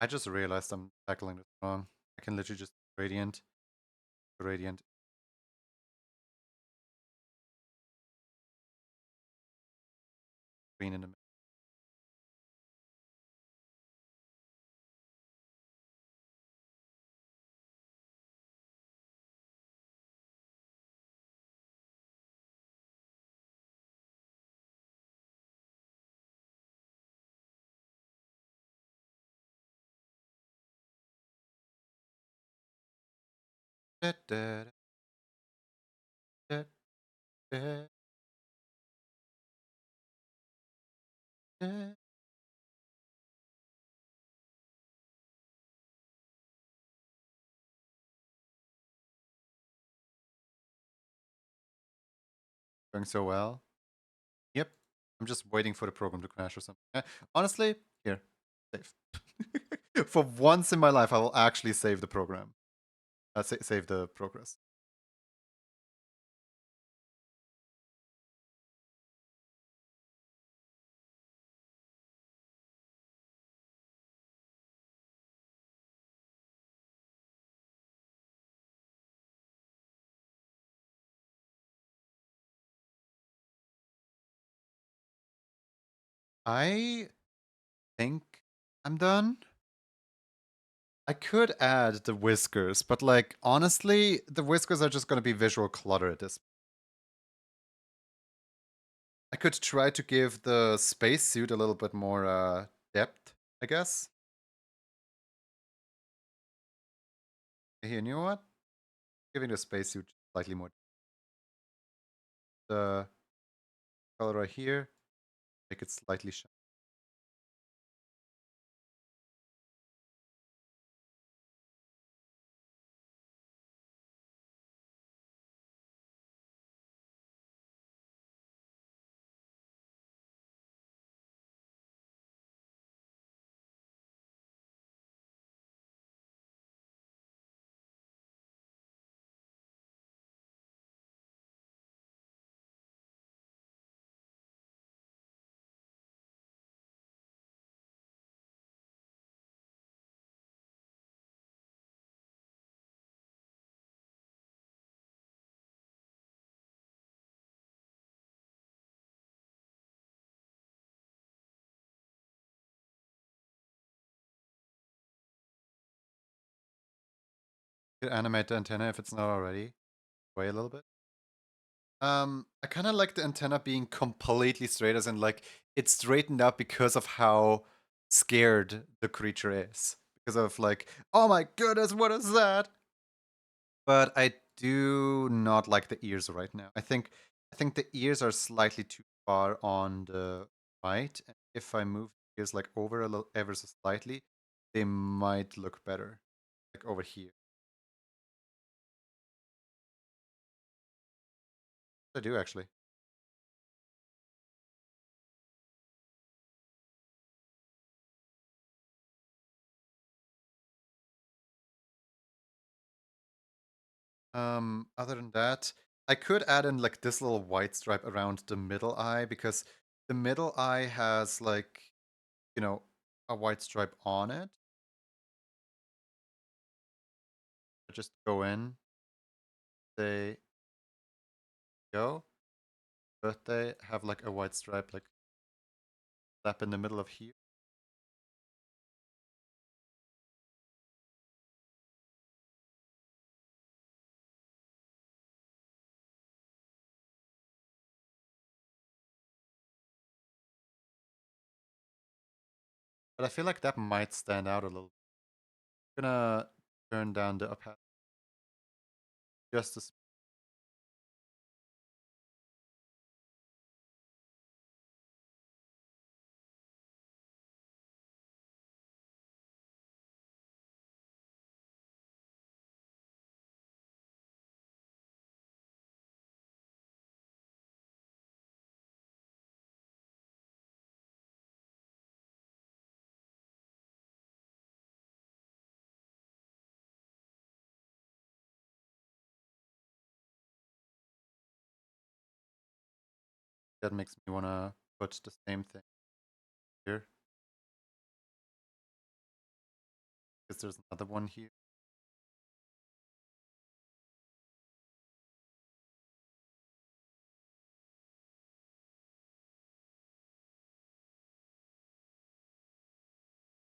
I just realized I'm tackling this wrong. I can literally just gradient, green in the middle. Da, da, da, da, da. Going so well. Yep. I'm just waiting for the program to crash or something. Honestly, here, save. For once in my life, I will actually save the program. Save the progress. I think I'm done. I could add the whiskers, but like honestly, the whiskers are just gonna be visual clutter at this. I could try to give the spacesuit a little bit more depth, I guess. Here, you know what? Giving the spacesuit slightly more. The color right here, make it slightly shiny. Could animate the antenna if it's not already. Wait a little bit. I kind of like the antenna being completely straight, as in like it's straightened up because of how scared the creature is. Because of like, oh my goodness, what is that? But I do not like the ears right now. I think the ears are slightly too far on the right. And if I move the ears like over a little ever so slightly, they might look better. Like over here. I do actually. Other than that, I could add in like this little white stripe around the middle eye because the middle eye has like, you know, a white stripe on it. just go in, say go, birthday, have like a white stripe like slap in the middle of here. But I feel like that might stand out a little. I'm gonna turn down the opacity just a that makes me wanna put the same thing here. Because there's another one here.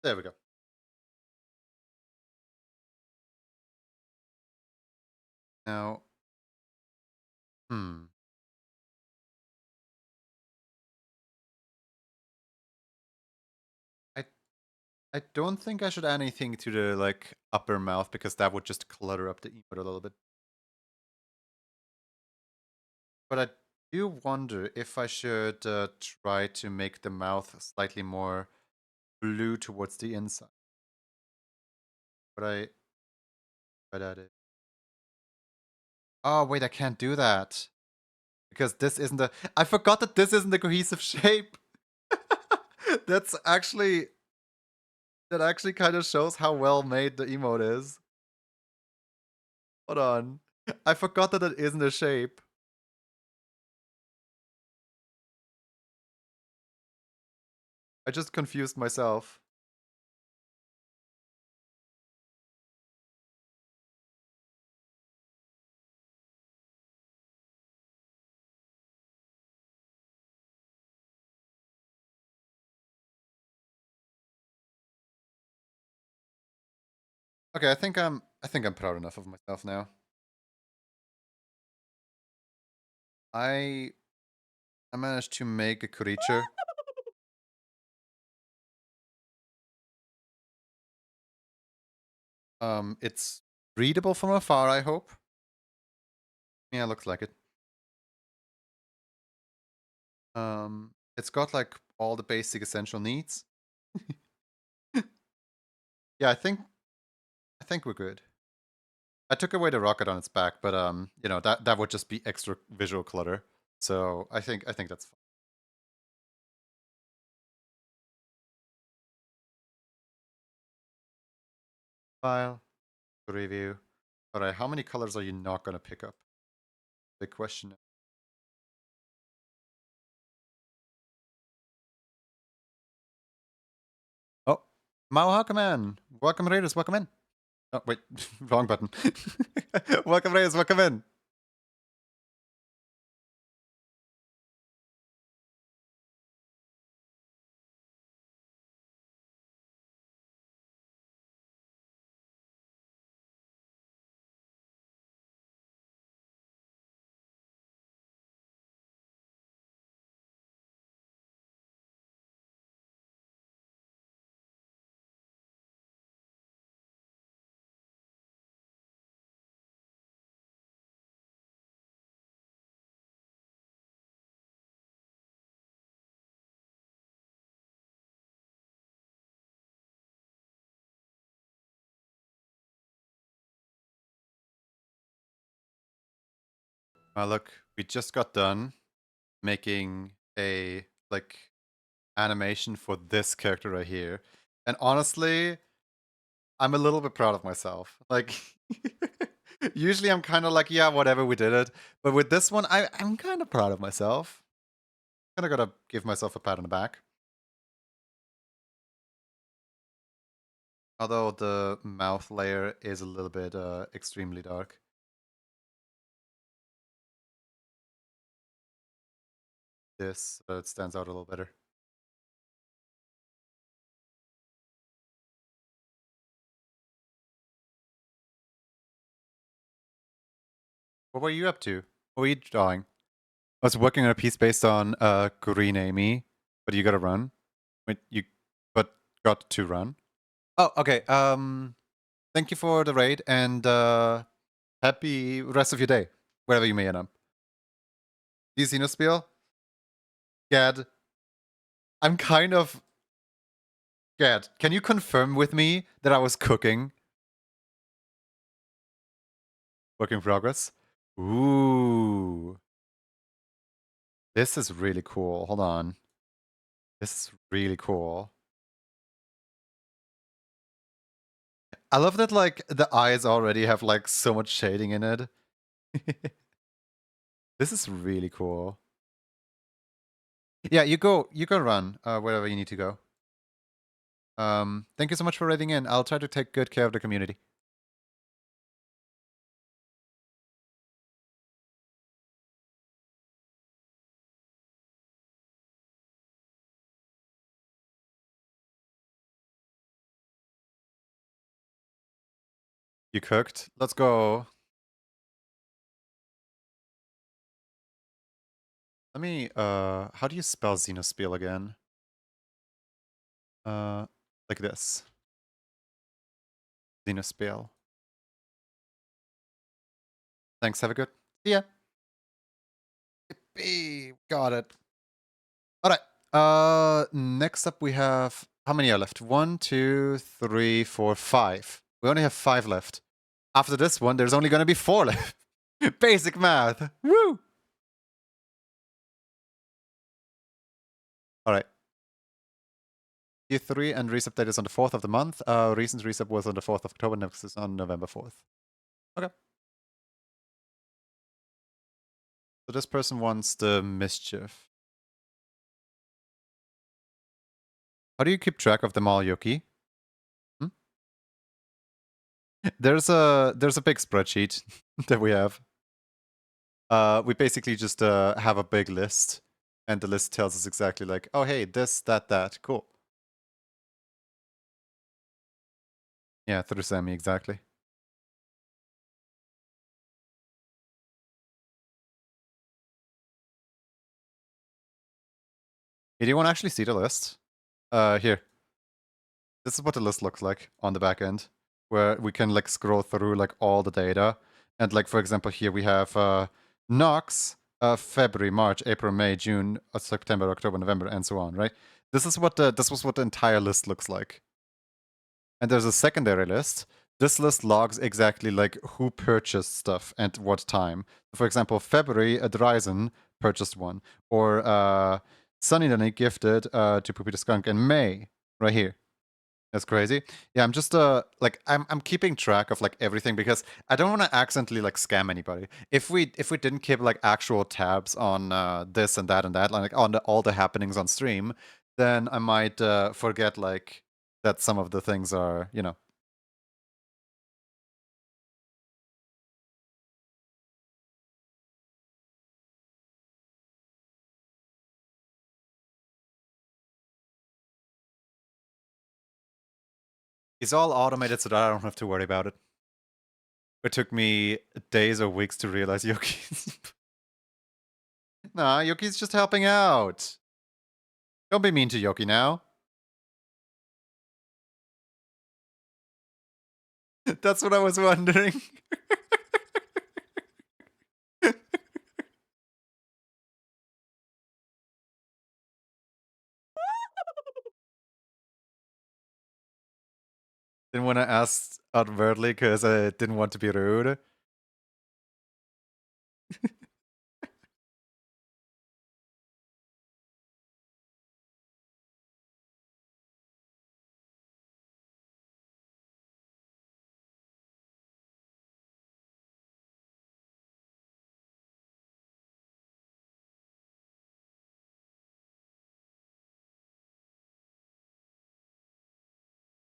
There we go. Now, I I don't think I should add anything to the like upper mouth because that would just clutter up the emote a little bit. But I do wonder if I should try to make the mouth slightly more blue towards the inside. But I did. Oh wait, I can't do that because this isn't a. I forgot that this isn't a cohesive shape. That's actually that actually kind of shows how well made the emote is. Hold on, I forgot that it isn't a shape. I just confused myself. Okay, I think I'm proud enough of myself now. I managed to make a creature. It's readable from afar, I hope. Yeah, looks like it. It's got like all the basic essential needs. Yeah, I think we're good. I took away the rocket on its back, but you know, that would just be extra visual clutter. So I think that's fine. File, review. Alright, how many colors are you not gonna pick up? Big question. Oh, Mao Hakaman! Welcome Raiders, welcome in. Oh wait, wrong button. Welcome Raiders, welcome in. Look, we just got done making a like animation for this character right here. And honestly, I'm a little bit proud of myself. Like usually I'm kind of like, yeah, whatever, we did it. But with this one, I'm kind of proud of myself. Kind of gotta give myself a pat on the back. Although the mouth layer is a little bit extremely dark. This it stands out a little better. What were you up to? What were you drawing? I was working on a piece based on Green Amy, but you gotta run. Wait, you but got to run. Oh, okay. Thank you for the raid and happy rest of your day, wherever you may end up. Die Sinusspiel? Gad, I'm kind of... Gad, can you confirm with me that I was cooking? Work in progress? Ooh. This is really cool. Hold on. This is really cool. I love that, like, the eyes already have, like, so much shading in it. This is really cool. Yeah, you go run wherever you need to go. Thank you so much for raiding in. I'll try to take good care of the community. You cooked? Let's go. Let me, how do you spell Xenospiel again? Like this. Xenospiel. Thanks, have a good... See ya. Yippee, got it. Alright, next up we have... How many are left? 1, 2, 3, 4, 5. We only have 5 left. After this one, there's only gonna be 4 left. Basic math. Woo! Alright. Year 3 and resub date is on the 4th of the month. Recent resub was on the 4th of October, next is on November 4th. Okay. So this person wants the mischief. How do you keep track of them all, Yoki? Hmm? There's a big spreadsheet that we have. We basically just have a big list, and the list tells us exactly like, oh hey, this, that, cool. Yeah, through Sammy, exactly. Hey, do you want to actually see the list? Here. This is what the list looks like on the back end, where we can like scroll through like all the data. And like, for example, here we have Nox, February, March, April, May, June, September, October, November, and so on, right? This was what the entire list looks like. And there's a secondary list. This list logs exactly like who purchased stuff and what time. For example, February, Dryzen purchased one, or Sunny Danny gifted to Poopy the Skunk in May, right here. That's crazy. Yeah, I'm just like I'm keeping track of like everything because I don't want to accidentally like scam anybody. If we didn't keep like actual tabs on this and that, like on all the happenings on stream, then I might forget like that some of the things are, you know. It's all automated so that I don't have to worry about it. It took me days or weeks to realize Yoki. Nah, Yoki's just helping out. Don't be mean to Yoki now. That's what I was wondering. Didn't want to ask outwardly because I didn't want to be rude.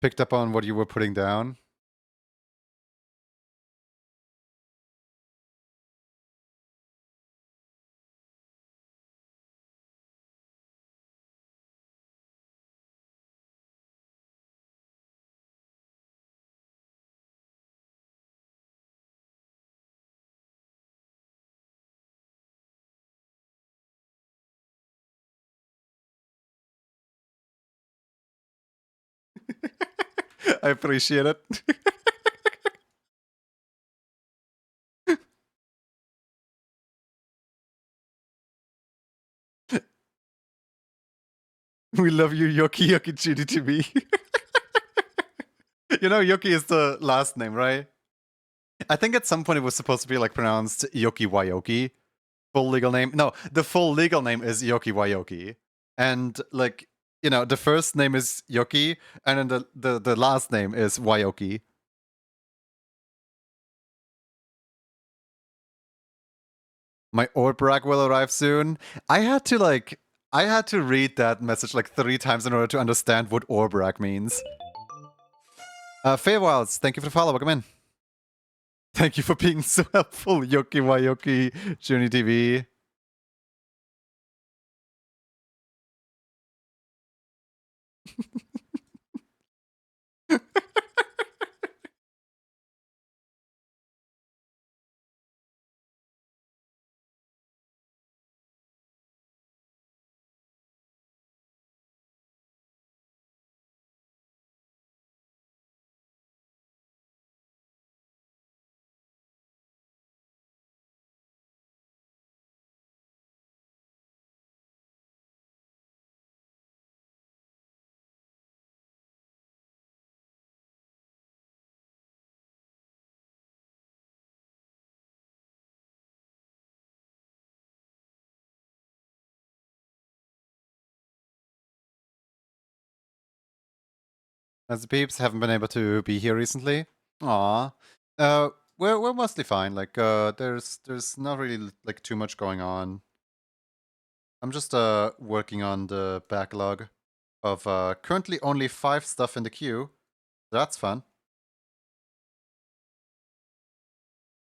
picked up on what you were putting down. I appreciate it. We love you, Yoki Yoki GDTV. You know, Yoki is the last name, right? I think at some point it was supposed to be like pronounced Yoki Wayoki. Full legal name. No, the full legal name is Yoki Wayoki. And like, you know, the first name is Yoki, and then the last name is Wayoki. My Orbrag will arrive soon. I had to read that message like 3 times in order to understand what Orbrag means. Feywilds, thank you for the follow. Welcome in. Thank you for being so helpful, Yoki Wayoki, Journey TV. As the peeps haven't been able to be here recently. Aw. We're mostly fine. Like, there's not really like too much going on. I'm just working on the backlog of currently only 5 stuff in the queue. That's fun.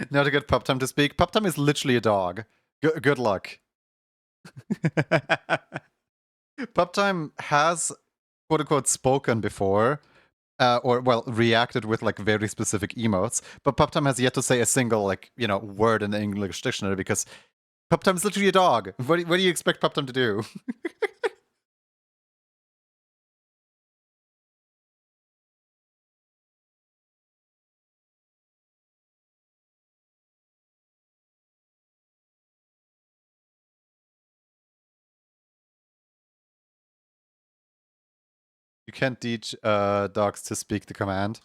Now to get Pup Time to speak. Pup Time is literally a dog. Good luck. Pup Time has quote unquote spoken before. Or well, reacted with like very specific emotes, but Puptime has yet to say a single like word in the English dictionary because Puptime is literally a dog. What do you expect Puptime to do? You can't teach dogs to speak the command.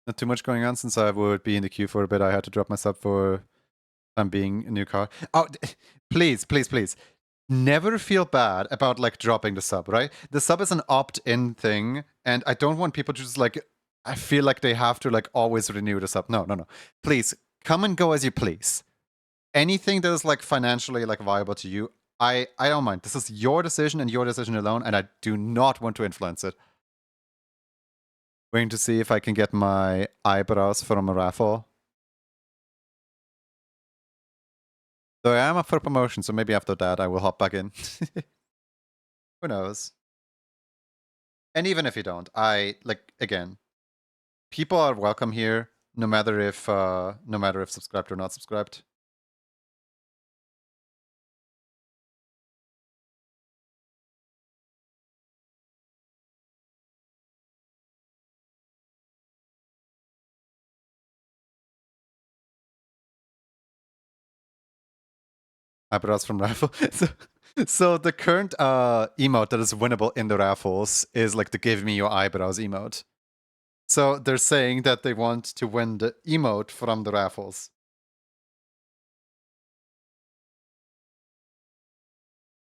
Not too much going on since I would be in the queue for a bit. I had to drop my sub for time being a new car. Oh, please, please, please. Never feel bad about like dropping the sub, right? The sub is an opt-in thing, and I don't want people to just like I feel like they have to like always renew the sub. No. Please come and go as you please. Anything that is like financially like viable to you, I don't mind. This is your decision and your decision alone, and I do not want to influence it. Waiting to see if I can get my eyebrows from a raffle. So I am up for promotion, so maybe after that I will hop back in. Who knows? And even if you don't, I like again, people are welcome here, no matter if subscribed or not subscribed. Eyebrows from raffle. So the current emote that is winnable in the raffles is like the "Give me your eyebrows" emote. So they're saying that they want to win the emote from the raffles.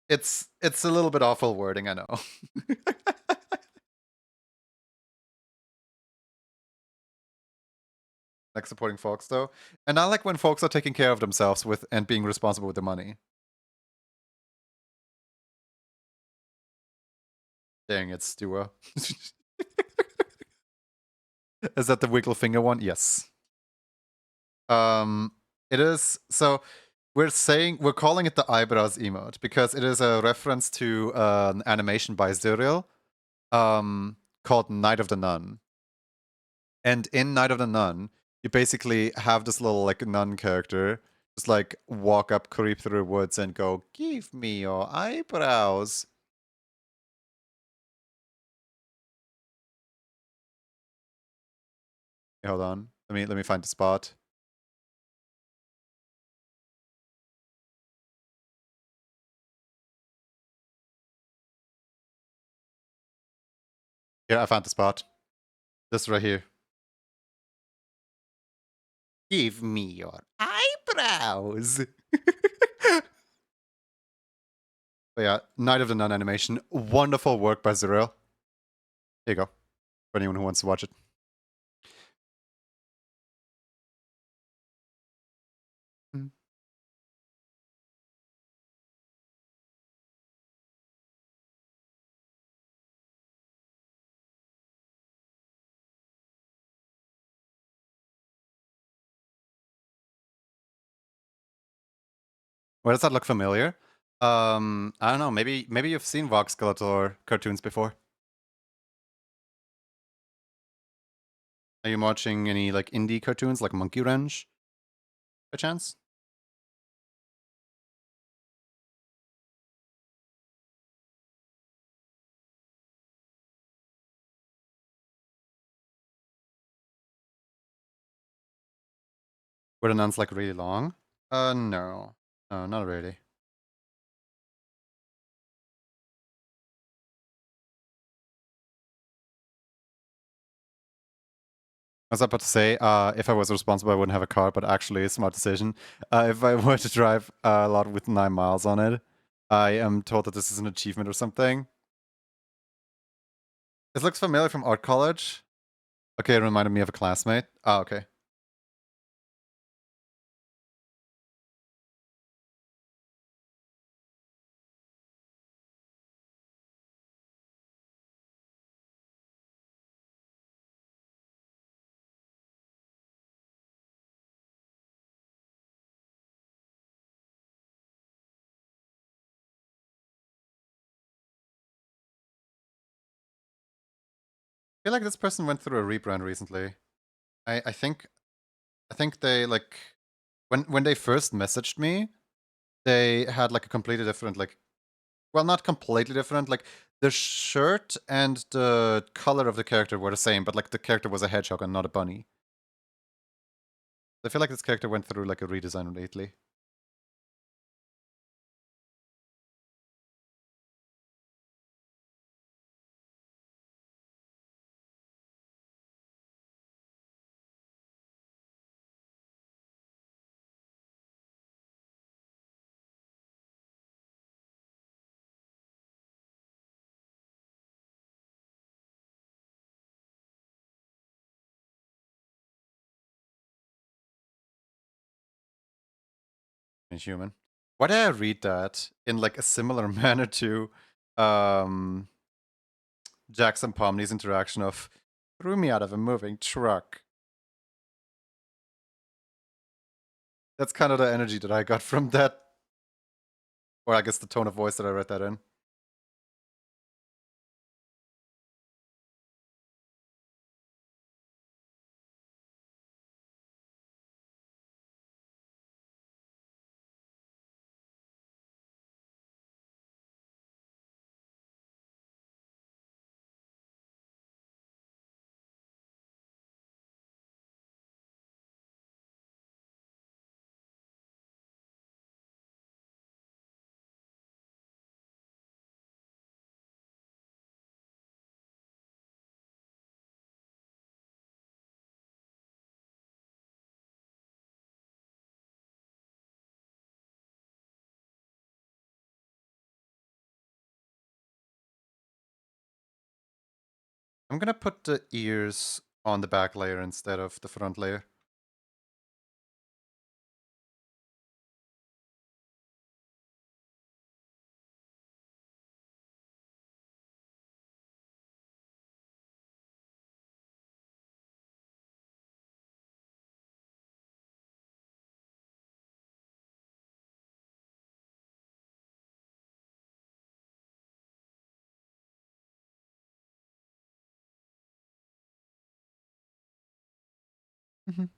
It's a little bit awful wording, I know. Like supporting folks though. And I like when folks are taking care of themselves with and being responsible with the money. Dang it, Stuart. Is that the wiggle finger one? Yes. It is. So we're calling it the eyebrows emote because it is a reference to an animation by Zuriel called Night of the Nun. And in Night of the Nun, you basically have this little like nun character just like walk up, creep through the woods, and go, "Give me your eyebrows." Hold on, let me find the spot. Yeah, I found the spot. This right here. Give me your eyebrows. But yeah, Night of the Nun animation. Wonderful work by Zuriel. Here you go. For anyone who wants to watch it. Mm. Why does that look familiar? I don't know. Maybe you've seen Vox Skeletor cartoons before. Are you watching any like indie cartoons like Monkey Wrench, by chance? Were the nuns like really long? No, no, not really. I was about to say, if I was responsible, I wouldn't have a car, but actually, a smart decision. If I were to drive a lot with 9 miles on it, I am told that this is an achievement or something. This looks familiar from art college. Okay, it reminded me of a classmate. Ah, okay. I feel like this person went through a rebrand recently. I think they like when they first messaged me, they had like a completely different like, well, not completely different, like the shirt and the color of the character were the same, but like the character was a hedgehog and not a bunny. I feel like this character went through like a redesign lately. Inhuman. Why did I read that in like a similar manner to um Jackson Pomney's interaction of threw me out of a moving truck? That's kind of the energy that I got from that. Or I guess the tone of voice that I read that in. I'm gonna put the ears on the back layer instead of the front layer. Mhm.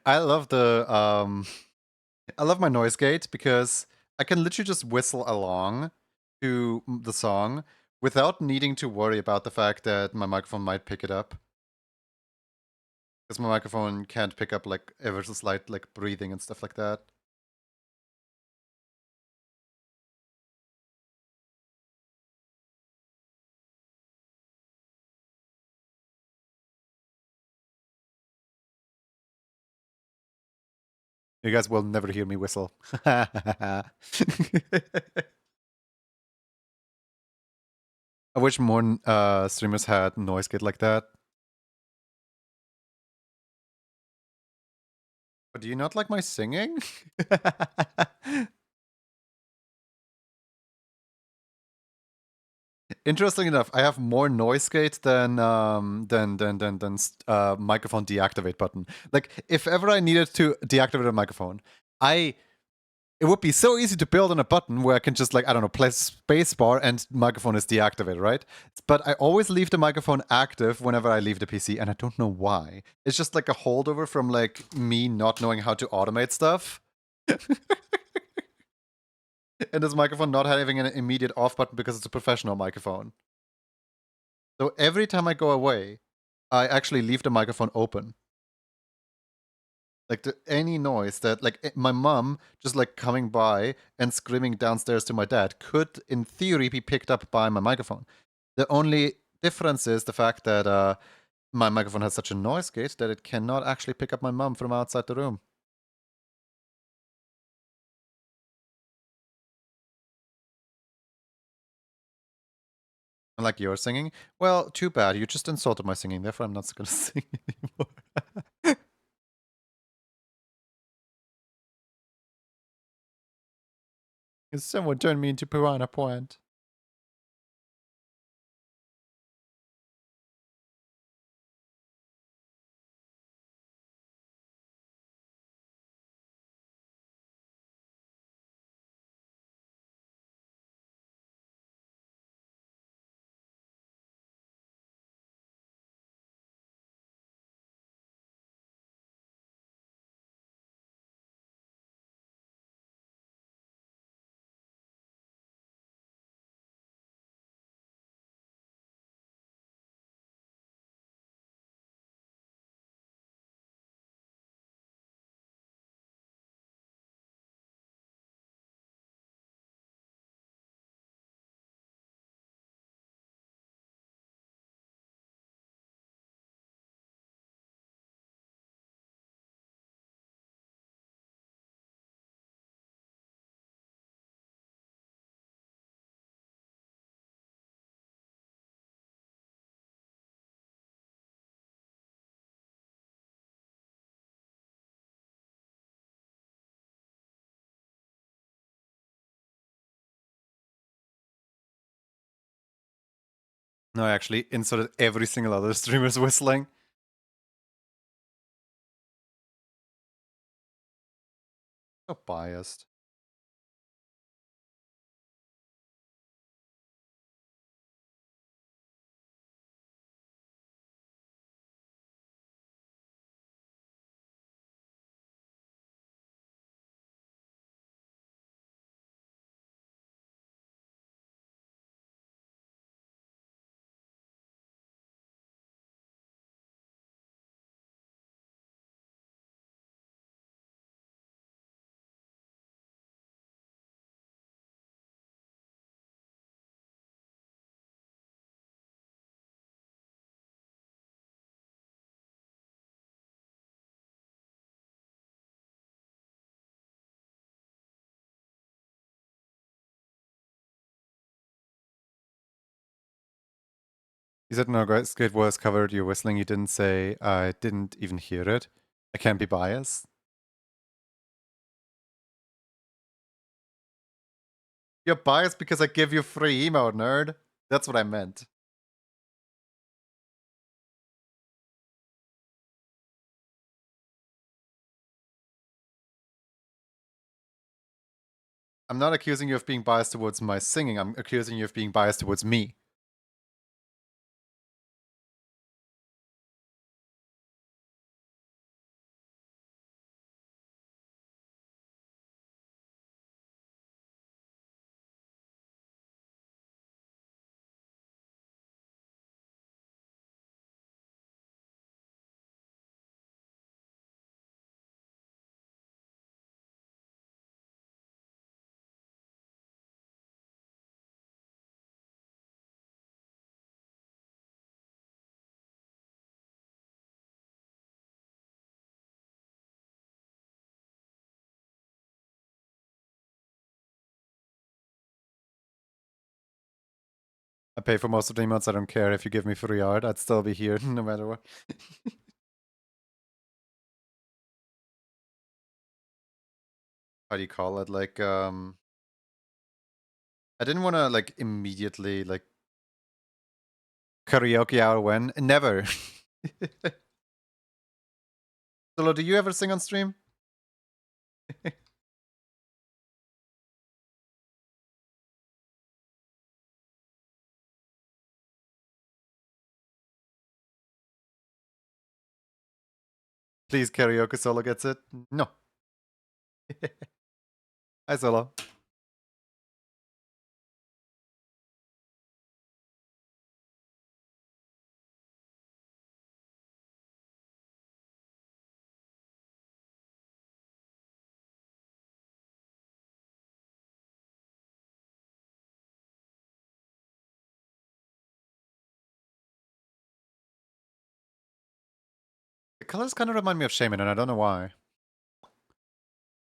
I love the I love my noise gate because I can literally just whistle along to the song without needing to worry about the fact that my microphone might pick it up. Because my microphone can't pick up like ever so slight like breathing and stuff like that. You guys will never hear me whistle. I wish more streamers had noise gate like that. But do you not like my singing? Interesting enough, I have more noise gate than microphone deactivate button. Like if ever I needed to deactivate a microphone, it would be so easy to build on a button where I can just like I don't know, press spacebar and microphone is deactivated, right? But I always leave the microphone active whenever I leave the PC, and I don't know why. It's just like a holdover from like me not knowing how to automate stuff. And this microphone not having an immediate off button because it's a professional microphone. So every time I go away, I actually leave the microphone open. Like any noise that, like my mom just like coming by and screaming downstairs to my dad could, in theory, be picked up by my microphone. The only difference is the fact that my microphone has such a noise gate that it cannot actually pick up my mom from outside the room. Like you're singing? Well, too bad. You just insulted my singing, therefore I'm not gonna sing anymore. Someone turned me into Piranha Plant. No, I actually inserted every single other streamer's whistling. So biased. You said no, Skate was covered your whistling. You didn't say I didn't even hear it. I can't be biased. You're biased because I give you free emote, nerd. That's what I meant. I'm not accusing you of being biased towards my singing. I'm accusing you of being biased towards me. I pay for most of the emotes. I don't care if you give me free art. I'd still be here no matter what. How do you call it? Like, I didn't want to like immediately like karaoke out when. Never. Solo, do you ever sing on stream? Please, karaoke Solo gets it. No. Hi, Solo. The colors kind of remind me of Shaman, and I don't know why.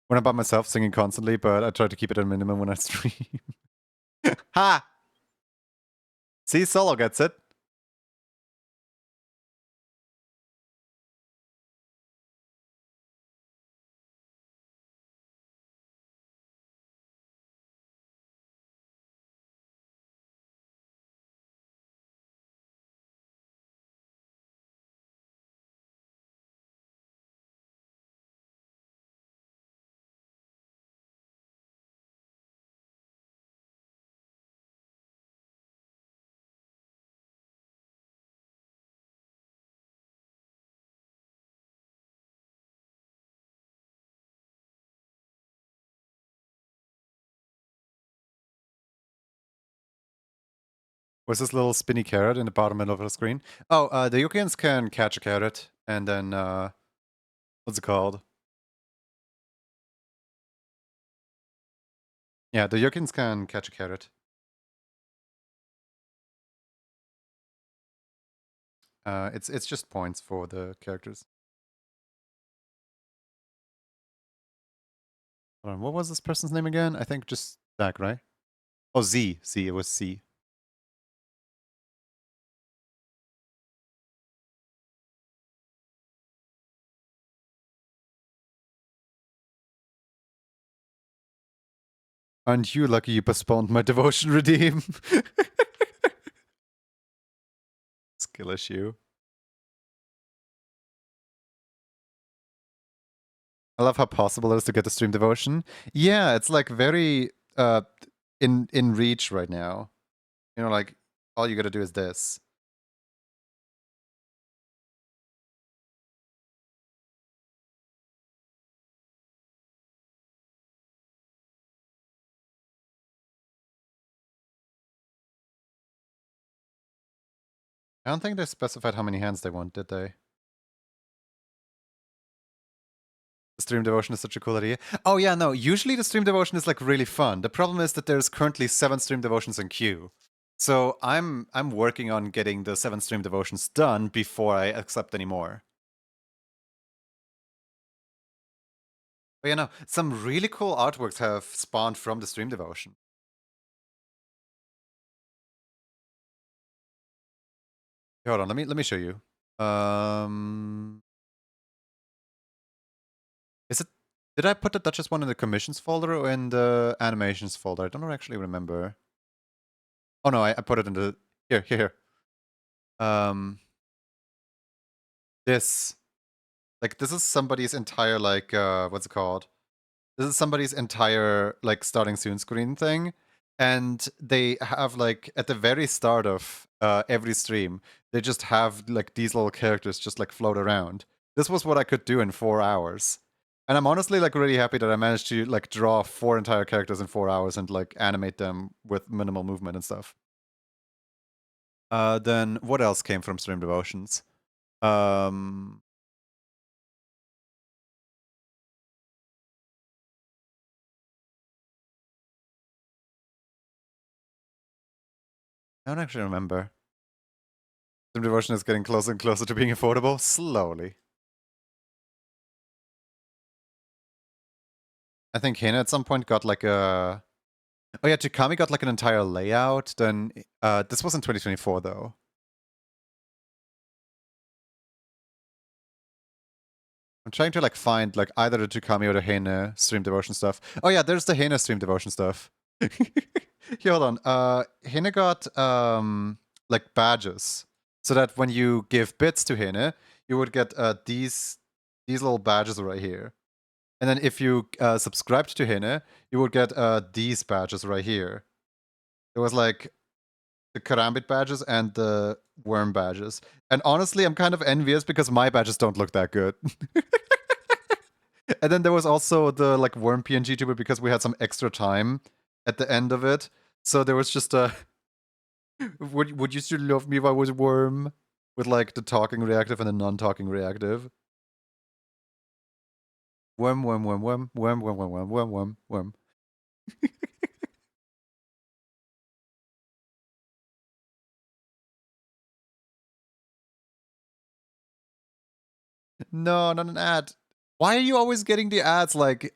When I'm by myself singing constantly, but I try to keep it at a minimum when I stream. Ha! See, Solo gets it. What's this little spinny carrot in the bottom middle of the screen? Oh, the Yukians can catch a carrot, and then, what's it called? Yeah, the Yukians can catch a carrot. It's just points for the characters. Hold on, what was this person's name again? I think just Zach, right? Oh, Z. Z, it was C. Aren't you lucky you postponed my devotion redeem? Skill issue. I love how possible it is to get the stream devotion. Yeah, it's like very in reach right now. You know, like all you gotta do is this. I don't think they specified how many hands they want, did they? The stream devotion is such a cool idea. Oh yeah, no, usually the stream devotion is like really fun. The problem is that there's currently 7 stream devotions in queue. So I'm working on getting the 7 stream devotions done before I accept any more. But you know, some really cool artworks have spawned from the stream devotion. Hold on, let me show you. Is it? Did I put the Duchess one in the commissions folder or in the animations folder? I don't actually remember. Oh no, I put it in the here. This this is somebody's entire what's it called? This is somebody's entire like starting soon screen thing, and they have like at the very start of every stream, they just have like these little characters just like float around. This was what I could do in 4 hours. And I'm honestly like really happy that I managed to like draw 4 entire characters in 4 hours and like animate them with minimal movement and stuff. Then what else came from Stream Devotions? I don't actually remember. Stream Devotion is getting closer and closer to being affordable, slowly. I think Hina at some point got like a... Oh yeah, Chikami got like an entire layout, then... this was in 2024 though. I'm trying to like find like either the Chikami or the Hina Stream Devotion stuff. Oh yeah, there's the Hina Stream Devotion stuff. Here, hold on. Hina got like badges. So that when you give bits to Hina, you would get these little badges right here. And then if you subscribed to Hina, you would get these badges right here. It was like the Karambit badges and the worm badges. And honestly, I'm kind of envious because my badges don't look that good. And then there was also the like worm PNG tuber because we had some extra time at the end of it. So there was just a would you still love me if I was worm? With like the talking reactive and the non-talking reactive. Worm, worm, worm, worm, worm, worm, worm, worm, worm, worm, worm. No, not an ad. Why are you always getting the ads like...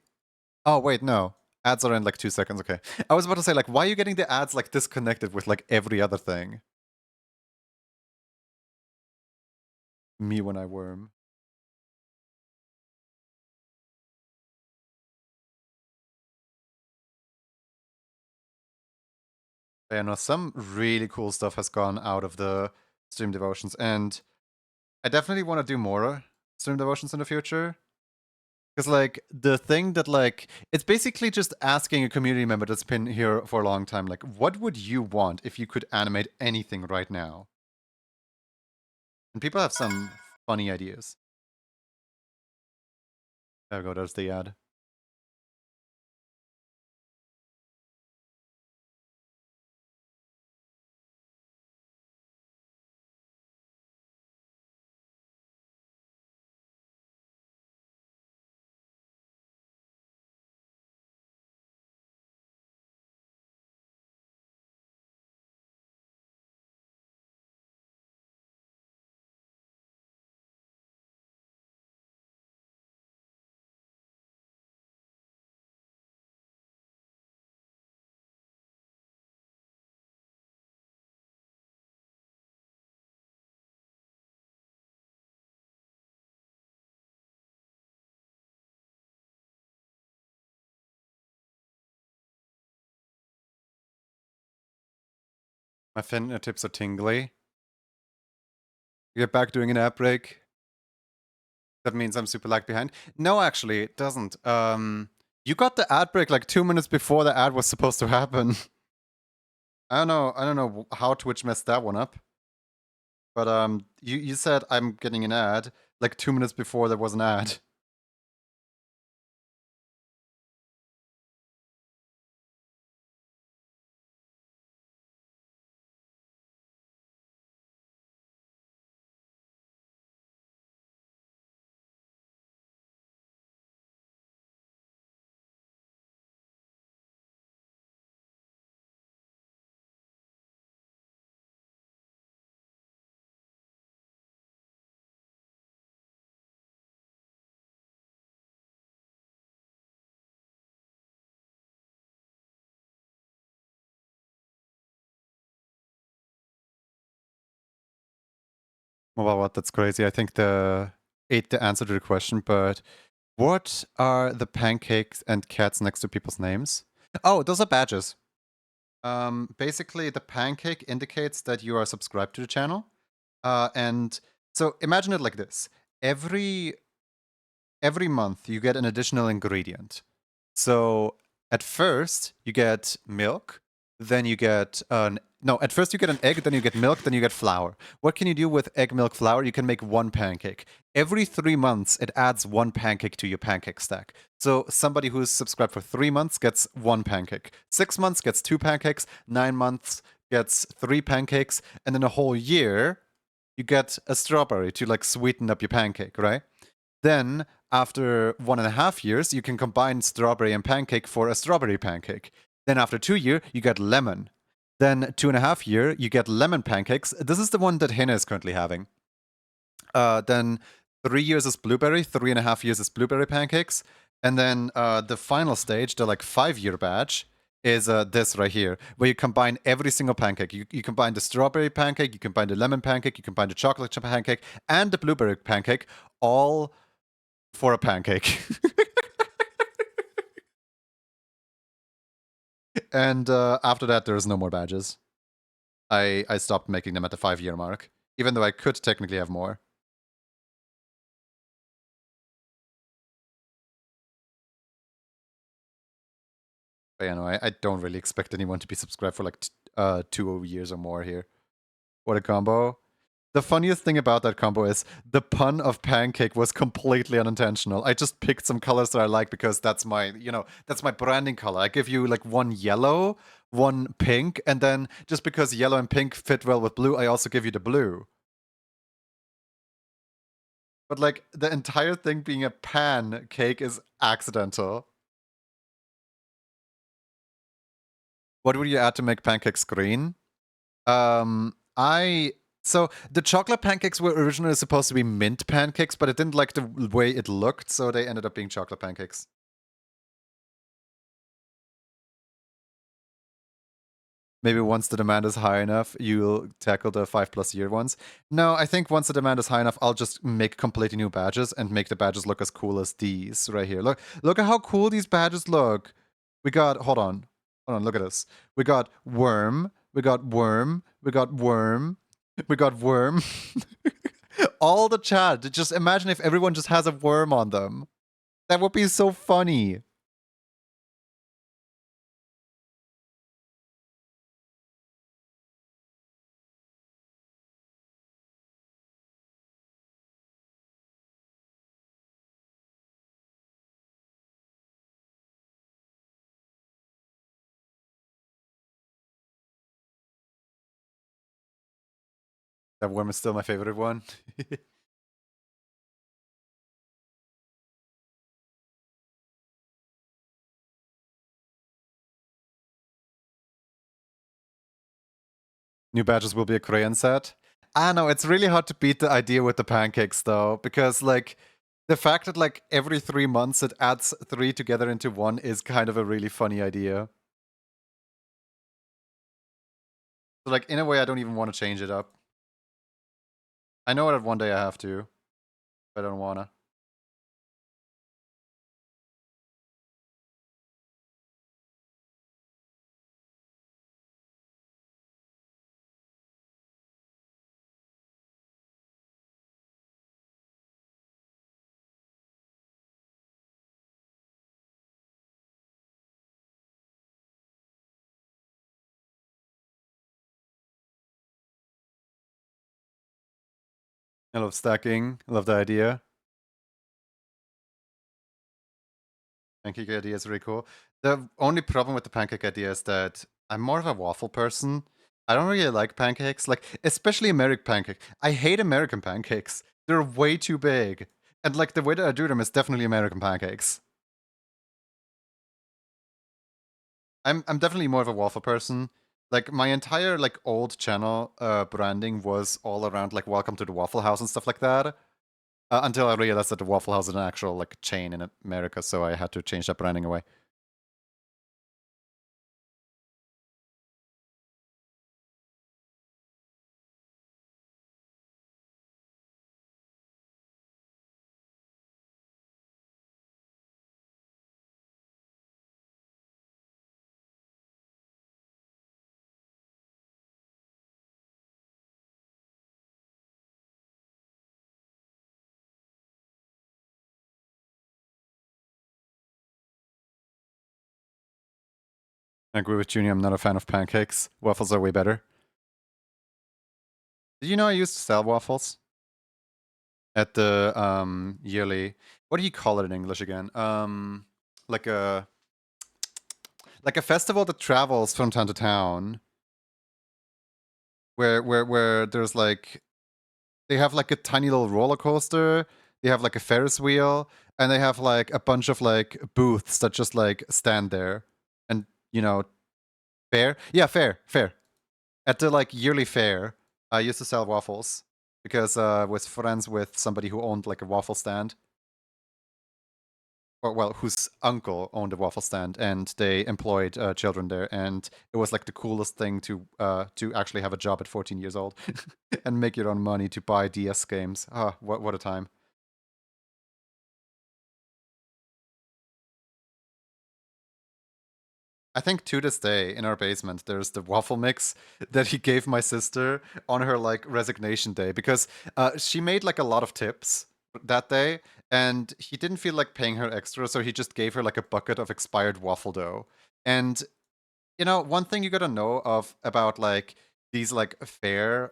Oh, wait, no. Ads are in like 2 seconds, okay. I was about to say, like, why are you getting the ads like disconnected with like every other thing? Me when I worm. Yeah, no, some really cool stuff has gone out of the stream devotions, and I definitely want to do more stream devotions in the future. Because, like, the thing that, like, it's basically just asking a community member that's been here for a long time, like, what would you want if you could animate anything right now? And people have some funny ideas. There we go, there's the ad. My fingertips are tingly. Get back doing an ad break. That means I'm super lag behind. No, actually, it doesn't. You got the ad break like 2 minutes before the ad was supposed to happen. I don't know how Twitch messed that one up. But you said I'm getting an ad like 2 minutes before there was an ad. Well, what? That's crazy. I think the answer to the question, but what are the pancakes and cats next to people's names? Oh, those are badges. Basically, the pancake indicates that you are subscribed to the channel. And so imagine it like this. Every month you get an additional ingredient. So at first you get milk, then you get at first you get an egg, then you get milk, then you get flour. What can you do with egg, milk, flour? You can make one pancake. Every 3 months it adds one pancake to your pancake stack. So somebody who's subscribed for 3 months gets one pancake. 6 months gets 2 pancakes, 9 months gets 3 pancakes, and then a whole year you get a strawberry to like sweeten up your pancake, right? Then, after 1.5 years, you can combine strawberry and pancake for a strawberry pancake. Then, after 2 years, you get lemon. Then, 2.5 years, you get lemon pancakes. This is the one that Hina is currently having. Then, 3 years is blueberry. 3.5 years is blueberry pancakes. And then the final stage, the like 5-year batch, is this right here, where you combine every single pancake. You combine the strawberry pancake, you combine the lemon pancake, you combine the chocolate chip pancake, and the blueberry pancake, all for a pancake. And after that, there's no more badges. I stopped making them at the 5-year mark, even though I could technically have more. But you know, I don't really expect anyone to be subscribed for like 2 years or more here. What a combo. The funniest thing about that combo is the pun of pancake was completely unintentional. I just picked some colors that I like because that's my, that's my branding color. I give you like one yellow, one pink, and then just because yellow and pink fit well with blue, I also give you the blue. But like the entire thing being a pancake is accidental. What would you add to make pancakes green? So the chocolate pancakes were originally supposed to be mint pancakes, but I didn't like the way it looked, so they ended up being chocolate pancakes. Maybe once the demand is high enough, you'll tackle the 5+ year ones. No, I think once the demand is high enough, I'll just make completely new badges and make the badges look as cool as these right here. Look at how cool these badges look. We got, hold on, look at this. We got worm, we got worm, we got worm, we got worm. All the chat, just imagine if everyone just has a worm on them. That would be so funny. That worm is still my favorite one. New badges will be a crayon set. I know, it's really hard to beat the idea with the pancakes though, because like the fact that like every 3 months it adds 3 together into 1 is kind of a really funny idea. So like in a way I don't even want to change it up. I know that one day I have to, but I don't wanna. I love stacking. I love the idea. Pancake idea is really cool. The only problem with the pancake idea is that I'm more of a waffle person. I don't really like pancakes, like especially American pancake. I hate American pancakes. They're way too big. And like the way that I do them is definitely American pancakes. I'm definitely more of a waffle person. Like my entire like old channel branding was all around like welcome to the Waffle House and stuff like that. Until I realized that the Waffle House is an actual like chain in America, so I had to change that branding away. I agree with Junior. I'm not a fan of pancakes. Waffles are way better. Did you know I used to sell waffles at the yearly? What do you call it in English again? Like a festival that travels from town to town, where there's like they have like a tiny little roller coaster. They have like a Ferris wheel, and they have like a bunch of like booths that just like stand there, and you know, fair. Yeah, fair. At the like yearly fair, I used to sell waffles because I was friends with somebody who owned like a waffle stand. Or well, whose uncle owned a waffle stand, and they employed children there, and it was like the coolest thing to actually have a job at 14 years old and make your own money to buy DS games. Ah, what a time! I think to this day in our basement there's the waffle mix that he gave my sister on her like resignation day because she made like a lot of tips that day and he didn't feel like paying her extra, so he just gave her like a bucket of expired waffle dough. And you know, one thing you gotta know of about like these like fair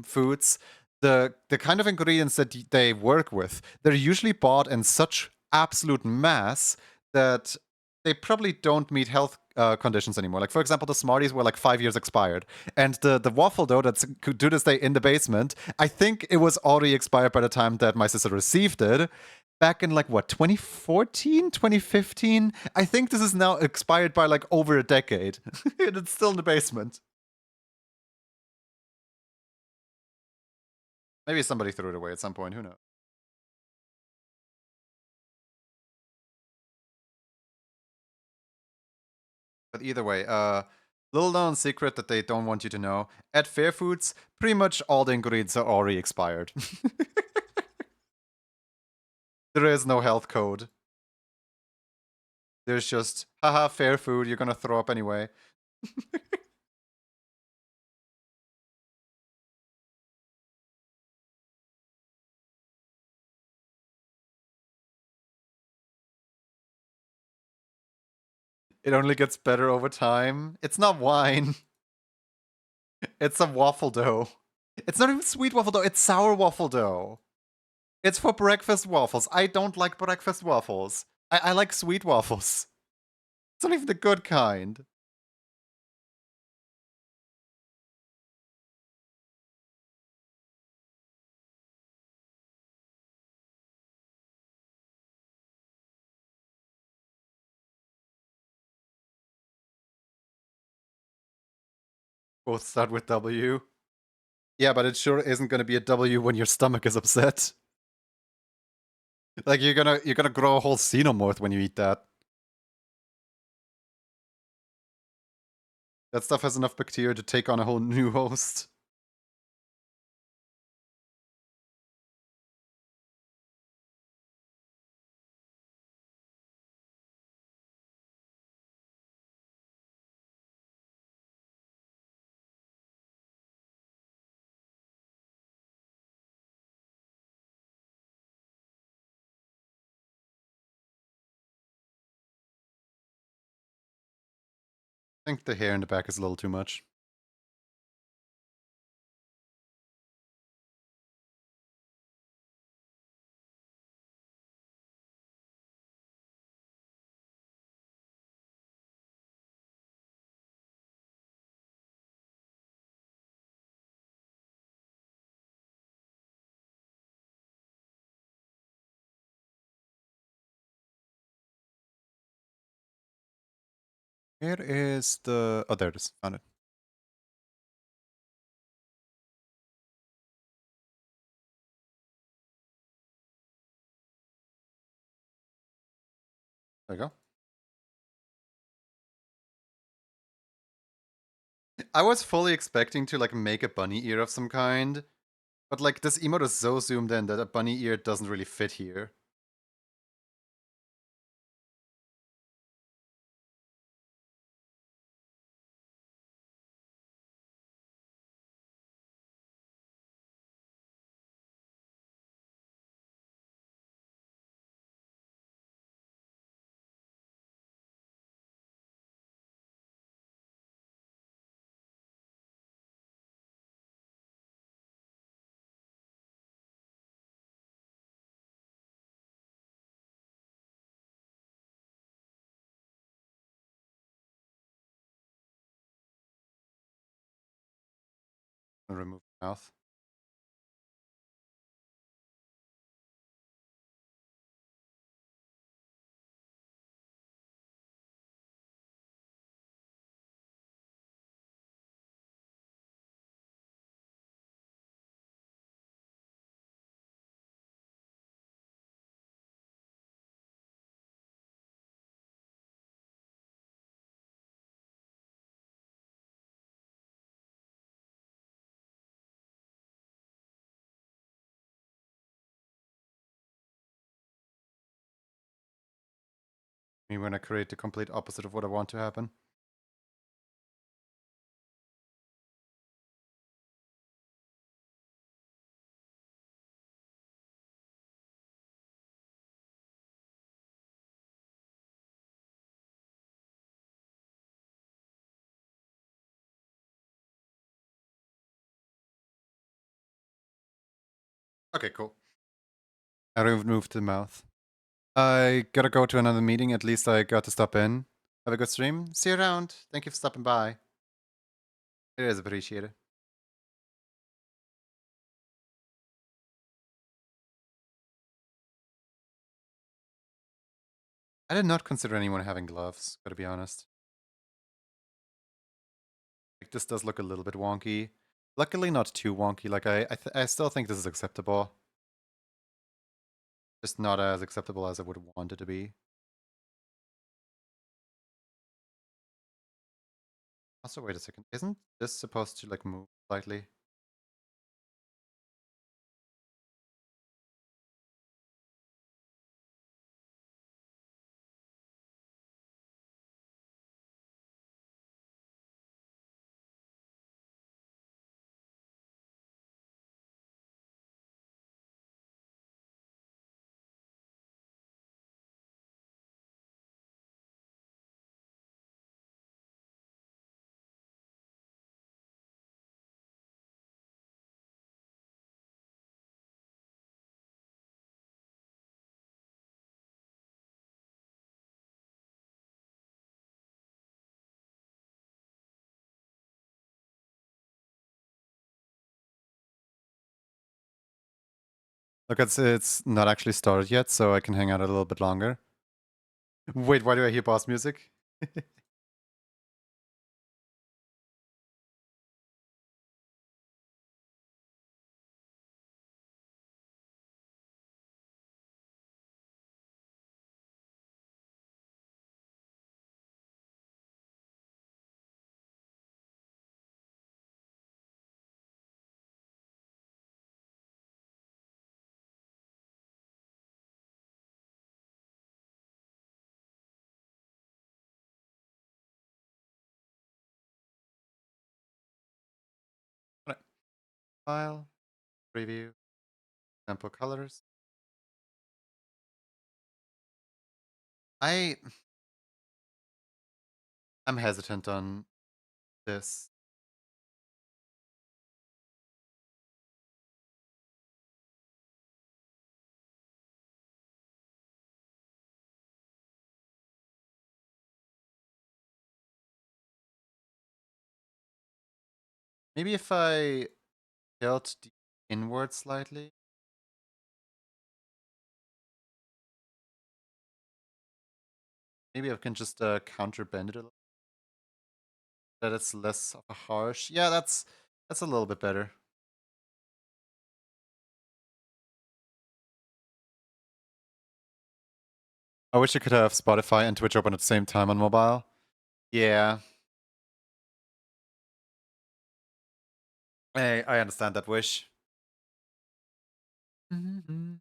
foods, the kind of ingredients that they work with, they're usually bought in such absolute mass that they probably don't meet health conditions anymore. Like for example, the Smarties were like 5 years expired, and the waffle dough that's could do this day in the basement, I think it was already expired by the time that my sister received it back in like what 2014 2015. I think this is now expired by like over a decade and it's still in the basement. Maybe somebody threw it away at some point, who knows. But either way, little known secret that they don't want you to know, at Fair Foods pretty much all the ingredients are already expired. There is no health code. There's just haha, fair food, you're gonna throw up anyway. It only gets better over time. It's not wine. It's a waffle dough. It's not even sweet waffle dough, it's sour waffle dough. It's for breakfast waffles. I don't like breakfast waffles. I like sweet waffles. It's not even the good kind. Both start with W. Yeah, but it sure isn't gonna be a W when your stomach is upset. Like you're gonna grow a whole xenomorph when you eat that. That stuff has enough bacteria to take on a whole new host. I think the hair in the back is a little too much. Where is the... Oh, there it is. Found it. There you go. I was fully expecting to like make a bunny ear of some kind, but like this emote is so zoomed in that a bunny ear doesn't really fit here. I'll remove the mouth. Me when I create the complete opposite of what I want to happen. Okay, cool. I removed the mouth. I gotta go to another meeting. At least I got to stop in. Have a good stream. See you around. Thank you for stopping by. It is appreciated. I did not consider anyone having gloves, gotta be honest. Like, this does look a little bit wonky. Luckily not too wonky, like I still think this is acceptable. Just not as acceptable as I would want it to be. Also, wait a second, isn't this supposed to like move slightly? Look, it's not actually started yet, so I can hang out a little bit longer. Wait, why do I hear boss music? Right. File, preview, sample colors. I'm hesitant on this. Maybe if I tilt the inward slightly. Maybe I can just counter bend it a little. that it's less of a harsh. Yeah, that's a little bit better. I wish I could have Spotify and Twitch open at the same time on mobile. Yeah. I understand that wish. Mm-hmm.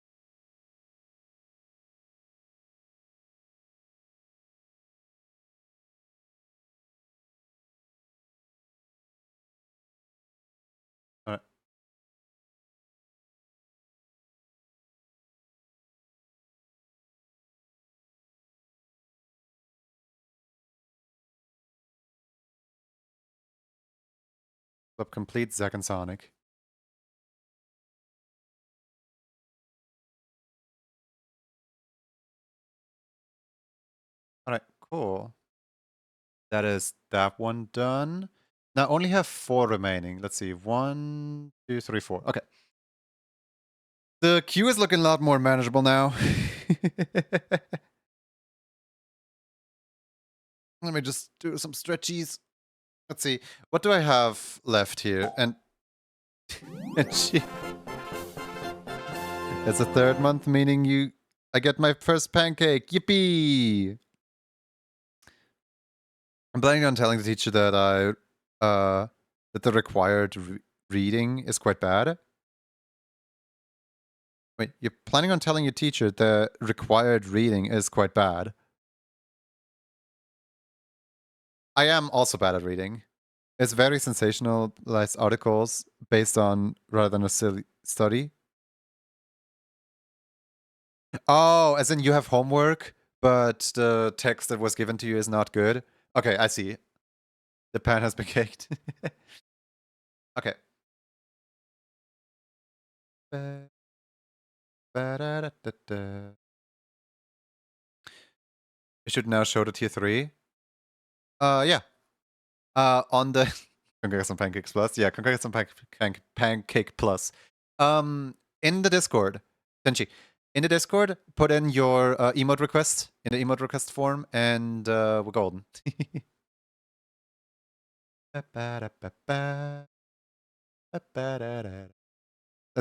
All right. Club complete, Zack and Sonic. All right, cool. That is that one done. Now I only have 4 remaining. Let's see. 1, 2, 3, 4. Okay. The queue is looking a lot more manageable now. Let me just do some stretchies. Let's see. What do I have left here? And it's a 3rd month, meaning I get my first pancake. Yippee! I'm planning on telling the teacher that that the required reading is quite bad. Wait, you're planning on telling your teacher the required reading is quite bad? I am also bad at reading. It's very sensationalized articles based on rather than a silly study. Oh, as in you have homework, but the text that was given to you is not good? Okay, I see. The pan has been kicked. Okay. Ba-da-da-da-da. It should now show the tier 3. Yeah. On the Congrats on Pancakes Plus. Yeah, congrats on Pancake Plus. In the Discord, Tenchi, in the Discord, put in your emote request in the emote request form, and we're golden. Let's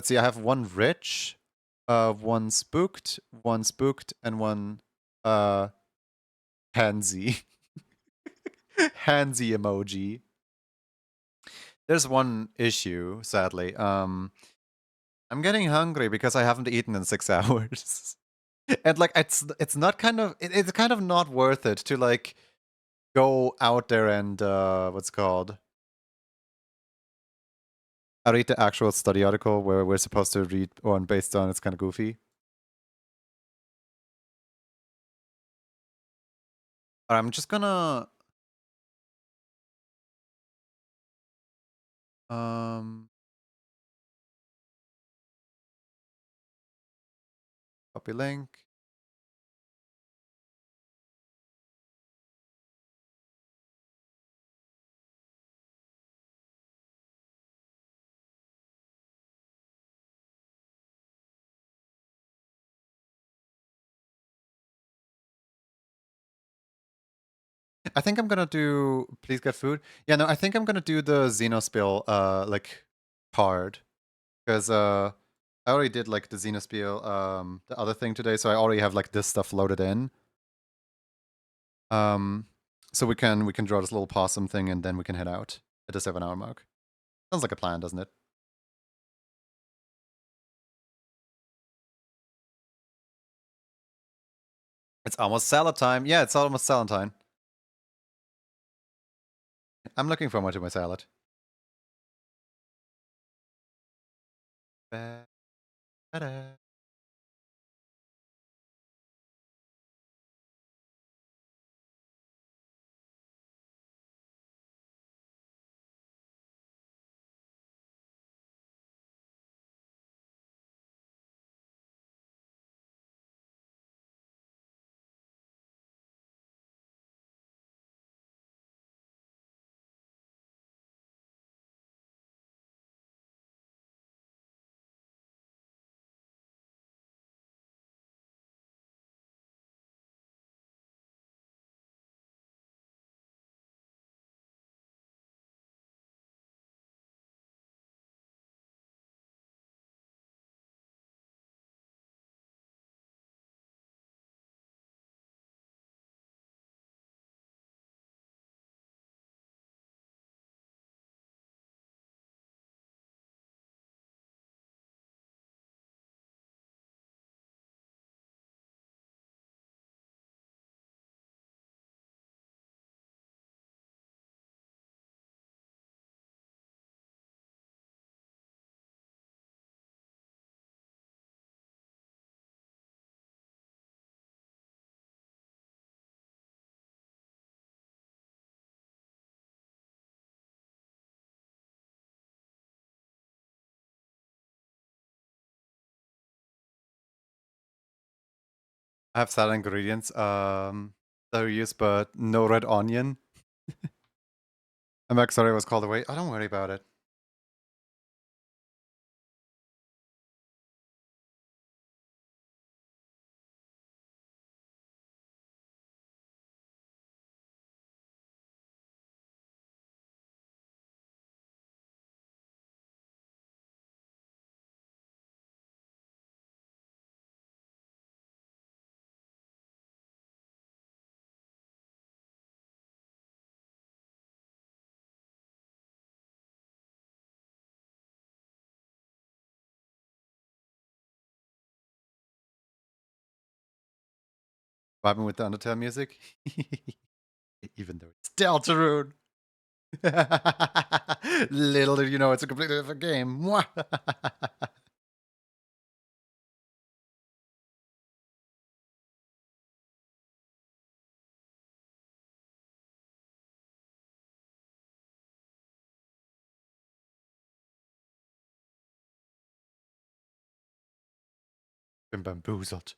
see. I have 1 rich, 1 spooked, and 1 pansy. Handsy emoji. There's one issue, sadly. I'm getting hungry because I haven't eaten in 6 hours. And like it's not kind of it's kind of not worth it to like go out there and what's it called? I read the actual study article where we're supposed to read one based on. It's kind of goofy. I'm just gonna copy link. I think I'm gonna do please get food. Yeah, no, I think I'm gonna do the Xenospiel like card. Because I already did like the Xenospiel the other thing today, so I already have like this stuff loaded in. So we can draw this little possum thing and then we can head out at the 7-hour mark. Sounds like a plan, doesn't it? It's almost salad time. Yeah, it's almost salad time. I'm looking forward to my salad. Ba-da. I have salad ingredients that are used, but no red onion. I'm back, sorry I was called away. Oh, don't worry about it. Vibing with the Undertale music. Even though it's Deltarune. Little did you know it's a completely different game. Mwah. Been bamboozled.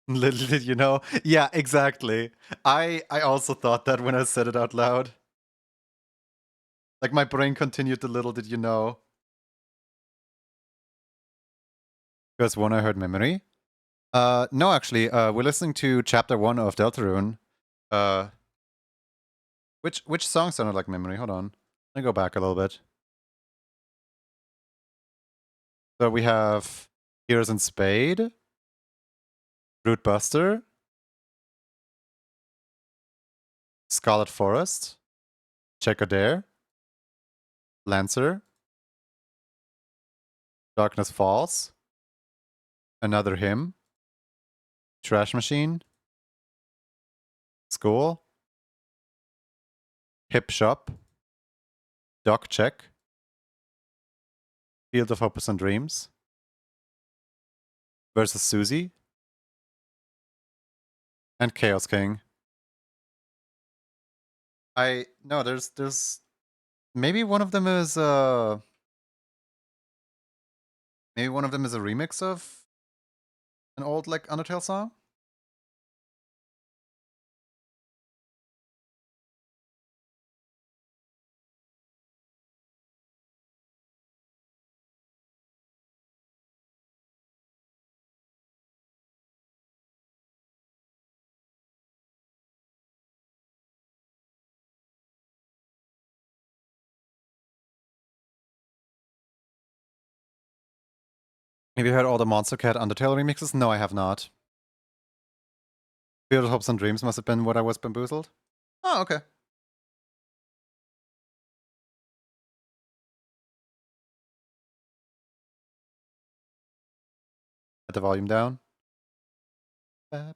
Little did you know. Yeah, exactly. I also thought that when I said it out loud. Like my brain continued the little did you know. Because one I heard memory. No, actually, we're listening to chapter 1 of Deltarune. Which song sounded like memory? Hold on. Let me go back a little bit. So we have Heroes in Spade, Root Buster, Scarlet Forest, Checker Dare, Lancer, Darkness Falls, Another Hymn, Trash Machine, School, Hip Shop, Doc Check, Field of Hopes and Dreams, versus Susie, and Chaos King. No, there's maybe one of them is maybe one of them is a remix of an old like Undertale song. Have you heard all the Monster Cat Undertale remixes? No, I have not. Field of Hopes and Dreams must have been what I was bamboozled. Oh, okay. Put the volume down. Bap.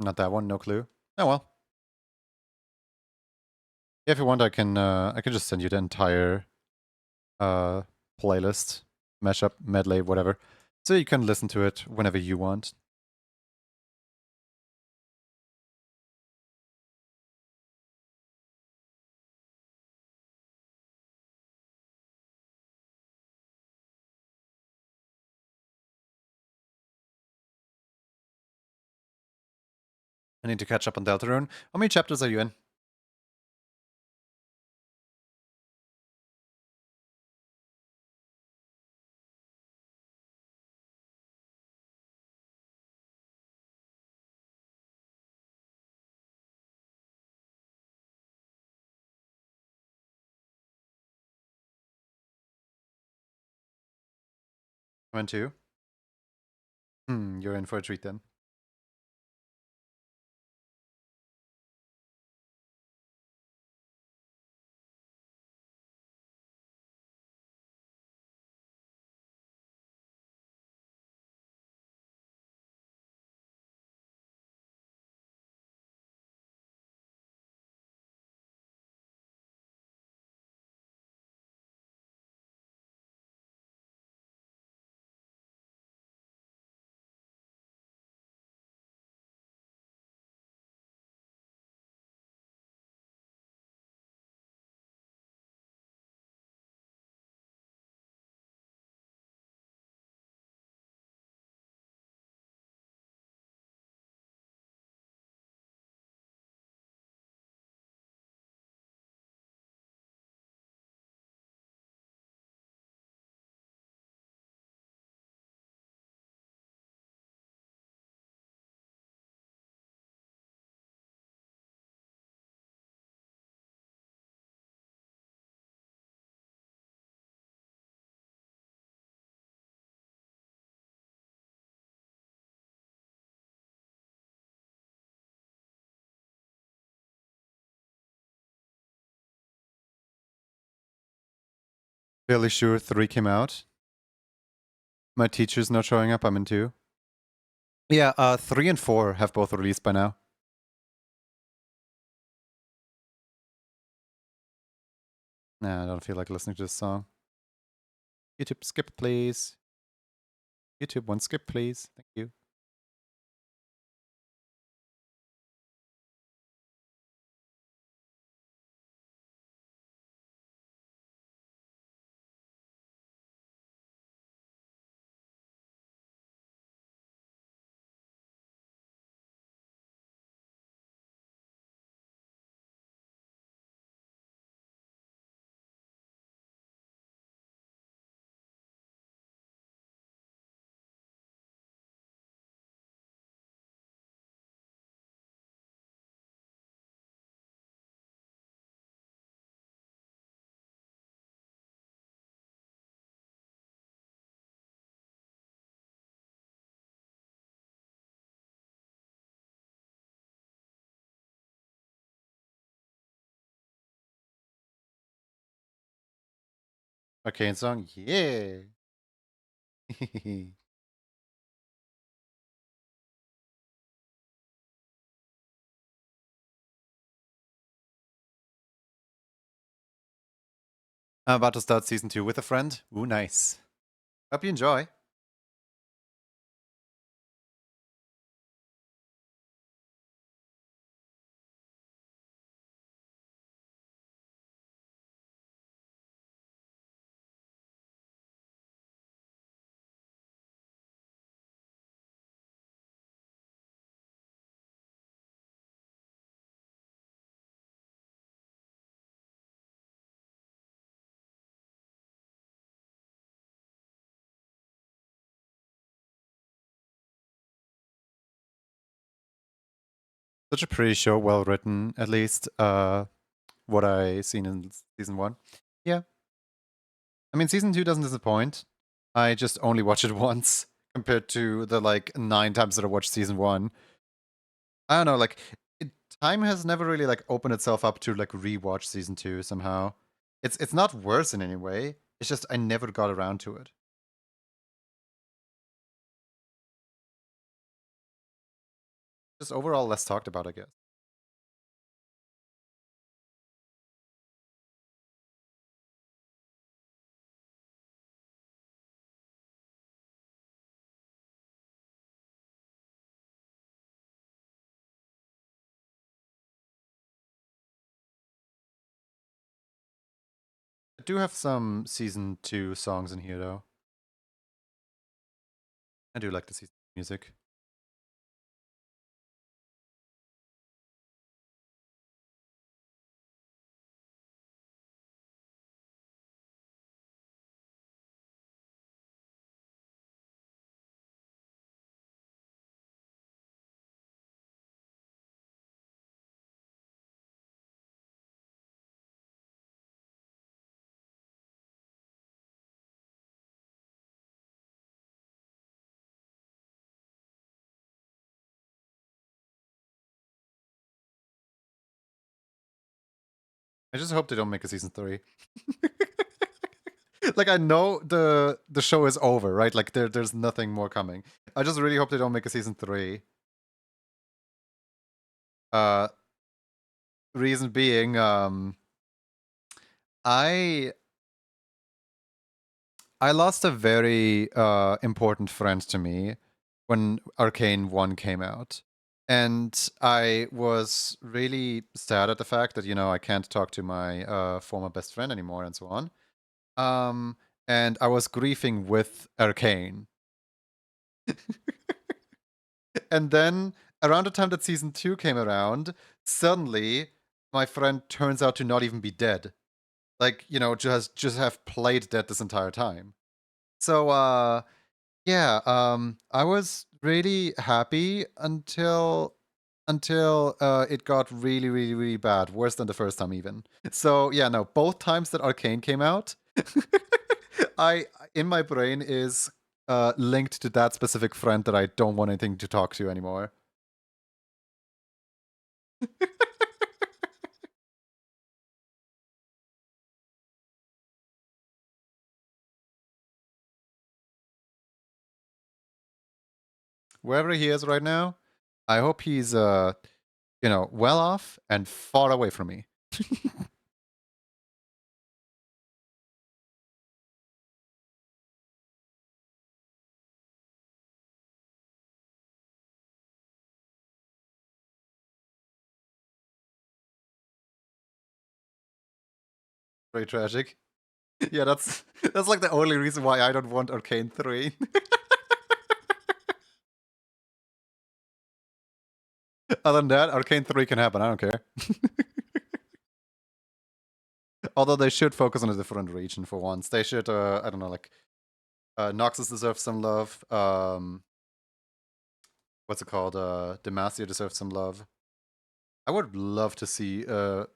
Not that one, no clue. Oh well. Yeah, if you want, I can just send you the entire playlist, mashup, medley, whatever, so you can listen to it whenever you want. I need to catch up on Deltarune. How many chapters are you in? I'm in 2. You're in for a treat then. Fairly sure 3 came out. My teacher's not showing up. I'm in 2. Yeah, 3 and 4 have both released by now. Nah, I don't feel like listening to this song. YouTube, skip, please. YouTube, one skip, please. Thank you. Arcane song? Yeah! I'm about to start season 2 with a friend. Ooh, nice. Hope you enjoy. Such a pretty show, well written, at least what I seen in season 1. Yeah. I mean, season 2 doesn't disappoint. I just only watched it once compared to the like 9 times that I watched season 1. I don't know, like time has never really like opened itself up to like rewatch season 2 somehow. It's not worse in any way. It's just I never got around to it. Just overall less talked about, I guess. I do have some season 2 songs in here though. I do like the season music. I just hope they don't make a season 3. Like, I know the show is over, right? Like, there's nothing more coming. I just really hope they don't make a season 3. Reason being, I lost a very important friend to me when Arcane 1 came out. And I was really sad at the fact that, I can't talk to my former best friend anymore and so on. And I was grieving with Arcane. And then, around the time that season 2 came around, suddenly my friend turns out to not even be dead. Like, just have played dead this entire time. So, yeah, I was really happy until it got really, really, really bad, worse than the first time even. So yeah, no, both times that Arcane came out, I in my brain is linked to that specific friend that I don't want anything to talk to anymore. Wherever he is right now, I hope he's well off and far away from me. Very tragic. Yeah, that's like the only reason why I don't want Arcane 3. Other than that, Arcane 3 can happen, I don't care. Although they should focus on a different region for once. They should, I don't know, like, Noxus deserves some love. What's it called? Demacia deserves some love. I would love to see a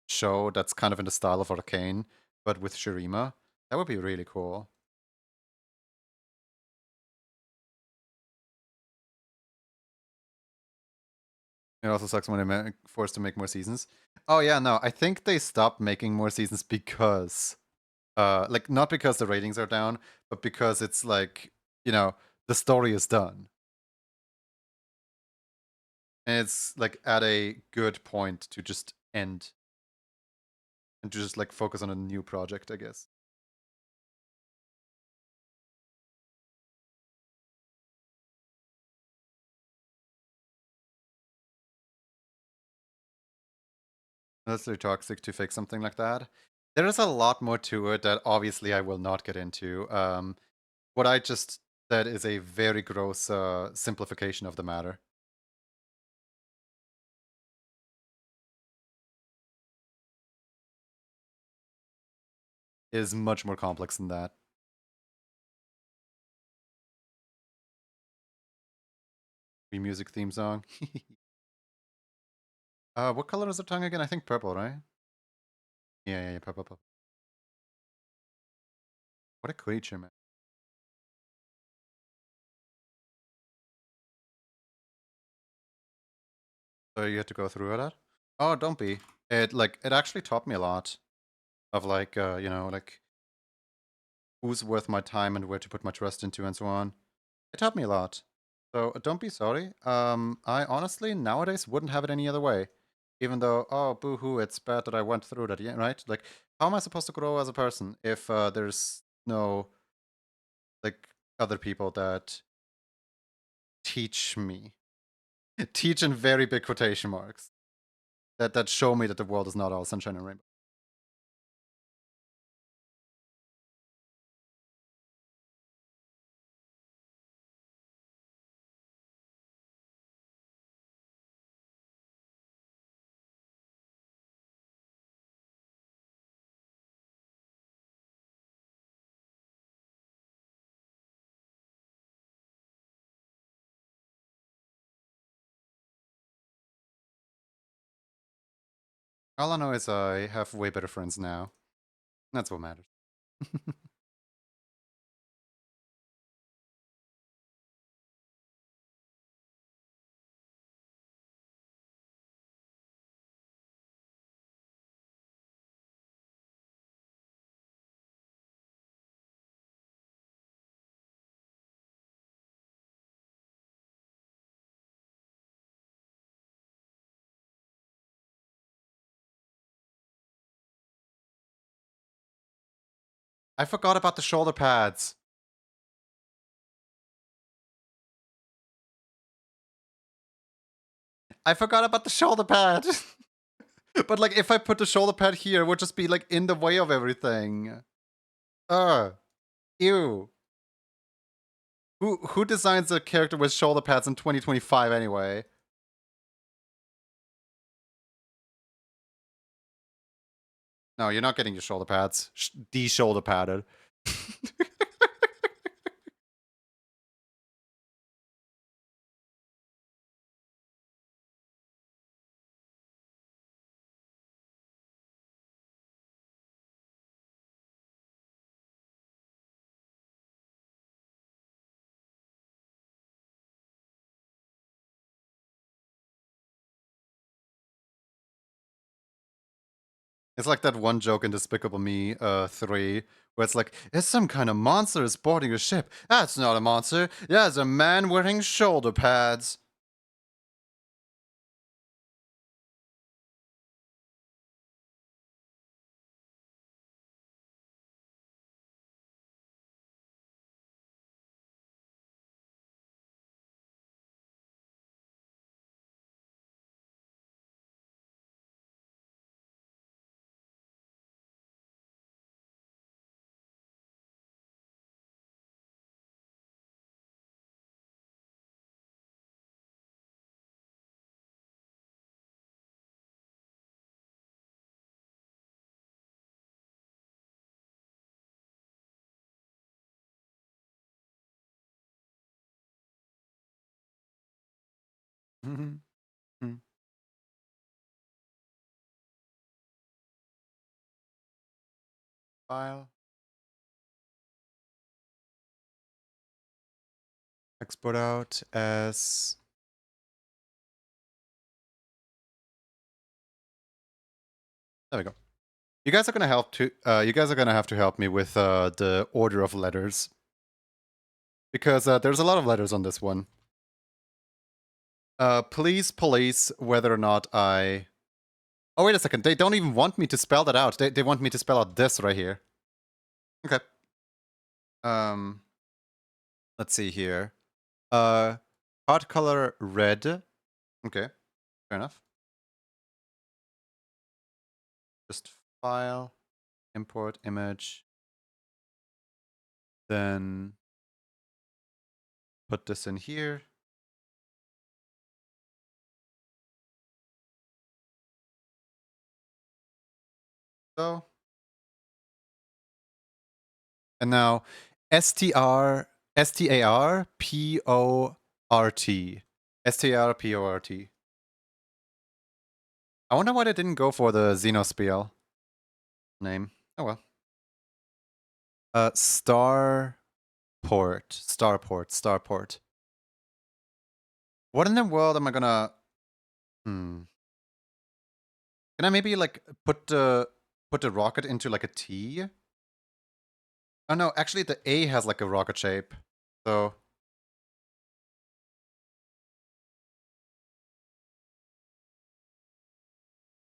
show that's kind of in the style of Arcane, but with Shurima. That would be really cool. It also sucks when they're forced to make more seasons. Oh yeah, no, I think they stopped making more seasons because, like, not because the ratings are down, but because it's like, the story is done. And it's like at a good point to just end and to just like focus on a new project, I guess. That's really toxic to fix something like that. There is a lot more to it that obviously I will not get into. What I just said is a very gross simplification of the matter. It is much more complex than that. The music theme song. What color is the tongue again? I think purple, right? Yeah, purple, purple. What a creature, man. So you had to go through that? Oh, don't be. It actually taught me a lot of like, like who's worth my time and where to put my trust into and so on. It taught me a lot. So don't be sorry. I honestly nowadays wouldn't have it any other way. Even though, oh, boo-hoo, it's bad that I went through that, yeah, right? Like, how am I supposed to grow as a person if there's no, like, other people that teach me? Teach in very big quotation marks. That show me that the world is not all sunshine and rainbow. All I know is I have way better friends now. That's what matters. I forgot about the shoulder pads. I forgot about the shoulder pad. But like, if I put the shoulder pad here, it would just be like in the way of everything. Ew. Who designs a character with shoulder pads in 2025 anyway? No, you're not getting your shoulder pads. De-shoulder padded. It's like that one joke in Despicable Me 3, where it's like, it's some kind of monster is boarding a ship. That's not a monster. That's a man wearing shoulder pads. File. Export out as... There we go. You guys are gonna help to. You guys are gonna have to help me with the order of letters, because there's a lot of letters on this one. Please police whether or not I... Oh, wait a second. They don't even want me to spell that out. They want me to spell out this right here. Okay. Let's see here. Card color red. Okay. Fair enough. Just file, import image. Then put this in here. So. And now STAR PORT. STAR PORT. I wonder why they didn't go for the Xenospiel name. Oh well. Starport. What in the world am I gonna... Can I maybe like put the rocket into like a T? Oh no, actually the A has like a rocket shape. So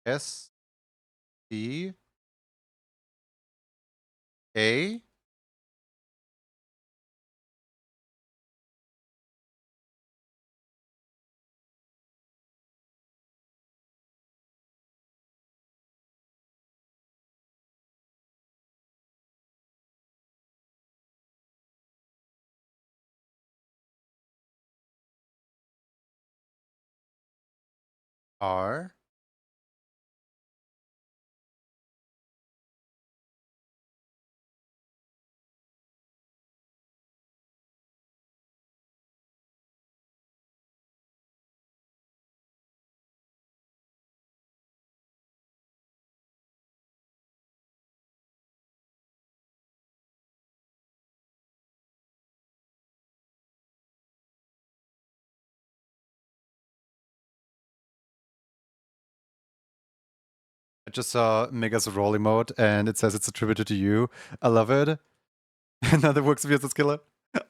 S T A. R. I just saw Mega's roll emote and it says it's attributed to you. I love it. Another works vs the killer.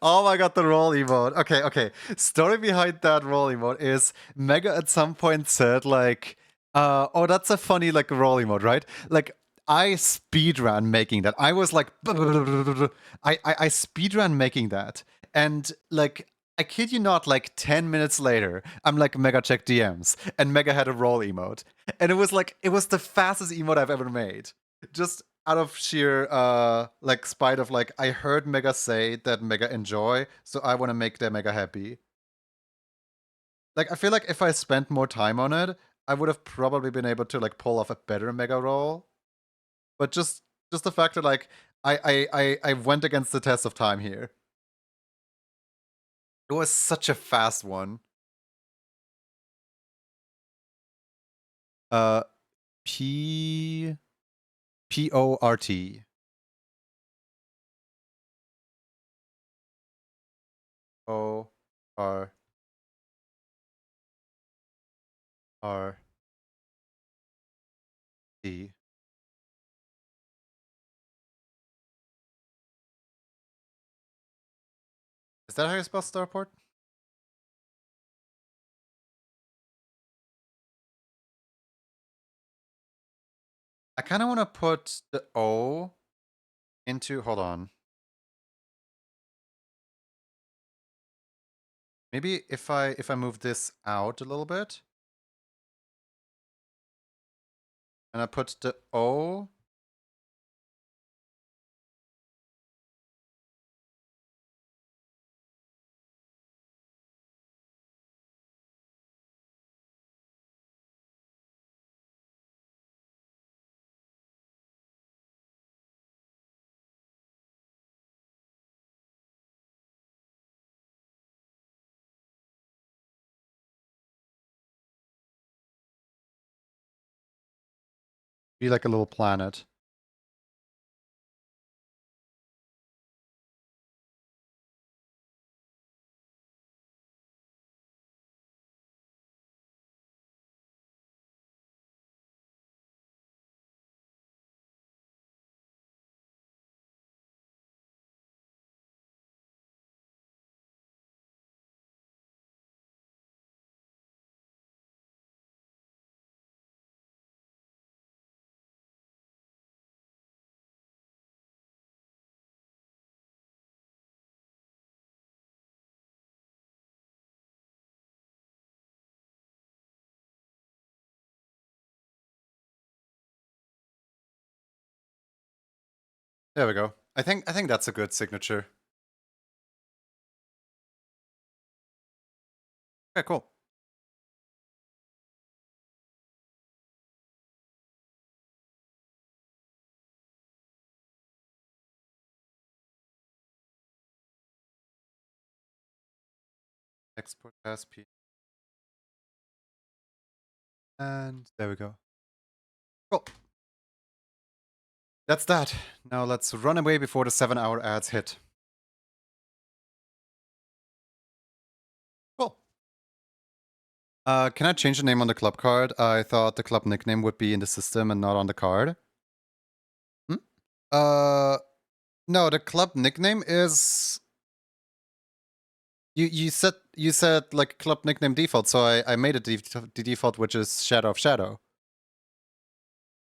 Oh my god, the roll emote. Okay. Story behind that roll emote is Mega at some point said like, oh, that's a funny like roll emote, right? Like, I speedrun making that. I was like, I speedrun making that, and like, I kid you not, like 10 minutes later, I'm like, Mega check DMs, and Mega had a roll emote, and it was like, it was the fastest emote I've ever made, just out of sheer like spite of like, I heard Mega say that Mega enjoy, so I want to make that Mega happy. Like, I feel like if I spent more time on it, I would have probably been able to like pull off a better Mega roll. But just the fact that like I went against the test of time here. It was such a fast one. Uh, Port. O R R T. Is that how you spell starport? I kind of want to put the O into. Hold on. Maybe if I move this out a little bit, and I put the O. Be like a little planet. There we go. I think that's a good signature. Okay, cool. Export as P. And there we go. Cool. That's that. Now let's run away before the 7-hour ads hit. Cool. Can I change the name on the club card? I thought the club nickname would be in the system and not on the card. Hmm? No, the club nickname is. You said like club nickname default, so I made it the default, which is Shadow of Shadow.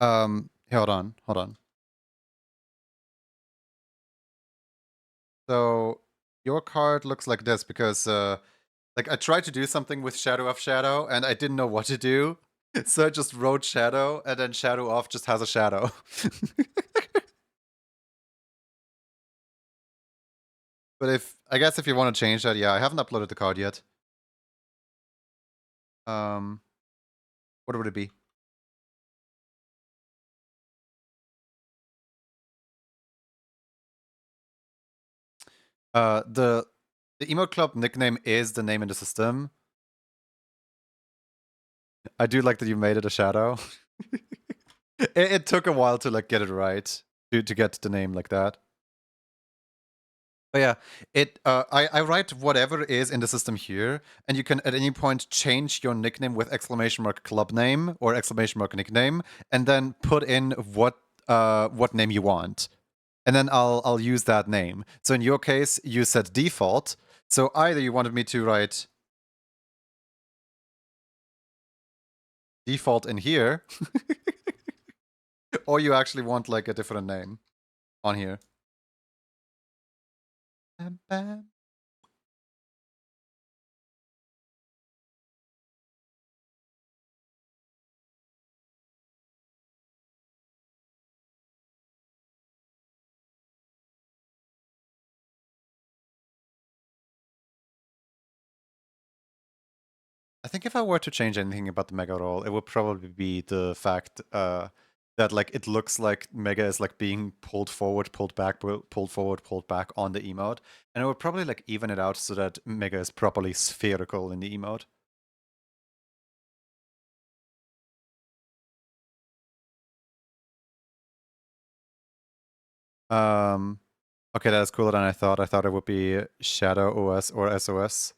Hold on. So your card looks like this because like I tried to do something with Shadow of Shadow and I didn't know what to do. So I just wrote Shadow and then Shadow off just has a shadow. But I guess if you want to change that, yeah, I haven't uploaded the card yet. What would it be? The emote club nickname is the name in the system. I do like that you made it a shadow. It took a while to like get it right to get the name like that. But yeah, I write whatever is in the system here, and you can at any point change your nickname with exclamation mark club name or exclamation mark nickname, and then put in what name you want, and then I'll use that name. So in your case, you said default. So either you wanted me to write default in here, Or you actually want like a different name on here. Bam, bam. I think if I were to change anything about the Mega role, it would probably be the fact that like it looks like Mega is like being pulled forward, pulled back, pulled forward, pulled back on the emote, and it would probably like even it out so that Mega is properly spherical in the emote. Okay, that's cooler than I thought. I thought it would be Shadow OS or SOS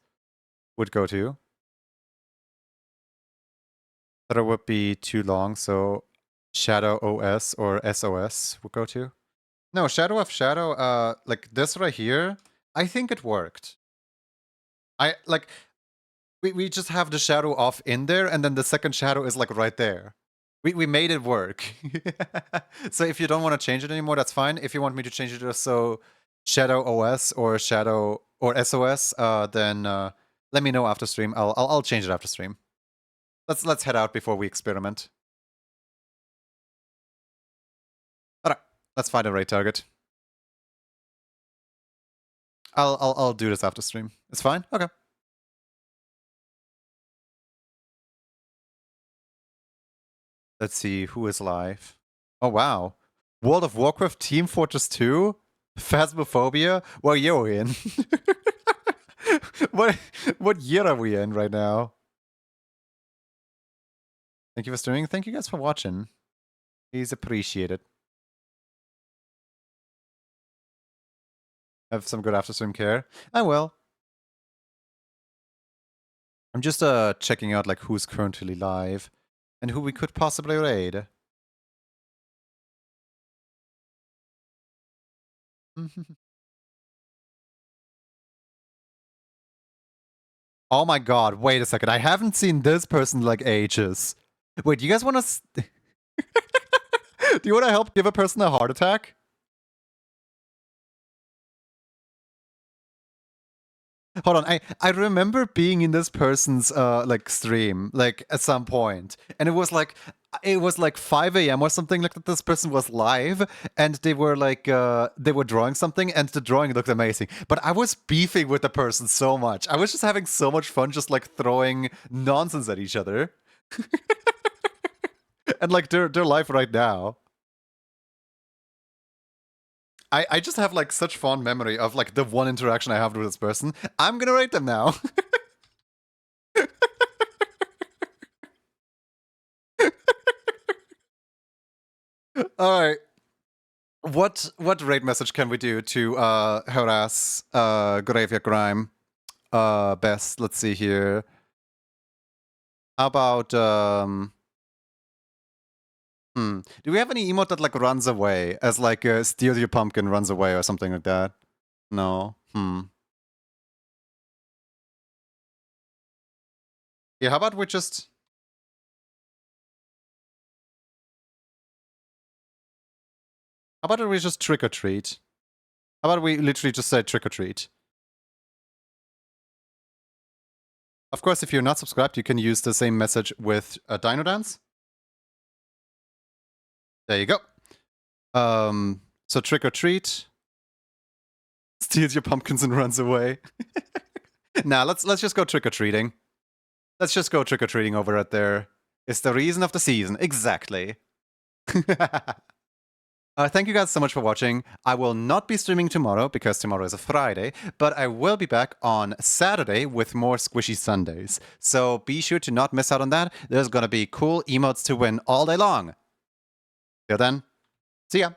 would go to. Thought it would be too long, so Shadow OS or SOS would go to. No, Shadow of Shadow, like this right here, I think it worked. We just have the shadow off in there, and then the second shadow is like right there. We made it work. So if you don't want to change it anymore, that's fine. If you want me to change it to so Shadow OS or Shadow or SOS, then let me know after stream. I'll change it after stream. Let's head out before we experiment. Alright, let's find a raid target. I'll do this after stream. It's fine? Okay. Let's see who is live. Oh wow. World of Warcraft Team Fortress 2? Phasmophobia? What year are we in? what year are we in right now? Thank you for streaming. Thank you guys for watching. Please appreciate it. Have some good after stream care. I will. I'm just checking out like who's currently live and who we could possibly raid. Oh my god, wait a second. I haven't seen this person like ages. Wait, you guys want to... Do you want to help give a person a heart attack? Hold on, I remember being in this person's like stream like at some point, and it was like 5 a.m. or something like that. This person was live, and they were like they were drawing something, and the drawing looked amazing. But I was beefing with the person so much. I was just having so much fun, just like throwing nonsense at each other. And like they're live right now. I just have like such fond memory of like the one interaction I have with this person. I'm gonna rate them now. Alright. What raid message can we do to harass Graveyard Grime best? Let's see here. How about do we have any emote that like runs away as like steal your pumpkin runs away or something like that? No. Yeah, how about we just... How about we just trick or treat? How about we literally just say trick or treat? Of course, if you're not subscribed, you can use the same message with Dino Dance. There you go. So trick or treat. Steals your pumpkins and runs away. Nah, let's just go trick or treating. Let's just go trick or treating over at there. It's the reason of the season. Exactly. Thank you guys so much for watching. I will not be streaming tomorrow because tomorrow is a Friday, but I will be back on Saturday with more Squishy Sundays. So be sure to not miss out on that. There's gonna be cool emotes to win all day long. Till then, see ya.